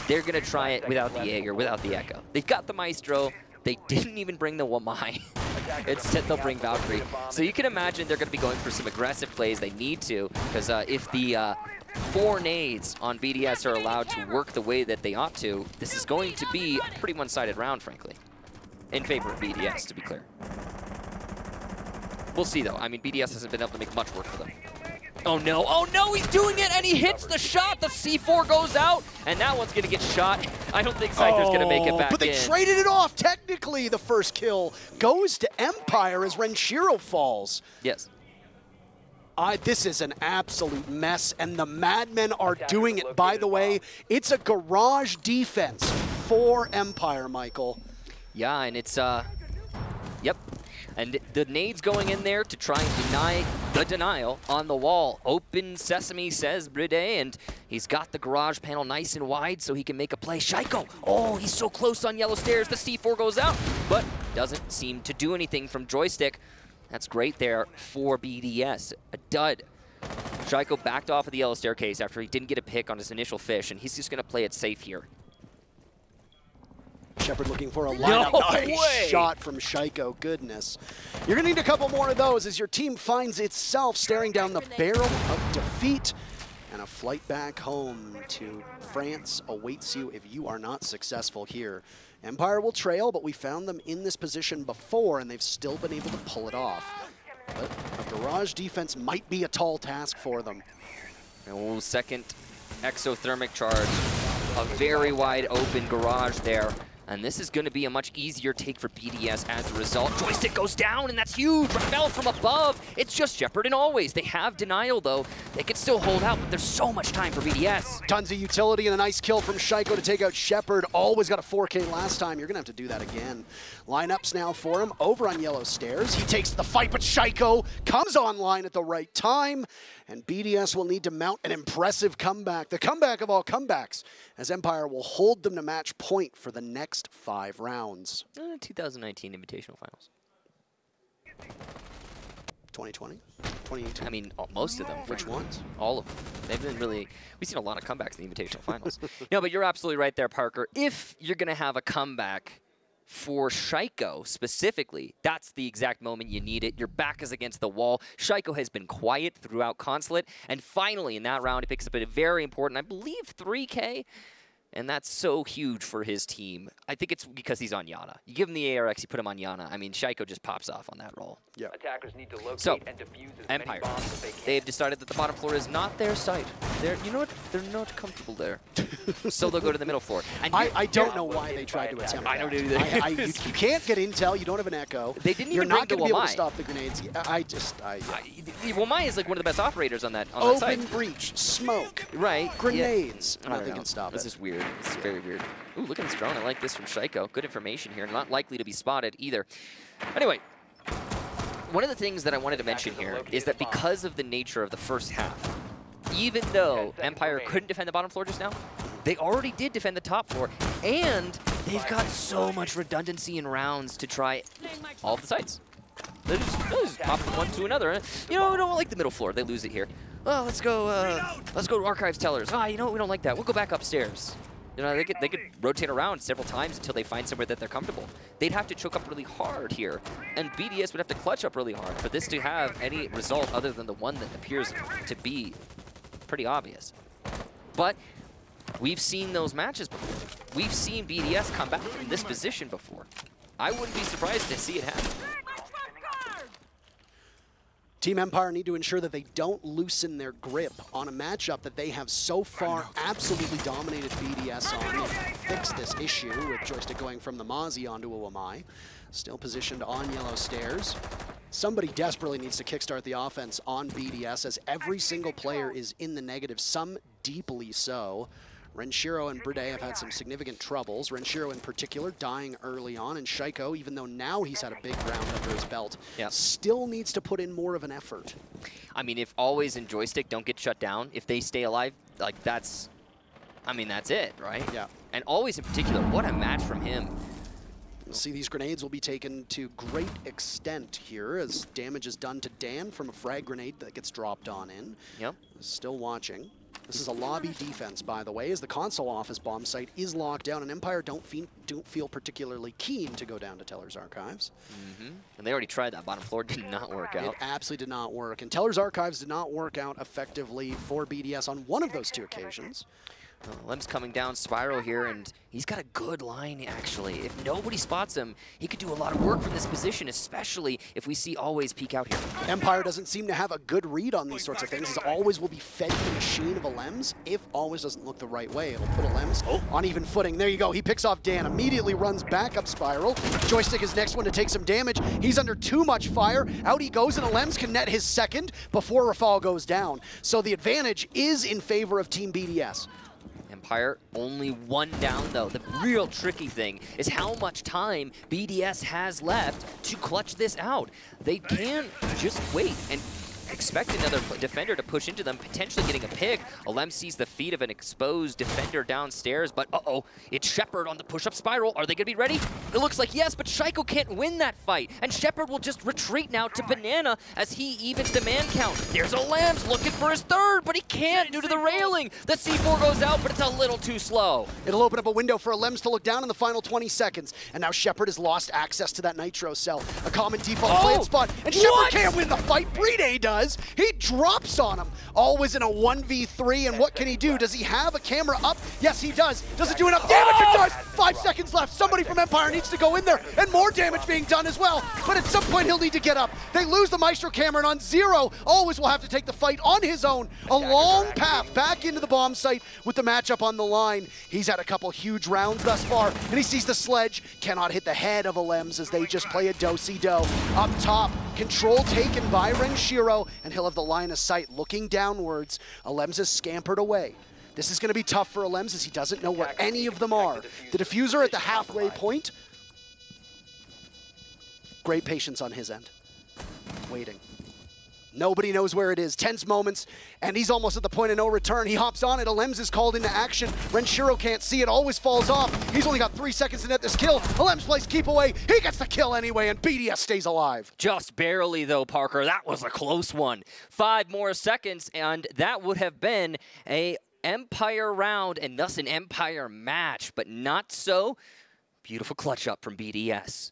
they're going to try it without the Jaeger, without the Echo. They've got the Maestro. They didn't even bring the Wamai. Instead, they'll bring Valkyrie. So you can imagine they're going to be going for some aggressive plays. They need to, because if the 4 nades on BDS are allowed to work the way that they ought to, this is going to be a pretty one-sided round, frankly. In favor of BDS, to be clear. We'll see, though. I mean, BDS hasn't been able to make much work for them. Oh no, he's doing it, and he hits the shot. The C4 goes out, and that one's going to get shot. I don't think Scyther's going to make it back in. But they traded it off. Technically, the first kill goes to Empire as Renshiro falls. Yes. This is an absolute mess, and the Madmen are doing it. By the way, it's a garage defense for Empire, Michael. Yeah, and it's, yep. And the nades going in there to try and deny the denial on the wall. Open sesame, says Brede, and he's got the garage panel nice and wide so he can make a play. Shaiko, oh, he's so close on yellow stairs. The C4 goes out, but doesn't seem to do anything from joystick. That's great there for BDS. A dud. Shaiko backed off of the yellow staircase after he didn't get a pick on his initial fish, and he's just going to play it safe here. Shepard looking for a lineup. Nice shot from Shaiko. Goodness. You're going to need a couple more of those as your team finds itself staring down the barrel of defeat. And a flight back home to France awaits you if you are not successful here. Empire will trail, but we found them in this position before, and they've still been able to pull it off. But a garage defense might be a tall task for them. Oh, second exothermic charge. A very wide open garage there. And this is going to be a much easier take for BDS as a result. Joystick goes down, and that's huge. Ravel from above. It's just Shepard and Always. They have denial, though. They can still hold out, but there's so much time for BDS. Tons of utility and a nice kill from Shaiko to take out Shepard. Always got a 4K last time. You're going to have to do that again. Lineups now for him over on yellow stairs. He takes the fight, but Shaiko comes online at the right time. And BDS will need to mount an impressive comeback. The comeback of all comebacks, as Empire will hold them to match point for the next 5 rounds. 2019 Invitational Finals. 2020? 2018? I mean, most of them. Which ones? All of them. They've been really, we've seen a lot of comebacks in the Invitational Finals. No, but you're absolutely right there, Parker. If you're going to have a comeback for Shaiko specifically, that's the exact moment you need it. Your back is against the wall. Shaiko has been quiet throughout Consulate, and finally in that round, he picks up a very important, I believe, 3K. And that's so huge for his team. I think it's because he's on Yana. You give him the ARX, you put him on Yana. I mean, Shaiko just pops off on that roll. Yeah. Attackers need to locate So, and defuse as Empire. many bombs as they can. They've decided that the bottom floor is not their site. You know what? They're not comfortable there. So they'll go to the middle floor. And I don't know why they tried to attempt I don't that. either. You can't get intel. You don't have an echo. They didn't You're even not bring going to be able to Wamai. stop the grenades. Wamai is like one of the best operators on that site. Open breach, smoke, Right. grenades. I don't Nothing know. can stop This it. is weird. This is very weird. Ooh, look at this drone. I like this from Shaiko. Good information here. Not likely to be spotted either. Anyway, one of the things that I wanted to mention here is that because of the nature of the first half, even though Empire couldn't defend the bottom floor just now, they already did defend the top floor, and they've got so much redundancy in rounds to try all of the sites. They'll just pop from one to another. You know, we don't like the middle floor. They lose it here. Well, let's go to Archives Tellers. Ah, you know what? We don't like that. We'll go back upstairs. You know, they could rotate around several times until they find somewhere that they're comfortable. They'd have to choke up really hard here, and BDS would have to clutch up really hard for this to have any result other than the one that appears to be pretty obvious. But we've seen those matches before. We've seen BDS come back from this position before. I wouldn't be surprised to see it happen. Team Empire need to ensure that they don't loosen their grip on a matchup that they have so far absolutely dominated BDS on. They've fixed this issue with Joystick going from the Mozzie onto a Wamai. Still positioned on yellow stairs. Somebody desperately needs to kickstart the offense on BDS as every single player is in the negative, some deeply so. Renshiro and Brede have had some significant troubles. Renshiro in particular dying early on, and Shaiko, even though now he's had a big round under his belt, still needs to put in more of an effort. I mean, if Always and Joystick don't get shut down, if they stay alive, like that's it, right? Yeah. And Always in particular, what a match from him. You'll see these grenades will be taken to great extent here as damage is done to Dan from a frag grenade that gets dropped on in. Yep. Still watching. This is a lobby defense, by the way, as the console office bomb site is locked down, and Empire don't feel particularly keen to go down to Teller's Archives. And they already tried that bottom floor, did not work out. It absolutely did not work, and Teller's Archives did not work out effectively for BDS on one of those two occasions. Lem's coming down Spiral here, and he's got a good line, actually. If nobody spots him, he could do a lot of work from this position, especially if we see Always peek out here. Empire doesn't seem to have a good read on these sorts of things, as Always will be fed the machine of a Lems. If Always doesn't look the right way, it'll put a Lems on even footing. There you go. He picks off Dan, immediately runs back up Spiral. Joystick is next one to take some damage. He's under too much fire. Out he goes, and a Lems can net his second before Rafal goes down. So the advantage is in favor of Team BDS. Empire only one down, though. The real tricky thing is how much time BDS has left to clutch this out. They can't just wait and expect another defender to push into them, potentially getting a pick. Alem sees the feet of an exposed defender downstairs, but uh-oh, it's Shepard on the push-up spiral. Are they going to be ready? It looks like yes, but Shaiko can't win that fight, and Shepard will just retreat now to Banana as he evens the man count. There's Alem's looking for his third, but he can't due to the railing. The C4 goes out, but it's a little too slow. It'll open up a window for Alems to look down in the final 20 seconds, and now Shepard has lost access to that Nitro cell. A common default plant spot, and Shepard can't win the fight. Brede does. He drops on him. Always in a 1v3, and what can he do? Does he have a camera up? Yes, he does. Does it do enough damage? It does! 5 seconds left. Somebody from Empire needs to go in there, and more damage being done as well. But at some point, he'll need to get up. They lose the Maestro camera, and on Zero, Always will have to take the fight on his own. A long path back into the bomb site with the matchup on the line. He's had a couple huge rounds thus far, and he sees the sledge. Cannot hit the head of Alems as they just play a do-si-do. Up top, control taken by Renshiro, and he'll have the line of sight looking downwards. Alems has scampered away. This is going to be tough for Alems as he doesn't know where any of them are. The diffuser at the halfway point. Great patience on his end. Waiting. Nobody knows where it is. Tense moments, and he's almost at the point of no return. He hops on it. Alems is called into action. Renshiro can't see it. Always falls off. He's only got 3 seconds to net this kill. Alems plays keep away. He gets the kill anyway, and BDS stays alive. Just barely, though, Parker. That was a close one. 5 more seconds, and that would have been a Empire round, and thus an Empire match, but not so. Beautiful clutch up from BDS.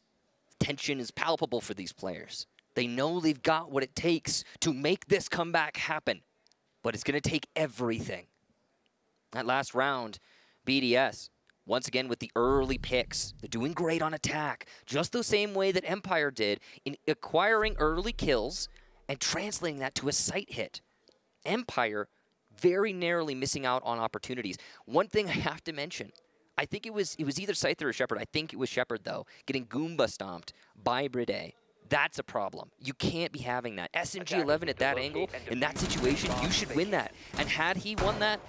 Tension is palpable for these players. They know they've got what it takes to make this comeback happen, but it's going to take everything. That last round, BDS, once again with the early picks. They're doing great on attack, just the same way that Empire did in acquiring early kills and translating that to a site hit. Empire very narrowly missing out on opportunities. One thing I have to mention, I think it was either Scyther or Shepard. I think it was Shepard, though, getting Goomba stomped by Bride. That's a problem. You can't be having that. SMG-11 at that angle, in that situation, you should win that. And had he won that,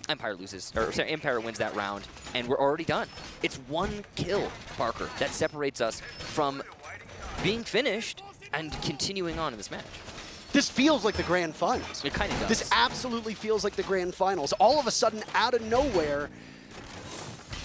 Empire loses, or sorry, Empire wins that round, and we're already done. It's one kill, Parker, that separates us from being finished and continuing on in this match. This feels like the grand finals. It kind of does. This absolutely feels like the grand finals. All of a sudden, out of nowhere,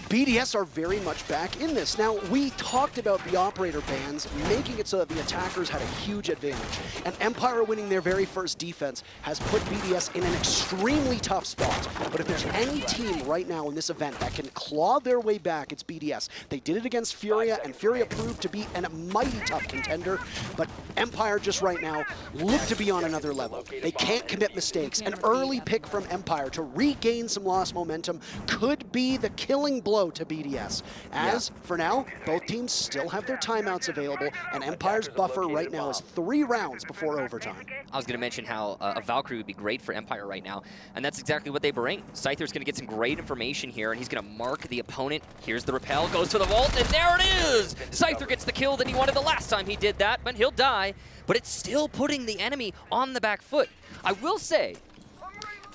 BDS are very much back in this. Now, we talked about the operator bans making it so that the attackers had a huge advantage. And Empire winning their very first defense has put BDS in an extremely tough spot. But if there's any team right now in this event that can claw their way back, it's BDS. They did it against Furia, and Furia proved to be a mighty tough contender. But Empire just right now look to be on another level. They can't commit mistakes. An early pick from Empire to regain some lost momentum could be the killing blow to BDS. As, for now, both teams still have their timeouts available, and Empire's buffer right now is 3 rounds before overtime. I was going to mention how a Valkyrie would be great for Empire right now, and that's exactly what they bring. Scyther's going to get some great information here, and he's going to mark the opponent. Here's the rappel, goes for the vault, and there it is! Scyther gets the kill that he wanted the last time he did that, but he'll die. But it's still putting the enemy on the back foot. I will say,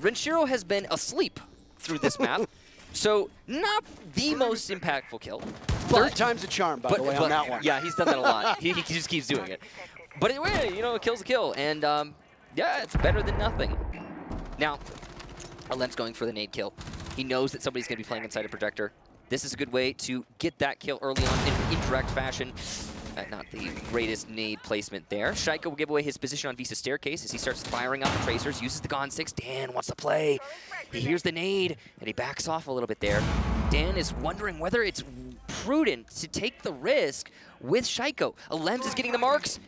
Renshiro has been asleep through this map. So, not the most impactful kill. Third time's a charm, by the way, on that one. Yeah, he's done that a lot. he just keeps doing it. But anyway, you know, a kill's a kill. And, yeah, it's better than nothing. Now, Alem's going for the nade kill. He knows that somebody's going to be playing inside a projector. This is a good way to get that kill early on in indirect fashion. Not the greatest nade placement there. Shaika will give away his position on Visa Staircase as he starts firing out the tracers, uses the Gon 6. Dan wants to play. He hears the nade, and he backs off a little bit there. Dan is wondering whether it's prudent to take the risk with Shaiko. Alems is getting the marks,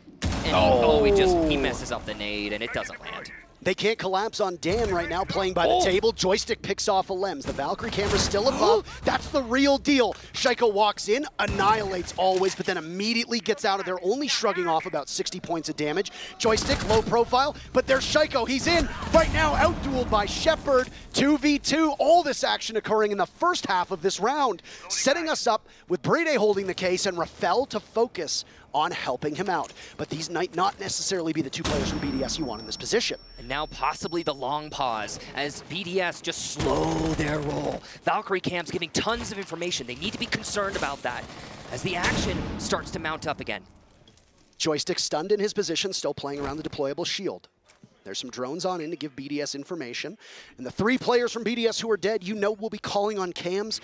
and he messes up the nade, and it doesn't land. They can't collapse on Dan right now, playing by the table. Joystick picks off Alems. The Valkyrie camera's still above. That's the real deal. Shaiko walks in, annihilates always, but then immediately gets out of there, only shrugging off about 60 points of damage. Joystick, low profile, but there's Shaiko. He's in right now, outdueled by Shepard. 2v2, all this action occurring in the first half of this round, setting us up with Brede holding the case and Rafael to focus on helping him out. But these might not necessarily be the 2 players from BDS you want in this position. And now possibly the long pause as BDS just slow their roll. Valkyrie Cam's giving tons of information. They need to be concerned about that as the action starts to mount up again. Joystick stunned in his position, still playing around the deployable shield. There's some drones on in to give BDS information. And the 3 players from BDS who are dead, you know, will be calling on cams.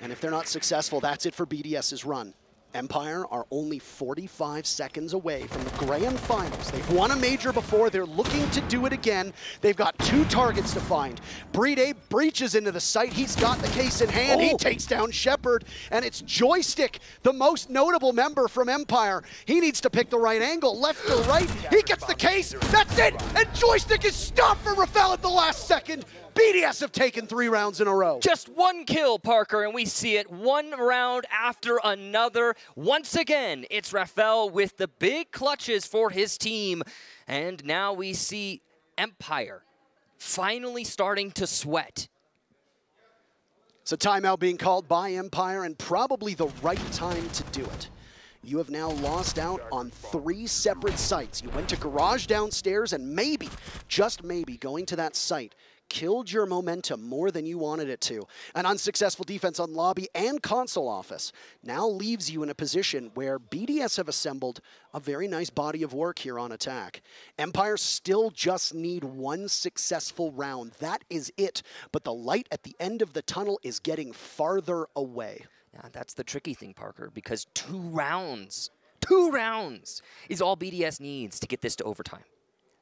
And if they're not successful, that's it for BDS's run. Empire are only 45 seconds away from the grand finals. They've won a major before. They're looking to do it again. They've got 2 targets to find. Brede breaches into the site. He's got the case in hand. He takes down Shepard, and it's Joystick, the most notable member from Empire. He needs to pick the right angle, left or right. He gets the case. That's it. And Joystick is stopped for Rafael at the last second. BDS have taken 3 rounds in a row. Just 1 kill, Parker, and we see it 1 round after another. Once again, it's Rafael with the big clutches for his team. And now we see Empire finally starting to sweat. It's a timeout being called by Empire, and probably the right time to do it. You have now lost out on 3 separate sites. You went to garage downstairs, and maybe, just maybe, going to that site killed your momentum more than you wanted it to. An unsuccessful defense on lobby and console office now leaves you in a position where BDS have assembled a very nice body of work here on attack. Empire still just need 1 successful round. That is it. But the light at the end of the tunnel is getting farther away. Yeah, that's the tricky thing, Parker, because 2 rounds is all BDS needs to get this to overtime.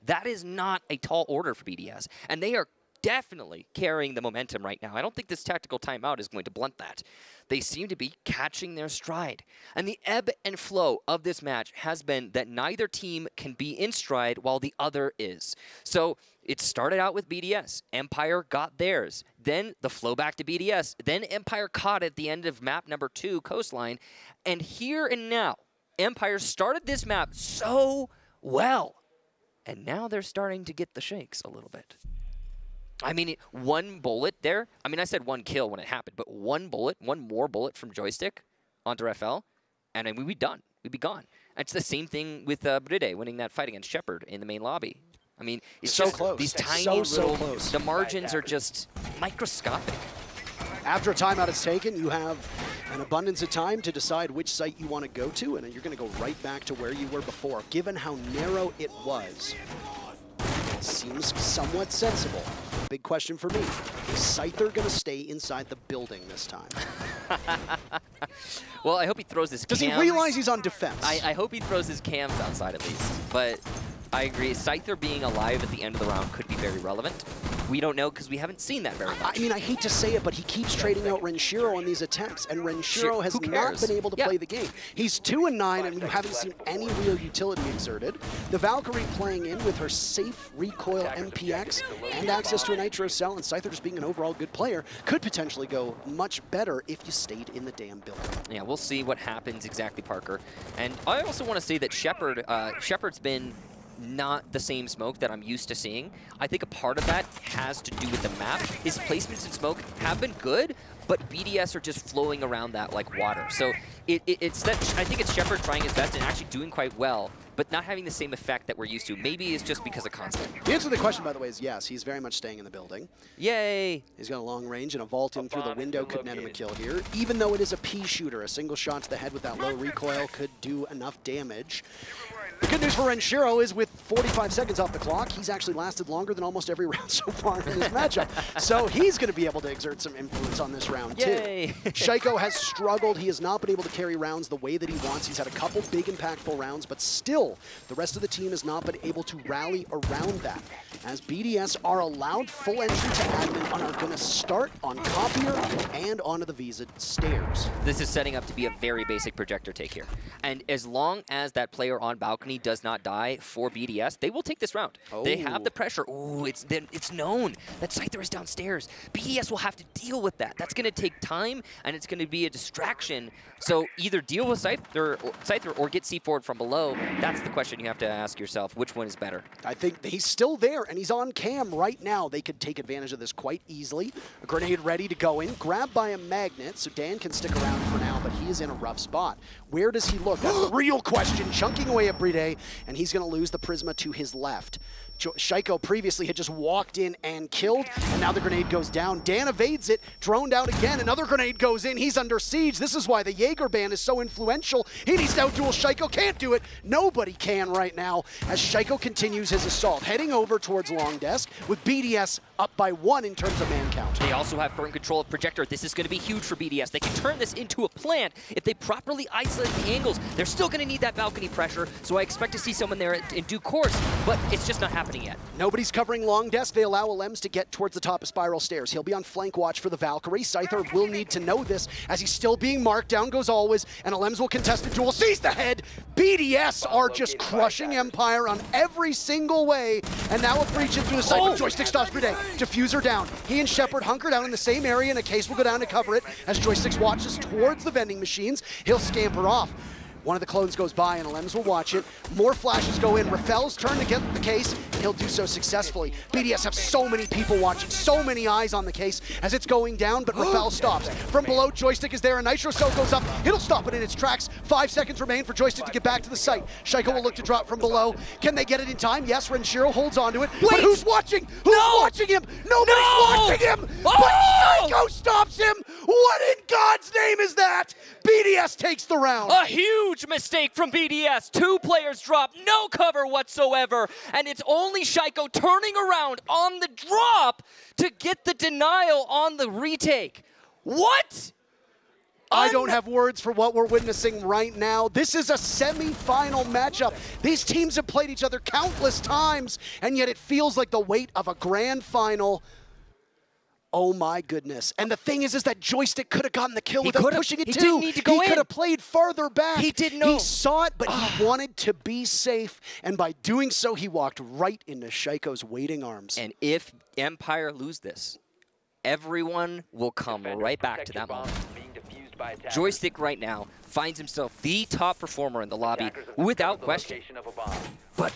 That is not a tall order for BDS, and they are definitely carrying the momentum right now. I don't think this tactical timeout is going to blunt that. They seem to be catching their stride. And the ebb and flow of this match has been that neither team can be in stride while the other is. So it started out with BDS. Empire got theirs. Then the flow back to BDS. Then Empire caught at the end of map number 2, Coastline. And here and now, Empire started this map so well. And now they're starting to get the shakes a little bit. I mean, one bullet there. I mean, I said one kill when it happened, but one bullet, one more bullet from Joystick onto FL, and I mean, we'd be done. We'd be gone. It's the same thing with Bride winning that fight against Shepard in the main lobby. I mean, it's so just close. These tiny So little, close. the margins are just microscopic. After a timeout is taken, you have an abundance of time to decide which site you want to go to, and you're going to go right back to where you were before. Given how narrow it was, it seems somewhat sensible. Big question for me, is Scyther going to stay inside the building this time? Well, I hope he throws his Does cams. he realize he's on defense? I hope he throws his cams outside at least, but I agree. Scyther being alive at the end of the round could be very relevant. We don't know because we haven't seen that very much. I mean, I hate to say it, but he keeps trading out Renshiro on these attempts, and Renshiro has not been able to play the game. He's 2-9, and we haven't seen any real utility exerted. The Valkyrie playing in with her safe recoil MPX and access to a Nitro Cell, and Scyther just being an overall good player, could potentially go much better if you stayed in the damn building. Yeah, we'll see what happens exactly, Parker. And I also want to say that Shepard's been not the same smoke that I'm used to seeing. I think a part of that has to do with the map. His placements in smoke have been good, but BDS are just flowing around that like water. So it's that I think it's Shepard trying his best and actually doing quite well, but not having the same effect that we're used to. Maybe it's just because of Constant. The answer to the question, by the way, is yes. He's very much staying in the building. Yay! He's got a long range, and a vault in through the window could net him a kill here. Even though it is a P shooter, a single shot to the head with that low recoil could do enough damage. The good news for Renshiro is with 45 seconds off the clock, he's actually lasted longer than almost every round so far in this matchup. So he's going to be able to exert some influence on this round, Yay. too. Shaiko has struggled. He has not been able to carry rounds the way that he wants. He's had a couple big, impactful rounds, but still, the rest of the team has not been able to rally around that. As BDS are allowed full entry to admin and are going to start on Copier and onto the Visa stairs. This is setting up to be a very basic projector take here. And as long as that player on balcony does not die for BDS, they will take this round. Oh. They have the pressure. Ooh, it's known that Scyther is downstairs. BDS will have to deal with that. That's going to take time, and it's going to be a distraction. So either deal with Scyther or get C4'd from below. That's the question you have to ask yourself. Which one is better? I think he's still there, and he's on cam right now. They could take advantage of this quite easily. A grenade ready to go in, grabbed by a magnet, so Dan can stick around for now, but he is in a rough spot. Where does he look? That's the real question. Chunking away at Bride, and he's going to lose the Prisma to his left. Shaiko previously had just walked in and killed, and now the grenade goes down. Dan evades it, droned out again. Another grenade goes in. He's under siege. This is why the Jaeger ban is so influential. He needs to outduel Shaiko. Can't do it. Nobody can right now as Shaiko continues his assault, heading over towards Long Desk with BDS up by 1 in terms of man count. They also have firm control of Projector. This is going to be huge for BDS. They can turn this into a plant if they properly isolate the angles. They're still going to need that balcony pressure, so I expect to see someone there in due course, but it's just not happening yet. Nobody's covering Long Desk. They allow Alems to get towards the top of Spiral Stairs. He'll be on flank watch for the Valkyrie. Scyther will need to know this as he's still being marked. Down goes Always, and Alems will contest the duel. Sees the head. BDS are just crushing Empire on every single way, and now a breach into the site. Oh. Joystick stops Bride. Diffuser down. He and Shepard hunker down in the same area, and a case will go down to cover it as Joystick watches towards the vending machines. He'll scamper off. One of the clones goes by, and Alems will watch it. More flashes go in. Rafel's turn to get the case, and he'll do so successfully. BDS have so many people watching, so many eyes on the case as it's going down, but Rafel stops. From below, Joystick is there, and Nitro Cell goes up. It'll stop it in its tracks. 5 seconds remain for Joystick to get back to the site. Shaiko will look to drop from below. Can they get it in time? Yes, Renshiro holds onto it. Wait! But who's watching? Who's watching him? Nobody's watching him! But Shaiko stops him! What in God's name is that? BDS takes the round. A huge mistake from BDS. 2 players drop, no cover whatsoever, and it's only Shaiko turning around on the drop to get the denial on the retake. What? I don't have words for what we're witnessing right now. This is a semi-final matchup. These teams have played each other countless times, and yet it feels like the weight of a grand final Oh my goodness. And the thing is that Joystick could have gotten the kill He without could've. pushing it He too. didn't need to go He could in. have played farther back. He didn't know. He saw it, but he wanted to be safe. And by doing so, he walked right into Shaiko's waiting arms. And if Empire lose this, everyone will come right back to that moment. Joystick right now finds himself the top performer in the lobby without question. But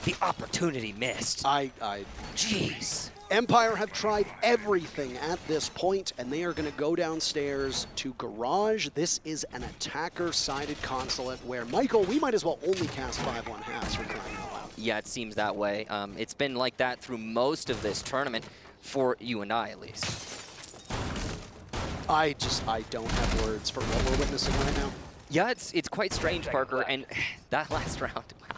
the opportunity missed. Jeez. Empire have tried everything at this point, and they are going to go downstairs to Garage. This is an attacker-sided Consulate where, Michael, we might as well only cast 5-1 halves for crying out loud. Yeah, it seems that way. It's been like that through most of this tournament, for you and I at least. I don't have words for what we're witnessing right now. Yeah, it's quite strange, Parker, and that last round, wow.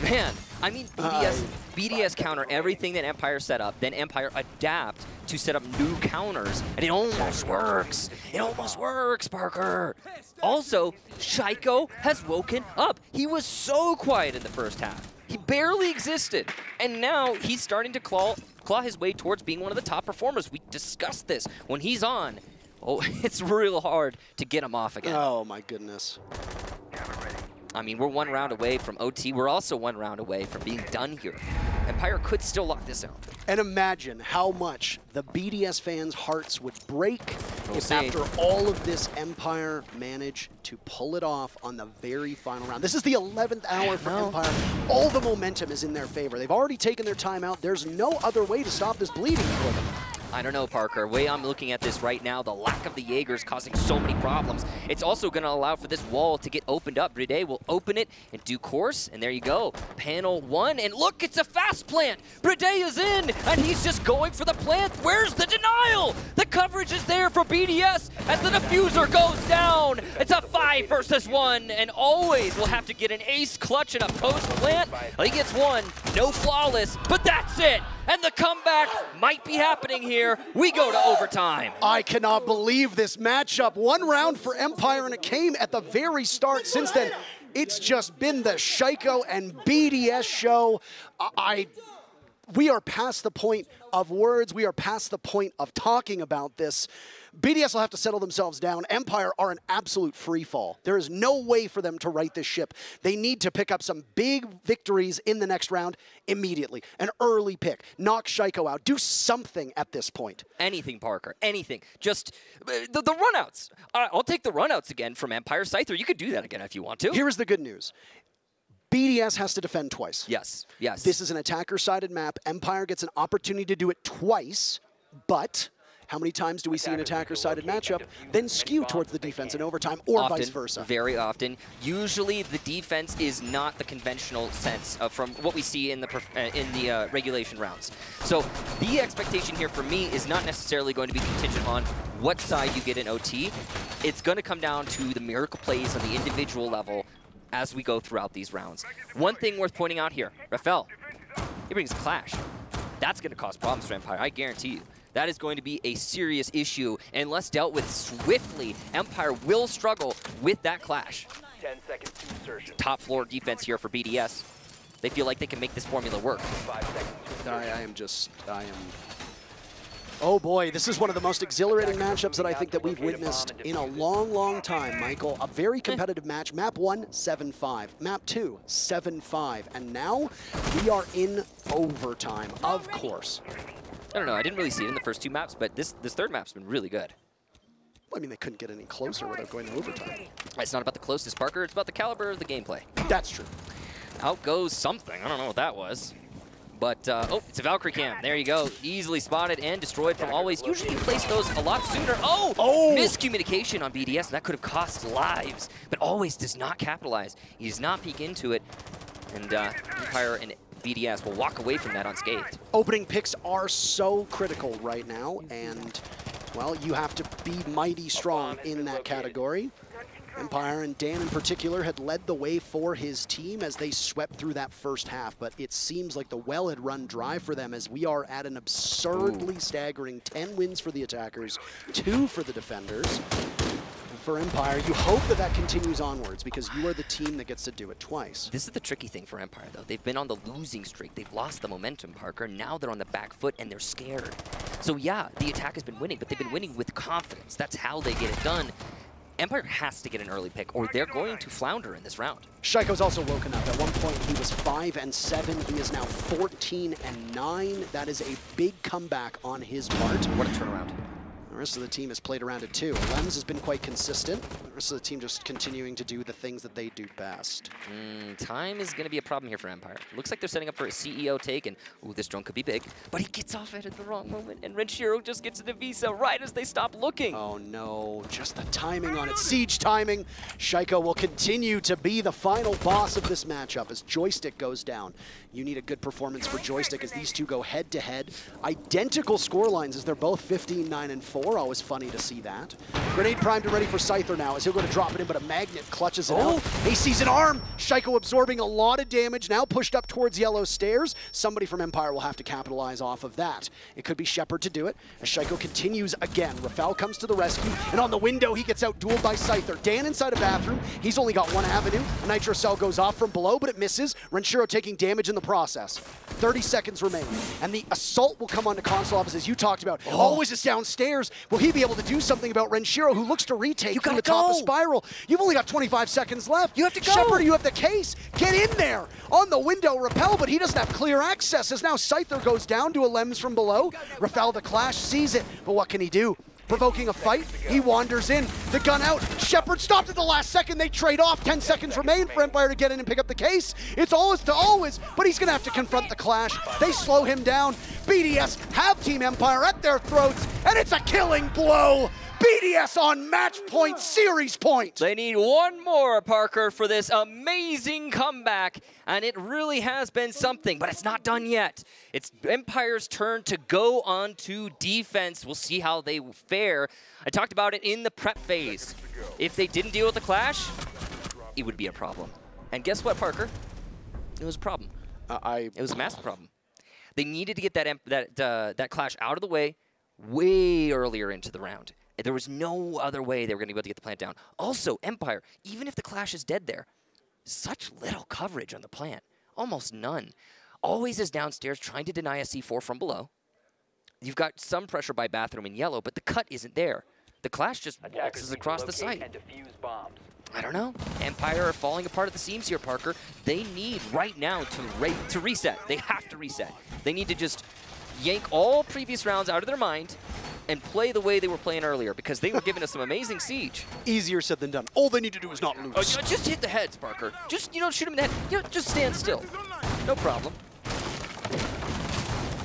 Man, I mean, BDS counter everything that Empire set up, then Empire adapt to set up new counters, and it almost works. It almost works, Parker. Also, Shaiko has woken up. He was so quiet in the first half. He barely existed, and now he's starting to claw his way towards being one of the top performers. We discussed this. When he's on, it's real hard to get him off again. Oh, my goodness. I mean, we're 1 round away from OT. We're also 1 round away from being done here. Empire could still lock this out. And imagine how much the BDS fans' hearts would break if after all of this, Empire managed to pull it off on the very final round. This is the 11th hour for Empire. All the momentum is in their favor. They've already taken their time out. There's no other way to stop this bleeding for them. I don't know, Parker. The way I'm looking at this right now, the lack of the Jaegers causing so many problems. It's also going to allow for this wall to get opened up. Brede will open it in due course, and there you go. Panel 1, and look, it's a fast plant. Brede is in, and he's just going for the plant. Where's the denial? The coverage is there for BDS as the diffuser goes down. It's a 5 versus 1, and always will have to get an ace clutch and a post plant. He gets 1, no flawless, but that's it. And the comeback might be happening here. We go to overtime. I cannot believe this matchup. 1 round for Empire, and it came at the very start. Since then, it's just been the Shaiko and BDS show. We are past the point of words. We are past the point of talking about this. BDS will have to settle themselves down. Empire are an absolute free fall. There is no way for them to right this ship. They need to pick up some big victories in the next round immediately. An early pick. Knock Shaiko out. Do something at this point. Anything, Parker. Anything. Just the runouts. I'll take the runouts again from Empire. Scyther, you could do that again if you want to. Here is the good news. BDS has to defend twice. Yes, yes. This is an attacker-sided map. Empire gets an opportunity to do it twice, but how many times do we see an attacker-sided matchup then skew towards the defense in overtime, or often, vice versa? Very often. Usually the defense is not the conventional sense from what we see in the regulation rounds. So the expectation here for me is not necessarily going to be contingent on what side you get in OT. It's going to come down to the miracle plays on the individual level as we go throughout these rounds. One thing worth pointing out here, Rafael, he brings Clash. That's going to cause problems for Empire, I guarantee you. That is going to be a serious issue. Unless dealt with swiftly, Empire will struggle with that Clash. 10 seconds to insertion. Top floor defense here for BDS. They feel like they can make this formula work. 5 seconds to I am... Oh boy, this is one of the most exhilarating matchups that I think that we've witnessed in a long, long time, Michael. A very competitive match. Map 1, 7-5. Map 2, 7-5. And now we are in overtime, of course. I don't know, I didn't really see it in the first 2 maps, but this third map's been really good. I mean, they couldn't get any closer without going to overtime. It's not about the closest, Parker. It's about the caliber of the gameplay. That's true. Out goes something. I don't know what that was. But, oh, it's a Valkyrie cam. There you go. Easily spotted and destroyed from Always. Usually you place those a lot sooner. Oh! Miscommunication on BDS, and that could have cost lives. But Always does not capitalize. He does not peek into it. And Empire and BDS will walk away from that unscathed. Opening picks are so critical right now, and, well, you have to be mighty strong in that category. Empire and Dan in particular had led the way for his team as they swept through that first half, but it seems like the well had run dry for them as we are at an absurdly staggering 10 wins for the attackers, 2 for the defenders. And for Empire, you hope that that continues onwards because you are the team that gets to do it twice. This is the tricky thing for Empire, though. They've been on the losing streak. They've lost the momentum, Parker. Now they're on the back foot and they're scared. So yeah, the attack has been winning, but they've been winning with confidence. That's how they get it done. Empire has to get an early pick, or they're going to flounder in this round. Shaiko's also woken up. At one point, he was 5-7. He is now 14-9. That is a big comeback on his part. What a turnaround. The rest of the team has played around it too. Lems has been quite consistent. The rest of the team just continuing to do the things that they do best. Time is going to be a problem here for Empire. Looks like they're setting up for a CEO take, and ooh, this drone could be big. But he gets off it at the wrong moment, and Renshiro just gets into Visa right as they stop looking. Oh no, just the timing on it. Siege timing. Shaiko will continue to be the final boss of this matchup as Joystick goes down. You need a good performance for Joystick as these two go head-to-head. Identical score lines as they're both 15-9-4. Always funny to see that. Grenade primed and ready for Scyther now as he'll go to drop it in, but a magnet clutches it out. He sees an arm. Shaiko absorbing a lot of damage, now pushed up towards yellow stairs. Somebody from Empire will have to capitalize off of that. It could be Shepard to do it as Shaiko continues again. Rafael comes to the rescue, and on the window he gets out-dueled by Scyther. Dan inside a bathroom. He's only got one avenue. A Nitro Cell goes off from below, but it misses. Renshiro taking damage in the process. 30 seconds remaining, and the assault will come onto console office as you talked about. Always is downstairs. Will he be able to do something about Renshiro, who looks to retake from the top of Spiral? You've only got 25 seconds left. You have to go. Shepard, you have the case. Get in there. On the window, Rappel, but he doesn't have clear access as now Scyther goes down to a Lems from below. Rafael the Clash sees it, but what can he do? Provoking a fight, he wanders in, the gun out, Shepard stopped at the last second, they trade off, 10 seconds remain for Empire to get in and pick up the case. It's always to always, but he's gonna have to confront the Clash. They slow him down. BDS have Team Empire at their throats, and it's a killing blow. BDS on match point, series point. They need one more, Parker, for this amazing comeback, and it really has been something, but it's not done yet. It's Empire's turn to go on to defense. We'll see how they fare. I talked about it in the prep phase. If they didn't deal with the Clash, it would be a problem. And guess what, Parker? It was a problem. It was a massive problem. They needed to get that Clash out of the way earlier into the round. There was no other way they were going to be able to get the plant down. Also, Empire, even if the Clash is dead there, such little coverage on the plant. Almost none. Always is downstairs trying to deny a C4 from below. You've got some pressure by bathroom in yellow, but the cut isn't there. The Clash just waltzes across the site. I don't know. Empire are falling apart at the seams here, Parker. They need right now to reset. They have to reset. They need to just yank all previous rounds out of their mind and play the way they were playing earlier, because they were giving us some amazing siege. Easier said than done. All they need to do is not lose. Just hit the heads, Parker. Just, shoot them in the head. Just stand still. No problem.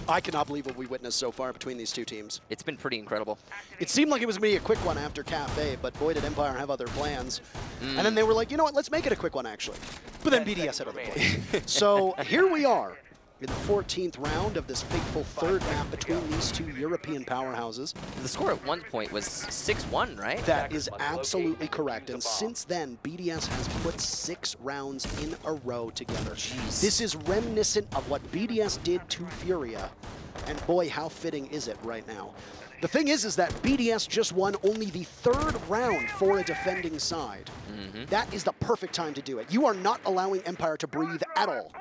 I cannot believe what we witnessed so far between these two teams. It's been pretty incredible. It seemed like it was going to be a quick one after Kafe, but boy, did Empire have other plans. And then they were like, you know what, let's make it a quick one, actually. But then BDS had other plans. So here we are in the 14th round of this fateful third map between these two European powerhouses. The score at one point was 6-1, right? That is absolutely correct. And since then, BDS has put 6 rounds in a row together. Jeez. This is reminiscent of what BDS did to Furia. And boy, how fitting is it right now. The thing is that BDS just won only the 3rd round for a defending side. That is the perfect time to do it. You are not allowing Empire to breathe at all.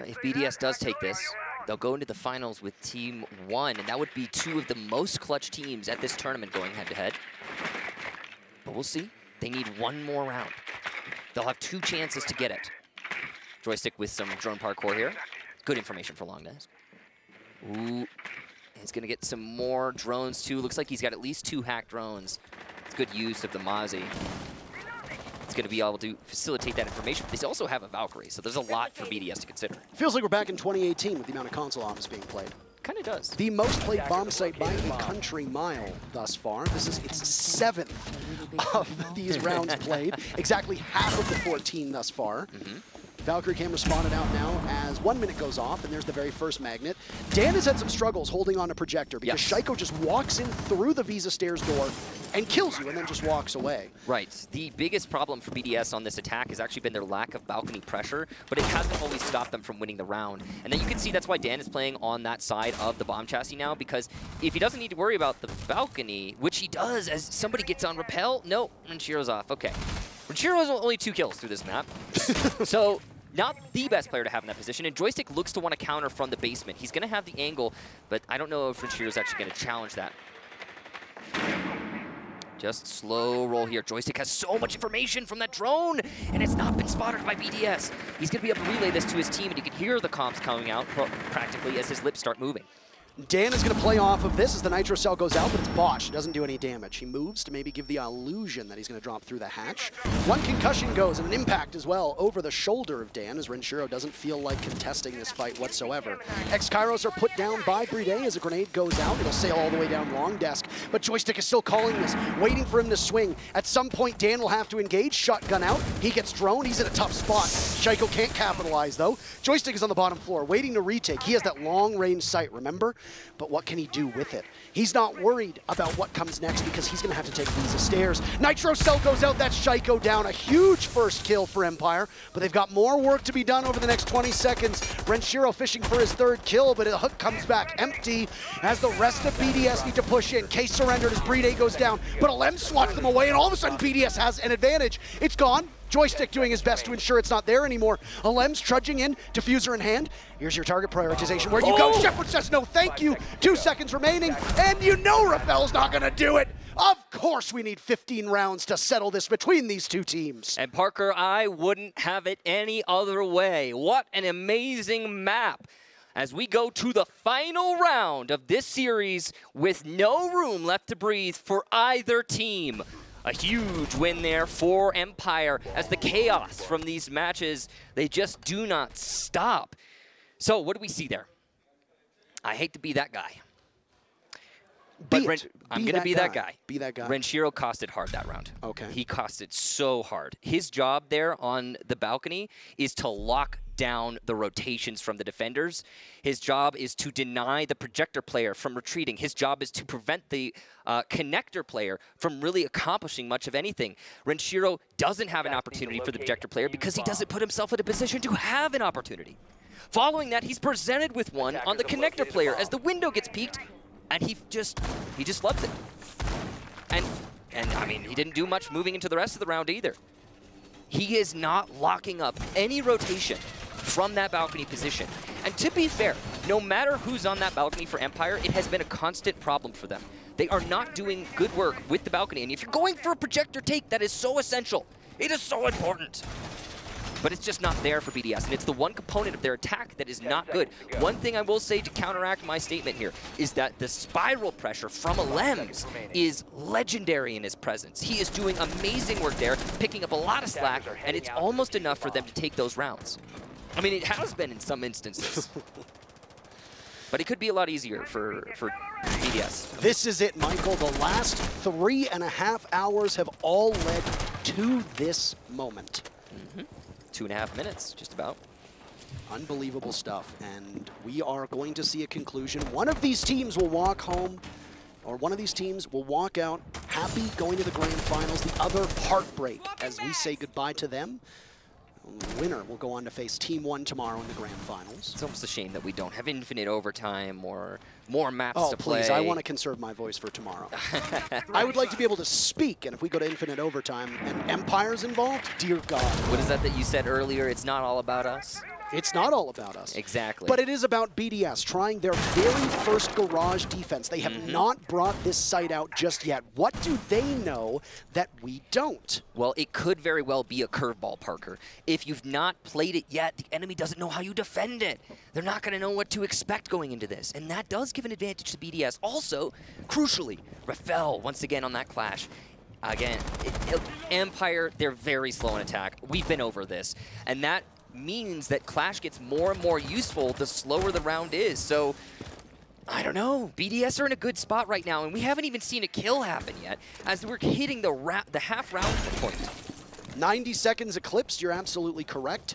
If BDS does take this, they'll go into the finals with Team 1, and that would be 2 of the most clutch teams at this tournament going head-to-head. But we'll see. They need one more round. They'll have 2 chances to get it. Joystick with some drone parkour here. Good information for Long Nest. Ooh, he's going to get some more drones, too. Looks like he's got at least 2 hacked drones. It's good use of the Mozzie. It's going to be able to facilitate that information. They also have a Valkyrie, so there's a lot for BDS to consider. Feels like we're back in 2018 with the amount of console office being played. Kind of does. The most played bomb site by a country mile thus far. This is its 7th of these rounds played. Exactly half of the 14 thus far. Valkyrie camera spotted out now as 1 minute goes off, and there's the very first magnet. Dan has had some struggles holding on a projector because Shaiko just walks in through the Visa stairs door and kills you and then just walks away. Right. The biggest problem for BDS on this attack has actually been their lack of balcony pressure, but it hasn't always stopped them from winning the round. And then you can see that's why Dan is playing on that side of the bomb chassis now, because if he doesn't need to worry about the balcony, which he does as somebody gets on rappel, no, Renshiro's off. Okay. Renshiro's only 2 kills through this map. So not the best player to have in that position, and Joystick looks to want to counter from the basement. He's going to have the angle, but I don't know if Renshiro actually going to challenge that. Just slow roll here. Joystick has so much information from that drone, and it's not been spotted by BDS. He's going to be able to relay this to his team, and you can hear the comms coming out practically as his lips start moving. Dan is going to play off of this as the Nitro Cell goes out, but it's botched. It doesn't do any damage. He moves to maybe give the illusion that he's going to drop through the hatch. One concussion goes and an impact as well over the shoulder of Dan as Renshiro doesn't feel like contesting this fight whatsoever. X-Kairos are put down by BDS as a grenade goes out. It'll sail all the way down long desk, but Joystick is still calling this, waiting for him to swing. At some point, Dan will have to engage. Shotgun out. He gets droned. He's in a tough spot. Shaiko can't capitalize, though. Joystick is on the bottom floor, waiting to retake. He has that long-range sight, remember? But what can he do with it? He's not worried about what comes next because he's going to have to take these stairs. Nitro Cell goes out. That's Shaiko down. A huge first kill for Empire, but they've got more work to be done over the next 20 seconds. Renshiro fishing for his third kill, but the hook comes back empty as the rest of BDS need to push in. Case surrendered as BDS goes down, but Alem swats them away, and all of a sudden BDS has an advantage. It's gone. Joystick doing his best to ensure it's not there anymore. Alem's trudging in, diffuser in hand. Here's your target prioritization. Where you go? Shepard says no, thank you. 2 seconds remaining, and you know Rafel's not gonna do it. Of course we need 15 rounds to settle this between these two teams. And Parker, I wouldn't have it any other way. What an amazing map. As we go to the final round of this series with no room left to breathe for either team. A huge win there for Empire as the chaos from these matches, they just do not stop. So what do we see there? I hate to be that guy. But I'm going to be that guy. Be that guy. Renshiro costed hard that round. Okay. He costed so hard. His job there on the balcony is to lock down the rotations from the defenders. His job is to deny the projector player from retreating. His job is to prevent the connector player from really accomplishing much of anything. Renshiro doesn't have an opportunity for the projector player because he doesn't put himself in a position to have an opportunity. Following that, he's presented with one on the connector player as the window gets peaked, and he just loves it. And I mean, he didn't do much moving into the rest of the round either. He is not locking up any rotation from that balcony position. And to be fair, no matter who's on that balcony for Empire, it has been a constant problem for them. They are not doing good work with the balcony. And if you're going for a projector take, that is so essential. It is so important. But it's just not there for BDS, and it's the one component of their attack that is not good. One thing I will say to counteract my statement here is that the spiral pressure from Alems is legendary in his presence. He is doing amazing work there, picking up a lot of slack, and it's almost enough for them to take those rounds. I mean, it has been in some instances. But it could be a lot easier for BDS. This is it, Michael. The last 3.5 hours have all led to this moment. 2.5 minutes, just about. Unbelievable stuff, and we are going to see a conclusion. One of these teams will walk home, or one of these teams will walk out happy going to the grand finals. The other heartbreak as we say goodbye to them. The winner will go on to face Team 1 tomorrow in the grand finals. It's almost a shame that we don't have infinite overtime or more maps to play. Oh, please, I want to conserve my voice for tomorrow. I would like to be able to speak, and if we go to infinite overtime and Empire's involved, dear God. What is that you said earlier? It's not all about us? It's not all about us. Exactly. But it is about BDS trying their very first garage defense. They have not brought this site out just yet. What do they know that we don't? Well, it could very well be a curveball, Parker. If you've not played it yet, the enemy doesn't know how you defend it. They're not going to know what to expect going into this. And that does give an advantage to BDS. Also, crucially, Rafel, once again on that clash. Again, Empire, they're very slow in attack. We've been over this. And that means that Clash gets more and more useful the slower the round is. So, I don't know. BDS are in a good spot right now, and we haven't even seen a kill happen yet as we're hitting the half round point. 90 seconds eclipsed, you're absolutely correct.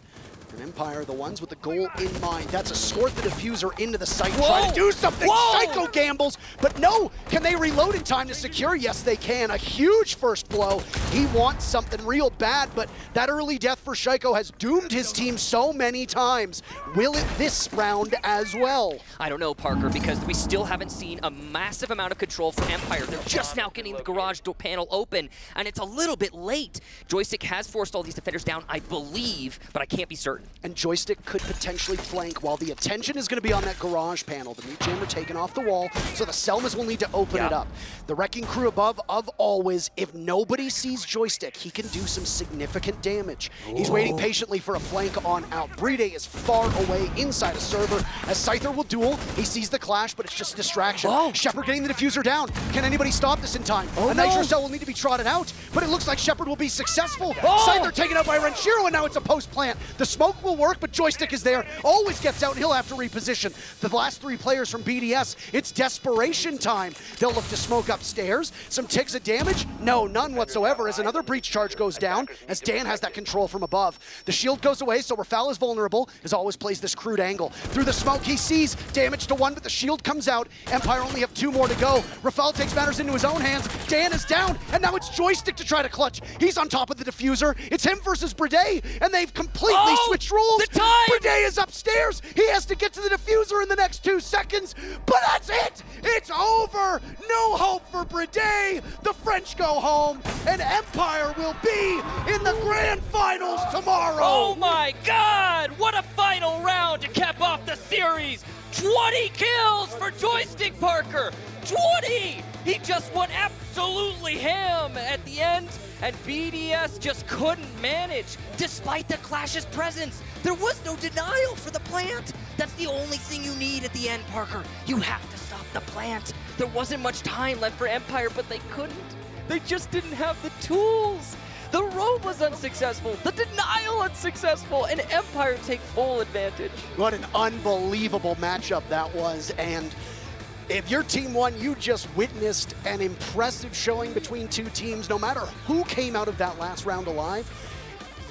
And Empire are the ones with the goal in mind. That's escort the diffuser into the site, trying to do something. Shaiko gambles, but no. Can they reload in time to secure? Yes, they can. A huge first blow. He wants something real bad, but that early death for Shaiko has doomed his team so many times. Will it this round as well? I don't know, Parker, because we still haven't seen a massive amount of control from Empire. They're just now getting the garage door panel open, and it's a little bit late. Joystick has forced all these defenders down, I believe, but I can't be certain. and Joystick could potentially flank while the attention is going to be on that garage panel. The meat jammer taken off the wall, so the Selmas will need to open it up. The Wrecking Crew above, of always, if nobody sees Joystick, he can do some significant damage. He's waiting patiently for a flank on out. Bride is far away inside a server. As Scyther will duel, he sees the clash, but it's just a distraction. Shepard getting the diffuser down. Can anybody stop this in time? A Nitro Cell will need to be trotted out, but it looks like Shepard will be successful. Scyther taken out by Renshiro, and now it's a post plant. The smoke will work, but Joystick is there. Always gets out, and he'll have to reposition. The last 3 players from BDS, it's desperation time. They'll look to smoke upstairs. Some ticks of damage? No, none whatsoever, as another breach charge goes down, as Dan has that control from above. The shield goes away, so Rafal is vulnerable, as always plays this crude angle. Through the smoke, he sees damage to 1, but the shield comes out. Empire only have 2 more to go. Rafal takes matters into his own hands. Dan is down, and now it's Joystick to try to clutch. He's on top of the diffuser. It's him versus Bride, and they've completely switched roles. The time! Bride is upstairs. He has to get to the diffuser in the next 2 seconds, but that's it. It's over. No hope for Bride. The French go home, and Empire will be in the grand finals tomorrow. Oh my God! What a final round to cap off the series! 20 kills for Joystick Parker! 20! He just went absolutely ham at the end, and BDS just couldn't manage, despite the Clash's presence. There was no denial for the plant. That's the only thing you need at the end, Parker. You have to stop the plant. There wasn't much time left for Empire, but they couldn't. They just didn't have the tools. The roam was unsuccessful, the denial unsuccessful, and Empire take full advantage. What an unbelievable matchup that was, and if your team won, you just witnessed an impressive showing between 2 teams. No matter who came out of that last round alive,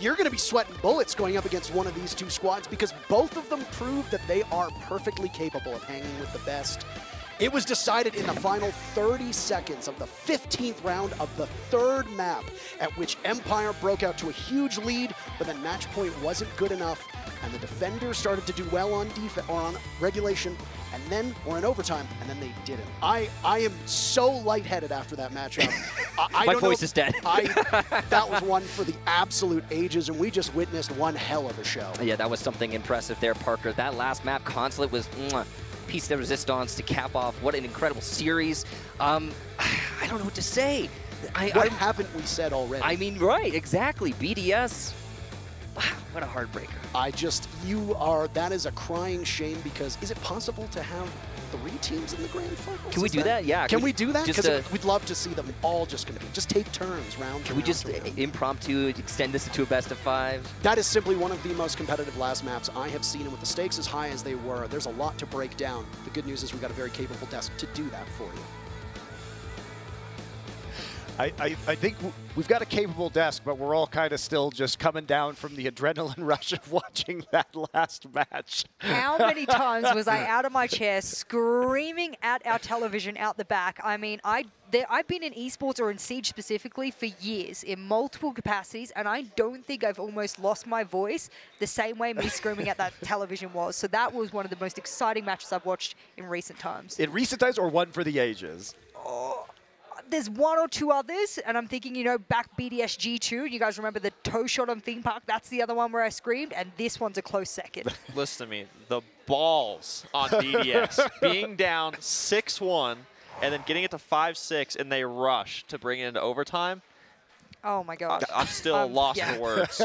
you're going to be sweating bullets going up against one of these 2 squads, because both of them proved that they are perfectly capable of hanging with the best. It was decided in the final 30 seconds of the 15th round of the 3rd map, at which Empire broke out to a huge lead, but then match point wasn't good enough, and the defenders started to do well on defense or on regulation, and then or in overtime, and then they didn't. I am so lightheaded after that matchup. My voice is dead. That was one for the absolute ages, and we just witnessed one hell of a show. Yeah, that was something impressive there, Parker. That last map, Consulate, was piece de resistance to cap off. What an incredible series. I don't know what to say. What haven't we said already? I mean, right, exactly. BDS, wow, what a heartbreaker. That is a crying shame, because is it possible to have 3 teams in the grand finals? Can we do that? Yeah. Can we do that? Because we'd love to see them all just take turns round. Can we just impromptu extend this into a best of 5? That is simply one of the most competitive last maps I have seen, and with the stakes as high as they were, there's a lot to break down. The good news is we've got a very capable desk to do that for you. I think we've got a capable desk, but we're all kind of still just coming down from the adrenaline rush of watching that last match. How many times was I out of my chair screaming at our television out the back? I mean, I've been in esports or in Siege specifically for years in multiple capacities, and I don't think I've almost lost my voice the same way me screaming at that television was. So that was one of the most exciting matches I've watched in recent times. In recent times, or one for the ages? There's 1 or 2 others, and I'm thinking, back BDS G2, you guys remember the toe shot on Theme Park? That's the other one where I screamed, and this one's a close second. Listen to me. The balls on BDS. Being down 6-1, and then getting it to 5-6, and they rush to bring it into overtime. Oh my gosh. I'm still lost for words.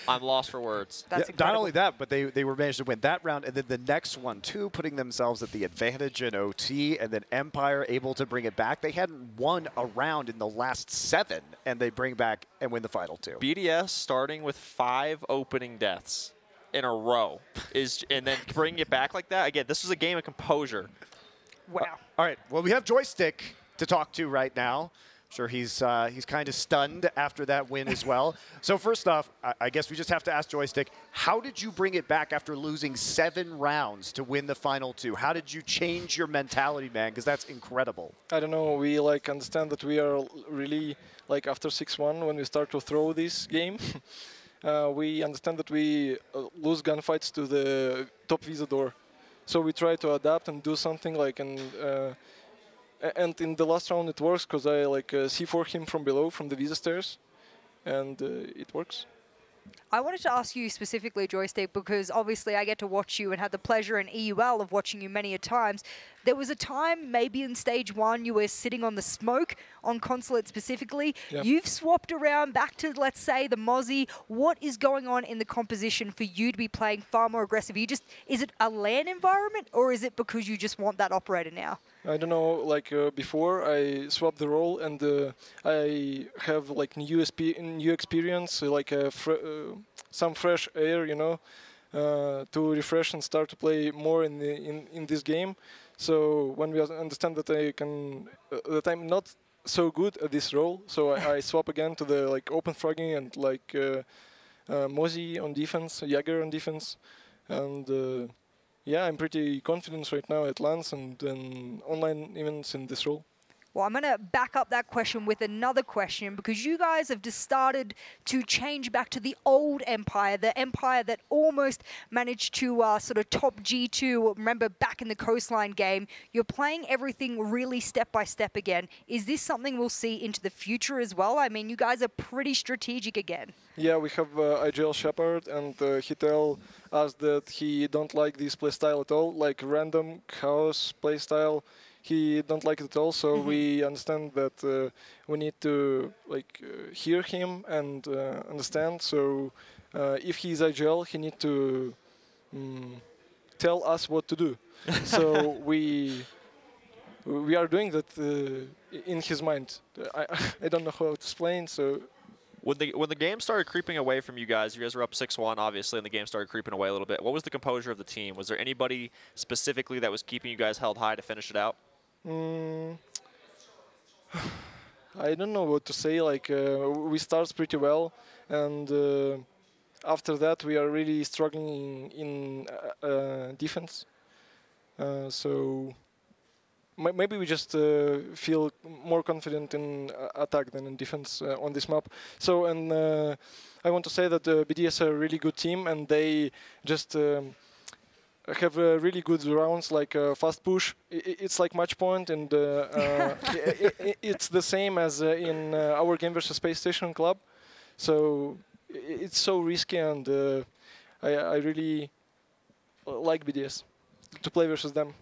I'm lost for words. That's not only that, but they were managed to win that round, and then the next one too, putting themselves at the advantage in OT, and then Empire able to bring it back. They hadn't won a round in the last 7, and they bring back and win the final 2. BDS starting with 5 opening deaths in a row and then bringing it back like that. Again, this was a game of composure. Wow. All right. Well, we have Joystick to talk to right now. Sure, he's kind of stunned after that win as well. So first off, I guess we just have to ask Joystick, how did you bring it back after losing 7 rounds to win the final 2? How did you change your mentality, man? Because that's incredible. I don't know. We understand that we are really after 6-1 when we start to throw this game. We understand that we lose gunfights to the top Visador. So we try to adapt and do something and in the last round it works, because I C4 him from below, from the Visa stairs, and it works. I wanted to ask you specifically, Joystick, because obviously I get to watch you and had the pleasure in EUL of watching you many a times. There was a time, maybe in stage 1, you were sitting on the smoke on Consulate specifically. Yep. You've swapped around back to, let's say, the Mozzie. What is going on in the composition for you to be playing far more aggressive? Is it a LAN environment, or is it because you just want that operator now? I don't know, like before I swapped the role and I have like new experience, like some fresh air, you know, to refresh and start to play more in this game. So when we understand that that I'm not so good at this role, so I swap again to the like open fragging and like Mozzie on defense, Jäger on defense, and yeah, I'm pretty confident right now at LANs and online events in this role. Well, I'm going to back up that question with another question, because you guys have just started to change back to the old Empire, the Empire that almost managed to sort of top G2. Remember, back in the Coastline game, you're playing everything really step by step again. Is this something we'll see into the future as well? I mean, you guys are pretty strategic again. Yeah, we have Untitled Chapter, and he tell us that he don't like this playstyle at all, like random chaos playstyle. He don't like it at all, so we understand that we need to like hear him and understand. So if he's agile, he need to tell us what to do. So we are doing that in his mind. I don't know how to explain. So. When the game started creeping away from you guys were up 6-1, obviously, and the game started creeping away a little bit. What was the composure of the team? Was there anybody specifically that was keeping you guys held high to finish it out? I don't know what to say. Like we start pretty well, and after that we are really struggling in defense. So maybe we just feel more confident in attack than in defense on this map. So, and I want to say that BDS are a really good team, and they just have really good rounds, like fast push. It's like match point, and it's the same as in our game versus Space Station Club. So it's so risky, and I really like BDS to play versus them.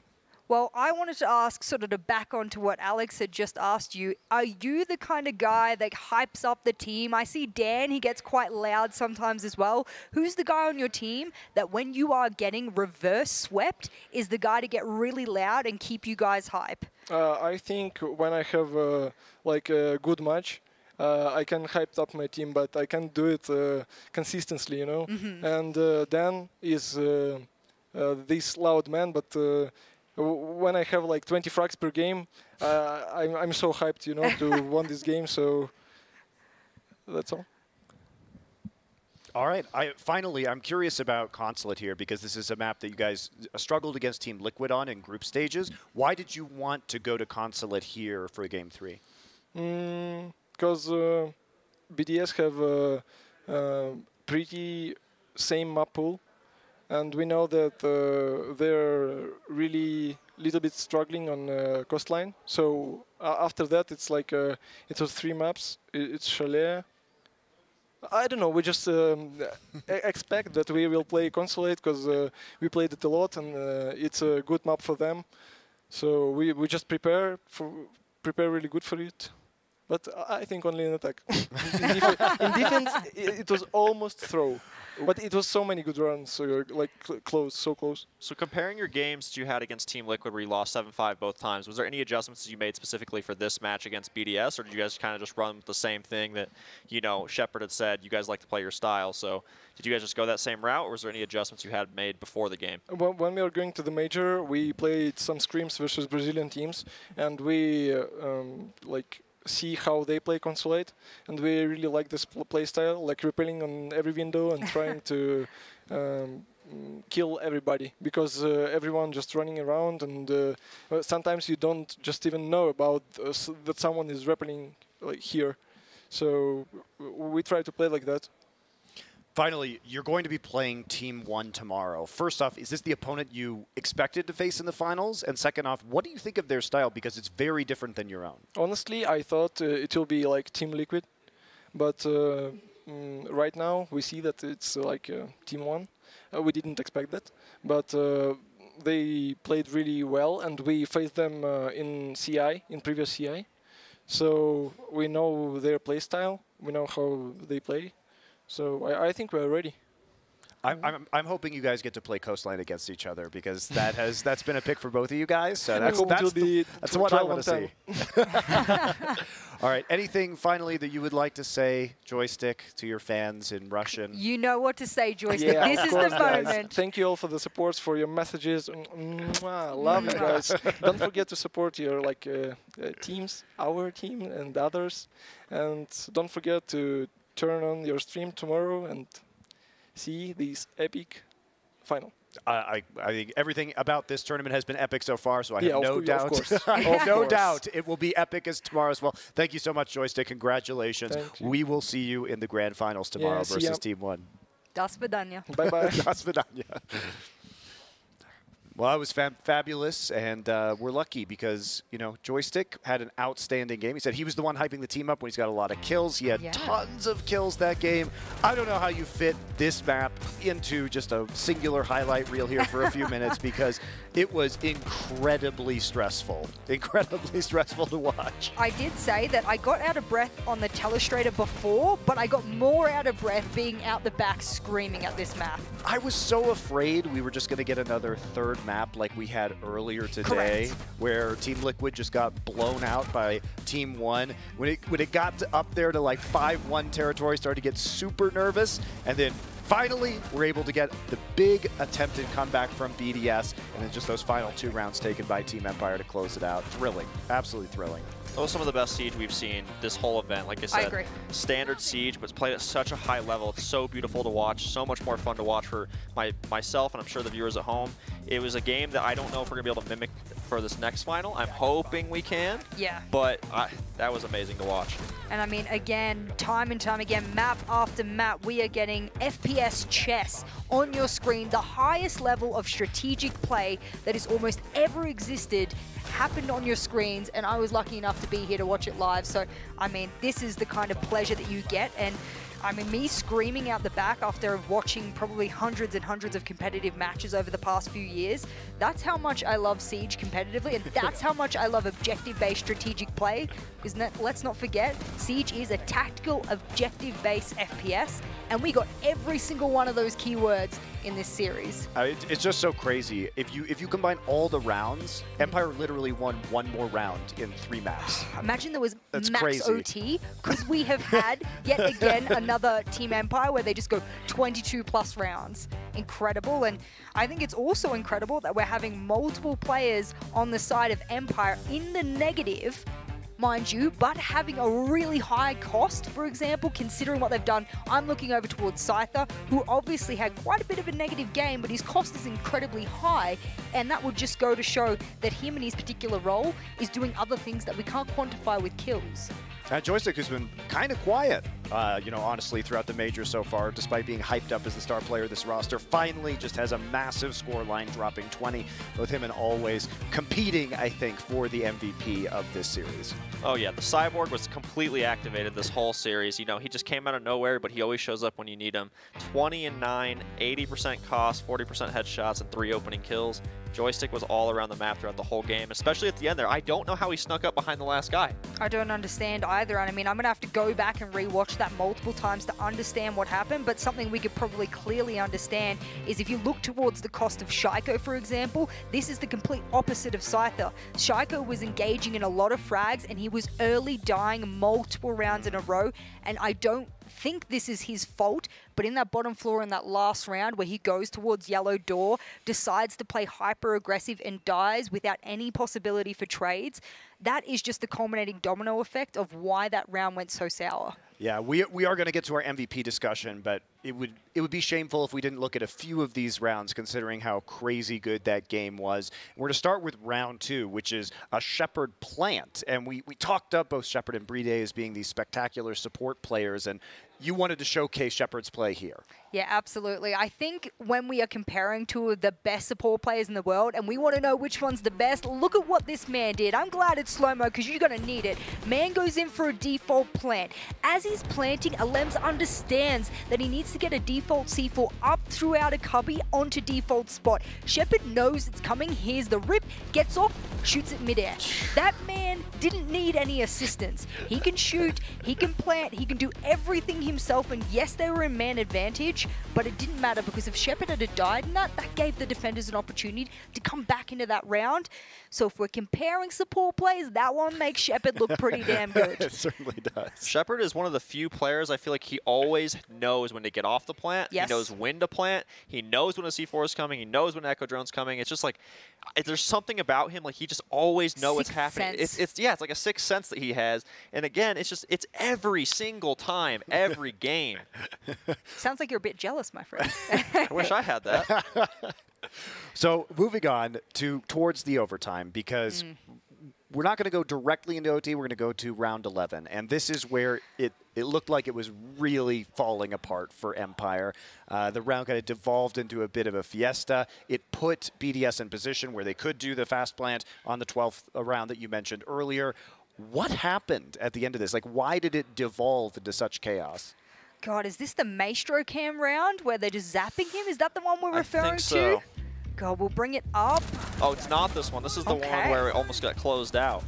Well, I wanted to ask, sort of to back onto what Alex had just asked you, are you the kind of guy that hypes up the team? I see Dan, he gets quite loud sometimes as well. Who's the guy on your team that when you are getting reverse swept is the guy to get really loud and keep you guys hype? I think when I have like a good match, I can hype up my team, but I can't do it consistently, you know? And Dan is this loud man, but when I have like 20 frags per game, I'm so hyped, you know, to win this game. So that's all. All right. Finally, I'm curious about Consulate here, because this is a map that you guys struggled against Team Liquid on in group stages. Why did you want to go to Consulate here for Game 3? Because BDS have a pretty same map pool. And we know that they're really little bit struggling on Coastline. So after that, it's like it was 3 maps. It's Chalet. I don't know. We just expect that we will play Consulate because we played it a lot, and it's a good map for them. So we just prepare really good for it. But I think only in attack. In defense, it was almost throw. But it was so many good runs, so like close, so close. So comparing your games that you had against Team Liquid, where you lost 7-5 both times, was there any adjustments you made specifically for this match against BDS, or did you guys kind of just run with the same thing that, you know, Shepard had said, you guys like to play your style, so did you guys just go that same route, or was there any adjustments you had made before the game? When we were going to the major, we played some scrims versus Brazilian teams, and we like see how they play Consulate, and we really like this play style, like repelling on every window and trying to kill everybody, because everyone just running around, and sometimes you don't just even know about that someone is repelling like here. So we try to play like that. Finally, you're going to be playing Team 1 tomorrow. First off, is this the opponent you expected to face in the finals? And second off, what do you think of their style? Because it's very different than your own. Honestly, I thought it will be like Team Liquid, but right now we see that it's like team one. We didn't expect that, but they played really well, and we faced them in CI, in previous CI. So we know their play style, we know how they play. So I think we're ready. I'm hoping you guys get to play Coastline against each other, because that's been a pick for both of you guys. So that's what I want to see. All right. Anything finally that you would like to say, Joystick, to your fans in Russian? You know what to say, Joystick. Yeah, this is course, the guys. moment. Thank you all for the support, for your messages. Love you guys. Don't forget to support your teams, our team and others, and don't forget to turn on your stream tomorrow and see this epic final. I think everything about this tournament has been epic so far, so I have no doubt. I have no doubt it will be epic as tomorrow as well. Thank you so much, Joystick. Congratulations. We will see you in the grand finals tomorrow versus Team 1. Das Vidanya. Bye-bye. Das Vidanya. Well, that was fabulous, and we're lucky because, you know, Joystick had an outstanding game. He said he was the one hyping the team up when he's got a lot of kills. He had tons of kills that game. I don't know how you fit this map into just a singular highlight reel here for a few minutes, because it was incredibly stressful. Incredibly stressful to watch. I did say that I got out of breath on the telestrator before, but I got more out of breath being out the back screaming at this map. I was so afraid we were just going to get another third map like we had earlier today, where Team Liquid just got blown out by Team 1. When it got up there to like 5-1 territory, started to get super nervous, and then finally we're able to get the big attempted comeback from BDS, and then just those final 2 rounds taken by Team Empire to close it out. Thrilling. Absolutely thrilling. That was some of the best Siege we've seen this whole event. Like I said, standard Siege, but it's played at such a high level. It's so beautiful to watch, so much more fun to watch for myself, and I'm sure the viewers at home. It was a game that I don't know if we're going to be able to mimic for this next final. I'm hoping we can. Yeah. But that was amazing to watch. And I mean, again, time and time again, map after map, we are getting FPS chess on your screen. The highest level of strategic play that has almost ever existed happened on your screens, and I was lucky enough to be here to watch it live. So, I mean, this is the kind of pleasure that you get. And I mean, me screaming out the back after watching probably hundreds and hundreds of competitive matches over the past few years, that's how much I love Siege competitively, and that's how much I love objective-based strategic play, because let's not forget, Siege is a tactical, objective-based FPS, and we got every single one of those keywords in this series. It's just so crazy. If you combine all the rounds, Empire literally won 1 more round in 3 maps. Imagine there was That's max crazy. OT. Could we have had yet again another Team Empire where they just go 22+ rounds? Incredible. And I think it's also incredible that we're having multiple players on the side of Empire in the negative, mind you, but having a really high cost, for example, considering what they've done. I'm looking over towards Scyther, who obviously had quite a bit of a negative game, but his cost is incredibly high, and that would just go to show that him in his particular role is doing other things that we can't quantify with kills. Joystick, who's been kind of quiet, you know, honestly, throughout the major so far, despite being hyped up as the star player of this roster, finally just has a massive score line, dropping 20. Both him and Always competing, I think, for the MVP of this series. Oh yeah, the Cyborg was completely activated this whole series. You know, he just came out of nowhere, but he always shows up when you need him. 20 and 9, 80% cost, 40% headshots, and 3 opening kills. Joystick was all around the map throughout the whole game, especially at the end there. I don't know how he snuck up behind the last guy. I don't understand either, and I mean, I'm going to have to go back and rewatch that multiple times to understand what happened, but something we could probably clearly understand is if you look towards the cost of Shaiko, for example, this is the complete opposite of Scyther. Shaiko was engaging in a lot of frags, and he was early dying multiple rounds in a row, and I don't think this is his fault, but in that bottom floor in that last round where he goes towards yellow door, decides to play hyper aggressive and dies without any possibility for trades, that is just the culminating domino effect of why that round went so sour. Yeah, we are going to get to our MVP discussion, but it would be shameful if we didn't look at a few of these rounds, considering how crazy good that game was. We're going to start with round 2, which is a Shepherd plant, and we talked up both Shepherd and Bride as being these spectacular support players, and you wanted to showcase Shepard's play here. Yeah, absolutely. I think when we are comparing two of the best support players in the world and we want to know which one's the best, look at what this man did. I'm glad it's slow-mo because you're going to need it. Man goes in for a default plant. As he's planting, Alems understands that he needs to get a default C4 up throughout a cubby onto default spot. Shepard knows it's coming. Here's the rip, gets off, shoots it midair. That man didn't need any assistance. He can shoot, he can plant, he can do everything himself, and yes, they were in man advantage, but it didn't matter because if Shepard had died in that gave the defenders an opportunity to come back into that round. So if we're comparing support players, that one makes Shepard look pretty damn good. It certainly does. Shepard is one of the few players I feel like he always knows when to get off the plant. Yes. He knows when to plant. He knows when a C4 is coming. He knows when Echo Drone's coming. It's just like, there's something about him, like he just always knows what's happening. It's like a sixth sense that he has. And again, it's every single time, every game. Sounds like you're a bit jealous, my friend. I wish I had that. So moving on towards the overtime, because we're not going to go directly into OT. We're going to go to round 11, and this is where it looked like it was really falling apart for Empire. The round kind of devolved into a bit of a fiesta. It put BDS in position where they could do the fast plant on the 12th round that you mentioned earlier. What happened at the end of this? Like, why did it devolve into such chaos? God, is this the Maestro Cam round where they're just zapping him? Is that the one we're referring I think so. to? God, we'll bring it up. Oh, it's not this one. This is the one where it almost got closed out.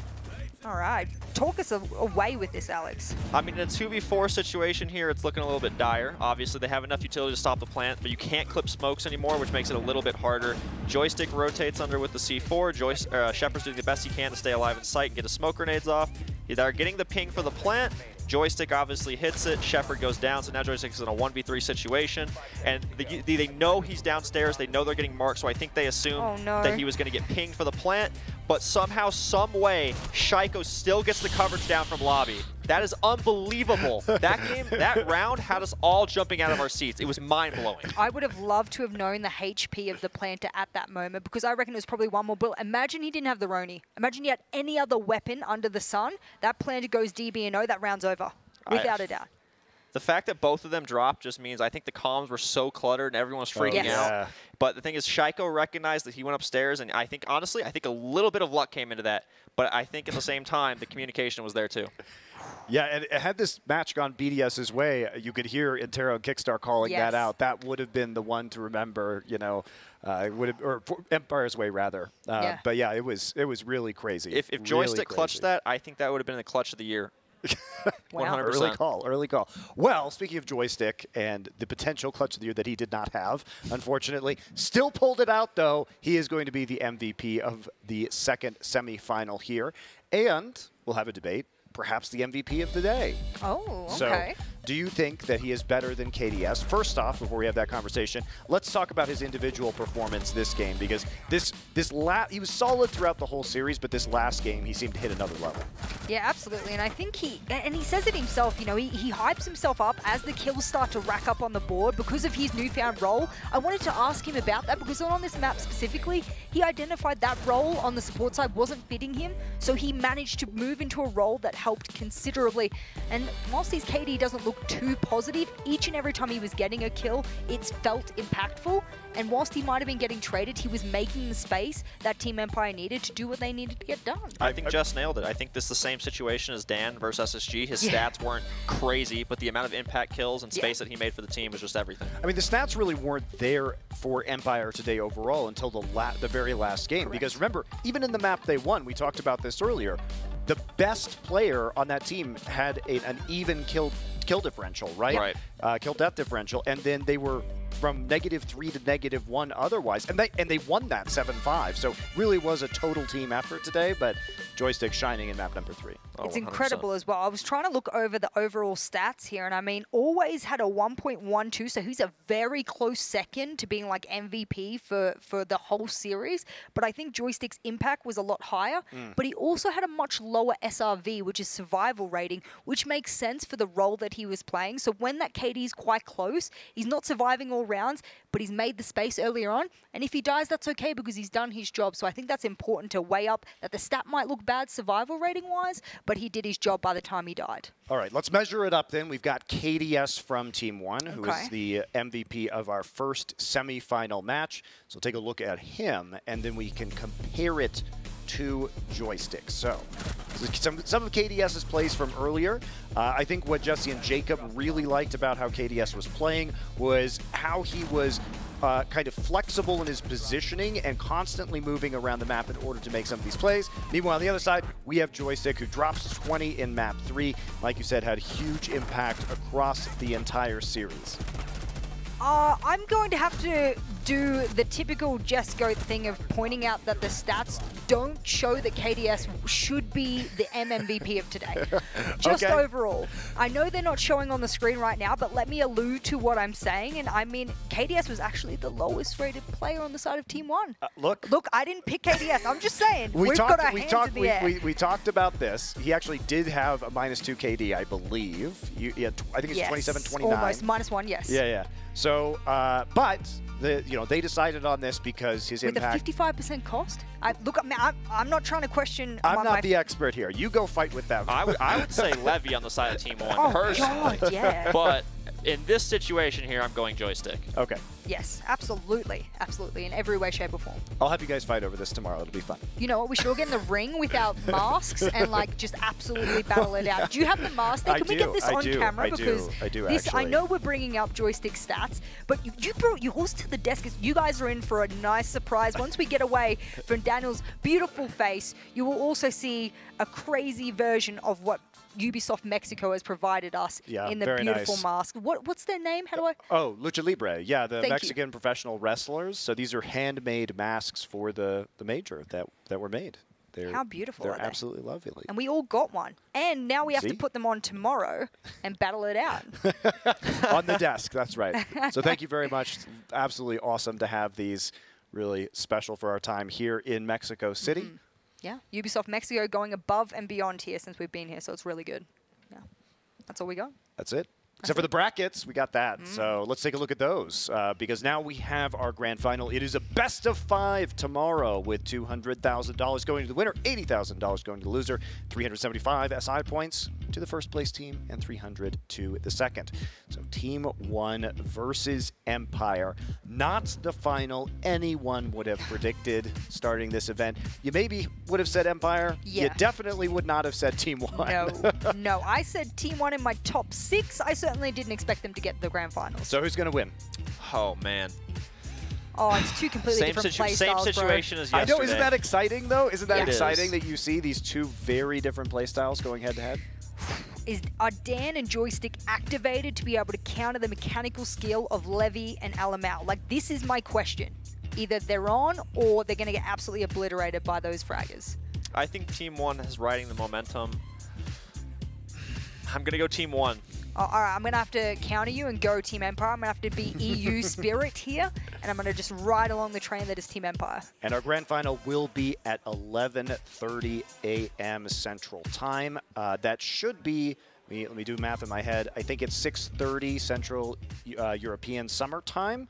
All right. Talk us away with this, Alex. I mean, in a 2v4 situation here, it's looking a little bit dire. Obviously, they have enough utility to stop the plant, but you can't clip smokes anymore, which makes it a little bit harder. Joystick rotates under with the C4. Shepard's doing the best he can to stay alive in sight and get his smoke grenades off. They're getting the ping for the plant. Joystick obviously hits it. Shepard goes down, so now Joystick is in a 1v3 situation. And they know he's downstairs. They know they're getting marked, so I think they assumed that he was going to get pinged for the plant. But somehow, some way, Shaiko still gets the coverage down from lobby. That is unbelievable. That game, that round had us all jumping out of our seats. It was mind-blowing. I would have loved to have known the HP of the planter at that moment because I reckon it was probably one more bullet. Imagine he didn't have the Roni. Imagine he had any other weapon under the sun. That planter goes DB&O, that round's over, without a doubt. The fact that both of them dropped just means I think the comms were so cluttered and everyone was freaking out. But the thing is, Shaiko recognized that he went upstairs, and I think, honestly, I think a little bit of luck came into that. But I think at the same time, the communication was there too. Yeah, and had this match gone BDS's way, you could hear Intero and Kickstar calling that out. That would have been the one to remember, you know, or Empire's way rather. But yeah, it was really crazy. If really Joystick crazy. clutched that, I think that would have been the clutch of the year. 100%. Early call. Well, speaking of Joystick and the potential clutch of the year that he did not have, unfortunately, still pulled it out, though. He is going to be the MVP of the second semifinal here. And we'll have a debate, perhaps the MVP of the day. Oh, okay. So, do you think that he is better than KDS? First off, before we have that conversation, let's talk about his individual performance this game, because he was solid throughout the whole series, but this last game he seemed to hit another level. Yeah, absolutely. And I think he says it himself, you know, he hypes himself up as the kills start to rack up on the board because of his newfound role. I wanted to ask him about that because on this map specifically, he identified that role on the support side wasn't fitting him, so he managed to move into a role that helped considerably. And whilst his KD doesn't look too positive, each and every time he was getting a kill, it's felt impactful. And whilst he might have been getting traded, he was making the space that Team Empire needed to do what they needed to get done. I think Jess nailed it. I think this is the same situation as Dan versus SSG. His stats weren't crazy, but the amount of impact kills and space that he made for the team was just everything. I mean, the stats really weren't there for Empire today overall until the very last game. Because remember, even in the map they won, we talked about this earlier, the best player on that team had an even kill differential, right? Kill death differential, and then they were from -3 to -1 otherwise, and they won that 7-5. So really was a total team effort today, but Joystick shining in map number 3. It's incredible as well. I was trying to look over the overall stats here, and I mean, always had a 1.12, so he's a very close second to being like MVP for the whole series. But I think Joystick's impact was a lot higher, but he also had a much lower SRV, which is survival rating, which makes sense for the role that he was playing. So when that KD is quite close, he's not surviving all rounds, but he's made the space earlier on. And if he dies, that's okay because he's done his job. So I think that's important to weigh up that the stat might look bad survival rating-wise, but he did his job by the time he died. All right, let's measure it up then. We've got KDS from Team 1, who is the MVP of our first semifinal match. So take a look at him, and then we can compare it to Joystick. So some of KDS's plays from earlier, I think what Jesse and Jacob really liked about how KDS was playing was how he was kind of flexible in his positioning and constantly moving around the map in order to make some of these plays. Meanwhile, on the other side, we have Joystick, who drops 20 in map 3. Like you said, had huge impact across the entire series. I'm going to have to do the typical Jesco thing of pointing out that the stats don't show that KDS should be the MMVP of today. Just overall. I know they're not showing on the screen right now, but let me allude to what I'm saying. And I mean, KDS was actually the lowest rated player on the side of Team 1. Look, I didn't pick KDS. I'm just saying. We've got our hands in the air. We talked about this. He actually did have a -2 KD, I believe. I think it's 27, 29. Almost -1, yes. Yeah. So, but they decided on this because his impact. With a 55% cost. Look, I'm not trying to question. I'm not the expert here. You go fight with them. I would say Levy on the side of Team 1 oh, personally. God, yeah. But in this situation here, I'm going Joystick. Okay. Yes, absolutely. Absolutely, in every way, shape, or form. I'll have you guys fight over this tomorrow. It'll be fun. You know what? We should all get in the ring without masks and, like, just absolutely battle it out. Do you have the mask there? Can we get this on camera? Because I do, this, actually. I know we're bringing up Joystick stats, but you brought yours to the desk. You guys are in for a nice surprise. Once we get away from Daniel's beautiful face, you will also see a crazy version of what Ubisoft Mexico has provided us in the beautiful mask. What's their name? How do I? Oh, Lucha Libre. Yeah, the Mexican professional wrestlers. So these are handmade masks for the major that were made. How beautiful are they? They're absolutely lovely. And we all got one. And now we have to put them on tomorrow and battle it out. On the desk, that's right. So thank you very much. Absolutely awesome to have these. Really special for our time here in Mexico City. Mm-hmm. Yeah, Ubisoft Mexico going above and beyond here since we've been here, so it's really good. Yeah, that's all we got. That's it. Except for the brackets, we got that. So let's take a look at those because now we have our grand final. It is a best of 5 tomorrow with $200,000 going to the winner, $80,000 going to the loser, 375 SI points to the first place team, and 300 to the second. So Team 1 versus Empire. Not the final anyone would have predicted starting this event. You maybe would have said Empire. Yeah. You definitely would not have said Team 1. No. I said Team 1 in my top 6. I certainly didn't expect them to get the grand finals. So who's going to win? Oh, man. Oh, it's two completely different play styles, Same situation as yesterday. I know, isn't that exciting, though? Isn't that exciting that you see these two very different play styles going head-to-head? Are Dan and Joystick activated to be able to counter the mechanical skill of Levy and Alamau? Like, this is my question. Either they're on or they're going to get absolutely obliterated by those fraggers. I think Team 1 is riding the momentum. I'm going to go Team 1. All right, I'm going to have to counter you and go Team Empire. I'm going to have to be EU Spirit here, and I'm going to just ride along the train that is Team Empire. And our grand final will be at 11:30 a.m. Central Time. That should be, let me do math in my head, I think it's 6:30 Central European Summer Time.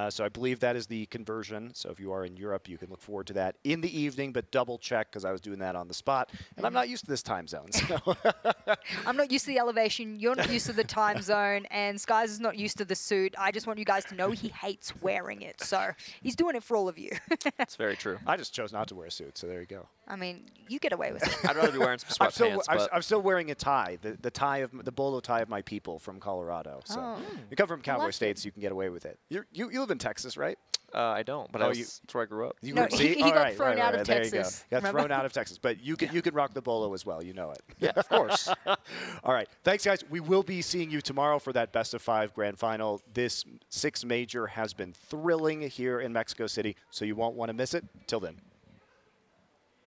So I believe that is the conversion. So if you are in Europe, you can look forward to that in the evening, but double check because I was doing that on the spot. And I'm not used to this time zone. So. I'm not used to the elevation. You're not used to the time zone. And Skies is not used to the suit. I just want you guys to know he hates wearing it. So he's doing it for all of you. That's very true. I just chose not to wear a suit, so there you go. I mean, you get away with it. I'd rather be wearing some sweatpants. I'm still wearing a tie, the tie of the bolo tie of my people from Colorado. So you come from cowboy states, you can get away with it. You live in Texas, right? I don't, but that's where I grew up. He got thrown out of Texas. There you go. Got thrown out of Texas, but you can rock the bolo as well. You know it. Yeah, of course. All right. Thanks, guys. We will be seeing you tomorrow for that best of 5 grand final. This 6 major has been thrilling here in Mexico City, so you won't want to miss it. Till then.